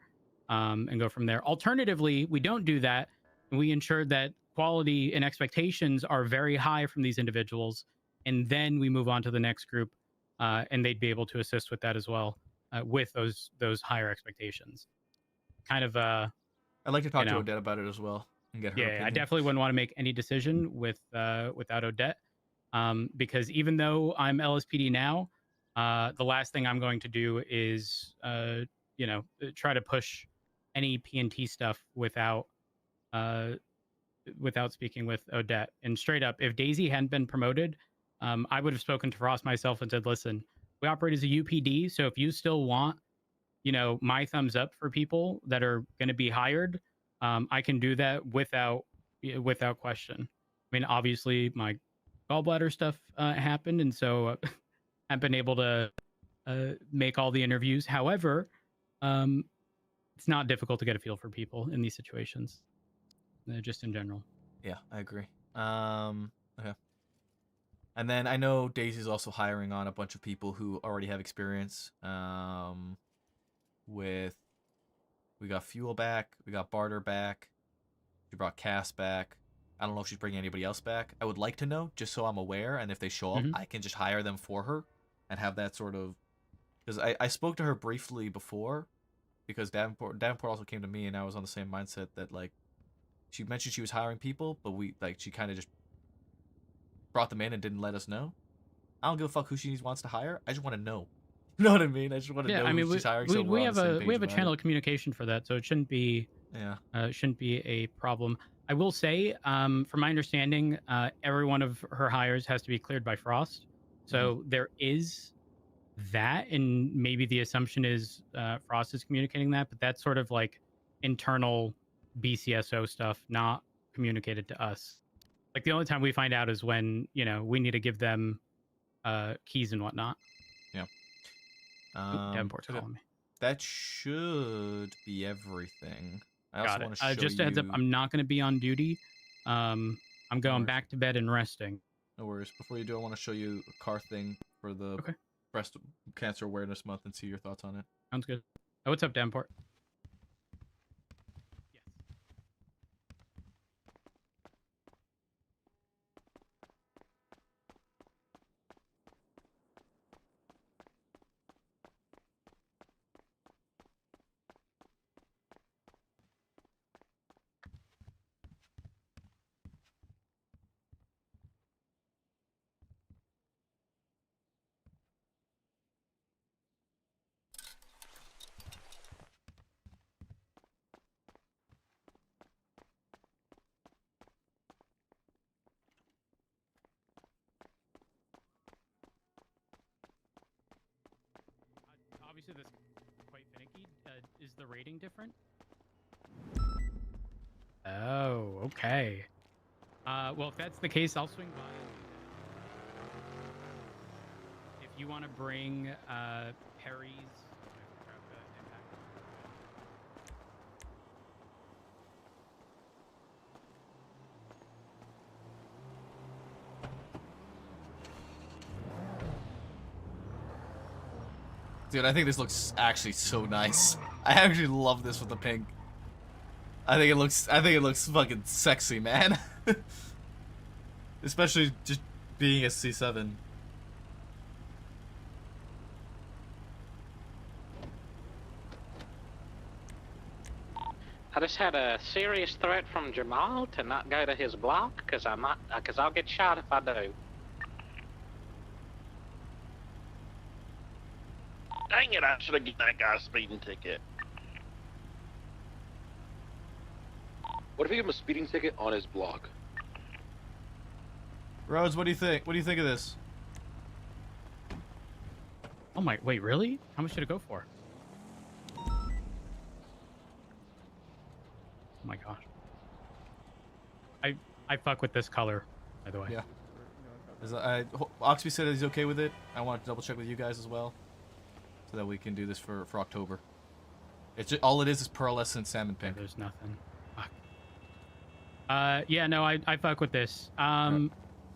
U: and go from there. Alternatively, we don't do that. And we ensure that quality and expectations are very high from these individuals, and then we move on to the next group, and they'd be able to assist with that as well, with those higher expectations. Kind of.
A: I'd like to talk to Odette about it as well and get her opinion.
U: I definitely wouldn't want to make any decision without Odette, because even though I'm LSPD now, the last thing I'm going to do is try to push any PNT stuff without speaking with Odette. And straight up, if Daisy hadn't been promoted, I would have spoken to Frost myself and said, listen, we operate as a UPD, so if you still want, my thumbs up for people that are going to be hired, I can do that without question. I mean, obviously my gallbladder stuff happened, and so I've been able to make all the interviews. However, it's not difficult to get a feel for people in these situations, just in general.
A: Yeah, I agree. Okay. And then I know Daisy's also hiring on a bunch of people who already have experience. We got Fuel back, we got Barter back, she brought Cass back. I don't know if she's bringing anybody else back. I would like to know, just so I'm aware, and if they show up, I can just hire them for her and have that sort of... Because I spoke to her briefly before, because Davenport also came to me, and I was on the same mindset that, like, she mentioned she was hiring people, but she kind of just brought them in and didn't let us know. I don't give a fuck who she wants to hire. I just want to know. You know what I mean? I just want to know who she's hiring.
U: We have a channel of communication for that, so it shouldn't be a problem. I will say, from my understanding, every one of her hires has to be cleared by Frost. So there is that, and maybe the assumption is Frost is communicating that, but that's sort of like internal BCSO stuff, not communicated to us. Like the only time we find out is when we need to give them keys and whatnot.
A: Yeah.
U: Davenport's calling me.
A: That should be everything. I also
U: Got
A: want
U: it.
A: to show
U: Just a heads up, I'm not going to be on duty I'm going
A: worries.
U: back to bed and resting.
A: No worries. Before you do, I want to show you a car thing for the Breast Cancer Awareness Month and see your thoughts on it.
U: Sounds good. Oh, what's up, Davenport? Obviously, this is quite finicky. Is the rating different? Oh, okay. Well, if that's the case, I'll swing by. If you want to bring Perry's.
A: Dude, I think this looks actually so nice. I actually love this with the pink. I think it looks fucking sexy, man. Especially just being a C7.
H: I just had a serious threat from Jamal to not go to his block because I'll get shot if I do.
T: Dang it, I should have given that guy a speeding ticket.
J: What if we give him a speeding ticket on his block?
A: Rhodes, what do you think? What do you think of this?
U: Oh my, wait, really? How much did it go for? Oh my gosh. I fuck with this color, by the way.
A: Yeah. Oxby said he's okay with it. I want to double check with you guys as well, so that we can do this for October. It's just, all it is pearlescent salmon pink.
U: There's nothing. Fuck. Yeah, no, I fuck with this.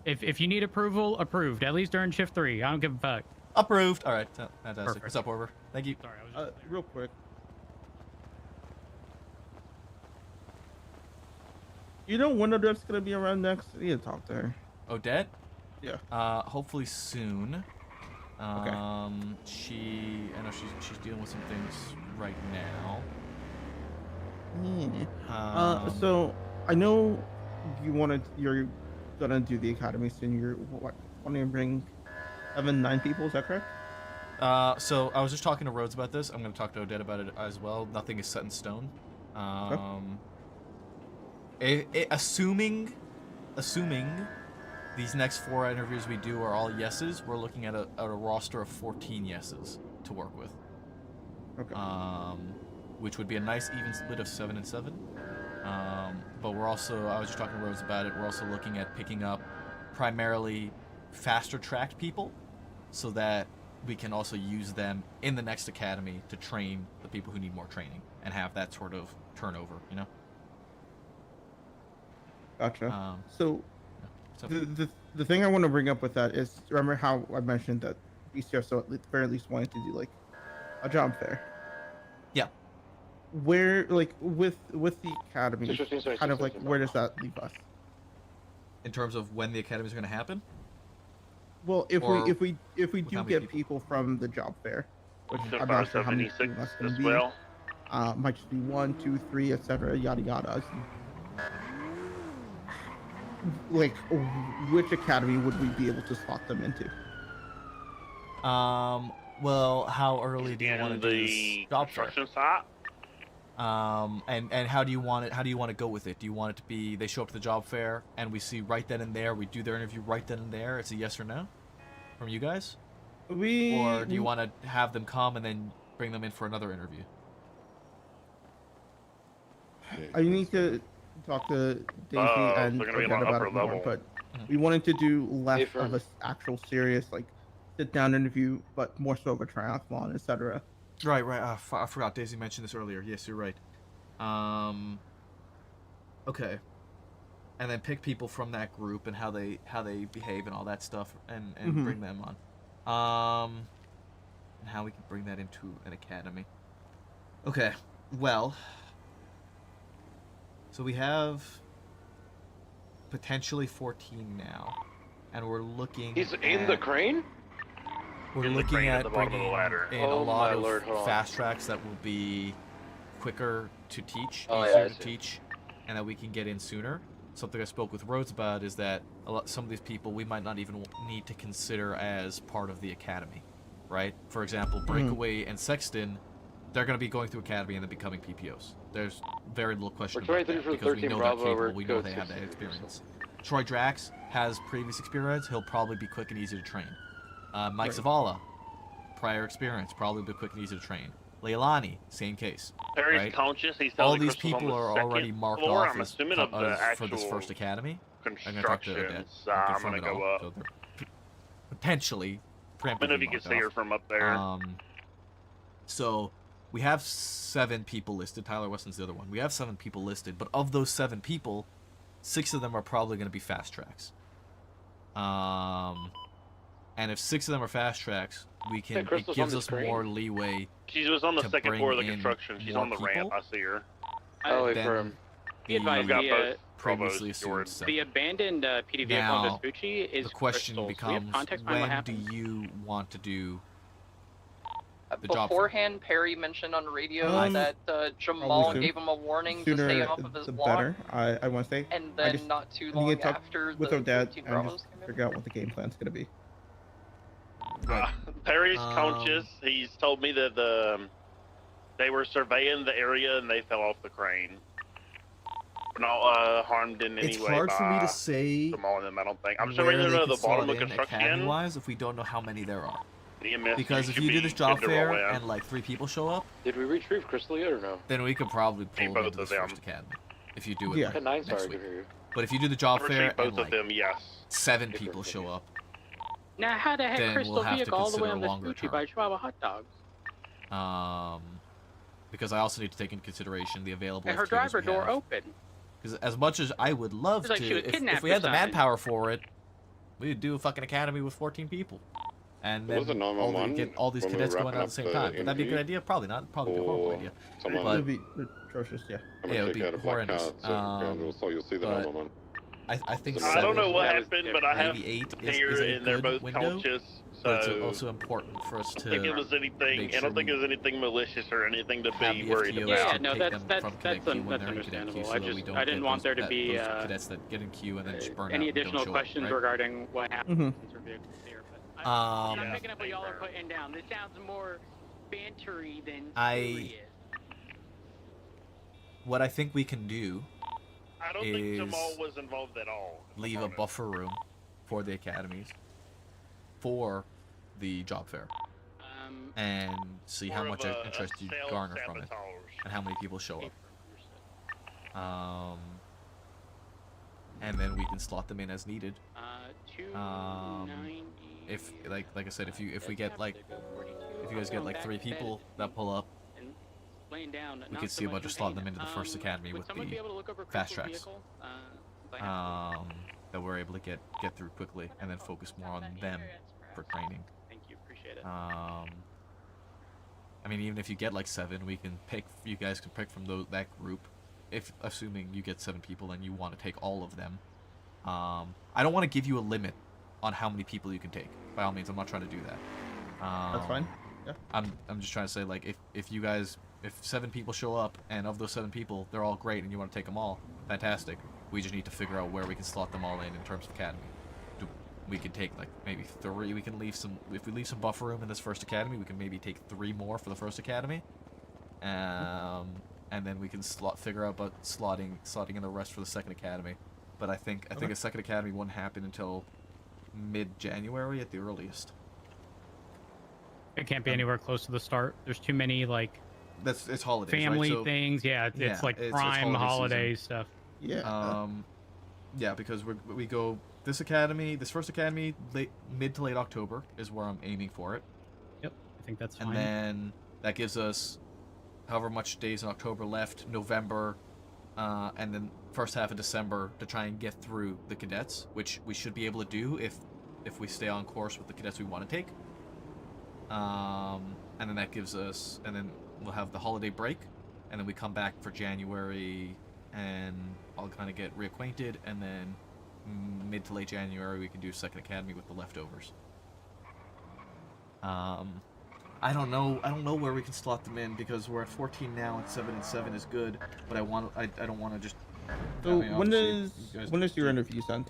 U: If you need approval, approved. At least during shift 3. I don't give a fuck.
A: Approved. All right, fantastic.
U: Perfect.
A: What's up, Orber? Thank you.
U: Sorry, I was just
D: Real quick. You know when Odette's gonna be around next? I need to talk to her.
A: Odette?
D: Yeah.
A: Hopefully soon. I know she's dealing with some things right now.
D: Yeah. So I know you're gonna do the academy soon. You're wanting to bring 9 people, is that correct?
A: So I was just talking to Rhodes about this. I'm gonna talk to Odette about it as well. Nothing is set in stone. Assuming these next 4 interviews we do are all yeses, we're looking at a roster of 14 yeses to work with.
D: Okay.
A: Which would be a nice even split of 7 and 7. But we're also, I was just talking to Rhodes about it, we're also looking at picking up primarily faster tracked people so that we can also use them in the next academy to train the people who need more training and have that sort of turnover, you know?
D: Gotcha. So the thing I want to bring up with that is, remember how I mentioned that BCRSO at the very least wanted to do like a job fair?
A: Yeah.
D: Where, like, with the academy, kind of like, where does that leave us?
A: In terms of when the academy is going to happen?
D: Well, if we
A: with
D: do
A: how many
D: get people from the job fair, which
T: So
D: I'm
T: far,
D: not sure how many
T: 76
D: that's going
T: as
D: to be,
T: well.
D: might just be 1, 2, 3, etc., yada yada. Like, which academy would we be able to slot them into?
A: Well, how early do you want to do this job fair?
T: Construction site.
A: And how do you want it? How do you want to go with it? Do you want it to be they show up to the job fair and we see right then and there, we do their interview right then and there? It's a yes or no from you guys, or do you want to have them come and then bring them in for another interview?
D: I need to talk to Daisy and
T: they're gonna be
D: forget
T: on
D: about
T: upper
D: it more,
T: level.
D: but we wanted to do less
J: Hey,
D: of a actual serious, like, sit-down interview, but more so of a triathlon, etc.
A: Right. I forgot Daisy mentioned this earlier. Yes, you're right. Okay. and then pick people from that group and how they behave and all that stuff, and
D: Mhm.
A: bring them on. And how we can bring that into an academy. Okay, well, so we have potentially 14 now, and we're looking.
J: He's in the
A: at-
J: crane?
A: We're
J: In the
A: looking
J: crane at
A: at
J: the bottom of the
A: bringing
J: ladder.
A: in
J: Oh
A: a lot
J: my
A: of
J: lord, hold on.
A: fast tracks that will be quicker to teach,
J: Oh, yeah,
A: easier
J: I
A: to
J: see.
A: teach, and that we can get in sooner. Something I spoke with Rhodes about is that some of these people we might not even need to consider as part of the academy, right? For example, Breakaway and Sexton, they're going to be going through academy and then becoming PPOs. There's very little question
J: We're
A: about
J: 23
A: that
J: for
A: because we
J: 13
A: know
J: Bravo,
A: they're capable,
J: we're
A: we know
J: code
A: they have that
J: 16.
A: experience. Troy Drax has previous experience. He'll probably be quick and easy to train. Mike
D: Right.
A: Zavala, prior experience, probably be quick and easy to train. Leilani, same case.
T: Harry's
A: right?
T: conscious. He's
A: All
T: telling
A: these
T: Crystal's on
A: people
T: the
A: are
T: second
A: already marked
T: floor.
A: off
T: I'm
A: as
T: assuming of the
A: for this
T: actual
A: first academy.
T: constructions.
A: I'm
T: I'm gonna go up.
A: So they're potentially
T: I don't know if you
A: preemptively
T: can
A: marked
T: see her
A: off.
T: from up there.
A: So we have 7 people listed. Tyler Weston's the other one. We have 7 people listed, but of those 7 people, 6 of them are probably going to be fast tracks. And if 6 of them are fast tracks, we can. It
T: Crystal's
A: gives
T: on the
A: us
T: screen.
A: more leeway.
T: She was on the
A: to
T: second
A: bring
T: floor of the
A: in
T: construction. She's
A: more
T: on the ramp.
A: people
T: I see her.
J: Oh,
A: than
J: for him.
O: Be advised,
T: I've got
O: the,
T: both
A: previously
T: Bravos,
A: assumed.
T: Jordan.
A: So.
O: the abandoned PD vehicle
A: Now,
O: on Vespucci is
A: the question
O: Crystal. So we have
A: becomes,
O: context behind what
A: when do
O: happened?
A: you want to do the job fair?
C: Beforehand, Perry mentioned on radio that Jamal
D: Probably soon.
C: gave him a warning to
D: Sooner
C: stay off of his
D: the
C: block.
D: better. I want to say.
C: And
D: I
C: then
D: just,
C: not too
D: I need
C: long
D: to talk
C: after
D: with
C: the
D: Odette
C: 13
D: and
C: Bravos
D: just
C: came in.
D: figure out what the game plan's gonna be.
T: Perry's conscious. He's told me that they were surveying the area and they fell off the crane. Not harmed in any
A: It's
T: way
A: hard
T: by
A: for me to say
T: Jamal and them. I don't think. I'm
A: where
T: sure they're
A: they
T: at the
A: can slot
T: bottom of
A: in
T: construction.
A: academy-wise if we don't know how many there are.
T: EMS
A: Because if
T: should
A: you do
T: be
A: this job
T: good to roll
A: fair
T: in.
A: and like 3 people show up,
J: Did we retrieve Crystal yet or no?
A: then we could probably
T: Hey,
A: pull
T: both
A: them into
T: of
A: this
T: them.
A: first academy. If you do it
D: Yeah.
A: like,
J: Okay, 9,
A: next
J: sorry,
A: week.
J: good to hear you.
A: But if you do the job
T: Retrieve
A: fair
T: both
A: and
T: of
A: like
T: them, yes.
A: 7 people show up,
O: Now, how the heck
A: then
O: Crystal
A: we'll have to
O: vehicle all the way
A: consider
O: on
A: a longer
O: Vespucci
A: term.
O: by Chihuahua hot dogs?
A: Because I also need to take into consideration the available
O: And her
A: FTOs
O: driver
A: we
O: door
A: have.
O: open.
A: Because as much as I would love
O: It's like
A: to,
O: she was
A: if
O: kidnapped
A: we
O: or
A: had the
O: something.
A: manpower for it, we would do a fucking academy with 14 people. And
I: Was
A: then
I: it 911
A: get all these
I: when we were
A: cadets going
I: wrapping
A: out at
I: up
A: the same
I: the
A: time. Would that be a good
I: interview?
A: idea? Probably not. Probably be a horrible
I: Or
A: idea.
I: someone-
A: But,
D: It would be atrocious, yeah.
I: I'm
A: yeah, it
I: gonna
A: would
I: check
A: be
I: out a black
A: horrendous.
I: card, so you'll see the
A: but
I: 911.
A: I think
I: I
T: don't know what
A: seven,
T: happened, but I have
A: maybe 8
T: here
A: is a
T: and they're
A: good
T: both
A: window.
T: conscious.
A: But it's
T: So
A: also important for us
T: I
A: to
T: don't think it was anything.
A: make
T: I don't
A: sure
T: think it
A: we
T: was anything malicious or anything to
A: have
T: be
A: the
T: worried
A: FTOs
T: about.
O: Yeah,
A: to
O: no,
A: take
O: that's
A: them
O: that's
A: from
O: that's
A: cadet queue when
O: that's
A: they're in cadet queue,
O: understandable.
A: so
O: I
A: that we
O: just
A: don't
O: I didn't
A: get
O: want there to
A: those
O: be
A: cadets that get in queue and then just burn
O: any
A: out and don't
O: additional
A: show up,
O: questions
A: right?
O: regarding what happened
D: Mhm.
O: since her vehicle was here. But I'm
A: Yeah.
O: picking up what y'all are putting down. This sounds more bantery than
A: I-
O: serious.
A: What I think we can do
T: I don't
A: is
T: think Jamal was involved at all.
A: leave a buffer room for the academies for the job fair and see how
T: More
A: much
T: of a
A: interest you
T: sales
A: garner from it
T: sabotage.
A: and how many people show up. And then we can slot them in as needed. If like I said, if we get like if you guys get like 3 people that pull up,
O: Laying down,
A: we
O: not
A: could
O: so
A: see about
O: much
A: just
O: in
A: slotting them into the first academy
O: would
A: with
O: someone be
A: the
O: able to look over
A: fast
O: Crystal's
A: tracks.
O: vehicle?
A: That we're able to get through quickly and then focus more on them for training.
O: Thank you, appreciate it.
A: I mean, even if you get like 7, we can pick. You guys can pick from that group. If assuming you get 7 people and you want to take all of them, I don't want to give you a limit on how many people you can take. By all means, I'm not trying to do that.
D: That's fine. Yeah.
A: I'm just trying to say, like, if you guys, if 7 people show up and of those 7 people they're all great and you want to take them all, fantastic. We just need to figure out where we can slot them all in terms of academy. We could take like maybe 3. We can leave some. If we leave some buffer room in this first academy, we can maybe take 3 more for the first academy, and then we can figure out about slotting in the rest for the second academy. But I think a second academy won't happen until mid-January at the earliest.
U: It can't be anywhere close to the start. There's too many like
A: it's holidays,
U: family
A: right? So,
U: things. Yeah, it's like
A: it's
U: prime holiday
A: season.
U: stuff.
D: Yeah.
A: Yeah, because we go this first academy, mid to late October is where I'm aiming for it.
U: Yep, I think that's fine.
A: And then that gives us however much days in October left. November, and then first half of December to try and get through the cadets, which we should be able to do if we stay on course with the cadets we want to take. And then that gives us, and then we'll have the holiday break, and then we come back for January, and I'll kind of get reacquainted, and then mid to late January we can do second academy with the leftovers. I don't know where we can slot them in because we're at 14 now and 7 and 7 is good, but I don't want to just.
D: So when is your interview sent?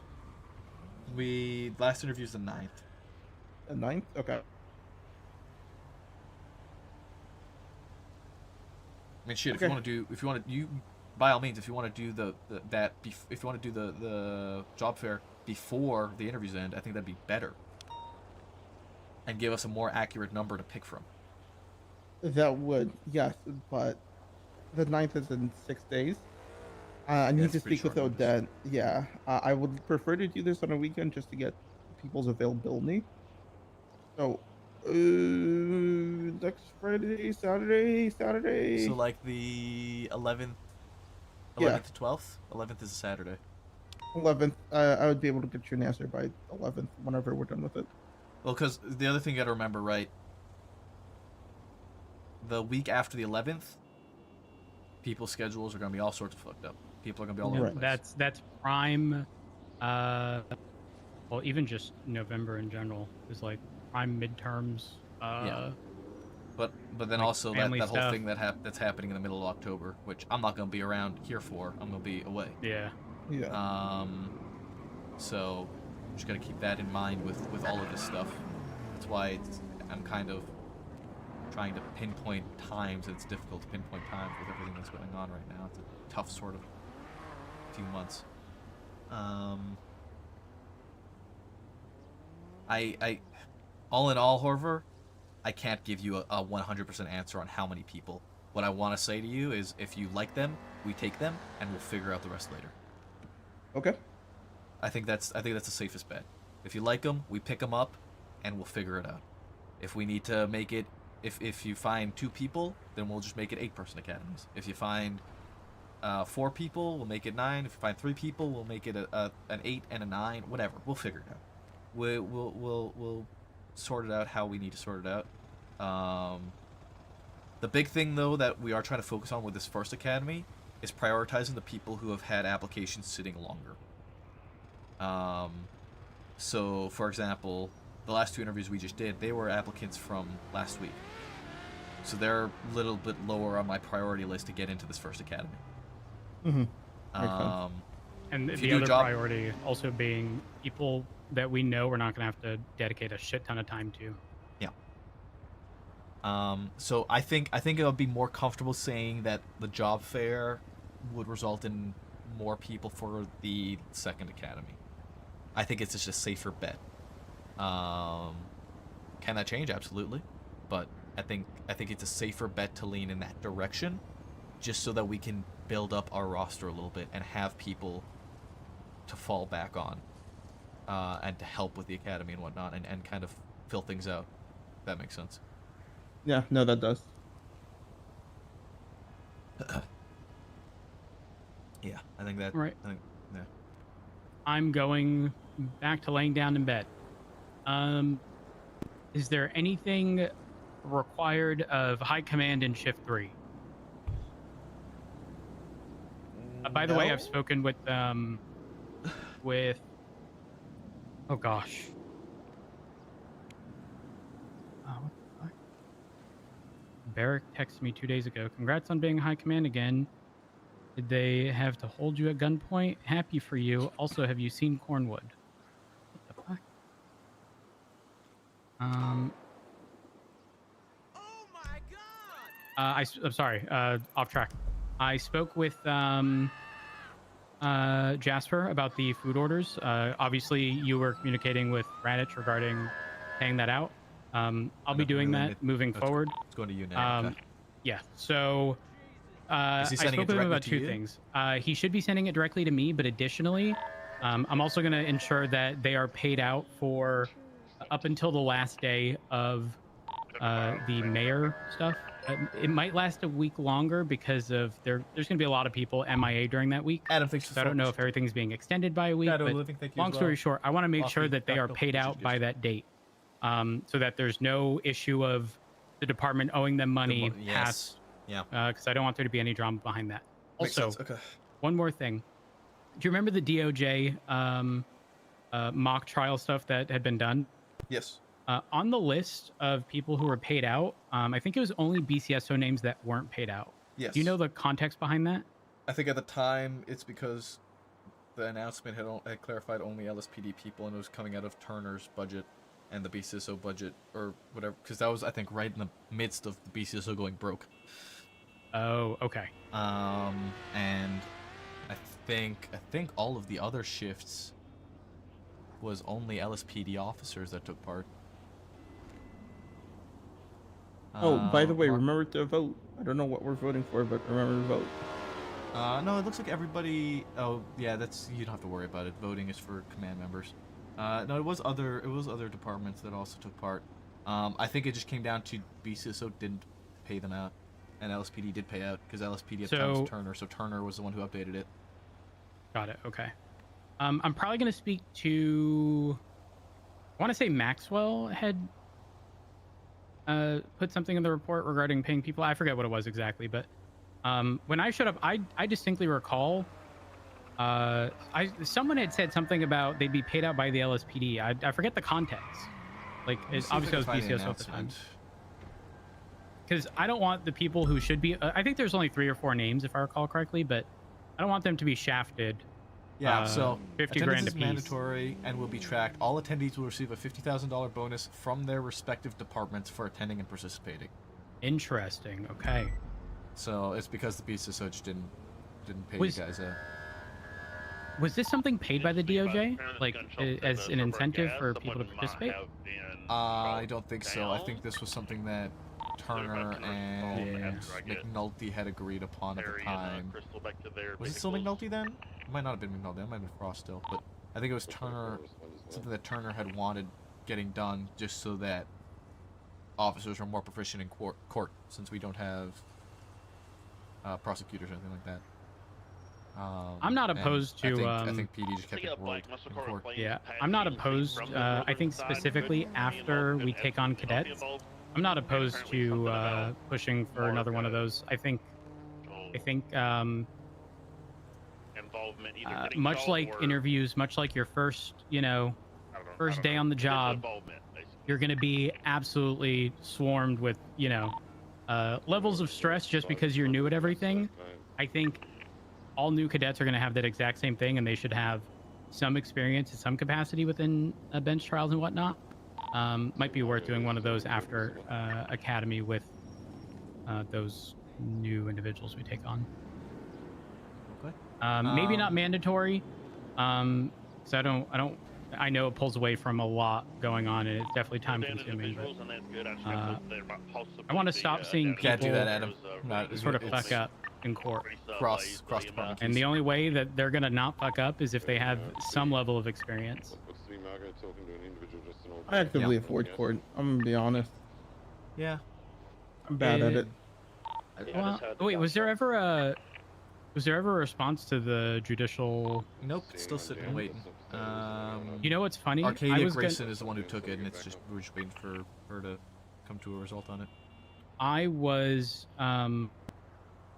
A: Last interview's the 9th.
D: The 9th? Okay.
A: I mean, shit. If you want to, by all means, if you want to do if you want to do the job fair before the interviews end, I think that'd be better, and give us a more accurate number to pick from.
D: That would, yes, but the 9th is in 6 days. I need to speak with Odette. Yeah, I would prefer to do this on a weekend just to get people's availability. So, next Friday, Saturday.
A: So like the 11th
D: Yeah.
A: to 12th. 11th is a Saturday.
D: 11th. I would be able to get you an answer by 11th whenever we're done with it.
A: Well, because the other thing you got to remember, right? The week after the 11th, people's schedules are going to be all sorts of fucked up. People are going to be all over the place.
U: That's prime. Well, even just November in general is like prime midterms.
A: Yeah. But then
U: like
A: also that
U: family
A: whole
U: stuff.
A: thing that's happening in the middle of October, which I'm not going to be around here for. I'm going to be away.
U: Yeah.
D: Yeah.
A: So I'm just going to keep that in mind with all of this stuff. That's why I'm kind of trying to pinpoint times. It's difficult to pinpoint times with everything that's going on right now. It's a tough sort of few months. I all in all, Horver, I can't give you a 100% answer on how many people. What I want to say to you is, if you like them, we take them, and we'll figure out the rest later.
D: Okay.
A: I think that's the safest bet. If you like them, we pick them up, and we'll figure it out. If we need to make it, if you find 2 people, then we'll just make it 8-person academies. If you find 4 people, we'll make it 9. If you find 3 people, we'll make it an 8 and a 9. Whatever, we'll figure it out. We'll sort it out how we need to sort it out. The big thing, though, that we are trying to focus on with this first academy is prioritizing the people who have had applications sitting longer. So, for example, the last 2 interviews we just did, they were applicants from last week. So they're a little bit lower on my priority list to get into this first academy.
D: Mm-hmm.
U: And
A: if
U: the
A: you do a
U: other
A: job-
U: priority also being people that we know we're not going to have to dedicate a shit ton of time to.
A: Yeah. So I think it would be more comfortable saying that the job fair would result in more people for the second academy. I think it's just a safer bet. Can that change? Absolutely. But I think it's a safer bet to lean in that direction, just so that we can build up our roster a little bit and have people to fall back on, and to help with the academy and whatnot, and kind of fill things out. If that makes sense.
D: Yeah, no, that does.
A: Yeah, I think that.
U: Right.
A: I think, yeah.
U: I'm going back to laying down in bed. Is there anything required of high command in shift 3? By the way,
A: No.
U: I've spoken with oh gosh. Oh, what the fuck? Barrick texted me 2 days ago. Congrats on being high command again. Did they have to hold you at gunpoint? Happy for you. Also, have you seen Cornwood? What the fuck? I'm sorry. Off track. I spoke with Jasper about the food orders. Obviously, you were communicating with Radich regarding paying that out. I'll be doing that moving forward.
A: It's going to you now. Okay.
U: Yeah. So
A: Is he
U: I
A: sending it
U: spoke with him
A: directly
U: about
A: to
U: 2
A: you?
U: things. He should be sending it directly to me, but additionally, I'm also going to ensure that they are paid out for up until the last day of the mayor stuff. it might last a week longer because of there's going to be a lot of people MIA during that week.
A: Adam, thanks for
U: So I don't know if everything's being extended by a week.
A: Shadow
U: But
A: Living, thank you
U: long
A: as
U: story
A: well.
U: short, I want to make sure
A: Coffee,
U: that they are
A: Dr.
U: paid out by that date, so that there's no issue of the department owing them money past.
A: Yeah.
U: Because I don't want there to be any drama behind that.
A: Makes
U: Also,
A: sense. Okay.
U: one more thing. Do you remember the DOJ mock trial stuff that had been done?
A: Yes.
U: On the list of people who were paid out, I think it was only BCSO names that weren't paid out.
A: Yes.
U: Do you know the context behind that?
A: I think at the time it's because the announcement had clarified only LSPD people, and it was coming out of Turner's budget and the BCSO budget, or whatever, because that was, I think, right in the midst of the BCSO going broke.
U: Oh, okay.
A: And I think all of the other shifts was only LSPD officers that took part.
D: Oh, by the way, remember to vote. I don't know what we're voting for, but remember to vote.
A: No, it looks like everybody. Oh, yeah, you don't have to worry about it. Voting is for command members. No, it was other departments that also took part. I think it just came down to BCSO didn't pay them out, and LSPD did pay out because LSPD at the time was Turner, so Turner was the one who updated it.
U: Got it. Okay. I'm probably going to speak to. I want to say Maxwell had put something in the report regarding paying people. I forget what it was exactly, but when I showed up, I distinctly recall someone had said something about they'd be paid out by the LSPD. I forget the context. Like, obviously it was BCSO at the time. Because I don't want the people who should be. I think there's only 3 or 4 names, if I recall correctly, but I don't want them to be shafted.
A: Yeah, so
U: 50
A: attendance
U: grand
A: is
U: a piece.
A: mandatory and will be tracked. All attendees will receive a $50,000 bonus from their respective departments for attending and participating.
U: Interesting. Okay.
A: So it's because the BCSO just didn't pay you guys out.
U: Was this something paid by the DOJ, like as an incentive for people to participate?
A: I don't think so. I think this was something that Turner and McNulty had agreed upon at the time. Was it still McNulty then? It might not have been McNulty. That might have been Frost still. But I think it was Turner, something that Turner had wanted getting done just so that officers are more proficient in court since we don't have prosecutors or anything like that.
U: I'm not opposed to.
A: I think PD just kept it world in court.
U: Yeah, I'm not opposed. I think specifically after we take on cadets, I'm not opposed to pushing for another one of those. I think much like interviews, much like your first day on the job, you're going to be absolutely swarmed with levels of stress just because you're new at everything. I think all new cadets are going to have that exact same thing, and they should have some experience in some capacity within bench trials and whatnot. Might be worth doing one of those after academy with those new individuals we take on.
A: Okay.
U: Maybe not mandatory, so I know it pulls away from a lot going on, and it's definitely time consuming. I want to stop seeing people
A: Can't do that, Adam.
U: sort of fuck up in court.
A: Cross department.
U: And the only way that they're gonna not fuck up is if they have some level of experience.
D: I actively avoid court. I'm gonna be honest.
A: Yeah.
D: I'm bad at it.
U: Well, wait, was there ever a response to the judicial?
A: Nope, it's still sitting and waiting.
U: You know what's funny?
A: Arcadia Grayson is the one who took it, and we're just waiting for her to come to a result on it.
U: I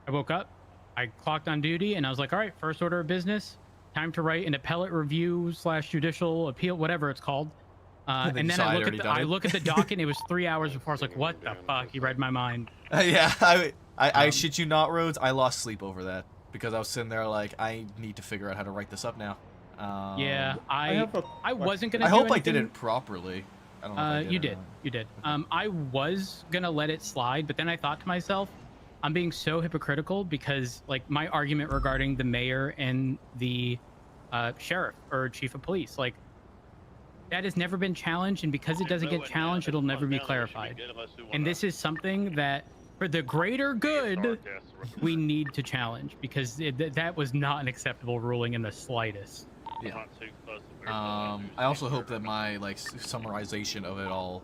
U: woke up, I clocked on duty, and I was like, all right, first order of business, time to write an appellate review / judicial appeal, whatever it's called. And then I look at the docket, and it was 3 hours before. I was like, what the fuck? You read my mind.
A: Yeah, I shit you not, Rhodes. I lost sleep over that because I was sitting there like, I need to figure out how to write this up now.
U: Yeah, I wasn't gonna.
A: I hope I did it properly. I don't know. If I did
U: you did. You did. I was gonna let it slide, but then I thought to myself, I'm being so hypocritical because, like, my argument regarding the mayor and the sheriff or chief of police, like, that has never been challenged, and because it doesn't get challenged, it'll never be clarified. And this is something that, for the greater good, we need to challenge because that was not an acceptable ruling in the slightest.
A: Yeah. I also hope that my summarization of it all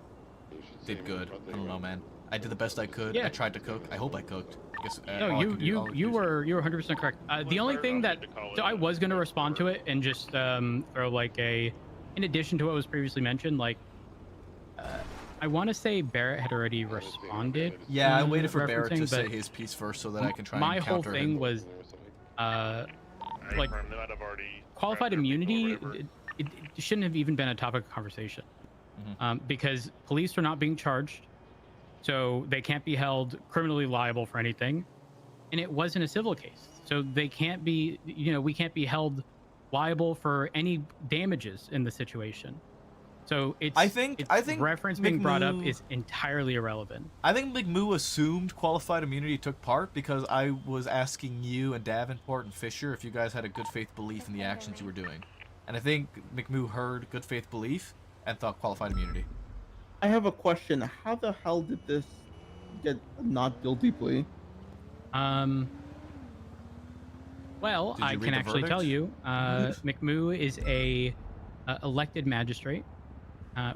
A: did good. I don't know, man. I did the best I could.
U: Yeah.
A: I tried to cook. I hope I cooked. I guess,
U: No,
A: all I can do- all I can
U: you
A: do is-
U: were 100% correct. The only thing that so I was gonna respond to it and just throw like in addition to what was previously mentioned, like I want to say Barrett had already responded.
A: Yeah, I waited for Barrett to
U: referencing,
A: say
U: but
A: his piece first so that I can try
U: my
A: and
U: whole
A: counter
U: thing
A: him.
U: was like
T: They might have already
U: qualified immunity. It shouldn't have even been a topic of conversation because police are not being charged, so they can't be held criminally liable for anything, and it wasn't a civil case, so they can't be. We can't be held liable for any damages in the situation. So I think reference being brought up
A: McMoo-
U: is entirely irrelevant.
A: I think McMoo assumed qualified immunity took part because I was asking you and Davenport and Fisher if you guys had a good faith belief in the actions you were doing. And I think McMoo heard good faith belief and thought qualified immunity.
D: I have a question. How the hell did this get a not guilty plea?
U: Well,
A: Did you
U: I
A: read
U: can
A: the
U: actually tell
A: verdict?
U: you, McMoo is a elected magistrate,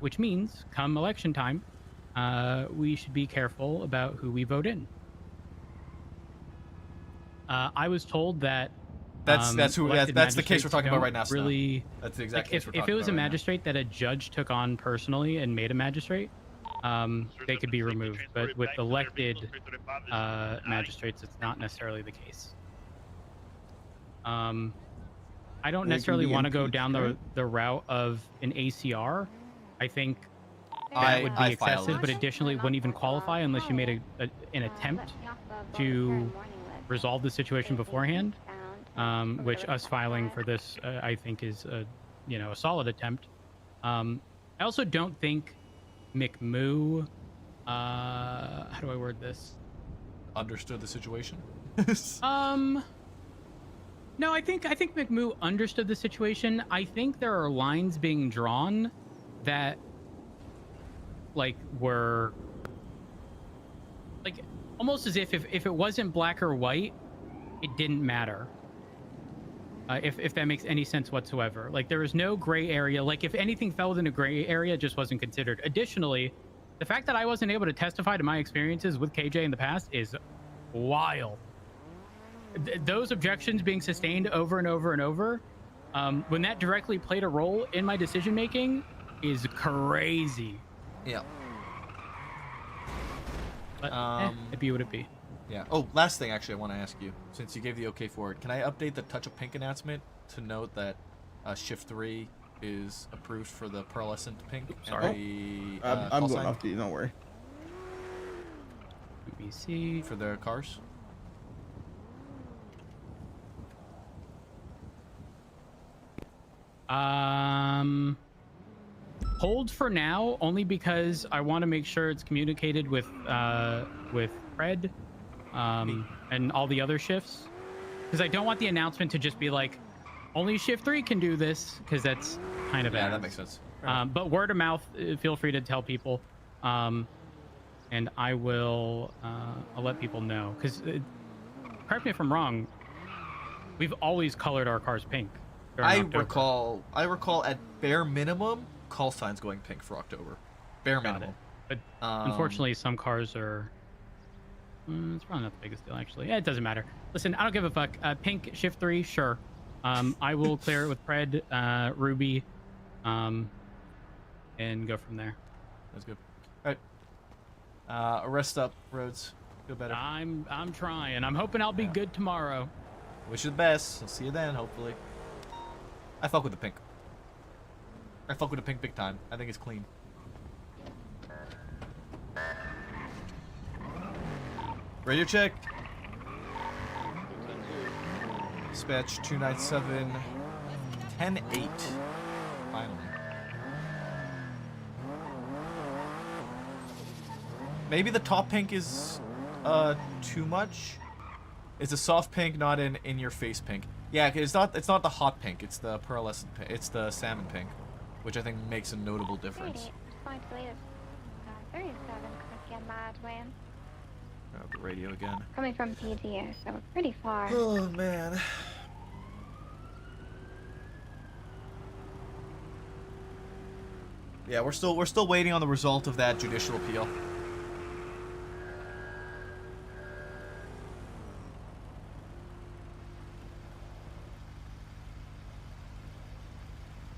U: which means come election time, we should be careful about who we vote in. I was told that
A: That's the case we're
U: magistrates
A: talking about right now.
U: don't
A: Snow.
U: Really,
A: That's the exact
U: like,
A: case we're
U: if
A: talking
U: it was a
A: about right now.
U: magistrate that a judge took on personally and made a magistrate, they could be removed. But with elected magistrates, it's not necessarily the case. I don't
D: They can
U: necessarily
D: be
U: want to go
D: impeached,
U: down
D: right?
U: the route of an ACR. I think
A: I-
U: that would be
A: I filed
U: excessive,
A: it.
U: but additionally wouldn't even qualify unless you made an attempt to resolve the situation beforehand, which us filing for this, I think, is a solid attempt. I also don't think McMoo, how do I word this?
A: Understood the situation.
U: No, I think McMoo understood the situation. I think there are lines being drawn that were almost as if it wasn't black or white, it didn't matter. If that makes any sense whatsoever. Like, there was no gray area. Like, if anything fell within a gray area, it just wasn't considered. Additionally, the fact that I wasn't able to testify to my experiences with KJ in the past is wild. Those objections being sustained over and over and over, when that directly played a role in my decision making, is crazy.
A: Yeah.
U: But it be what it be.
A: Yeah. Oh, last thing actually I want to ask you, since you gave the okay for it, can I update the Touch of Pink announcement to note that Shift 3 is approved for the pearlescent pink?
U: Sorry.
A: And the,
D: I'm
A: call
D: going
A: sign
D: off to you, don't worry.
U: BBC
A: for the cars.
U: Hold for now, only because I want to make sure it's communicated with Fred, and all the other shifts, because I don't want the announcement to just be like, only Shift 3 can do this, because that's kind of
A: that makes sense.
U: But word of mouth, feel free to tell people, and I will I'll let people know, because correct me if I'm wrong, we've always colored our cars pink.
A: I recall at bare minimum call signs going pink for October. Bare minimum.
U: But unfortunately, some cars are. It's probably not the biggest deal, actually. Yeah, it doesn't matter. Listen, I don't give a fuck. Pink Shift 3, sure. I will clear it with Pred, Ruby, and go from there.
A: That's good. All right. Rest up, Rhodes. Feel better.
U: I'm trying. I'm hoping I'll be good tomorrow.
A: Wish you the best. I'll see you then, hopefully. I fuck with the pink. I fuck with the pink big time. I think it's clean. Radio check. Dispatch 297 10-8. Finally. Maybe the top pink is too much. It's a soft pink, not an in-your-face pink. Yeah, it's not the hot pink. It's the pearlescent pink. It's the salmon pink, which I think makes a notable difference.
B: 37 Christian miles when
A: Grab the radio again.
B: coming from PTO, so we're pretty far.
A: Oh man. Yeah, we're still waiting on the result of that judicial appeal.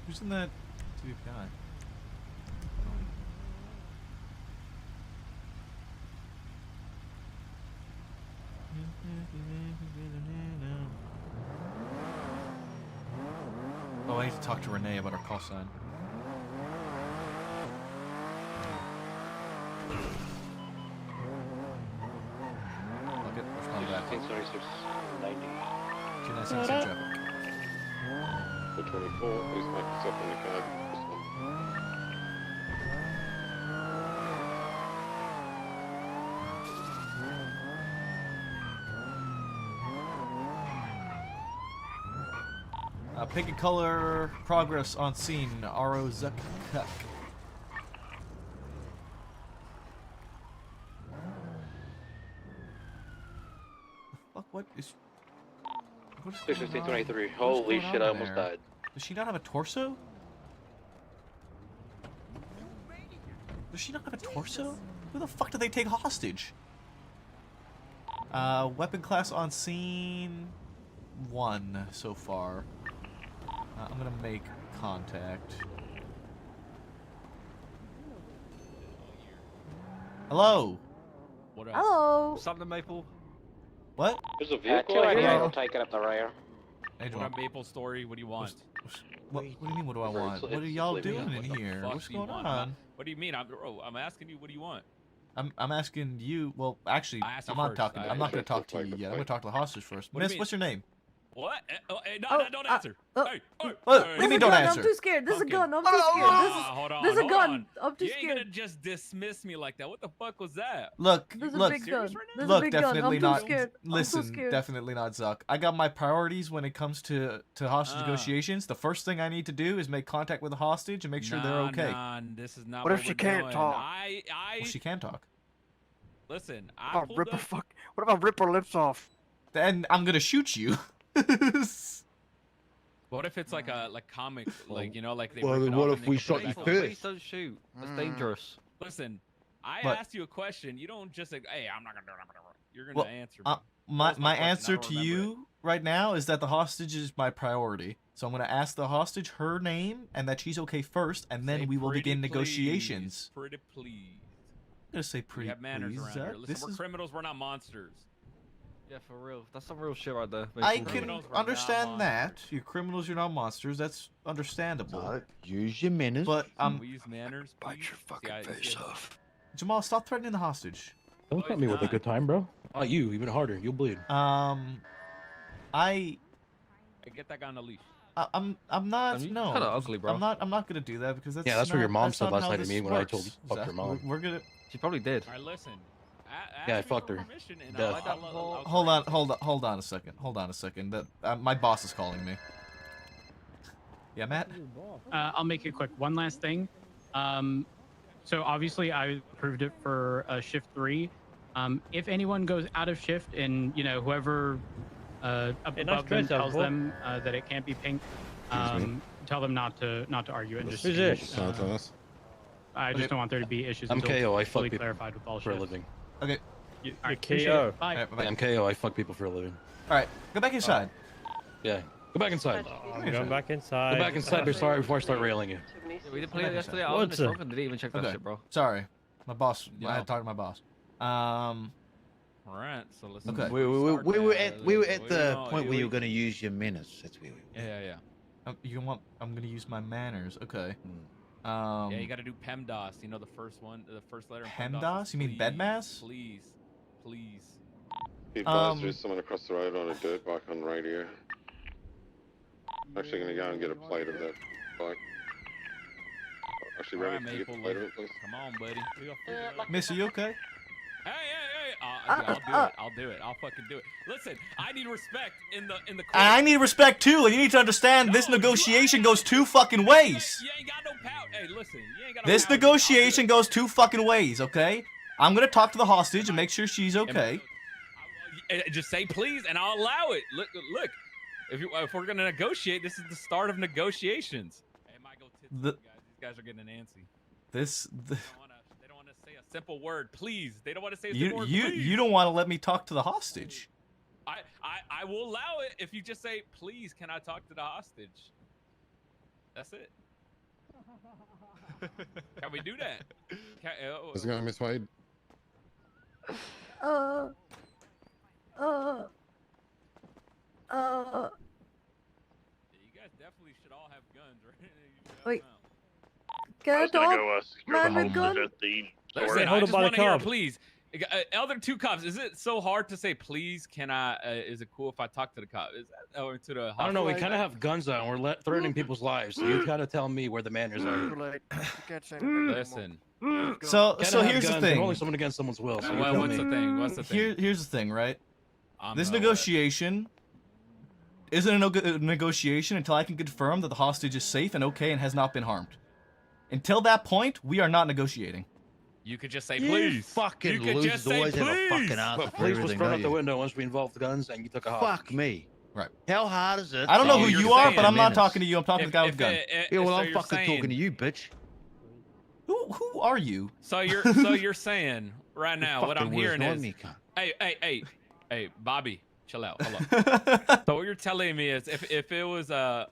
A: Who's in that TVPI? Oh, I need to talk to Renee about our call sign. Okay, respond to that. 296 traffic.
J: 24, please make yourself on the card.
A: Pick a color, progress on scene, RO Zuck Cuck. Fuck, what is
J: 615-23, holy shit, I almost died.
A: Does she not have a torso? Does she not have a torso? Who the fuck did they take hostage? Weapon class on scene 1 so far. I'm gonna make contact. Hello.
S: What up?
B: Hello.
S: Something Maple.
A: What?
J: There's a vehicle right here. I'll take it up the rear.
S: What up, Maple Story? What do you want?
A: What do you mean? What do I want? What are y'all doing in here? What's going on?
S: What do you mean? I'm asking you. What do you want?
A: I'm asking you. Well, actually, I'm not talking. I'm not gonna talk to you yet. I'm gonna talk to the hostage first. Miss, what's your name?
S: What? No, don't answer. Hey,
A: what do you mean don't answer?
V: I'm too scared. This is a gun. I'm too scared. This is a gun. I'm too
S: You ain't
V: scared.
S: gonna just dismiss me like that. What the fuck was that?
A: Look,
V: This is a
A: look,
V: big gun. This is a
A: look,
V: big gun.
A: definitely
V: I'm too
A: not.
V: scared. I'm
A: Listen,
V: so scared.
A: definitely not Zuck. I got my priorities when it comes to hostage negotiations. The first thing I need to do is make contact with the hostage and make sure they're okay.
S: Nah, this is not
V: What if
S: we're
V: she can't
S: doing.
V: talk?
A: Well, she can talk.
S: Listen,
V: What if I rip her lips off?
A: Then I'm gonna shoot you.
S: What if it's like a comic, like you know, like they.
R: Well,
S: rip it
R: then
S: off
R: what
S: and
R: if
S: they
R: we
S: go
R: shot
S: back
R: you
S: to
R: first?
S: life?
V: Don't shoot. That's dangerous.
S: Listen, I
A: But-
S: asked you a question. You don't just like, hey, I'm not gonna do it. You're gonna
A: Well,
S: answer me.
A: my
S: What was my question?
A: answer
S: I don't
A: to
S: remember
A: you right now is that the hostage is my priority. So I'm gonna ask the hostage her name and that she's okay first, and then
S: Say
A: we will
S: pretty
A: begin
S: please,
A: negotiations.
S: Pretty please.
A: I'm gonna say
S: We
A: pretty
S: have manners
A: please.
S: around
A: Zuck.
S: here. Listen,
A: This
S: we're
A: is.
S: criminals. We're not monsters.
V: Yeah, for real. That's some real shit right there.
A: I
V: Maple.
A: can understand that. You're criminals, you're not monsters. That's understandable.
W: Use your manners.
A: But
S: We use manners.
W: Bite your fucking face off.
A: Jamal, stop threatening the hostage.
E: Don't threaten me with a good time, bro. Oh, you even harder. You'll bleed.
S: Hey, get that guy on the leash.
A: I'm not.
V: You're
A: No,
V: kinda ugly, bro.
A: I'm not gonna do that because that's.
E: Yeah, that's what your
A: not-
E: mom
A: that's
E: said
A: not
E: last
A: how
E: night to
A: this
E: me when I
A: works,
E: told you fuck your
A: Zach.
E: mom.
A: We're gonna.
V: She probably did.
S: All right, listen.
E: Yeah, I fucked her. Death.
A: Hold on a second. Hold on a second. That my boss is calling me. Yeah, Matt.
U: I'll make it quick. One last thing. So obviously I approved it for shift 3. If anyone goes out of shift and whoever up above them tells them that it can't be pink, tell them not to argue it. And just
I: Who's this? Santos.
U: I just don't want there to be issues.
E: I'm
U: until
E: KO. I
U: fully
E: fuck people
U: clarified with all
E: for a
U: shifts.
E: living.
A: Okay.
U: All right, appreciate it. Bye.
A: All right, bye-bye.
E: I'm KO. I fuck people for a living.
A: All right, go back inside.
E: Yeah, go back inside.
X: I'm going back inside.
E: Go back inside before I start railing you.
V: We didn't play it yesterday. I was in the smoke and didn't even check that
A: Okay.
V: shit, bro.
A: Sorry, my boss. I
S: Yeah.
A: had to talk to my boss.
S: All right, so listen.
A: Okay.
W: We were at the point where you were going to use your manners. That's where we were.
S: Yeah.
A: You want? I'm gonna use my manners. Okay.
S: Yeah, you got to do PEMDAS. You know the first one, the first letter. in
A: PEMDAS? You mean bed mass?
S: Please.
J: Be advised, there's someone across the road on a dirt bike on radio. Actually going to go and get a plate of that bike. Actually,
S: All
J: Remy,
S: right,
J: can you get the
S: Maple,
J: plate of it, please?
S: Come on, buddy.
A: Miss, are you okay?
S: Hey! I'll do it. I'll fucking do it. Listen, I need respect in the court.
A: I need respect too, and you need to understand this negotiation goes two fucking ways.
S: You ain't got no power. Hey, listen, you ain't got no
A: This
S: power.
A: negotiation goes two fucking ways, okay? I'm gonna talk to the hostage and make sure she's okay.
S: Just say please, and I'll allow it. Look. If we're gonna negotiate, this is the start of negotiations. Hey, Michael,
A: The-
S: guys. These guys are getting antsy.
A: They
S: They don't want to say a simple word, please. They don't want to say a simple word, please.
A: you don't want to let me talk to the hostage.
S: I will allow it if you just say, please, can I talk to the hostage? That's it. Can we do that?
I: Is it going to Miss Wade?
V: Uh.
S: You guys definitely should all have guns, right?
V: Wait.
T: I
V: Get a
T: was gonna
V: dog.
T: go secure
V: Man
T: the
V: with gun.
T: hostage at the
S: Listen,
T: store.
S: I just want to hear, please. Other two cops, is it so hard to say, please, can I, is it cool if I talk to the cop? Is that, or to the
E: I don't know. We
S: hospital?
E: kind of have guns out, and we're threatening people's lives. So you gotta tell me where the manners are.
S: Listen.
A: So
E: Can't
A: so
E: have
A: here's the
E: guns,
A: thing.
E: They're only someone against someone's will. So you
S: Well,
E: tell
S: what's
E: me.
S: the thing? What's the thing?
A: Here's the thing, right?
S: I'm
A: This
S: not
A: negotiation isn't a negotiation until I can confirm that the hostage is safe and okay and has not been harmed. Until that point, we are not negotiating.
S: You could just say
W: You
S: please.
W: fucking
S: you could
W: losers
S: just say
W: always have a
S: please.
W: fucking answer
E: But
W: for
E: police was
W: everything,
E: thrown
W: don't
E: out the
W: you?
E: window once we involved the guns, and you took a hostage.
W: Fuck me.
A: Right.
W: How hard is it?
A: I don't know
W: to
A: who
W: use
A: you are,
W: fucking
A: but I'm not
W: minutes?
A: talking to you. I'm talking to the guy with the gun.
W: Yeah, well,
S: so
W: I'm
S: you're
W: fucking
S: saying-
W: talking to you, bitch.
A: Who are you?
S: So you're saying right now, what I'm
W: fucking words,
S: hearing
W: not
S: is,
W: me, cunt.
S: hey, Bobby, chill out. Hold on. So what you're telling me is, if it was a,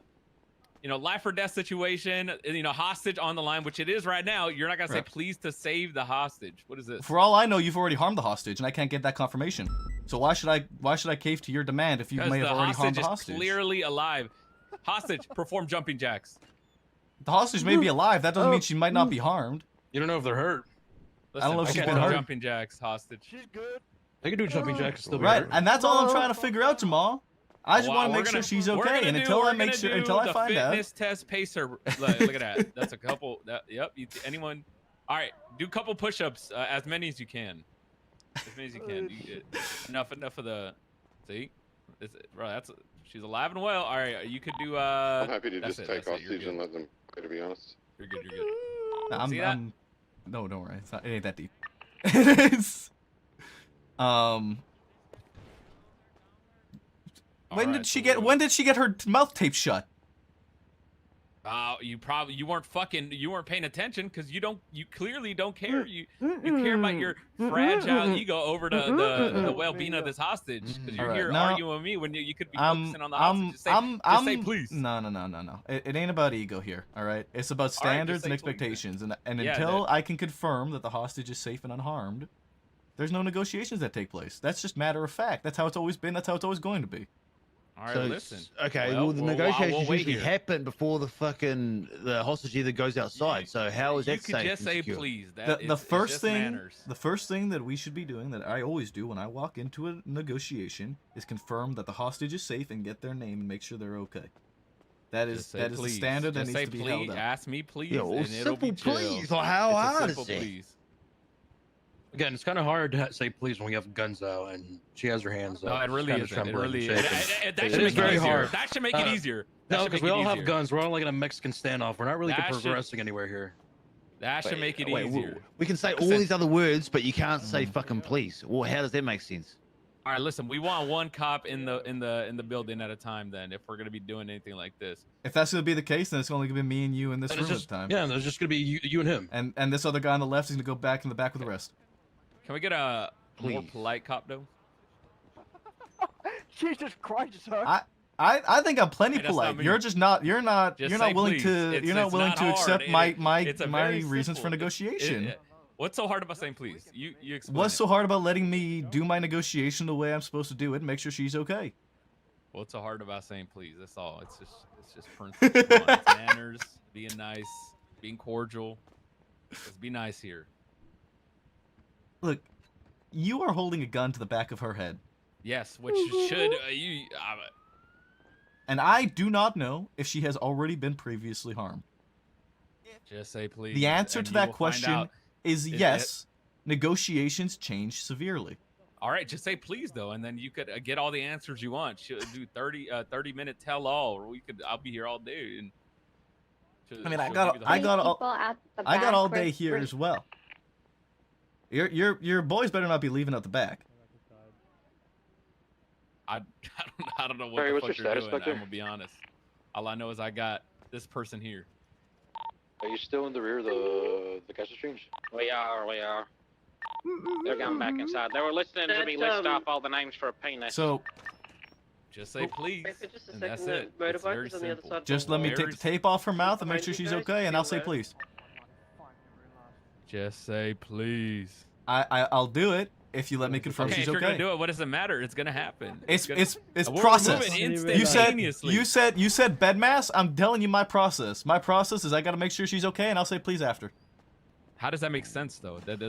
S: life or death situation, hostage on the line, which it is right now, you're not gonna say
A: Right.
S: please to save the hostage. What is this?
A: For all I know, you've already harmed the hostage, and I can't get that confirmation. So why should I cave to your demand if you
S: Because
A: may have
S: the
A: already harmed
S: hostage
A: the
S: is
A: hostage?
S: clearly alive. Hostage, perform jumping jacks.
A: The hostage may be alive. That doesn't mean she might not be harmed.
E: You don't know if they're hurt.
S: Listen,
A: I don't know if she's
S: perform
A: been hurt.
S: jumping jacks, hostage.
V: She's good.
E: They can do jumping jacks and still be
A: Right,
E: hurt.
A: and that's all I'm trying to figure out, Jamal. I just
S: Wow,
A: want to
S: we're
A: make sure
S: gonna-
A: she's
S: we're
A: okay,
S: gonna
A: and
S: do-
A: until
S: we're
A: I make
S: gonna
A: sure,
S: do
A: until I
S: the
A: find out.
S: fitness test pacer. Look at that. That's a couple. Yep. Anyone? All right. Do a couple push-ups, as many as you can. As many as you can. Enough of the. See, bro. She's alive and well. All right. You could do.
J: I'm happy to
S: that's
J: just
S: it,
J: take
S: that's it, you're
J: hostage and let them play, to be honest.
S: You're good. You're good. See that?
A: I'm no, don't worry. It ain't that deep. It's When did she get? When did she get her mouth taped shut?
S: You weren't paying attention because you clearly don't care. You care about your fragile ego over the well-being of this hostage because you're
A: Alright,
S: here
A: no.
S: arguing with me when you could be focusing on the hostage. Just say please.
A: No. It ain't about ego here. All right. It's about standards and
S: say please,
A: expectations, and
S: Yeah,
A: until I can confirm that the hostage is safe and unharmed, there's no negotiations that take place. That's just matter of fact. That's how it's always been. That's how it's always going to be.
S: All right,
W: So
S: listen.
W: Okay,
S: Well,
W: well, the
S: we'll
W: negotiations
S: wait
W: usually
S: here.
W: happen before the hostage either goes outside. So how is
S: You
W: that
S: could
W: safe
S: just
W: and
S: say
W: secure?
S: please.
A: The first thing that we should be doing, that I always do when I walk into a negotiation, is confirm that the hostage is safe and get their name and make sure they're okay. That is
S: Just say
A: the
S: please.
A: standard that
S: Just
A: needs
S: say
A: to be
S: please.
A: held up.
S: Ask me please,
W: Yeah, well,
S: and it'll be
W: simple
S: chill.
W: please. Well, how
S: It's a
W: hard
S: simple
W: is it?
S: please.
E: Again, it's kind of hard to say please when we have guns out and she has her hands
S: No,
E: up.
S: it really
E: kinda
S: isn't. It
E: trembling and
S: really
E: shaking.
S: that
E: It
S: should
E: is
S: make it
E: very
S: easier.
E: hard.
S: That should make it easier. That
E: No,
S: should
E: because
S: make
E: we
S: it
E: all have
S: easier.
E: guns. We're all like in a Mexican standoff. We're not really
S: That should-
E: progressing anywhere here.
S: That should make it
W: Wait,
S: easier.
W: we can say all
S: Listen.
W: these other words, but you can't say fucking please. Well, how does that make sense?
S: All right, listen. We want one cop in the building at a time. Then, if we're gonna be doing anything like this,
A: If that's gonna be the case, then it's only gonna be me and you in this
E: And
A: room
E: it's
A: at
E: just-
A: the time.
E: yeah, there's just gonna be you and him.
A: And this other guy on the left is gonna go back in the back with the rest.
S: can we get a more
W: Please.
S: polite cop though?
V: Jesus Christ, sir.
A: I think I'm plenty
S: Hey, that's not
A: polite.
S: me.
A: You're not
S: Just
A: you're not
S: say
A: willing
S: please.
A: to
S: It's
A: willing
S: not
A: to
S: hard.
A: accept
S: It's
A: my
S: a
A: my
S: very
A: reasons for
S: simple-
A: negotiation.
S: What's so hard about saying please? You explain.
A: What's
S: it.
A: so hard about letting me do my negotiation the way I'm supposed to do it and make sure she's okay?
S: What's so hard about saying please? That's all. It's just principle. Come on, it's manners, being nice, being cordial. Let's be nice here.
A: Look, you are holding a gun to the back of her head,
S: Yes, which should
A: and I do not know if she has already been previously harmed.
S: just say please.
A: The answer
S: and
A: to
S: you
A: that
S: will find
A: question
S: out.
A: is
S: Is
A: yes. Negotiations change severely.
S: All right, just say please though, and then you could get all the answers you want. She'll do 30-minute tell all, or I'll be here all day. And
A: I mean, I got all day here as well. Your boys better not be leaving out the back.
S: I don't know what
J: Barry,
S: the
J: what's
S: fuck
J: your
S: you're
J: status
S: doing.
J: back there?
S: I'm gonna be honest. All I know is I got this person here.
J: Are you still in the rear of the gas exchange?
H: We are. They're going back inside. They were listening to me list off all the names for a penis.
A: So,
S: Just say please,
O: just a
S: and that's
O: second,
S: it.
O: the
S: It's
O: motorbike
S: very
O: is on the other
S: simple.
O: side of
A: Just let me take the tape off her mouth and make sure she's okay, and I'll say please.
S: Just say please.
A: I'll do it if you let me confirm
S: Okay,
A: she's
S: if you're
A: okay.
S: gonna do it, what does it matter? It's gonna happen.
A: It's
S: We're
A: process.
S: moving
A: You said
S: instantaneously.
A: you said bed mass. I'm telling you my process. My process is I gotta make sure she's okay, and I'll say please after.
S: How does that make sense though? That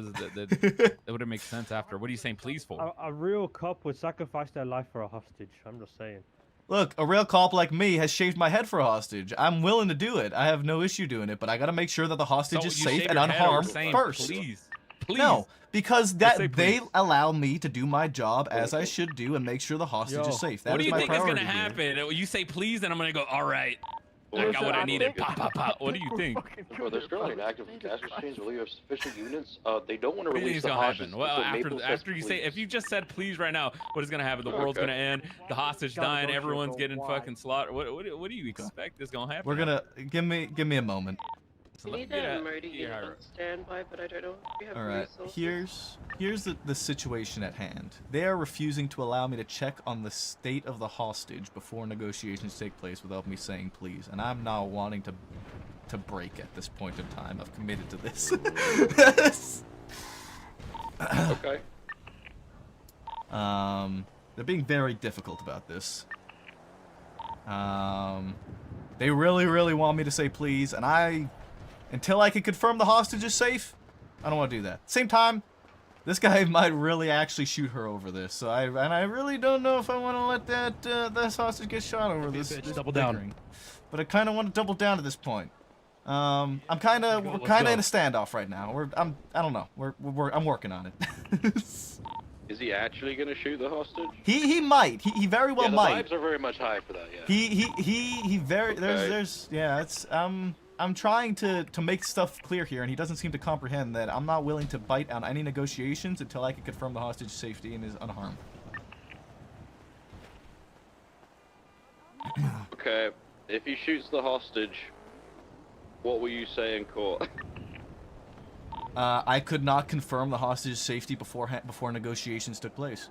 S: wouldn't make sense after. What are you saying please for?
G: A real cop would sacrifice their life for a hostage. I'm just saying.
A: Look, a real cop like me has shaved my head for a hostage. I'm willing to do it. I have no issue doing it, but I gotta make sure that the hostage is safe and unharmed first.
S: Please.
A: No, because
S: Just say
A: they
S: please.
A: allow me to do my job as I should do and make sure the hostage is safe. That
S: What do
A: is
S: you
A: my
S: think is
A: priority
S: gonna
A: here.
S: happen? You say please, and I'm gonna go. All right. I got what I needed. Pop, pop, pop. What do you think?
M: Bro, there's currently an active gas exchange. Will you have sufficient units? They don't want to
S: What do you
M: release
S: think is
M: the
S: gonna
M: hostage
S: happen? Well,
M: until Maple says
S: after you say, if you just said please right now, what is gonna happen? The world's
M: Okay.
S: gonna end. The hostage dying. Everyone's getting fucking slaughtered. What do you expect is gonna happen?
A: We're gonna give me a moment.
O: We need a Modi unit on standby, but I don't know if we have
A: All right,
O: resources.
A: here's the situation at hand. They are refusing to allow me to check on the state of the hostage before negotiations take place without me saying please, and I'm not wanting to break at this point in time. I've committed to this.
M: Okay.
A: They're being very difficult about this. They really want me to say please, and until I can confirm the hostage is safe, I don't want to do that. Same time, this guy might really actually shoot her over this, so I really don't know if I want to let this hostage get shot over this.
E: Double down.
A: bickering. But I kind of want to double down at this point. We're kind of in a standoff right now. I don't know. I'm working on it.
M: Is he actually going to shoot the hostage?
A: He might. He very well
M: yeah, the
A: might.
M: vibes are very much high for that. Yeah.
A: He very
M: Okay.
A: there's yeah, it's I'm trying to make stuff clear here, and he doesn't seem to comprehend that I'm not willing to bite on any negotiations until I can confirm the hostage's safety and is unharmed.
M: Okay, if he shoots the hostage, what will you say in court?
A: I could not confirm the hostage's safety before negotiations took place.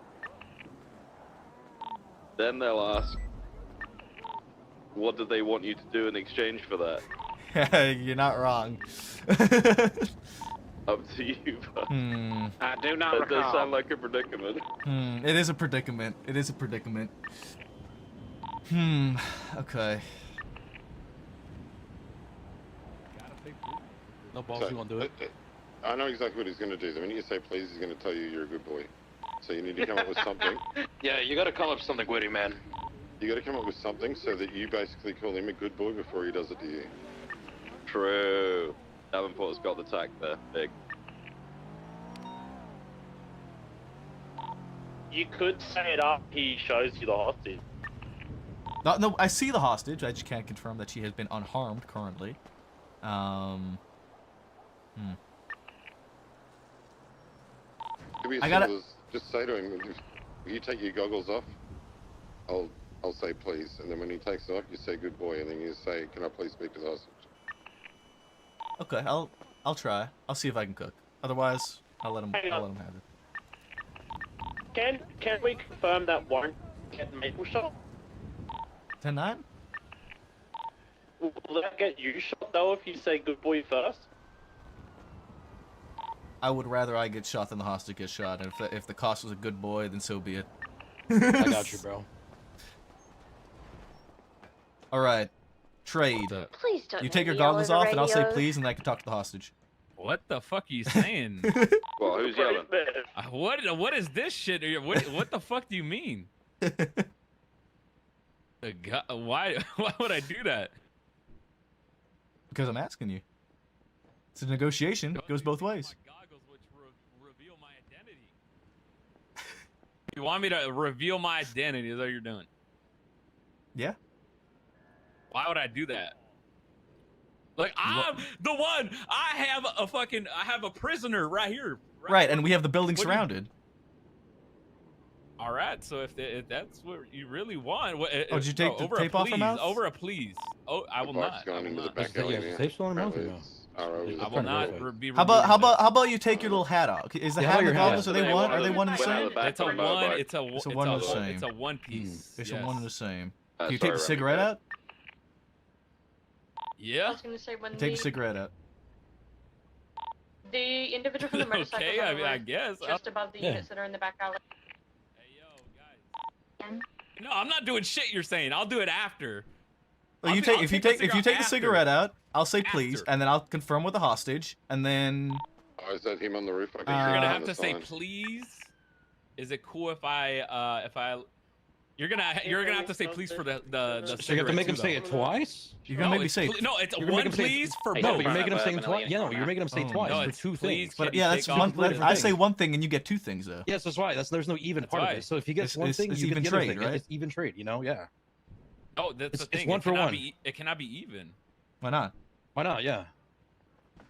M: Then they'll ask, what do they want you to do in exchange for that?
A: You're not wrong.
M: Up to you, but
H: I do not
M: that
H: recall.
M: does sound like a predicament.
A: It is a predicament. It is a predicament. Okay.
E: No balls, you won't do it.
J: I know exactly what he's going to do. The minute you say please, he's going to tell you you're a good boy. So you need to come up with something.
M: Yeah, you gotta come up with something witty, man.
J: You got to come up with something so that you basically call him a good boy before he does it to you.
M: True. Davenport's got the tag there, big.
P: You could say it after he shows you the hostage.
A: No, I see the hostage. I just can't confirm that she has been unharmed currently.
J: Could be as
A: I gotta-
J: simple as just say to him, if you take your goggles off, I'll say please, and then when he takes it off, you say good boy, and then you say, can I please speak to the hostage?
A: Okay, I'll try. I'll see if I can cook. Otherwise, I'll let him have it.
P: Can we confirm that won't get Maple shot?
A: 10-9?
P: Will that get you shot though if you say good boy first?
A: I would rather I get shot than the hostage gets shot. And if the cost was a good boy, then so be it.
E: I got you, bro.
A: All right, trade.
X: Please don't
A: You take your
X: make me yell
A: goggles
X: over
A: off, and I'll say
X: radio.
A: please, and then I can talk to the hostage.
S: What the fuck are you saying?
M: Well, who's yelling?
S: What is this shit? What the fuck do you mean? Why would I do that?
A: Because I'm asking you. It's a negotiation. It goes both ways.
S: You want me to reveal my identity? Is that what you're doing?
A: Yeah.
S: Why would I do that? Like, I'm the one. I have a prisoner right here.
A: Right, and we have the building
S: What do you-
A: surrounded.
S: All right, so if that's what you really want,
A: Oh, did you take the
S: over
A: tape
S: a
A: off
S: please,
A: her mouth?
S: over a please. Oh, I will not. I will not.
E: Is the tape still on her mouth or no?
S: I will not be.
A: How about you take your little hat off? Is the
E: Yeah,
A: hat
E: how
A: and the
E: about your
A: goggles,
E: hat?
A: are they one? Are they one and the same?
S: It's a one. It's a
A: It's a one and the same.
S: It's a one piece.
A: It's a one and the same.
J: Uh,
A: Can you take the
J: sorry,
A: cigarette
J: Remy,
A: out?
L: I
S: Yeah.
L: was gonna say when
A: Take the cigarette out.
L: the individual from the motorcycle
S: Okay, I mean, I guess.
L: just above the
E: Yeah.
L: units that are in the back alley.
S: No, I'm not doing shit. You're saying I'll do it after.
A: Well,
S: I'll
A: you
S: be-
A: take
S: I'll
A: if you
S: take
A: take
S: the
A: if you take the
S: cigarette
A: cigarette out, I'll say please, and then I'll confirm with the hostage, and then
J: Oh, is that him on the roof? I can
S: You're
J: see
S: gonna
J: him
S: have
J: on
S: to
J: the
S: say
J: sign.
S: please. Is it cool if I you're gonna have to say please for the
E: So you have to make him
S: cigarette
E: say
S: too,
E: it
S: though.
E: twice?
A: you're gonna make me say.
S: No, it's a
E: You're gonna make
S: one
E: him say-
S: please for
E: No,
S: both.
E: you're making him say it twice. Yeah, no, you're making him say
A: Oh.
E: twice
S: No,
E: for
S: it's
E: two
S: please.
E: things.
S: Can
A: But
S: you
A: yeah, that's
S: take off
A: one.
S: the
A: I say
E: thing.
A: one thing and you get two things though.
E: Yes, that's why. There's no even
S: That's
E: part of
S: right.
E: it. So if he gets
A: It's-
E: one
A: it's-
E: thing,
A: it's
E: you
A: even
E: get the other
A: trade,
E: thing.
A: right?
E: It's even trade. You know, yeah.
S: Oh, that's
E: It's-
S: the thing.
E: it's one
S: it
E: for
S: cannot
E: one.
S: Be, it cannot be even,
A: Why not?
E: Why not? Yeah.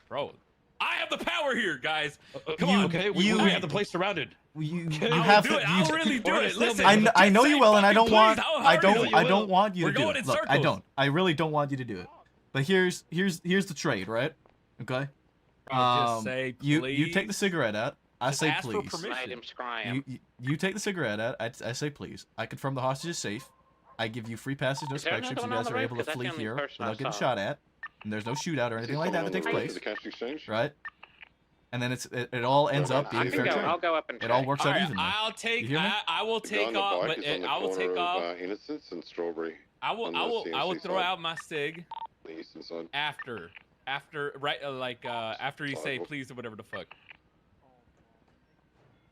S: bro. I have the power here, guys. Come
A: you-
S: on.
E: Okay, we have the place surrounded.
A: You
S: I'll
A: have
S: do
A: to.
S: it. I'll really do it. Listen,
A: I know you will, and I don't want.
S: How
A: I
S: hard is
A: don't.
S: it?
A: I don't want you
S: We're
A: to do
S: going
A: it.
S: in
A: Look, I
S: circles.
A: don't. I really don't want you to do it. But here's the trade, right? Okay.
S: Just say
A: you take the
S: please.
A: cigarette out. I
S: Just
A: say
S: ask for
A: please.
S: permission.
H: Made him scry him.
A: You take the cigarette out. I say please. I confirm the hostage is safe. I give you free passage, no
H: Is there
A: inspection, so
H: another
A: you
H: one
A: guys
H: on
A: are
H: the
A: able
H: roof?
A: to
H: 'Cause that's
A: flee
H: the only
A: here
H: person I
A: without getting
H: saw.
A: shot at. And there's no shootout or anything like that that takes place.
J: The cash exchange?
A: Right? And then it all ends up being
H: I
A: a
H: can
A: fair
H: go.
A: trade.
H: I'll go up and
A: It all
H: trade.
A: works
S: All
A: out
S: right,
A: evenly.
S: I'll take.
A: You hear me?
S: I will
J: The guy
S: take
J: on the
S: off,
J: bike
S: but
J: is on the
S: I will
J: corner
S: take
J: of
S: off.
J: Innocence and Strawberry.
S: I will.
J: on
S: I
J: the
S: will. I will
J: CMC
S: throw
J: side.
S: out my sig
J: The eastern side.
S: after, right, after you say
J: Sidewalk.
S: please or whatever the fuck.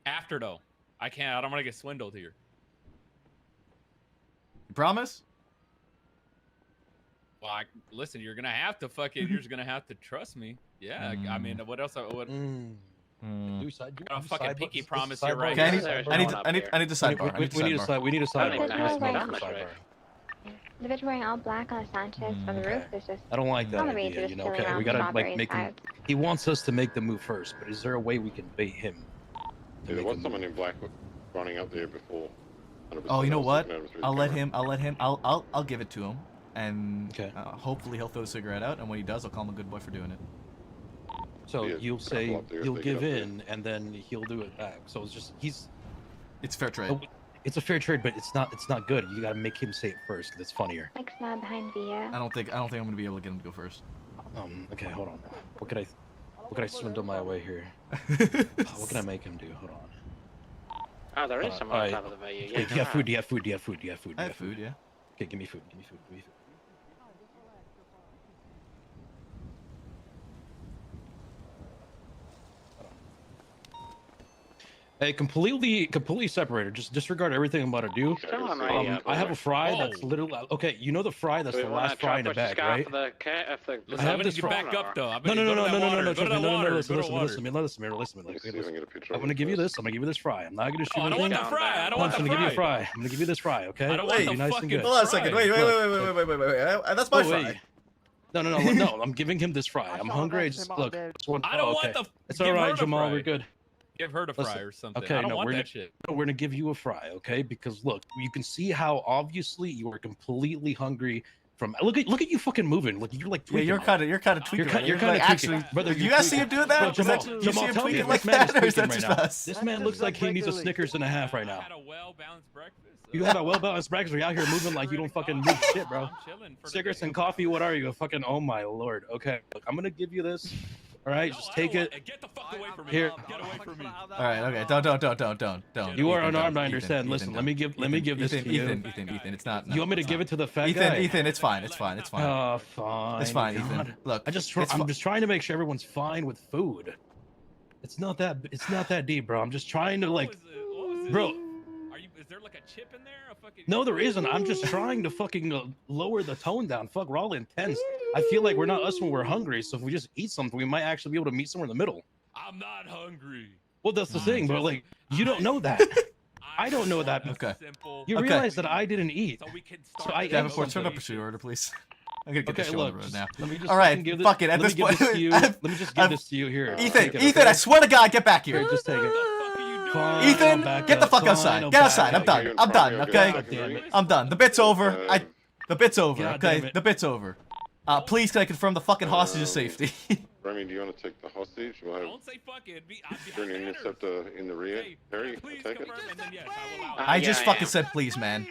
S: After though, I can't. I don't want to get swindled here.
A: You promise?
S: Well, listen, you're gonna have to fucking. You're just gonna have to trust me. Yeah. I mean, what else? What? Got a fucking pinky promise here, right?
A: Okay,
S: here.
A: I need the sidebar. I need the
E: We need a
A: sidebar.
E: side. We need a sidebar.
B: Because
E: Yes,
B: we're
E: no,
B: like-
E: for sidebar.
B: The bitch wearing all black on Sanchez from the roof is just.
E: I don't like that
B: on the way
E: idea.
B: to
E: You know,
B: just
E: okay,
B: around
E: we gotta
B: Strawberry
E: like make him.
B: side.
E: He wants us to make the move first, but is there a way we can bait him?
J: Yeah, there was someone in black running up there before. 100%
A: Oh, you know
J: I was
A: what?
J: looking at him through the
A: I'll let
J: camera.
A: him. I'll give it to him, and hopefully he'll throw the cigarette out. And when he does, I'll call him a good boy for doing it.
E: So
J: Yeah,
E: you'll
J: couple
E: say
J: up there if
E: he'll
J: they get
E: give
J: up there.
E: in, and then he'll do it back. So it's just
A: It's fair trade.
E: Oh, it's a fair trade, but it's not good. You gotta make him say it first, because it's funnier.
B: Like not behind Via.
A: I don't think I'm gonna be able to get him to go first.
E: Okay, hold on. What could I swindle my way here? What can I make him do? Hold on.
H: Oh, there is
E: Hold
H: someone
E: on.
H: on top of the bayou.
E: Okay,
H: Yeah,
E: do you have food? Do you have food? Do you have food? Do you have food?
A: I have food, yeah.
E: Okay, give me food. Give me food. Give me food. Hey, completely separated. Just disregard everything I'm about to do.
H: Still on radio,
E: I have a fry
S: Oh.
E: that's literally okay. You know the fry that's
H: Do we
E: the
H: wanna
E: last
H: try
E: fry in the
H: push this
E: bag,
H: guy
E: right?
H: off the
S: Listen,
E: I have
S: I'm gonna
E: this
S: get
E: fry.
S: back up though.
E: No,
S: Go to that water,
E: no,
S: go to that
E: no,
S: water,
E: listen,
S: go to
E: listen,
S: water.
E: listen, listen.
J: Let me see if I can get a picture
E: I'm
J: of
E: gonna
J: him
E: give you
J: first.
E: this. I'm gonna give you this fry. I'm not gonna shoot
S: Oh, I don't want
E: anything.
S: the fry. I don't
E: I'm
S: want
E: just
S: the
E: gonna give you a
S: fry.
E: fry. I'm gonna give you this fry, okay?
S: I don't want
E: Be
S: the
E: nice and
S: fucking
E: good.
A: Hold on a second. Wait. That's my
E: Oh,
A: fry.
E: wait. No. I'm giving him this fry. I'm hungry. I just look. It's one.
S: I don't
E: oh,
S: want
E: okay.
S: the.
E: It's
S: give
E: all
S: her
E: right,
S: the
E: Jamal.
S: fry.
E: We're good.
S: Give her the fry
E: Listen,
S: or something.
E: okay,
S: I don't
E: no,
S: want
E: we're
S: that shit.
E: we're gonna give you a fry, okay? Because look, you can see how obviously you are completely hungry. From look at you fucking moving. Look, you're like
A: Yeah,
E: tweaking.
A: you're kind of tweaking.
E: You're
A: like,
E: kind of
A: actually.
E: brother.
A: You guys see him doing that?
E: Bro,
A: Is
E: Jamal,
A: that you
E: Jamal,
A: see him
E: tell me
A: tweaking
E: if
A: like
E: this man is
A: that, or is
E: tweaking
A: that
E: right
A: just
E: now.
A: us?
E: This man looks like he needs a Snickers and a half right now.
S: Had a well-balanced breakfast.
E: You had a well-balanced breakfast. You're out here moving like you don't fucking move shit, bro.
S: I'm chilling for the
E: Cigarettes
S: day.
E: and coffee. What are you? A fucking oh my lord. Okay, look, I'm gonna give you this. All right, just take it.
S: Get the fuck away from me.
E: Here.
S: Get away from me.
A: All right, okay. Don't.
E: You are
A: Ethan,
E: unarmed.
A: don't.
E: I understand.
A: Ethan,
E: Listen,
A: Ethan,
E: let me give this to you.
A: Ethan. It's not.
E: You want me to give it to the fat
A: Ethan,
E: guy?
A: Ethan, it's fine.
E: Oh, fine.
A: It's fine,
E: God.
A: Ethan. Look,
E: I'm just trying to make sure everyone's fine with food. It's not that deep, bro. I'm just trying to like, bro.
S: Is there like a chip in there? A fucking.
E: No, there isn't. I'm just trying to fucking lower the tone down. Fuck, we're all intense. I feel like we're not us when we're hungry. So if we just eat something, we might actually be able to meet somewhere in the middle.
S: I'm not hungry.
E: Well, that's the thing, but like, you don't know that. I don't know that.
A: Okay.
E: You realize that I didn't eat. So I ate
A: Davenport, turn
E: something.
A: up pursuit order, please. I'm gonna get this show on
E: look,
A: the road
E: just-
A: now.
E: let me just
A: All right,
E: fucking give this-
A: fuck it. At
E: let me
A: this
E: give
A: point,
E: this to you. Let me just give this to you here.
A: Ethan,
E: Take it,
A: Ethan,
E: okay?
A: I swear to God, get back here.
E: Here, just take it.
A: Ethan, get the fuck outside. Get outside. I'm done. I'm done. Okay. I'm done. The bit's over. The bit's over. Okay. The bit's over. Please, can I confirm the fucking hostage's safety?
J: Remy, do you want to take the hostage? We'll have
S: Don't say fuck it.
J: an interceptor in the rear. Harry, take it.
A: I just fucking said please, man.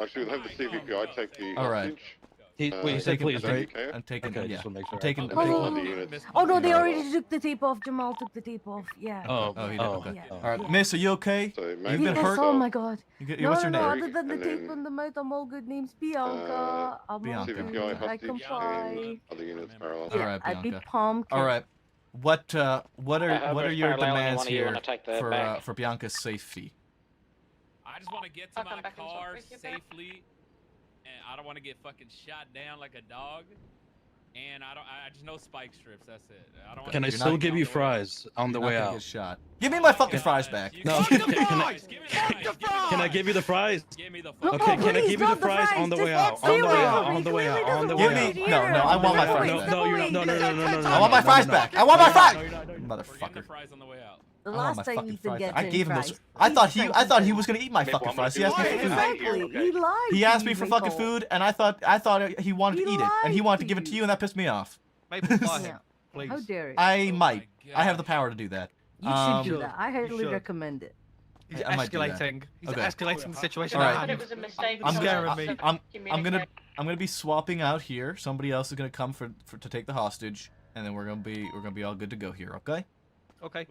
J: Actually, we'll have the CVPI take the
A: All right.
J: hostage.
E: You said please, right?
A: I'm taking.
E: Okay,
A: Yeah.
E: just wanna make sure.
A: I'm taking.
V: Hold on. Oh no, they already took the tape off. Jamal took the tape off. Yeah.
A: Oh, he did. Okay.
V: Yeah.
A: All right, Miss, are you okay? You've been
V: Yes,
A: hurt.
V: oh my god.
A: What's your name?
V: Other than the tape on the mouth, I'm all good. Name's Bianca. I'm all
A: Bianca.
V: good. I comply.
J: Other units parallel.
A: All right,
V: I'd be
A: Bianca.
V: pumped.
A: All right. What are
H: Whoever's
A: your
H: paralleling
A: demands
H: one of you
A: here
H: wanna take the back?
A: for Bianca's safety?
S: I just want to get to my car safely, and I don't want to get fucking shot down like a dog. And I just know spike strips. That's it. I don't.
E: Can I still give you fries on the way out?
A: Get shot. Give me my fucking fries back.
E: No. Can I give you the fries?
S: Give me the
E: Okay, can I give you the fries on the way out? On the way out. On the way out. On the way out.
A: Give me. No, I want my fries back.
E: No, you're not. No.
A: I want my fries back. I want my fries. Motherfucker.
S: Fries on the way out.
V: The
A: I want
V: last
A: my
V: time
A: fucking
V: Ethan
A: fries
V: gets
A: back. I
V: in
A: gave him
V: fries.
A: those. I thought he was gonna eat my fucking fries. He asked me for food.
V: Exactly. He lied.
A: He
V: to
A: asked
V: you,
A: me for fucking
V: Maple.
A: food, and I thought he wanted to eat it, and he wanted to give it to you, and that pissed me off.
V: Yeah. How dare you?
A: I might. I have the power to do that.
V: You should do that. I highly
F: should.
V: recommend it.
F: He's
A: I might do that.
F: escalating. He's
A: Okay.
F: escalating the situation.
A: All
F: at
A: right.
F: hand.
L: It was a mistake.
A: I'm
F: scaring me.
A: I'm gonna be swapping out here. Somebody else is gonna come to take the hostage, and then we're gonna be all good to go here. Okay?
F: Okay.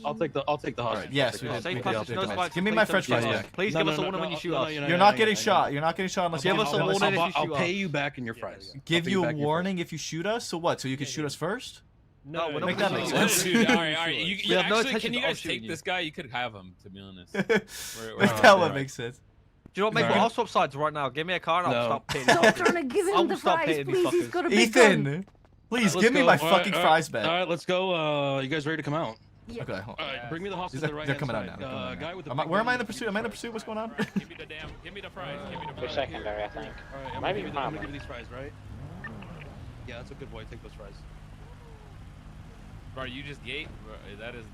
E: I'll take the hostage.
A: Alright, yes, we did.
F: Safe
A: I'll
F: passage,
A: take
F: no
A: the
F: spikes,
A: hostage. Give me
F: please
A: my
F: don't
A: French
F: shoot
A: fries
F: us.
A: back.
F: Please give us a warning when you shoot us.
A: You're not getting shot. You're not getting shot unless
F: Give us a warning if you
E: I'll
F: shoot
E: pay
F: us.
E: you back in your fries.
A: Give you a warning if you shoot us. So what? So you can shoot us first?
F: No, we're not
A: Make that
F: gonna
A: make
F: shoot
A: sense.
S: Dude, all right. You
F: We have no
S: actually,
F: intention
S: can you
F: of
S: guys
F: shooting
S: take
F: you.
S: this guy? You could have him, to be honest.
A: Make that one make sense.
F: Do you know what, mate?
E: Alright.
F: I'll swap sides right now. Give me a car and I'll
E: No.
F: stop pitting.
V: Stop trying to give him
F: I'll
V: the
F: stop
V: fries,
F: hitting these
V: please. He's
F: fuckers.
V: got a big gun.
A: Ethan, please
E: Let's
A: give me
E: go.
A: my
E: All right,
A: fucking
E: all
A: fries
E: right.
A: back.
E: All right, let's go. You guys ready to come out?
V: Yeah.
A: Okay, hold
E: All
A: on.
E: right, bring me the hostage
A: They're,
E: to the right
A: they're coming out now. They're coming out
E: Guy
A: now.
E: with the
A: Where am I in the pursuit? Am I in the pursuit? What's going on?
S: Give me the fries. Give me the
H: You're
S: fries.
H: secondary, I think.
E: All right, I'm
H: Maybe
E: gonna
H: primary.
E: give you these fries, right? Yeah, that's a good boy. Take those fries.
S: Bro, you just gate. Bro, that is.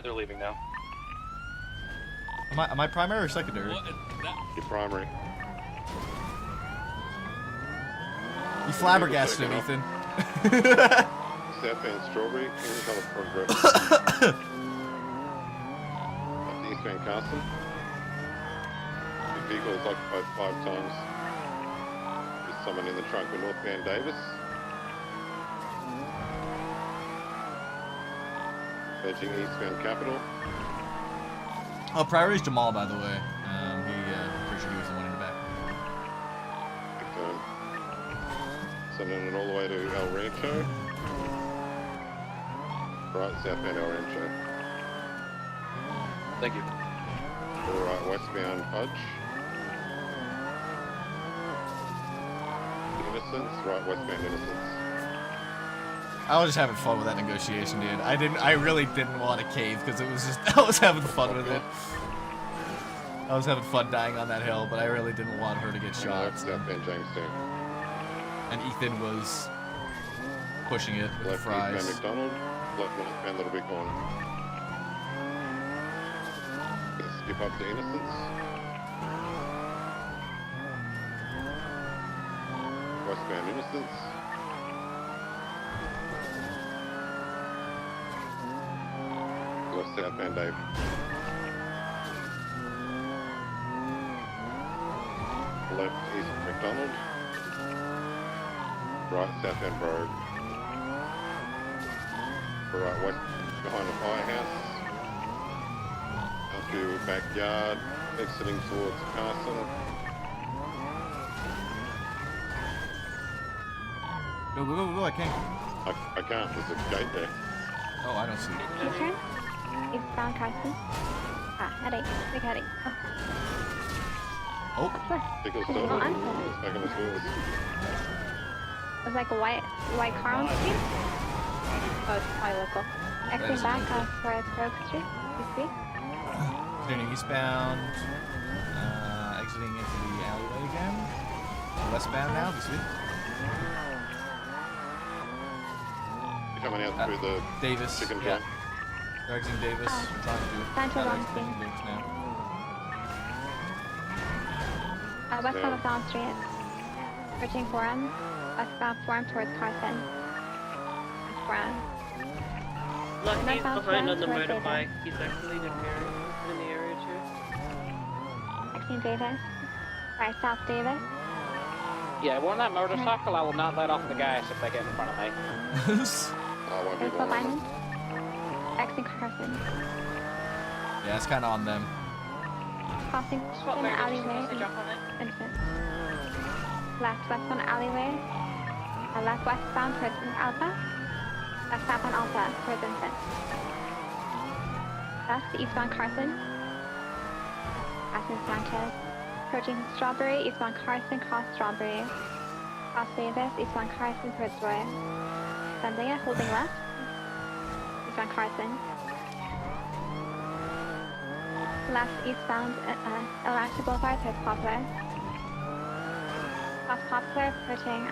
M: They're leaving now.
A: Am I primary or secondary?
S: What is that?
J: Your primary.
A: You flabbergasted him, Ethan.
J: Southbound Strawberry, in color progress. Up to eastbound Carson. The vehicle is occupied 5 times. There's someone in the trunk of northbound Davis. Edging eastbound Capital.
A: Oh, priority is Jamal, by the way. Pretty sure he was the one in the back.
J: Confirm. Sending it all the way to El Rancho. Right, southbound El Rancho.
M: Thank you.
J: Alright, westbound Fudge. Innocence, right, westbound Innocence.
A: I was just having fun with that negotiation, dude. I really didn't want to cave because it was just, I was having fun with it. I was having fun dying on that hill, but I really didn't want her to get shot. So.
J: Southbound Jamestown.
A: And Ethan was pushing it with the
J: Left
A: fries.
J: eastbound McDonald, left northbound Little Bighorn. Let's skip up to Innocence. Westbound Innocence. Left southbound Dave. Left east McDonald. Right southbound Road. Right west behind the firehouse. Up to backyard, exiting towards Carson.
A: Go, I can't.
J: I can't, there's a gate there.
A: Oh, I don't see it.
B: Okay. It's down Carson. Headache. Big headache.
A: Oh.
J: Tickle's
B: Oh,
J: still
B: I'm
J: it's back on the wheels.
B: There's like a white car on the street. Oh, it's probably local. Exit back for Grove Street. You see?
A: Turning eastbound. Exiting into the alleyway again. Westbound now, this week.
J: coming out through the
A: Davis.
J: chicken
A: Yeah.
J: joint.
A: They're exiting Davis. We're trying to do.
B: Sancho
A: not
B: on
A: exiting
B: scene.
A: Davis now.
B: Westbound of Down Street. Approaching Forum. Westbound Forum towards Carson. Forum.
K: Lucky's
B: Northbound
K: behind on
B: Forum
K: the
B: towards
K: motorbike.
B: Davis.
K: He's actually in the area too.
B: Exiting Davis. Right, South Davis.
H: Yeah, one that motorcycle, I will not let off the gas if they get in front of me.
J: I won't be
B: Baseball
J: going.
B: Diamond. Exiting Carson.
A: Yeah, it's kind of on them.
B: Crossing
L: What
B: in the
L: mode did you
B: alleyway.
L: supposed to jump on it?
B: Innocent. Left westbound alleyway. Left westbound towards Alpha. Left southbound Alpha towards Innocent. Left eastbound Carson. Passing Sanchez. Approaching Strawberry, eastbound Carson, cross Strawberry. Cross Davis, eastbound Carson towards Roy. Sending it, holding left. Eastbound Carson. Left eastbound Atlantic Boulevard towards Poplar. Cross Poplar, approaching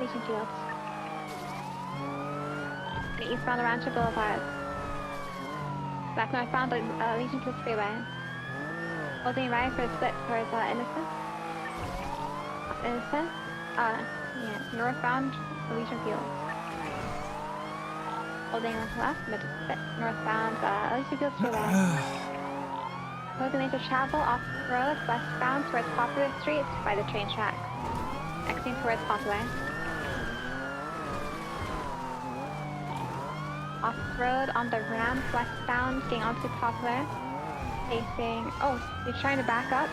B: Legion Fields. The eastbound Rancho Boulevard. Left northbound Legion Fields Freeway. Holding right for a split towards Innocent. Innocent? Yeah, northbound Legion Fields. Holding left, mid split, northbound Legion Fields Freeway. Holding lane to travel off-road, westbound towards Poplar Street by the train track. Exiting towards Poplar. Off-road on the ramp, westbound, getting onto Poplar. Facing, oh, you're trying to back up.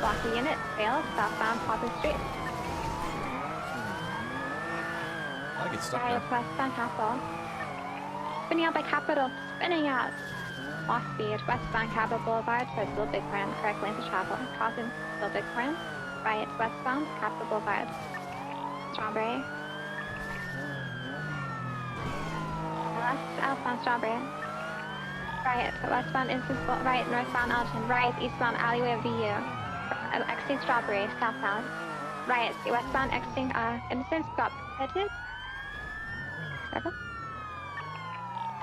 B: Block the unit, failed, southbound Poplar Street.
A: I get stuck
B: Right,
A: now.
B: westbound Capitol. Spinning out by Capitol, spinning out. Lost speed, westbound Capitol Boulevard towards Little Big Friend, correct lane to travel. Crossing Little Big Friend, right, westbound Capitol Boulevard. Strawberry. Left, southbound Strawberry. Right, westbound Instance, right, northbound Elgin, right, eastbound alleyway of VU. Exiting Strawberry, southbound. Right, westbound exiting Innocence, got pitted. Circle.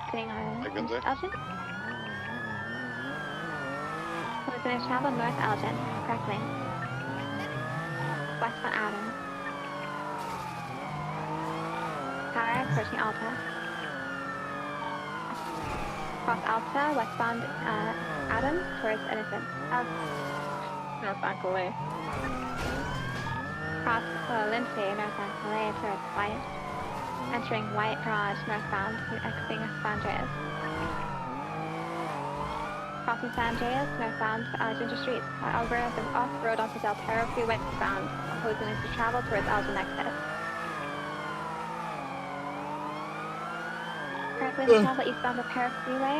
B: Exiting Elgin. Closing to travel north Elgin, correct lane. Westbound Adams. Power, approaching Alta. Cross Alta, westbound Adams towards Innocent. Northbound Goulet. Cross Lindsay, northbound Goulet towards White. Entering White Garage, northbound, exiting San Andreas. Crossing San Andreas, northbound Ginger Street. Over the off-road onto Del Perro Freeway, westbound. Opposing lanes to travel towards Elgin exit. Correctly to travel eastbound the Perro Freeway.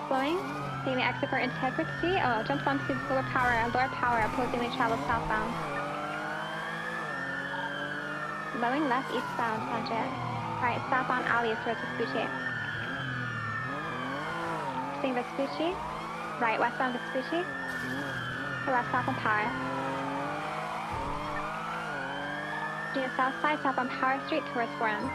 B: Slowing. Taking the exit for integrity. Oh, jumped onto lower power, opposing lane travel southbound. Slowing left eastbound, Sanchez. Right, southbound alley towards Vespucci. Seeing Vespucci. Right, westbound Vespucci. To left, southbound Power. Taking the south side, southbound Power Street towards Forum.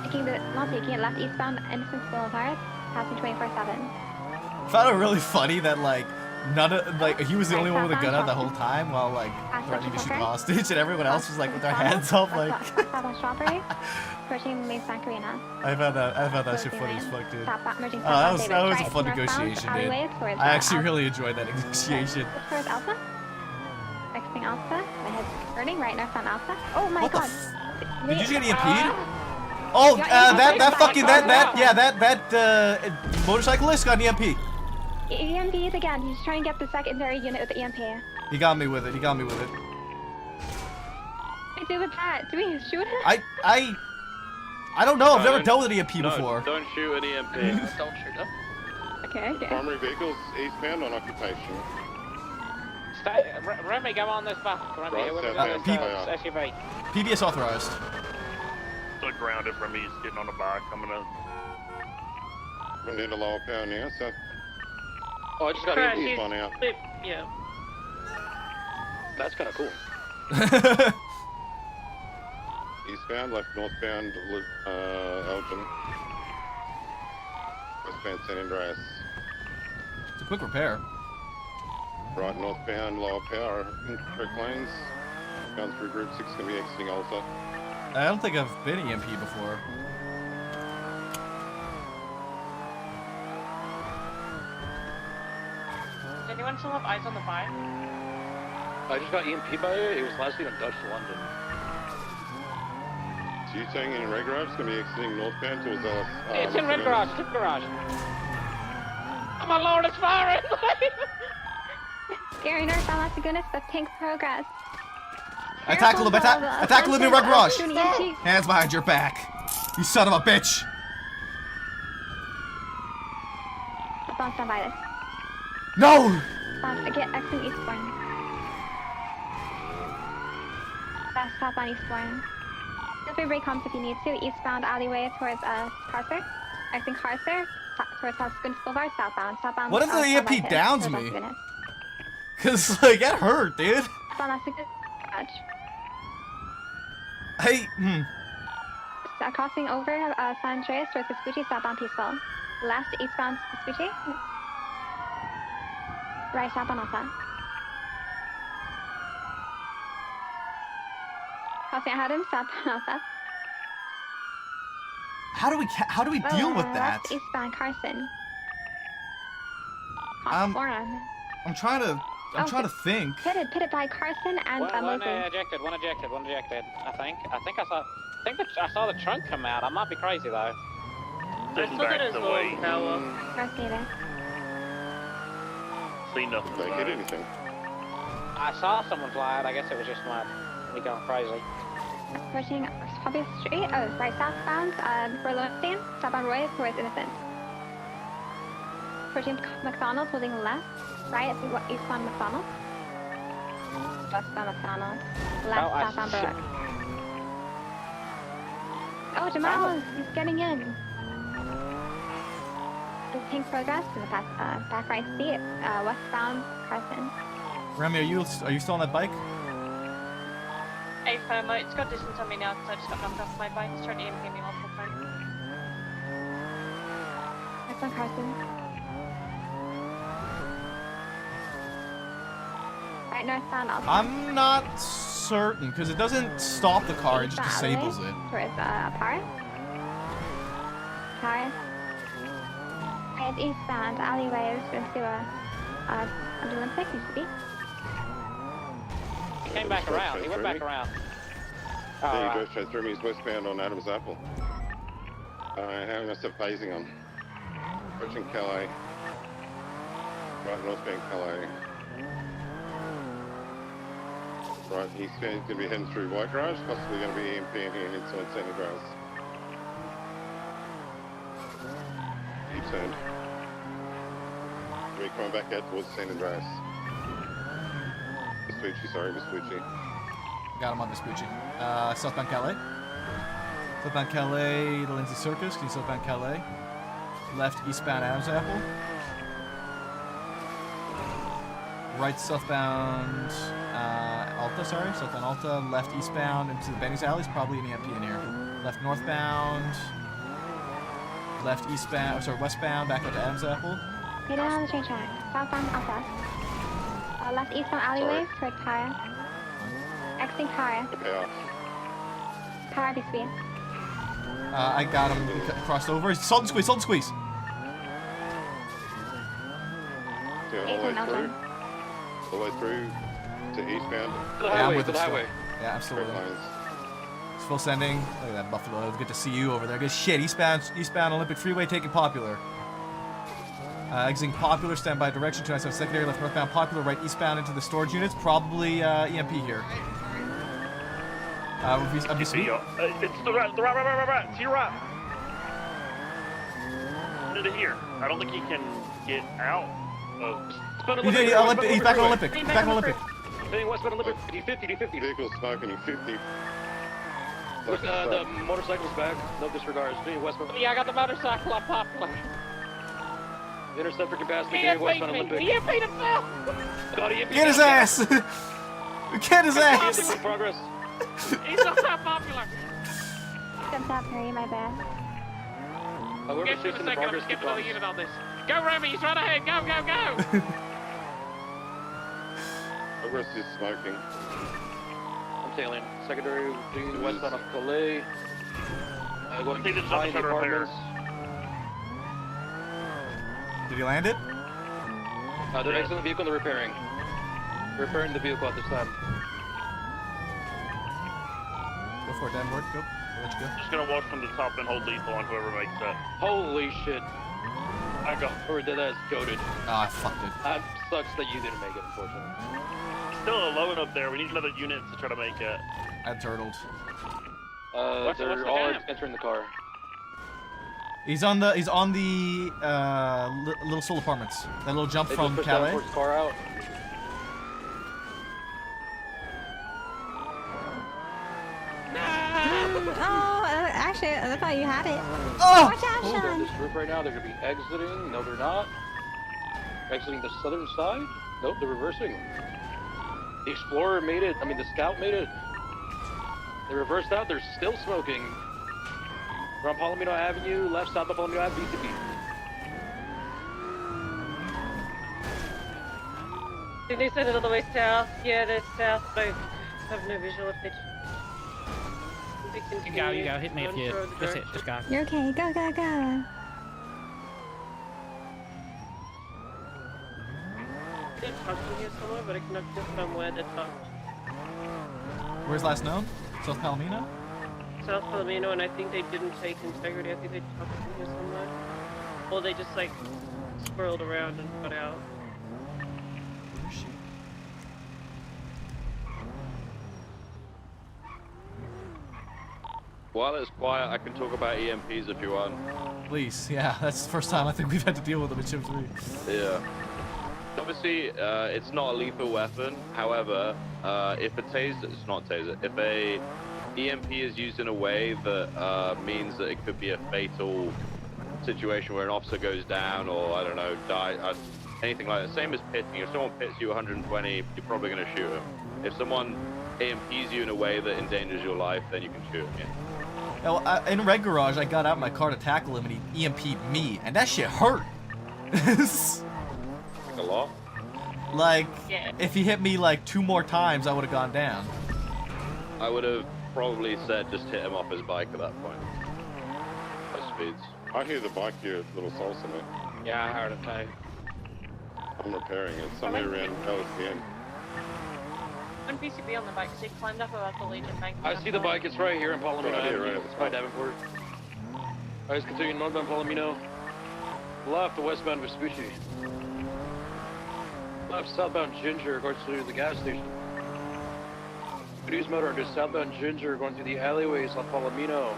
B: Taking it left eastbound Innocence Boulevard, passing 24/7.
A: Found it really funny that like none of like he was the only one with a gun out the whole time while like threatening to shoot the hostage, and everyone else was like with their hands up like.
B: Southbound Strawberry, approaching main Bank Arena.
A: I found that shit funny as fuck, dude.
B: Merging
A: That was
B: Davis.
A: a fun
B: Right,
A: negotiation,
B: northbound
A: dude.
B: alleyway towards,
A: I actually
B: Alpha.
A: really enjoyed that negotiation.
B: Towards Alpha. Exiting Alpha. My head's turning right northbound Alpha. Oh my
A: What the
B: god.
A: Did you just get EMP'd? Oh, that motorcyclist got an EMP.
B: EMP'd again. He's trying to get the secondary unit with the EMP.
A: He got me with it.
B: What do we do with that? Do we shoot him?
A: I don't know. I've never dealt with an EMP before.
M: Don't shoot an EMP.
C: Don't shoot him.
B: Okay.
J: Primary vehicles eastbound on occupation.
H: Stay, Remy, go on this bus. Remy,
J: Right,
H: with
J: southbound,
H: this SUV.
A: PBS authorized.
T: So grounded from me, he's getting on a bike coming up.
J: We need a lower power now, so
H: Oh, I just got
P: Crash,
H: EMP.
P: he's-
J: on out.
P: Yeah.
H: That's kind of cool.
J: westbound, left northbound, Elgin. Westbound San Andreas.
A: It's a quick repair.
J: Right northbound, lower power, incorrect lanes. Going through group 6, going to be exiting Alpha.
A: I don't think I've been EMP before.
K: Does anyone still have eyes on the 5?
M: I just got EMP by it. It was last week on Dutch to London.
J: So you're saying in red garage, it's going to be exiting northbound towards LS.
H: It's in red garage, tip garage. Oh my lord, it's firing!
B: Scary northbound Las Lagunas, the tank progress.
A: Tackle him in red garage. Hands behind your back. You son of a bitch.
B: Bounce down by this.
A: No!
B: Get exit eastbourne. Fast stop on eastbourne. Feel free to break comms if you need to. Eastbound alleyway towards Carcer. Exiting Carcer. Towards South Lagunas Boulevard, southbound. Southbound.
A: What if the EMP downs me? Cause like get hurt, dude.
B: Southbound Las Lagunas garage.
A: Hey,
B: Crossing over San Andreas towards Vespucci, southbound Peaceful. Left eastbound Vespucci. Right southbound Alpha. Crossing ahead of him, southbound Alpha.
A: how do we deal with that?
B: Left eastbound Carson.
A: I'm trying to
B: Oh,
A: think.
B: Pitted by Carson and
H: One
B: Moses.
H: ejected, one ejected. I think I saw the trunk come out. I might be crazy though.
T: Sitting back the way.
B: Rotator.
T: See nothing.
J: They hit anything.
H: I saw someone fly out. I guess it was just me going crazy.
B: Approaching Public Street. Oh, right southbound. For Lewis southbound Roy towards Innocence. Approaching McDonald's, holding left. Right, eastbound McDonald's. Westbound McDonald's. Left, southbound Barak. Oh, Jamal, he's getting in. Pink progress in the back right seat. Westbound Carson.
A: Remy, are you still on that bike?
K: Hey, firm, it's got distance on me now because I just got knocked off my bike. It's trying to EMP me multiple times.
B: Westbound Carson. Right, northbound Alpha.
A: I'm not certain because it doesn't stop the car; it just disables it.
B: Towards Paris. Paris. Right, eastbound alleyway is into under Olympic used to be.
H: He came back around. He went back around.
J: Yeah, you drove straight through me. He's westbound on Adam's Apple. Having myself phasing on. Approaching Calais. Right, northbound Calais. Right, he's going to be heading through White Garage, possibly going to be EMP here inside San Andreas. He turned. We're coming back out towards San Andreas. Vespucci.
A: Got him on Vespucci. Southbound Calais. Southbound Calais, the Lindsay Circus. Can you southbound Calais? Left eastbound Adam's Apple. Right southbound Alta, sorry. Southbound Alta. Left eastbound into the Benny's Alleys. Probably an EMP in here. Left northbound. Left eastbound, westbound, back up to Adam's Apple.
B: Get it on the train track. Southbound Alpha. Left eastbound alleyway toward Kara. Exiting Kara. Kara be speed.
A: I got him crossed over. Salt and squeeze.
J: All the way through to eastbound.
A: Yeah, I'm with him still. Yeah, I'm still with him. It's full sending. Look at that Buffalo. Good to see you over there. Good shit. Eastbound Olympic Freeway taking Popular. Exiting Popular, standby direction, 297 secondary, left northbound Popular, right eastbound into the storage units. Probably EMP here.
T: It's the right. To your right. Into here. I don't think he can get out of.
A: He's back on Olympic.
P: Westbound Olympic. D50.
J: Vehicle's smoking 50.
P: The motorcycle's back. No disregards. Westbound.
H: Yeah, I got the motorcycle on Popular.
P: Intercept for capacity.
H: Westbound Olympic. He EMP'd himself.
A: Get his ass! Get his ass!
P: Progress.
H: He's on Popular.
B: Stepped out, Perry, my bad.
P: Whoever
O: Give
P: shoots
O: him
P: in
O: a
P: the
O: second, I'm
P: progress
O: skipping
P: keep
O: another
P: on.
O: unit on this. Go, Remy, he's right ahead. Go, go, go.
J: Progress is smoking.
P: I'm tailing. Secondary being westbound of Calais. Going
T: Need to
P: behind the
T: jump repair.
P: apartments.
A: Did he land it?
P: They're exiting the vehicle and they're repairing. Repairing the vehicle at this time.
A: Go for it, Danward. Go. I'll let you go.
T: Just gonna walk from the top and hold lethal on whoever makes that.
P: Holy shit. I got or did that goaded.
A: Ah, I fucked it.
P: That sucks that you didn't make it, unfortunately.
T: Still alone up there. We need another unit to try to make it.
A: I turtled.
P: They're
O: what's the
P: all
O: gap?
P: entering the car.
A: He's on the little soul apartments. That little jump
P: They
A: from
P: just pushed
A: Calais.
P: Danforth's car out.
B: Oh, actually, I thought you had it.
A: Oh!
B: Watch out,
P: They're on
B: Sean.
P: this roof right now. They're gonna be exiting. No, they're not. Exiting the southern side. Nope, they're reversing. The Explorer made it. I mean, the Scout made it. They reversed out. They're still smoking. We're on Palomino Avenue, left south of Palomino Avenue, B2B.
K: Did they send it all the way south? Yeah, they're south, but I have no visual of it.
U: You go. Hit me if you. That's it. Just go.
B: You're okay. Go, go, go.
K: They're tucked in here somewhere, but I cannot confirm where they're tucked.
A: Where's last known? South Palomino?
K: South Palomino, and I think they didn't take integrity. I think they tucked in here somewhere. Or they just like swirled around and got out.
M: While it's quiet, I can talk about EMPs if you want.
A: Please, yeah. That's the first time I think we've had to deal with them in Chip 3.
M: Yeah. Obviously, it's not a lethal weapon. However, if a taser, it's not a taser. If a EMP is used in a way that means that it could be a fatal situation where an officer goes down or, I don't know, die, anything like that. Same as pitting. If someone pits you 120, you're probably going to shoot him. If someone EMPs you in a way that endangers your life, then you can shoot him, yeah.
A: Now, in Red Garage, I got out my car to tackle him, and he EMP'd me, and that shit hurt.
M: A lot?
A: Like,
K: Yeah.
A: if he hit me like 2 more times, I would have gone down.
M: I would have probably said just hit him off his bike at that point. High speeds.
J: I hear the bike here, little salsa, mate.
P: Yeah, I heard it too.
J: I'm repairing it. Somewhere around LSPD.
K: One PCB on the bike, so he climbed up about the Legion Bank.
P: I see the bike. It's right here in Palomino
J: Right here,
P: Avenue.
J: right at the
P: It's by Davenport. Alright, continuing northbound Palomino. Left to westbound Vespucci. Left southbound Ginger going to the gas station. News motor into southbound Ginger going through the alleyways on Palomino.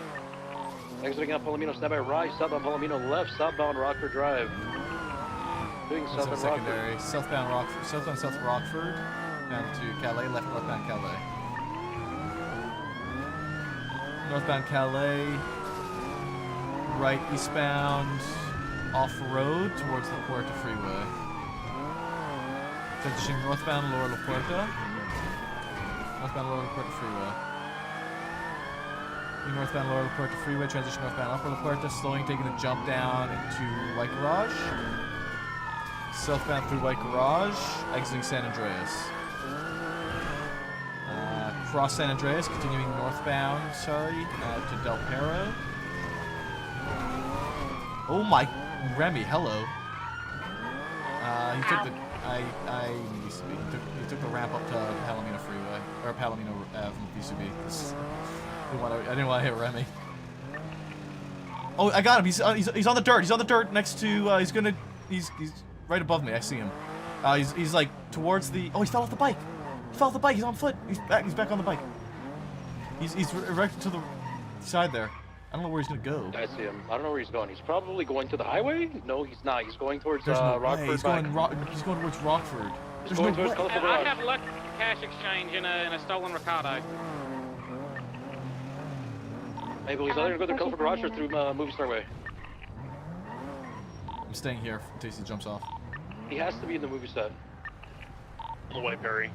P: Exiting out Palomino, stand by right, southbound Palomino, left, southbound Rockford Drive. Doing
A: So
P: southbound Rockford.
A: secondary, southbound South Rockford, down to Calais, leftbound Calais. Northbound Calais, right eastbound, off-road towards La Puerta Freeway. Transitioning northbound Lower La Puerta. Northbound Lower La Puerta Freeway. Northbound Lower La Puerta Freeway, transition northbound Upper La Puerta, slowing, taking a jump down into White Garage. Southbound through White Garage, exiting San Andreas. Cross San Andreas, continuing northbound, to Del Perro. Oh my, Remy, hello. He took the, he took the ramp up to Palomino Freeway, or Palomino from VCB. I didn't want to hit Remy. Oh, I got him. He's on the dirt. He's on the dirt next to. He's right above me. I see him. He's like towards the. Oh, he fell off the bike. He fell off the bike. He's on foot. He's back on the bike. He's right to the side there. I don't know where he's gonna go.
P: I see him. I don't know where he's going. He's probably going to the highway? No, he's not. He's going towards
A: There's no way.
P: Rockford.
A: He's going towards Rockford. There's
P: going
A: no
P: towards
A: way.
P: Colorful
O: I
P: Garage.
O: have luck cash exchange in a stolen Ricardo.
P: Maybe he's either going to go through Colorful Garage or through Movie Star Way.
A: I'm staying here in case he jumps off.
P: He has to be in the movie set.
T: On the way, Perry.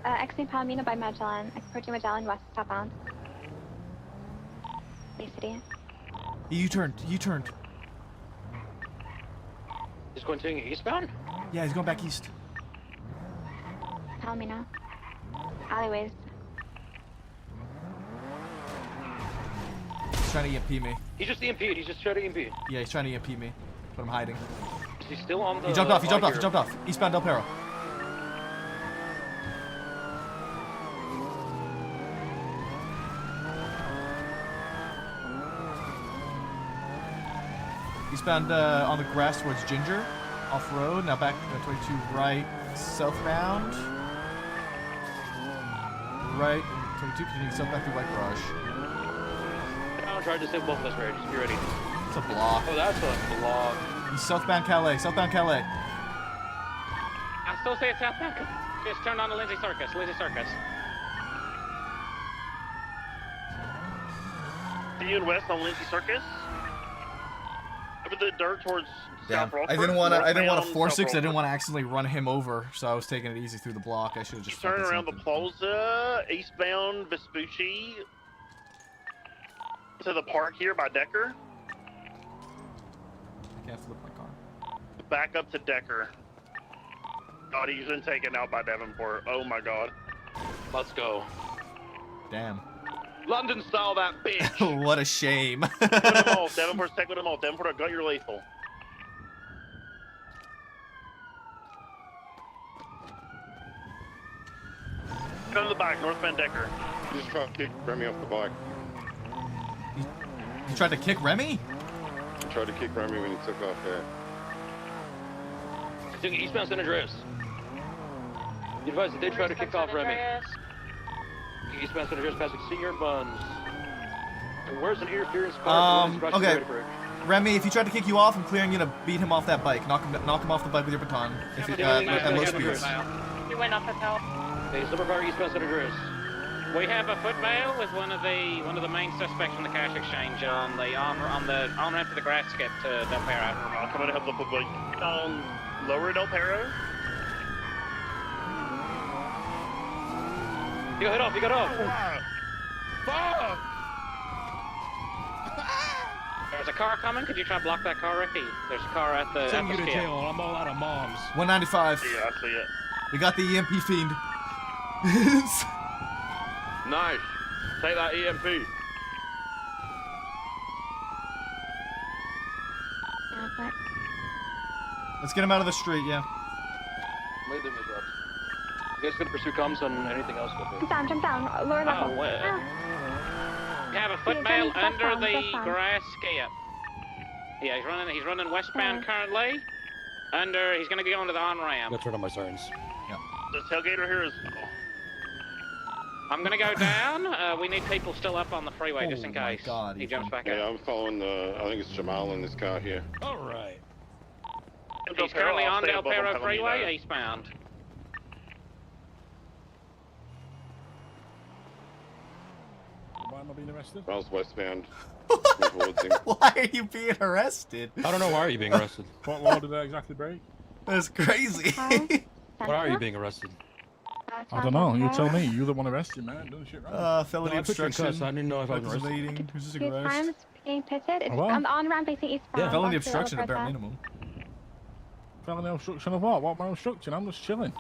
B: Exiting Palomino by Magellan. Approaching Magellan west, southbound. Yes, it is.
A: He U-turned. U-turned.
P: He's continuing eastbound?
A: Yeah, he's going back east.
B: Tell me now. Alleyways.
A: He's trying to EMP me.
P: He just EMP'd. He's just trying to EMP.
A: Yeah, he's trying to EMP me, but I'm hiding.
P: Is he still on the...
A: He jumped off. He jumped off.
P: here?
A: He jumped off. Eastbound Del Perro. Eastbound on the grass towards Ginger, off road. Now back 22 right, southbound. Right, 22 continuing southbound through White Garage.
P: I'm trying to save both of us, Ray. Just be ready.
A: It's a block.
P: Oh, that's a block.
A: He's southbound Calais. Southbound Calais.
H: I still say it's southbound. Just turned on to Lindsay Circus. Lindsay Circus.
T: See you in west on Lindsay Circus. Over the dirt towards
A: Damn.
T: South Rockford.
A: I didn't want to force it
T: South
A: 'cause I didn't
T: Rockford.
A: want to accidentally run him over, so I was taking it easy through the block. I should have just
T: Turn
A: fucking
T: around the
A: something.
T: plaza, eastbound Vespucci, to the park here by Decker.
A: I can't flip my car.
T: Back up to Decker. God, he's been taken out by Davenport. Oh my God.
P: Let's go.
A: Damn.
T: London style that bitch.
A: What a shame.
T: Put him off. Davenport's taking him off. Davenport, I got your lethal. Come to the back, northbound Decker.
J: You just tried to kick Remy off the bike.
A: You tried to kick Remy?
J: I tried to kick Remy when he took off there.
P: Continuing eastbound San Andreas. You advise that they try to kick off Remy. Eastbound San Andreas passing Senior Buns. And where's an interference car?
A: Okay. Remy, if he tried to kick you off, I'm clearing you to beat him off that bike. Knock him off the bike with your baton. If you, at low speeds.
K: He went up at hell.
P: Okay, Silver Power eastbound San Andreas.
H: We have a foot bail with one of the main suspects from the cash exchange on the on ramp to the grass skip to Del Perro.
T: I'll come in and help the foot bail. Lower Del Perro.
P: You got hit off. You got off.
T: Fuck!
H: There's a car coming. Could you try to block that car, Ricky? There's a car at the
E: Send you to
H: skip.
E: jail. I'm all out of moms.
A: 195.
T: Yeah, I see it.
A: We got the EMP fiend.
M: Nice. Take that EMP.
A: Let's get him out of the street, yeah.
P: Made them his drops. You guys gonna pursue comms on anything else?
B: Jump down, lower level.
H: Oh, well.
B: Ah.
H: We have a foot
B: He's
H: bail
B: running
H: under
B: southbound,
H: the
B: southbound.
H: grass skip. Yeah, he's running westbound currently. He's gonna go onto the on ramp.
E: Let's turn on my sirens.
T: The tailgater here is.
H: I'm gonna go down. We need people still up on the freeway just in
A: Oh my
H: case.
A: God,
H: he jumps back
J: Yeah,
H: up.
J: I'm following I think it's Jamal in this car here.
E: All right.
H: He's currently
T: I'll
H: on
T: stay
H: Del
T: above him,
H: Perro
T: tell him
H: freeway,
T: you know.
H: eastbound.
R: Why am I being arrested?
J: I was westbound.
A: Why are you being arrested?
E: I don't know. Why are you being arrested?
R: What law did I exactly break?
A: That's crazy.
E: Why are you being arrested?
R: I don't know. You tell me. You're the one arrested, man. Doing shit right.
A: Felony
E: No, I put you in
A: obstruction.
E: cuffs. I didn't know if I was arrested.
A: Evading, resisting
B: Few
A: arrest.
B: times being pitted. It's
R: What?
B: on the on ramp facing eastbound.
A: Yeah, felony
B: onto the
A: obstruction at bare
B: Alberta.
A: minimum.
R: Felony obstruction of what? What am I obstructing? I'm just chilling.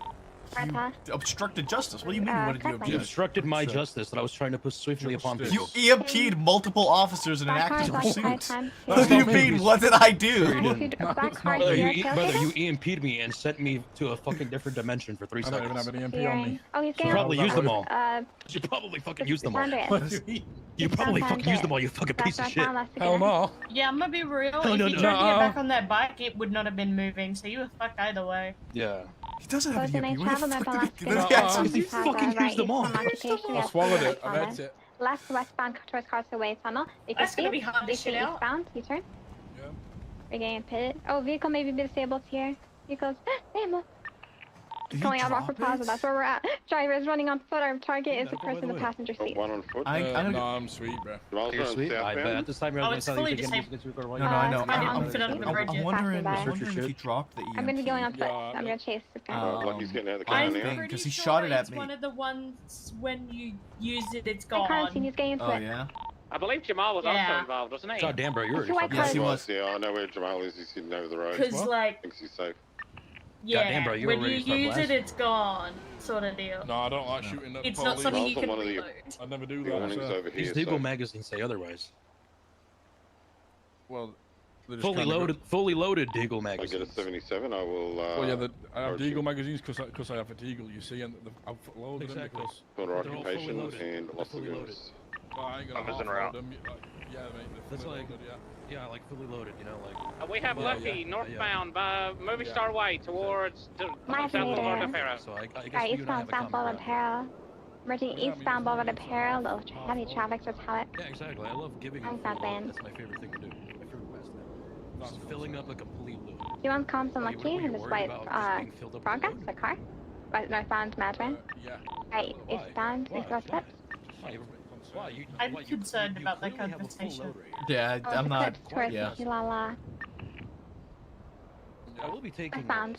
B: Alberta.
A: Obstructed justice. What do you mean? What did you
B: correct.
E: You
A: object?
E: obstructed my justice that I was trying to push swiftly upon people.
A: You EMP'd multiple officers in an
B: Black
A: active
B: cars occupied
A: pursuit.
B: time.
A: What do you mean? What did I do?
B: Black cars
E: Brother,
B: here,
E: brother, you
B: tailgated?
E: EMP'd me and sent me to a fucking different dimension for 3
R: I don't even
E: seconds.
R: have an EMP on me.
B: Oh, he's
E: You
B: getting
E: probably used them all. You
B: This
E: probably fucking used them all.
B: Andreas.
E: You probably
B: Southbound
E: fucking used them all, you
B: Andreas.
E: fucking piece of shit.
B: Southbound left
R: Hell
B: again.
R: no.
L: Yeah, I'm gonna be real.
E: No,
L: if
E: no,
L: you
E: no.
L: tried to get back on that bike, it would not have been moving, so you were fucked either way.
E: Yeah.
A: He doesn't have
B: Close
A: an
B: in
A: EMP.
B: a
A: What
B: travel
A: the
B: map
A: fuck
B: on
A: did he
B: left
A: do?
B: again.
E: He fucking used them all.
R: I swallowed it. I read it.
B: Left westbound towards Carsaway Tunnel.
L: That's gonna be hard to
B: Facing
L: shit out.
B: eastbound. U-turn.
R: Yeah.
B: We're getting pitted. Oh, vehicle may be disabled here. Vehicles. Damn, look.
A: Did he
B: Going on
A: drop
B: Rockford Plaza.
A: it?
B: That's where we're at. Driver is running on foot. Our target is the
E: Go by
B: person in
E: the
B: the
E: way.
B: passenger seat.
J: One on foot.
A: I don't
R: No,
A: get-
R: I'm sweet, bro.
J: Jamal's
E: You're
J: on
E: sweet. I bet
J: southbound.
E: at this time you're
L: Oh,
E: going
L: it's
E: to
L: fully
E: get
L: disabled.
A: No, no, I know.
B: it's kinda
A: I'm
B: unfit on the bridge,
A: I'm
B: passing
A: wondering
B: by.
A: if he dropped the EMP.
B: I'm gonna be going on foot.
R: Yeah,
B: I'm gonna chase this guy.
J: Like he's getting out of the car
A: I
J: now.
A: think-
L: Pretty
A: 'cause he
L: sure
A: shot it at
L: it's
A: me.
L: one of the ones when you use it, it's
B: I can't see.
L: gone.
B: He's getting into
A: Oh
B: it.
A: yeah.
H: I believe Jamal was also involved, wasn't he?
E: God damn, bro, you're already
B: why
E: fucking.
A: Yes, he
B: Cause-
A: was.
J: Yeah, I know where Jamal is. He's sitting over the road.
L: Because, like,
J: Thinks he's safe.
L: yeah,
E: Goddamn, bro, you
L: when
E: already
L: you
E: start
L: use it,
E: blasting.
L: it's gone, sort of deal.
D: No, I don't like shooting at the
L: It's not
D: police.
L: something you
J: Miles on
L: can
J: one of the-
L: reload.
D: I never do
J: The
D: that.
J: warning's
D: sir.
J: over here.
E: These Deagle magazines say otherwise.
D: Well, they just
E: Fully
D: kinda go-
E: loaded Deagle
J: I
E: magazines.
J: get a 77. I will.
D: Well, yeah, I have
J: approach
D: Deagle
J: you.
D: magazines because I have a Deagle, you see, and I've loaded
E: Exactly.
D: them because.
J: For
E: They're all fully
J: occupation
E: loaded.
J: and
E: They're
J: loss of
E: fully loaded.
J: goods.
D: Well, I ain't gonna
T: I'm missing
D: half
T: route.
D: load them. Yeah, mate. they're
E: That's
D: fully
E: like,
D: loaded,
E: yeah, like fully loaded. You know, like.
H: We have
E: Yeah,
H: Lucky
E: yeah,
H: northbound by Movie Star Way towards
B: Miles
H: South
B: later.
H: Boulevard Apparel.
E: So I guess
B: Right,
E: you and I
B: eastbound
E: have a
B: South
E: common
B: Boulevard
E: ground.
B: Apparel. Merging eastbound Boulevard Apparel, little heavy traffic towards Howard.
E: Yeah, exactly. I love giving
B: I'm
E: a full load.
B: fine.
E: That's my favorite thing to do. My favorite pastime. Just filling up a complete load.
B: Do you want to calm some
E: Wait,
B: lucky
E: were you
B: and just
E: worried
B: wait,
E: about just being filled up with
B: progress,
E: load?
B: the car? Right, northbound Madwin.
D: Yeah.
B: Right, eastbound,
E: Why?
B: east-west steps.
E: Why? You,
L: I'm
E: why, you,
L: concerned
E: you
L: about that
E: clearly have a full
L: conversation.
E: load right here.
A: Yeah, I'm not.
B: Towards
A: Yeah.
B: Kilala.
E: I will be taking
B: Westbound,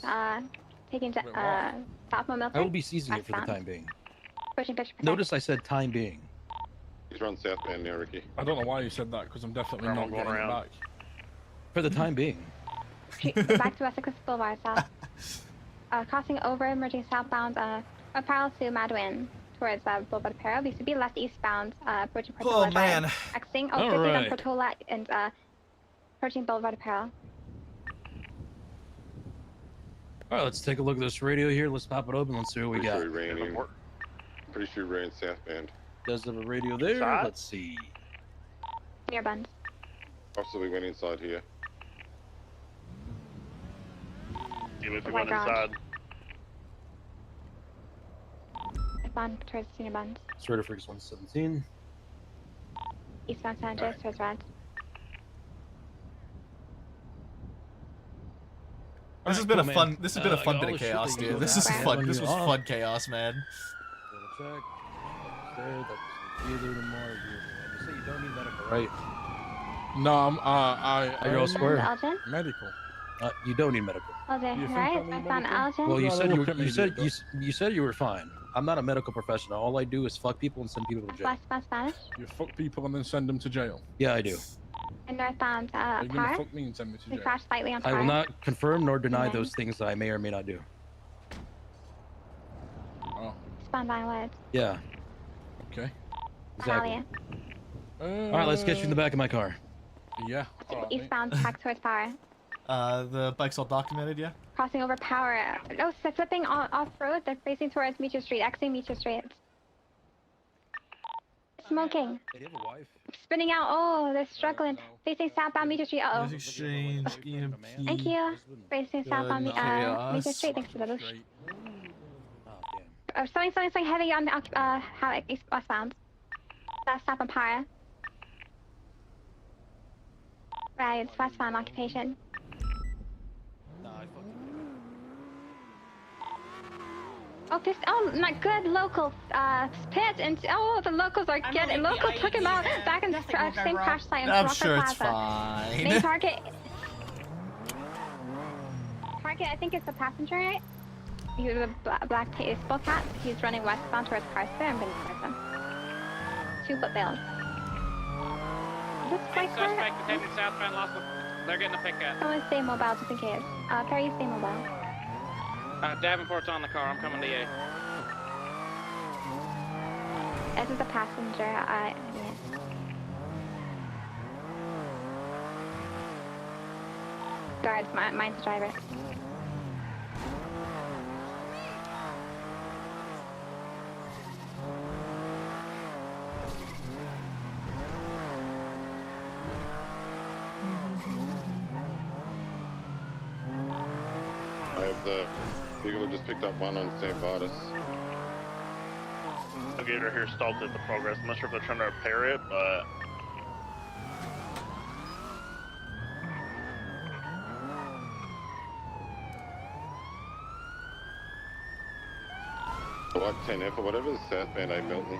B: taking
D: Wait, what?
B: Southbound
E: I will
B: Milford.
E: be seizing it for the
B: Westbound.
E: time being.
B: Pushing picture.
E: Notice I said time being.
J: He's run southbound now, Ricky.
D: I don't know why you said that because I'm definitely
T: I'm
D: not
T: going
D: getting it
T: around.
D: back.
E: For the time being.
B: Back to Essex Boulevard, south. Crossing over, merging southbound, Apparel to Madwin towards Boulevard Apparel. These would be left eastbound, approaching Portola
A: Oh, man.
B: Drive. Exiting,
E: All
B: proceed on
E: right.
B: Portola and approaching Boulevard Apparel.
E: All right, let's take a look at this radio here. Let's pop it open. Let's see what we
J: Pretty
E: got.
J: sure he ran in. Pretty sure he ran southbound.
E: Does have a radio there?
T: Inside?
E: Let's see.
B: Near Buns.
J: Possibly went inside here.
T: See if
B: Oh
T: he
B: my
T: went
B: gosh.
T: inside.
B: Eastbound towards Senior Buns.
E: Straight of Freaks 117.
B: Eastbound San Andreas towards Red.
A: This has been
E: cool,
A: a
E: man.
A: fun. This has been a
E: I
A: fun
E: got
A: bit
E: all
A: of
E: the shit
A: chaos,
E: that you
A: dude.
E: go
A: This
E: back
A: is
E: and
A: fun.
E: when
A: This
E: you're
A: was
E: off.
A: fun chaos, man.
E: Double check. There, that's either tomorrow. You say you don't need medical, right?
D: No, I
E: Are you all square?
B: Elgin?
D: medical.
E: You don't need medical.
B: Elgin,
D: You think
B: right?
D: I need
B: Westbound
D: medical?
B: Elgin.
E: Well, you
D: No,
E: said
D: they
E: you
D: look at me,
E: you said
D: dude.
E: you said you were fine. I'm not a medical professional. All I do is fuck people and send people to jail.
B: Westbound Spanish.
D: You fuck people and then send them to jail.
E: Yeah, I do.
B: And northbound
D: Are you gonna
B: Par.
D: fuck me and send me to
B: We
D: jail?
B: crashed slightly on
E: I will
B: Par.
E: not confirm nor deny
B: Okay.
E: those things that I may or may not do.
D: Oh,
B: Eastbound Vinewood.
E: Yeah,
D: okay.
E: exactly.
B: Mahalia.
E: All right, let's get you in the back of my car.
D: Yeah. All right, mate.
B: Eastbound back towards Power.
A: The bike's all documented, yeah.
B: Crossing over Power. No, slipping off road. They're facing towards Meteor Street. Exiting Meteor Street. Smoking.
E: Hey, do you have a wife?
B: Spinning out. Oh, they're struggling. Facing southbound Meteor Street. Uh
A: Music exchange, EMP.
B: Thank you. Facing southbound
A: chaos.
B: Meteor Street. Thanks for the boost.
E: Oh, damn.
B: Slowing heavy on how east westbound. That's stop on Power. Right, it's westbound occupation.
E: Nah, I fucking.
B: Oh, this, oh, not good local pit, and oh, the locals are getting, local took him out back in the same crash site in
A: I'm
B: Rocker
A: sure it's
B: Plaza. Main
A: fine.
B: target, I think it's a passenger, right? He was a black baseball cat. He's running westbound towards Carson. I'm gonna start them. 2 foot bales. Is this my car?
H: Suspect attempted southbound Los. They're getting a pickup.
B: Someone stay mobile just in case. Perry, stay mobile.
H: Davenport's on the car. I'm coming to you.
B: This is a passenger. Yeah. Guards, mine's the driver.
J: I have the people who just picked up one on St. Vitus.
T: Navigator here stalled at the progress. I'm not sure if they're trying to repair it, but
J: Like 10F or whatever, the southbound A Milton.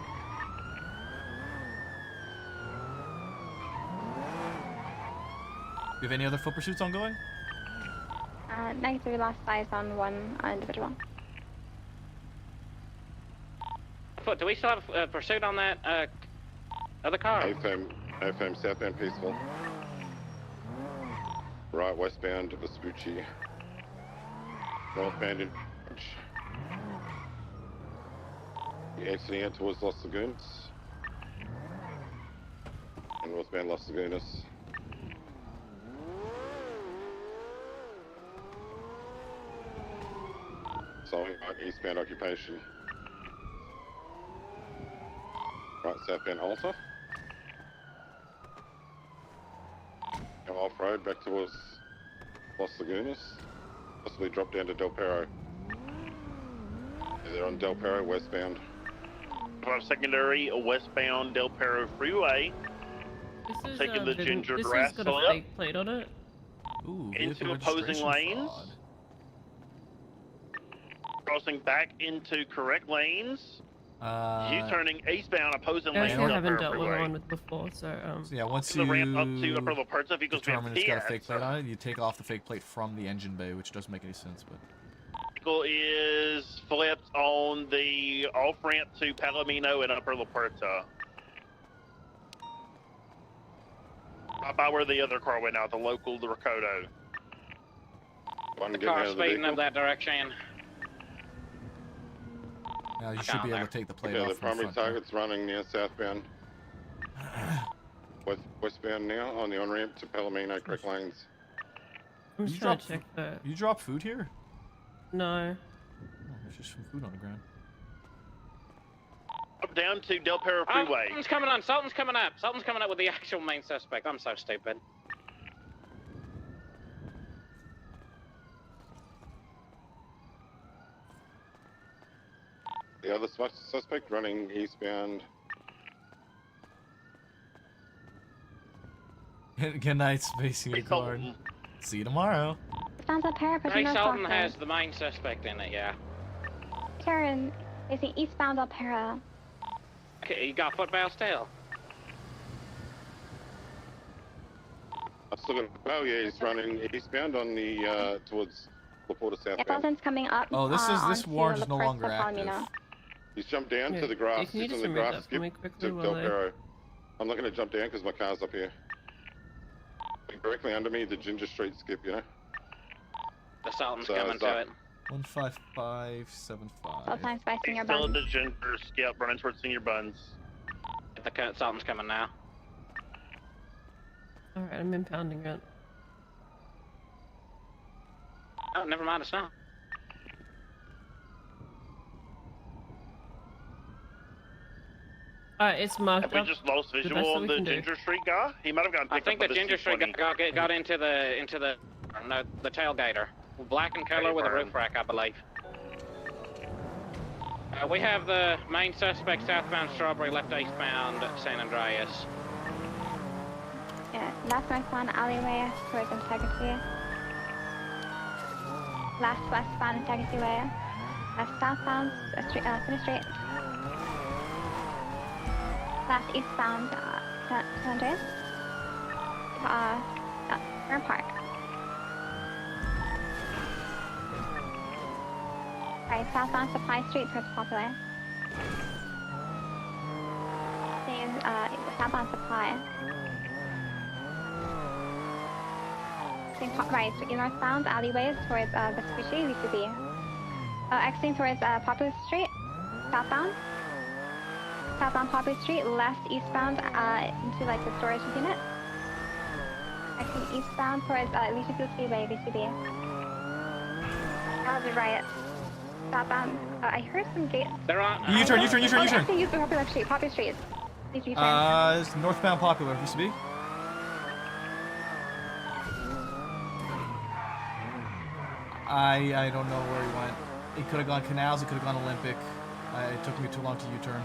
A: Do you have any other foot pursuits ongoing?
B: Negative, we lost eyes on one individual.
H: Foot, do we still have pursuit on that other car?
J: AFM FM southbound Peaceful. Right westbound Vespucci. Northbound in exiting out towards Los Lagunas. And northbound Los Lagunas. Solving right eastbound occupation. Right southbound Alta. Go off-road back towards Los Lagunas. Possibly drop down to Del Perro. They're on Del Perro westbound.
T: Secondary westbound Del Perro Freeway.
K: This is
T: Taking the ginger
K: this
T: grass
K: has got a
T: slip
K: fake plate on it.
A: Ooh,
T: into opposing lanes. Crossing back into correct lanes. U-turning eastbound opposing lanes.
K: Actually, I haven't dealt with one with before, so
A: So yeah, once
T: the
A: you
T: ramp up to Upper La Puerta, vehicles
A: determine it's got a fake plate
T: so
A: on it, you take off the fake plate from the engine bay, which doesn't make any sense, but...
T: vehicle is flipped on the off-ramp to Palomino and Upper La Puerta. About where the other car went out, the local, the Recodo.
H: The car speeding up that direction.
A: Now you should be able to take the plate off
J: The
A: from
J: primary
A: front. Now.
J: target's running near southbound. Westbound now on the on-ramp to Palomino, correct lanes.
K: I'm
A: You
K: just trying
A: drop
K: to check that.
A: You drop food here?
K: No.
A: Oh, there's just some food on the ground.
T: Up down to Del Perro Freeway.
H: Something's coming on. Something's coming up. Something's coming up with the actual main suspect. I'm so stupid.
J: The other suspect running eastbound.
A: Good night, Space Unicorn. See you tomorrow.
B: Sounds like Para pushing
H: Ray
B: north
H: Sultan
B: south
H: has the main suspect in it, yeah.
B: Karen, facing eastbound El Para.
H: Okay, you got football still.
J: I'm still gonna. Oh yeah, he's running eastbound on the towards La Puerta
B: Yeah,
J: southbound.
B: Fulton's coming up.
A: Oh, this
B: onto
A: warrant is
B: La
A: no
B: Puerta
A: longer active.
B: Palomino.
J: He's jumped down
K: Yeah,
J: to the grass.
K: can you
J: He's
K: just
J: on the
K: remove
J: grass
K: that for me
J: skip
K: quickly
J: to
K: while
J: Del
K: I-
J: Perro. I'm not gonna jump down because my car's up here. Directly under me, the Ginger Street skip, you know.
H: The Sultan's
J: So,
H: coming
J: Zuck.
H: to it.
A: 15575.
B: Fulton's by Senior
T: Still
B: Bun.
T: at the Ginger skip, running towards Senior Buns.
H: The Sultan's coming now.
K: Alright, I'm impounding it.
H: Oh, never mind, it's not.
K: Alright, it's marked
T: Have we
K: up.
T: just lost
K: The
T: visual
K: best that
T: on
K: we
T: the
K: can do.
T: Ginger Street guy? He might have gotten
H: I
T: picked
H: think
T: up
H: the
T: by
H: Ginger Street
T: C20.
H: got into the tailgater. Black in color with a
T: Burn.
H: roof rack, I believe. We have the main suspect southbound Strawberry, left eastbound San Andreas.
B: Yeah, left westbound alleyway towards Integrity. Last westbound Integrity Way. Left southbound Center Street. Last eastbound San Andreas. Burn Park. Right, southbound Supply Street towards Popular. Same, southbound Supply. Same right, northbound alleyways towards Vespucci, VCB. Exiting towards Popular Street, southbound. Southbound Popular Street, left eastbound into like the storage unit. Exiting eastbound towards Leisure Speedway, VCB. That was right. Southbound. I heard some gates.
H: They're on.
A: U-turn.
B: Actually, use the Popular Street. Popular Street. Please U-turn.
A: It's northbound Popular, VCB. I don't know where he went. He could have gone Canals, he could have gone Olympic. It took me too long to U-turn.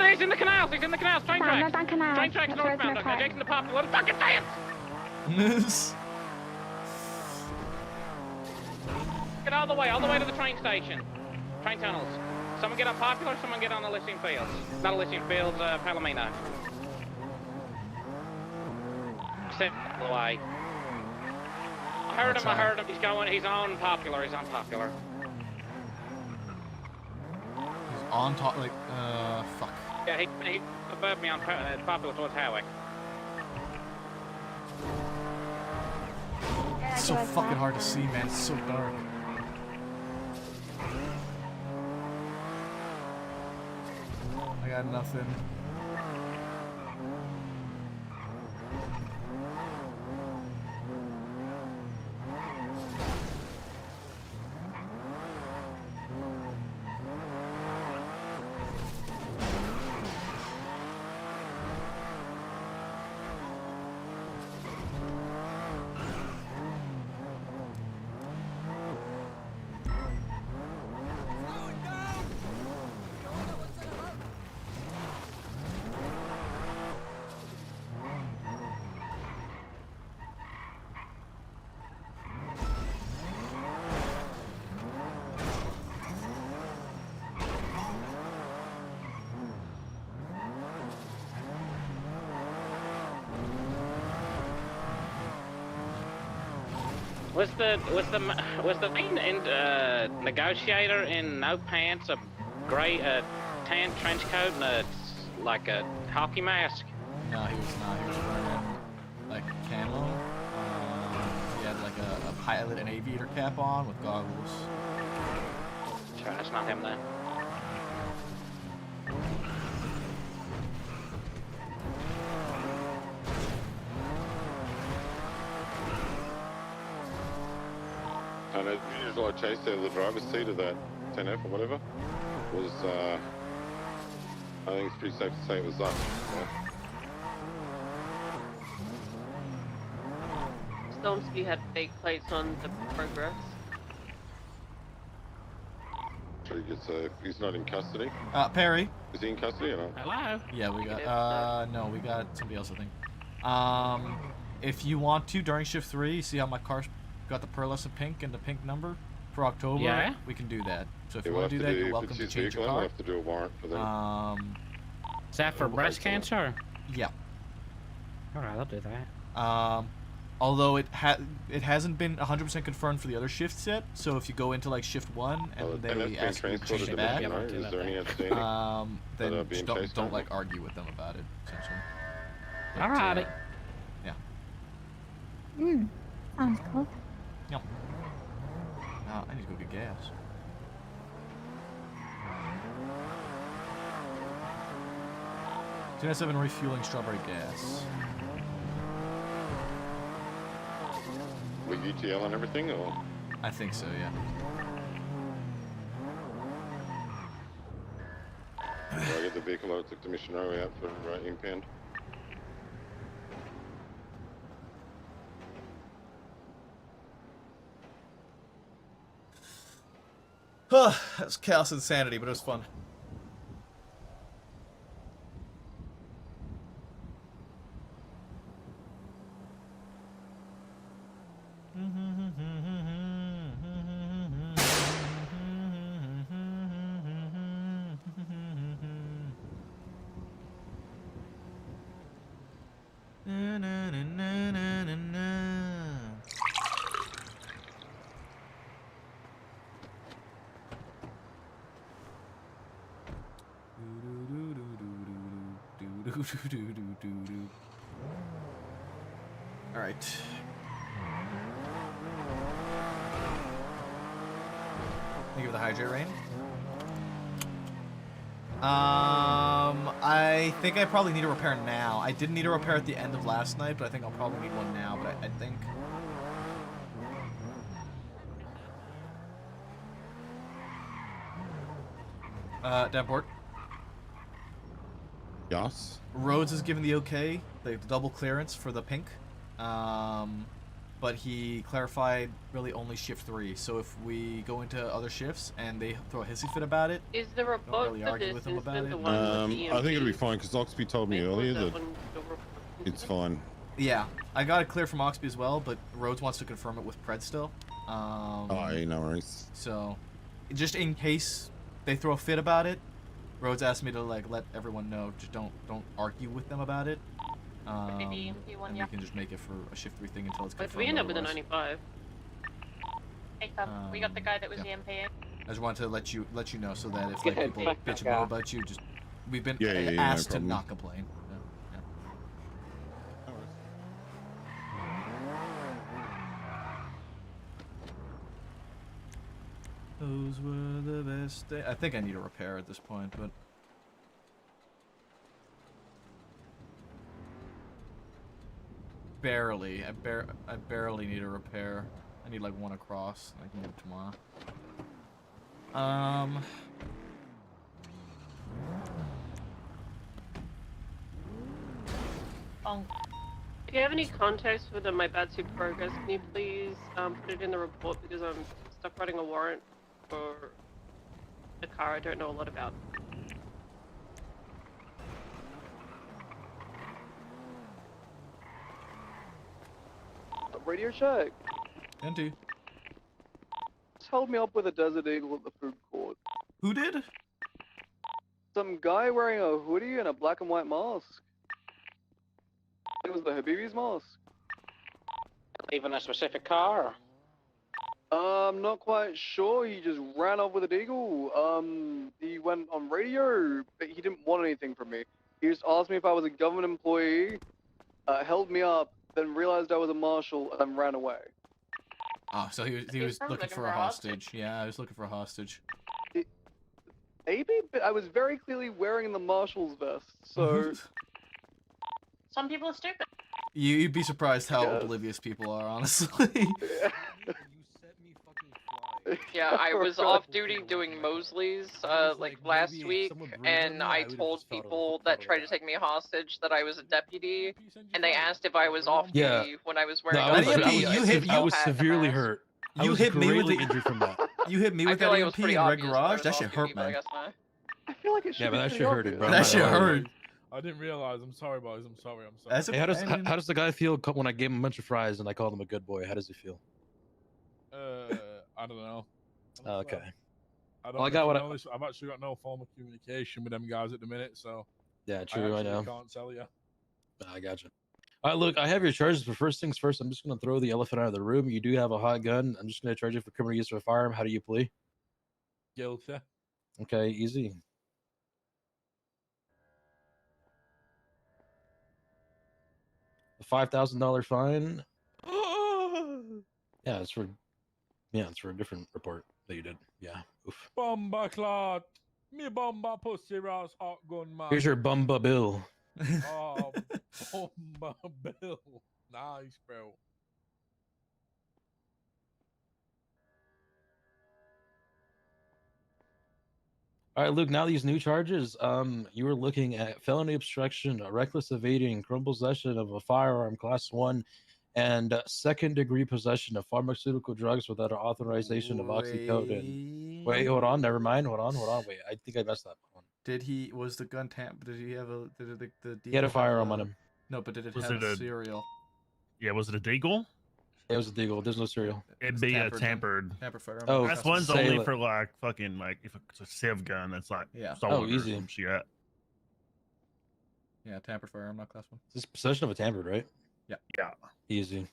H: He's in the canals. He's in the canals. Train tracks.
B: Northbound canals.
H: Train tracks
B: Towards
H: northbound.
B: North
H: Jason the Popular. Fucking dance. Get all the way to the train station. Train tunnels. Someone get on Popular, someone get on Elysian Fields. Not Elysian Fields, Palomino. Step away. I heard him, he's on Popular,
A: He's on top, like, fuck.
H: Yeah, he above me on Popular towards Howick.
A: so
B: like
A: fucking
B: that.
A: hard to see, man. It's so dark. I got nothing.
H: Was the main negotiator in no pants, a gray tan trench coat, and like a hockey mask?
A: No, he was not. He was wearing like camo. He had like a pilot and aviator cap on with goggles.
H: Sure, that's not him then.
J: And as usual, I chased out of the driver's seat of that 10F or whatever. Was I think it's pretty safe to say it was us.
K: Stomsky had fake plates on the Progress.
J: So he gets he's not in custody.
A: Perry.
J: Is he in custody or not?
K: Hello.
A: Yeah, we got. No, we got somebody else, I think. If you want to during shift 3, you see how my car's got the pearlescent pink and the pink number for October.
K: Yeah.
A: We can do that. So if
J: Yeah,
A: you
J: we'll
A: want to
J: have
A: do that,
J: do-
A: you're
J: if
A: welcome
J: it's
A: to
J: his
A: change your
J: vehicle,
A: car.
J: we'll have to do a warrant for that.
U: Is that for breast cancer?
A: Yeah.
U: All right, I'll do that.
A: Although it hasn't been 100% confirmed for the other shifts yet. So if you go into like shift 1 and
J: And
A: they
J: that's been
A: ask you to
J: transported
A: change
J: to
A: back,
J: Mission, right? Is there any outstanding?
A: then
J: that are being
A: just
J: chased
A: don't
J: down?
A: like argue with them about it. Essentially. But,
U: Alrighty.
A: Yeah.
B: Sounds cool.
A: Yep. I need to go get gas. I've been refueling strawberry gas.
J: With UTL and everything, or?
A: I think so, yeah.
J: I get the vehicle I took the missionary out for impound.
A: That was chaos insanity, but it was fun. All right. Think of the hydrate rain. I think I probably need a repair now. I didn't need a repair at the end of last night, but I think I'll probably need one now. But I think. Davenport.
R: Yes.
A: Rhodes has given the okay, the double clearance for the pink, but he clarified really only shift 3. So if we go into other shifts and they throw a hissy fit about it,
K: Is there a
A: don't
K: bug
A: really
K: for
A: argue
K: this
A: with them
K: instead
A: about
K: of the
A: it.
K: one with the
R: I think it'll be fine because Oxby told me earlier that it's fine.
A: Yeah, I got it clear from Oxby as well, but Rhodes wants to confirm it with Pred still.
R: Oh, no worries.
A: So, just in case they throw a fit about it, Rhodes asked me to like let everyone know. Just don't argue with them about it. And we can just make it for a shift 3 thing until it's
K: But
A: confirmed.
K: we end up with a
A: otherwise.
K: 95.
L: Hey, we got the guy that was the MPA.
A: I just wanted to let you know so that if
L: Go
A: like
L: ahead,
A: people
L: fuck
A: bitch
L: that
A: and moan
L: guy.
A: about you, just we've been
R: Yeah, no
A: asked to
R: problem.
A: not complain. Yeah. Those were the best days. I think I need a repair at this point, but barely. I barely need a repair. I need like one across. I can move tomorrow.
K: If you have any context for my bad suit progress, can you please put it in the report because I'm stuck writing a warrant for a car I don't know a lot about.
I: Radio check.
A: Empty.
I: Just held me up with a Desert Eagle at the food court.
A: Who did?
I: Some guy wearing a hoodie and a black and white mask. It was the Habibi's mask.
H: Even a specific car?
I: I'm not quite sure. He just ran off with a deagle. He went on radio, but he didn't want anything from me. He just asked me if I was a government employee, held me up, then realized I was a marshal, and then ran away.
A: Oh, so he was looking for a hostage. Yeah, I was looking for a hostage.
I: Maybe, but I was very clearly wearing the marshal's vest, so...
L: Some people are stupid.
A: You'd be surprised how oblivious people are, honestly.
C: Yeah, I was off duty doing Mosley's like last week, and I told people that tried to take me hostage that I was a deputy, and they asked if I was off duty when I was wearing.
E: I was severely hurt.
A: You hit me with the
E: injury from that.
A: You hit me with that EMP in Red Garage. That shit hurt, man.
I: I feel like it should
E: Yeah, but that shit hurted, bro.
A: That shit hurt.
D: I didn't realize. I'm sorry, boys. I'm sorry. I'm sorry.
E: Hey, how does the guy feel when I gave him a bunch of fries and I called him a good boy? How does he feel?
D: I don't know.
E: Okay.
D: I've actually got no form of communication with them guys at the minute, so.
E: Yeah, true. I know.
D: Can't tell you.
E: I gotcha. All right, look, I have your charges, but first things first, I'm just gonna throw the elephant out of the room. You do have a hot gun. I'm just gonna charge you for criminal use of a firearm. How do you plea?
D: Guilty.
E: Okay, easy. A $5,000 fine. Yeah, it's for a different report that you did. Yeah. Oof.
D: Bomba clot. Me bomba pussy ass hot gun man.
E: Here's your bumba bill.
D: Oh, bomba bill. Nice, bro.
E: All right, Luke. Now these new charges. You were looking at felony obstruction, reckless evading, criminal possession of a firearm, class 1, and second-degree possession of pharmaceutical drugs without an authorization of oxycodone. Wait, hold on. Never mind. Hold on. Wait, I think I messed up.
A: Was the gun tamp? Did he have a? Did the
E: He had a firearm on him.
A: No, but did it
N: Was
A: have
N: it a
A: serial?
N: Yeah, was it a deagle?
E: It was a deagle. There's no serial.
N: It'd be a tampered.
A: Firearm.
E: Oh,
N: that's one's only for like fucking like if it's a civ gun that's like stolen
E: easy.
N: or some shit.
A: Yeah, tampered firearm, not class 1.
E: This is possession of a tampered, right?
A: Yeah.
N: Yeah.
E: Easy.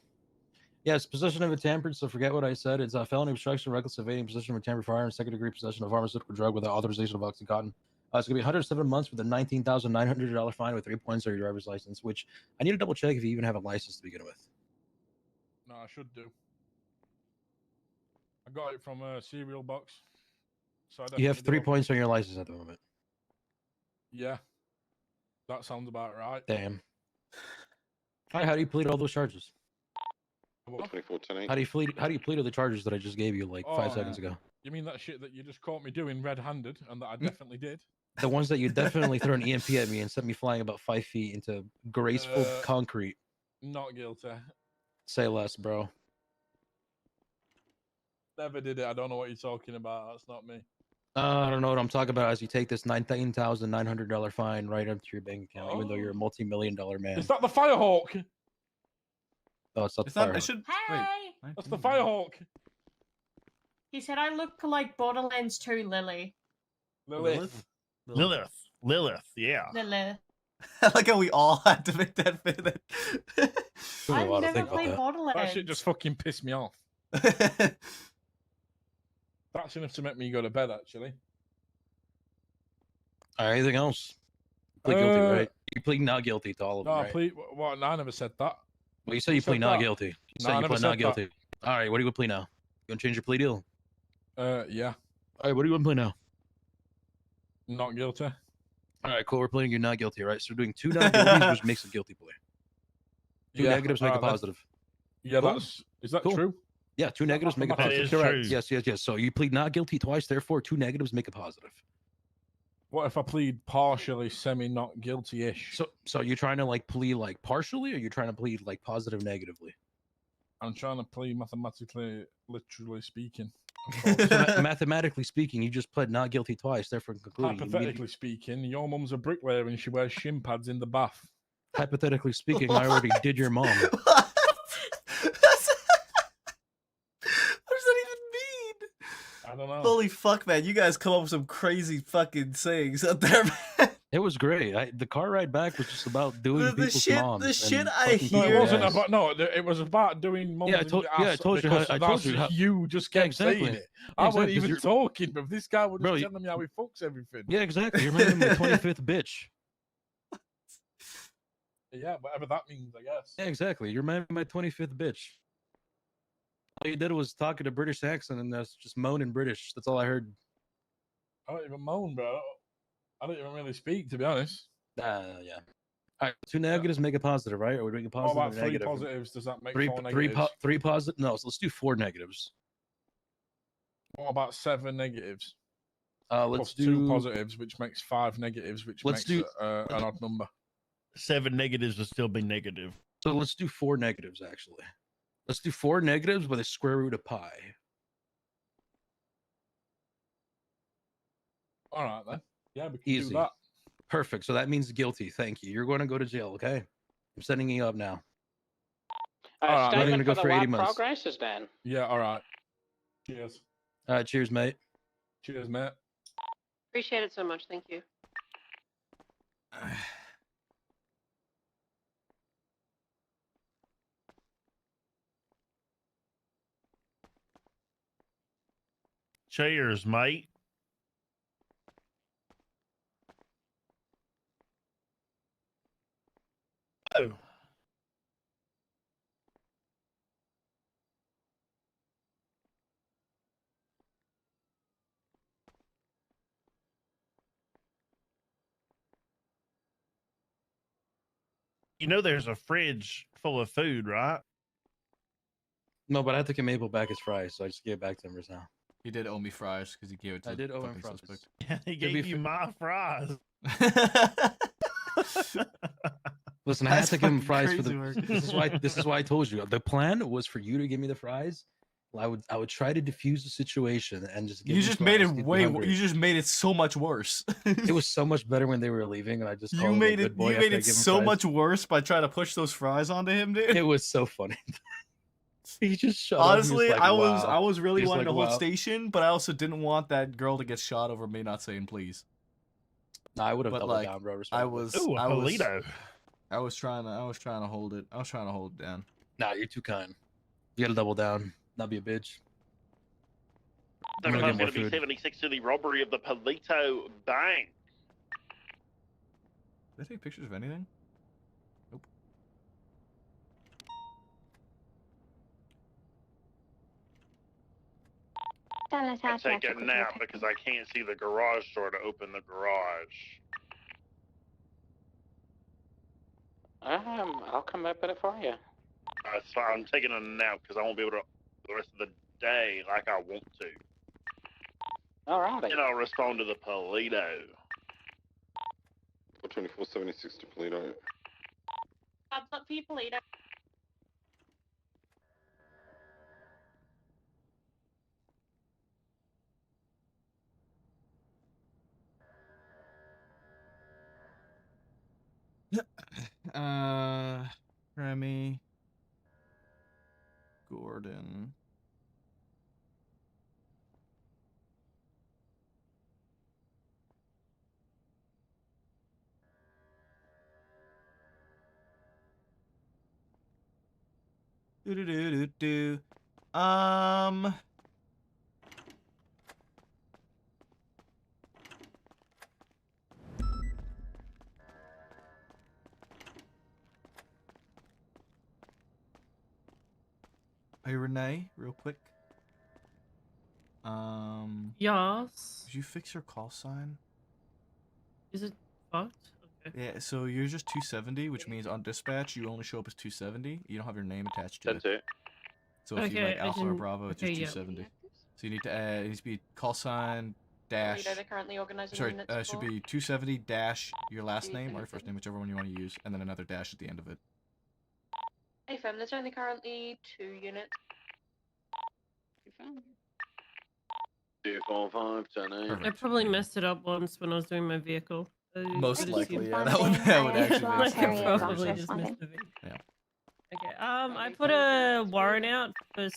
E: Yes, possession of a tampered. So forget what I said. It's a felony obstruction, reckless evading, possession of a tampered firearm, second-degree possession of pharmaceutical drug without authorization of oxycontin. It's gonna be 107 months with a $19,900 fine with 3 points on your driver's license. Which I need to double check if you even have a license to begin with.
D: No, I should do. I got it from a cereal box. So I
E: You have
D: definitely
E: 3
D: do.
E: points on your license at the moment.
D: Yeah. That sounds about right.
E: Damn. All right, how do you plead all those charges?
J: 2410.
E: How do you plead all the charges that I just gave you like 5 seconds
D: yeah.
E: ago?
D: You mean that shit that you just caught me doing red-handed and that I definitely did?
E: The ones that you definitely threw an EMP at me and sent me flying about 5 feet into graceful concrete.
D: Not guilty.
E: Say less, bro.
D: Never did it. I don't know what you're talking about. That's not me.
E: I don't know what I'm talking about as you take this $19,900 fine right up to your bank account, even though you're a multi-million-dollar man.
D: Is that the Firehawk?
E: Oh, it's not the
A: not-
E: Firehawk.
A: it should.
L: Hey!
D: That's the Firehawk.
L: He said I look like Borderlands 2 Lily.
D: Lilith.
N: Yeah.
L: Lily.
A: I like how we all had to make that fit.
L: I've never played Borderlands.
D: That shit just fucking pissed me off. That's enough to make me go to bed, actually.
E: All right, anything else? Plead guilty, right? You plead not guilty to all of them,
D: No,
E: right?
D: plead. What? No, I never said that.
E: Well, you said you
D: Who said
E: plead not
D: that?
E: guilty. You
D: No,
E: said
D: I
E: you
D: never
E: plead
D: said
E: not guilty.
D: that.
E: All right, what do you plead now? You gonna change your plea deal?
D: Yeah.
E: All right, what do you want to play now?
D: Not guilty.
E: All right, cool. We're playing you not guilty, right? So we're doing 2 not guilties, which makes a guilty play. 2
D: Yeah,
E: negatives make a
D: alright,
E: positive.
D: Yeah,
E: Cool.
D: is that
E: Cool.
D: true?
E: Yeah, 2 negatives make a
D: That
E: positive.
D: is Correct. true.
E: Yes. So you plead not guilty twice, therefore 2 negatives make a positive.
D: What if I plead partially, semi not guilty-ish?
E: So you're trying to like plead like partially, or you're trying to plead like positive negatively?
D: I'm trying to plead mathematically, literally speaking.
E: So mathematically speaking, you just pled not guilty twice, therefore concluding.
D: Hypothetically speaking, your mum's a bricklayer and she wears shin pads in the bath.
E: Hypothetically speaking, I already did your mom.
A: What does that even mean?
D: I don't know.
A: Holy fuck, man! You guys come up with some crazy fucking sayings out there, man.
E: It was great. The car ride back was just about doing people's moms.
A: The shit
E: and
A: I
E: fucking
D: No,
A: hear.
D: it wasn't about. No, it was about doing mums.
E: Yeah, I told you. I told you.
D: You just kept saying it. I wasn't
E: exactly, 'cause
D: even talking, but this guy was
E: Bro,
D: just telling me how he fucks everything.
E: Yeah, exactly. You're remembering my 25th bitch.
D: Yeah, whatever that means, I guess.
E: Yeah, exactly. You're my 25th bitch. All you did was talk in a British accent and that's just moaning British. That's all I heard.
D: I don't even moan, bro. I don't even really speak, to be honest.
E: Yeah. All right, 2 negatives make a positive, right? Or we make a
D: What
E: positive
D: about
E: or
D: 3
E: negative?
D: positives? Does that make
E: 3
D: 4 negatives?
E: positive. No, so let's do 4 negatives.
D: What about 7 negatives?
E: Let's
D: Plus 2
E: do
D: positives, which makes 5 negatives, which makes an odd number.
N: 7 negatives would still be negative.
E: So let's do 4 negatives, actually. Let's do 4 negatives with a square root of pi.
D: All right, then. Yeah, we can
E: Easy.
D: do that.
E: Perfect. So that means guilty. Thank you. You're going to go to jail, okay? I'm sending you up now.
H: All
E: Alright,
H: right,
E: I'm
H: statement
E: gonna go
H: for
E: for
H: the
E: 80
H: work
E: months.
H: progress is done.
D: Yeah, all right. Cheers.
E: All right, cheers, mate.
D: Cheers, mate.
K: Appreciate it so much. Thank you.
N: Cheers, mate. Oh. You know there's a fridge full of food, right?
E: No, but I had to get Maple back his fries, so I just gave it back to him just now.
A: He did owe me fries because he gave it to
E: I
A: the
E: did owe him
A: fucking
E: fries.
A: suspect.
N: Yeah, he gave you my fries.
E: Listen, I had
A: That's
E: to give him
A: fucking
E: fries for
A: crazy
E: the.
A: work.
E: This is why I told you the plan was for you to give me the fries. I would try to diffuse the situation and just. Give
A: You
E: him
A: just made it
E: fries, keep
A: way.
E: him hungry.
A: You just made it so much worse.
E: It was so much better when they were leaving, and I just.
A: You
E: called him a
A: made
E: good
A: it.
E: boy
A: You
E: after
A: made
E: I
A: it
E: gave him
A: so
E: fries.
A: much worse by trying to push those fries onto him, dude.
E: It was so funny. He just shut up.
A: Honestly,
E: He was like, wow.
A: I was really
E: He was
A: wanting
E: like,
A: to hold
E: wow.
A: station, but I also didn't want that girl to get shot over me not saying please.
E: No, I would have
A: But
E: doubled
A: like,
E: down, bro.
A: I
E: respectfully.
A: was.
N: Ooh, a
A: I was.
N: Polito.
A: I was trying to hold it. I was trying to hold it down.
E: Nah, you're too kind. You gotta double down. Not be a bitch. I'm
T: Second
E: gonna
T: time's
E: get more
T: going to be
E: food.
T: 76 to the robbery of the Polito Bank.
A: Did they take pictures of anything? Nope.
T: I take a nap because I can't see the garage door to open the garage.
H: I'll come up with it for you.
T: That's fine. I'm taking a nap because I won't be able to the rest of the day like I want to.
H: Alrighty.
T: And I'll respond to the Polito.
J: 2476 to Polito.
K: What's up, people? Later.
A: Remy. Gordon. Do. Hey Renee, real quick.
V: Yes.
A: Did you fix your call sign?
V: Is it fucked? Okay.
A: Yeah, so you're just 270, which means on dispatch you only show up as 270. You don't have your name attached to it.
M: 10-2.
A: So if you
V: Okay,
A: like
V: I
A: Alpha or
V: didn't-
A: Bravo, it's
V: okay,
A: just
V: yeah.
A: 270. So you need to add. It needs to be call sign dash.
K: They're currently organizing
A: Sorry,
K: units
A: it should be 270 dash your last name or your first name, whichever one you want to use, and then another dash at the end of it.
K: Hey fam, there's only currently 2 units.
T: 245, 10
V: I probably messed it up once when I was doing my vehicle.
A: Most
V: I
A: likely, yeah.
V: assume-
A: That would actually
V: I
A: make sense.
V: probably just missed the vehicle.
A: Yeah.
V: Okay. I put a warrant out for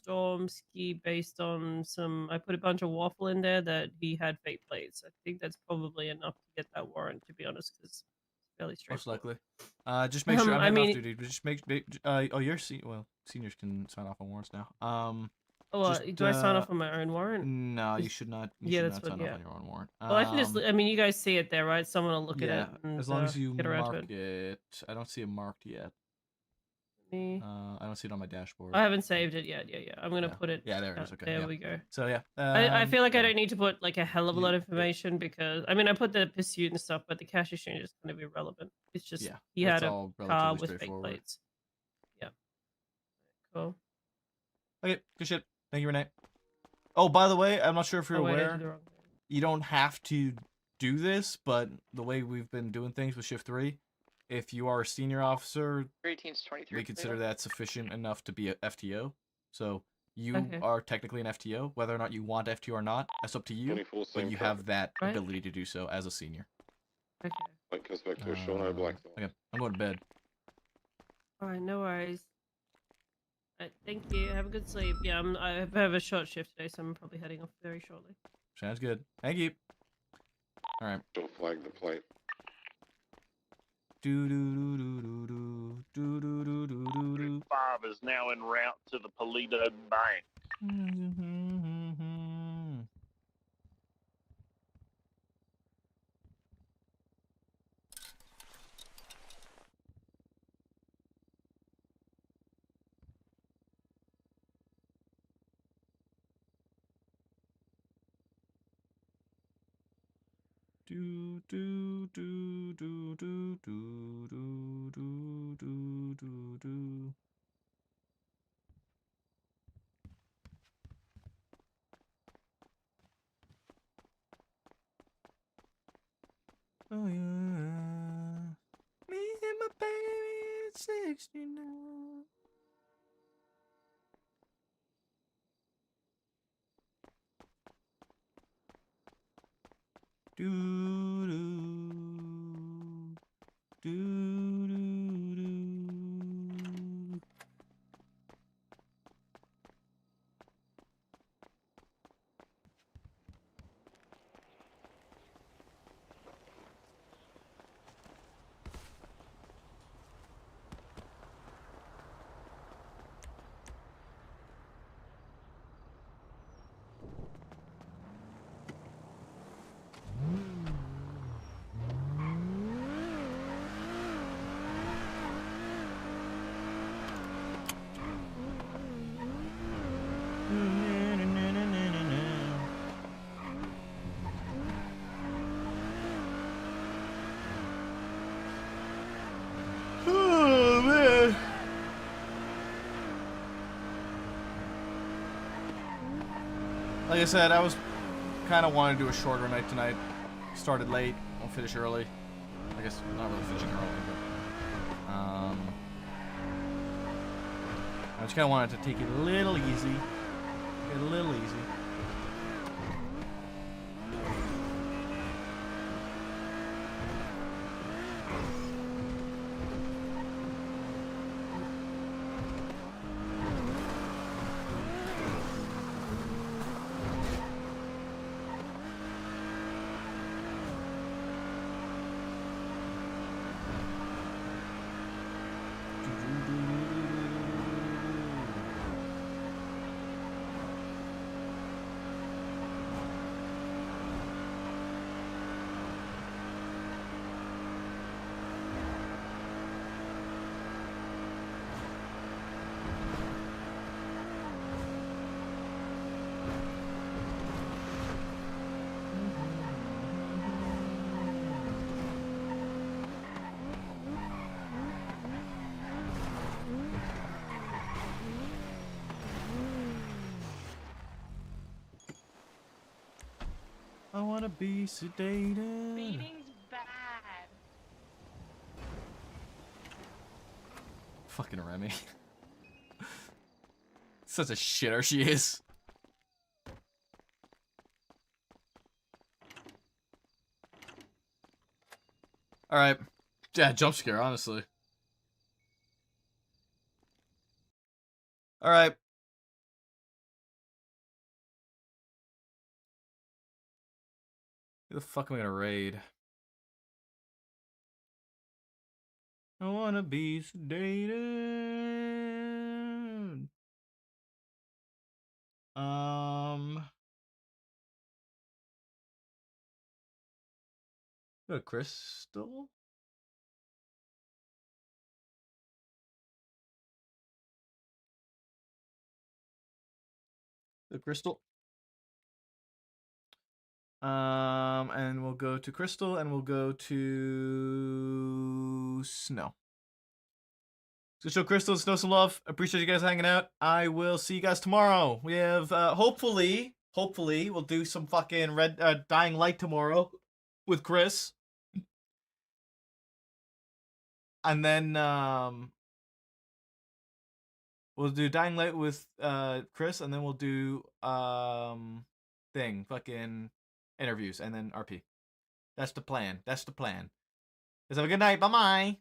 V: Stormski based on some. I put a bunch of waffle in there that he had fake plates. I think that's probably enough to get that warrant, to be honest, because it's fairly
A: Most
V: straightforward.
A: likely. Just make sure I'm
V: I
A: heading
V: mean-
A: off duty. But just make. Oh, you're seniors can sign off on warrants now.
V: Do I sign off on my own warrant?
A: No, you should not. You
V: Yeah,
A: should
V: that's
A: not
V: what.
A: sign
V: Yeah.
A: off on your own warrant.
V: Well, I can just. I mean, you guys see it there, right? Someone will look at
A: yeah,
V: it. And,
A: as long as you
V: get around to
A: mark it. I don't see it marked yet.
V: Me.
A: I don't see it on my dashboard.
V: I haven't saved it yet. Yeah. I'm gonna
A: Yeah.
V: put it.
A: Yeah, there it is. Okay.
V: There
A: yeah.
V: we go.
A: So yeah.
V: I feel like I don't need to put like a hell of a lot of information because I mean I put the pursuit and stuff, but the cash exchange is kind of irrelevant. It's just
A: Yeah,
V: he
A: it's
V: had a
A: all
V: car
A: relatively
V: with fake
A: straightforward.
V: plates. Yeah. Cool.
A: Okay, good shit. Thank you, Renee. Oh, by the way, I'm not sure if you're
V: Oh, wait, I
A: aware.
V: did the wrong
A: You don't have to do this, but the way we've been doing things with Shift 3, if you are a senior officer,
K: 18 to 23.
A: we consider that sufficient enough to be a FTO. So you
V: Okay.
A: are technically an FTO, whether or not you want FTO or not. That's up to you.
J: 24
A: But
J: same
A: you
J: traffic.
A: have that
V: Right.
A: ability to do so as a senior.
V: Okay.
J: That comes back to a Shawnee Black.
A: Okay, I'm going to bed.
V: All right, no worries. All right, thank you. Have a good sleep. Yeah, I have a short shift today, so I'm probably heading off very shortly.
A: Sounds good. Thank you. All right.
J: Don't flag the plate.
A: Do do do do do do do do do do do.
T: 5 is now en route to the Polito Bank.
A: Do do do do do do do do do do do. Oh yeah, me and my baby at 69. Do do do do do. Oh man. Like I said, I was kind of wanting to do a shorter night tonight. Started late, I'll finish early. I guess not really finishing early, but I just kind of wanted to take it a little easy. Get a little easy. I wanna be sedated.
O: Beating's bad.
A: Fucking Remy. Such a shitter she is. Alright. Yeah, jump scare, honestly. Alright. Who the fuck am I gonna raid? I wanna be sedated. Crystal? The Crystal? And we'll go to Crystal, and we'll go to Snow. So show Crystal, Snow some love. Appreciate you guys hanging out. I will see you guys tomorrow. We have, hopefully, we'll do some fucking red, Dying Light tomorrow with Chris. And then, we'll do Dying Light with, Chris, and then we'll do, fucking interviews, and then RP. That's the plan. That's the plan. Guys, have a good night. Bye-bye.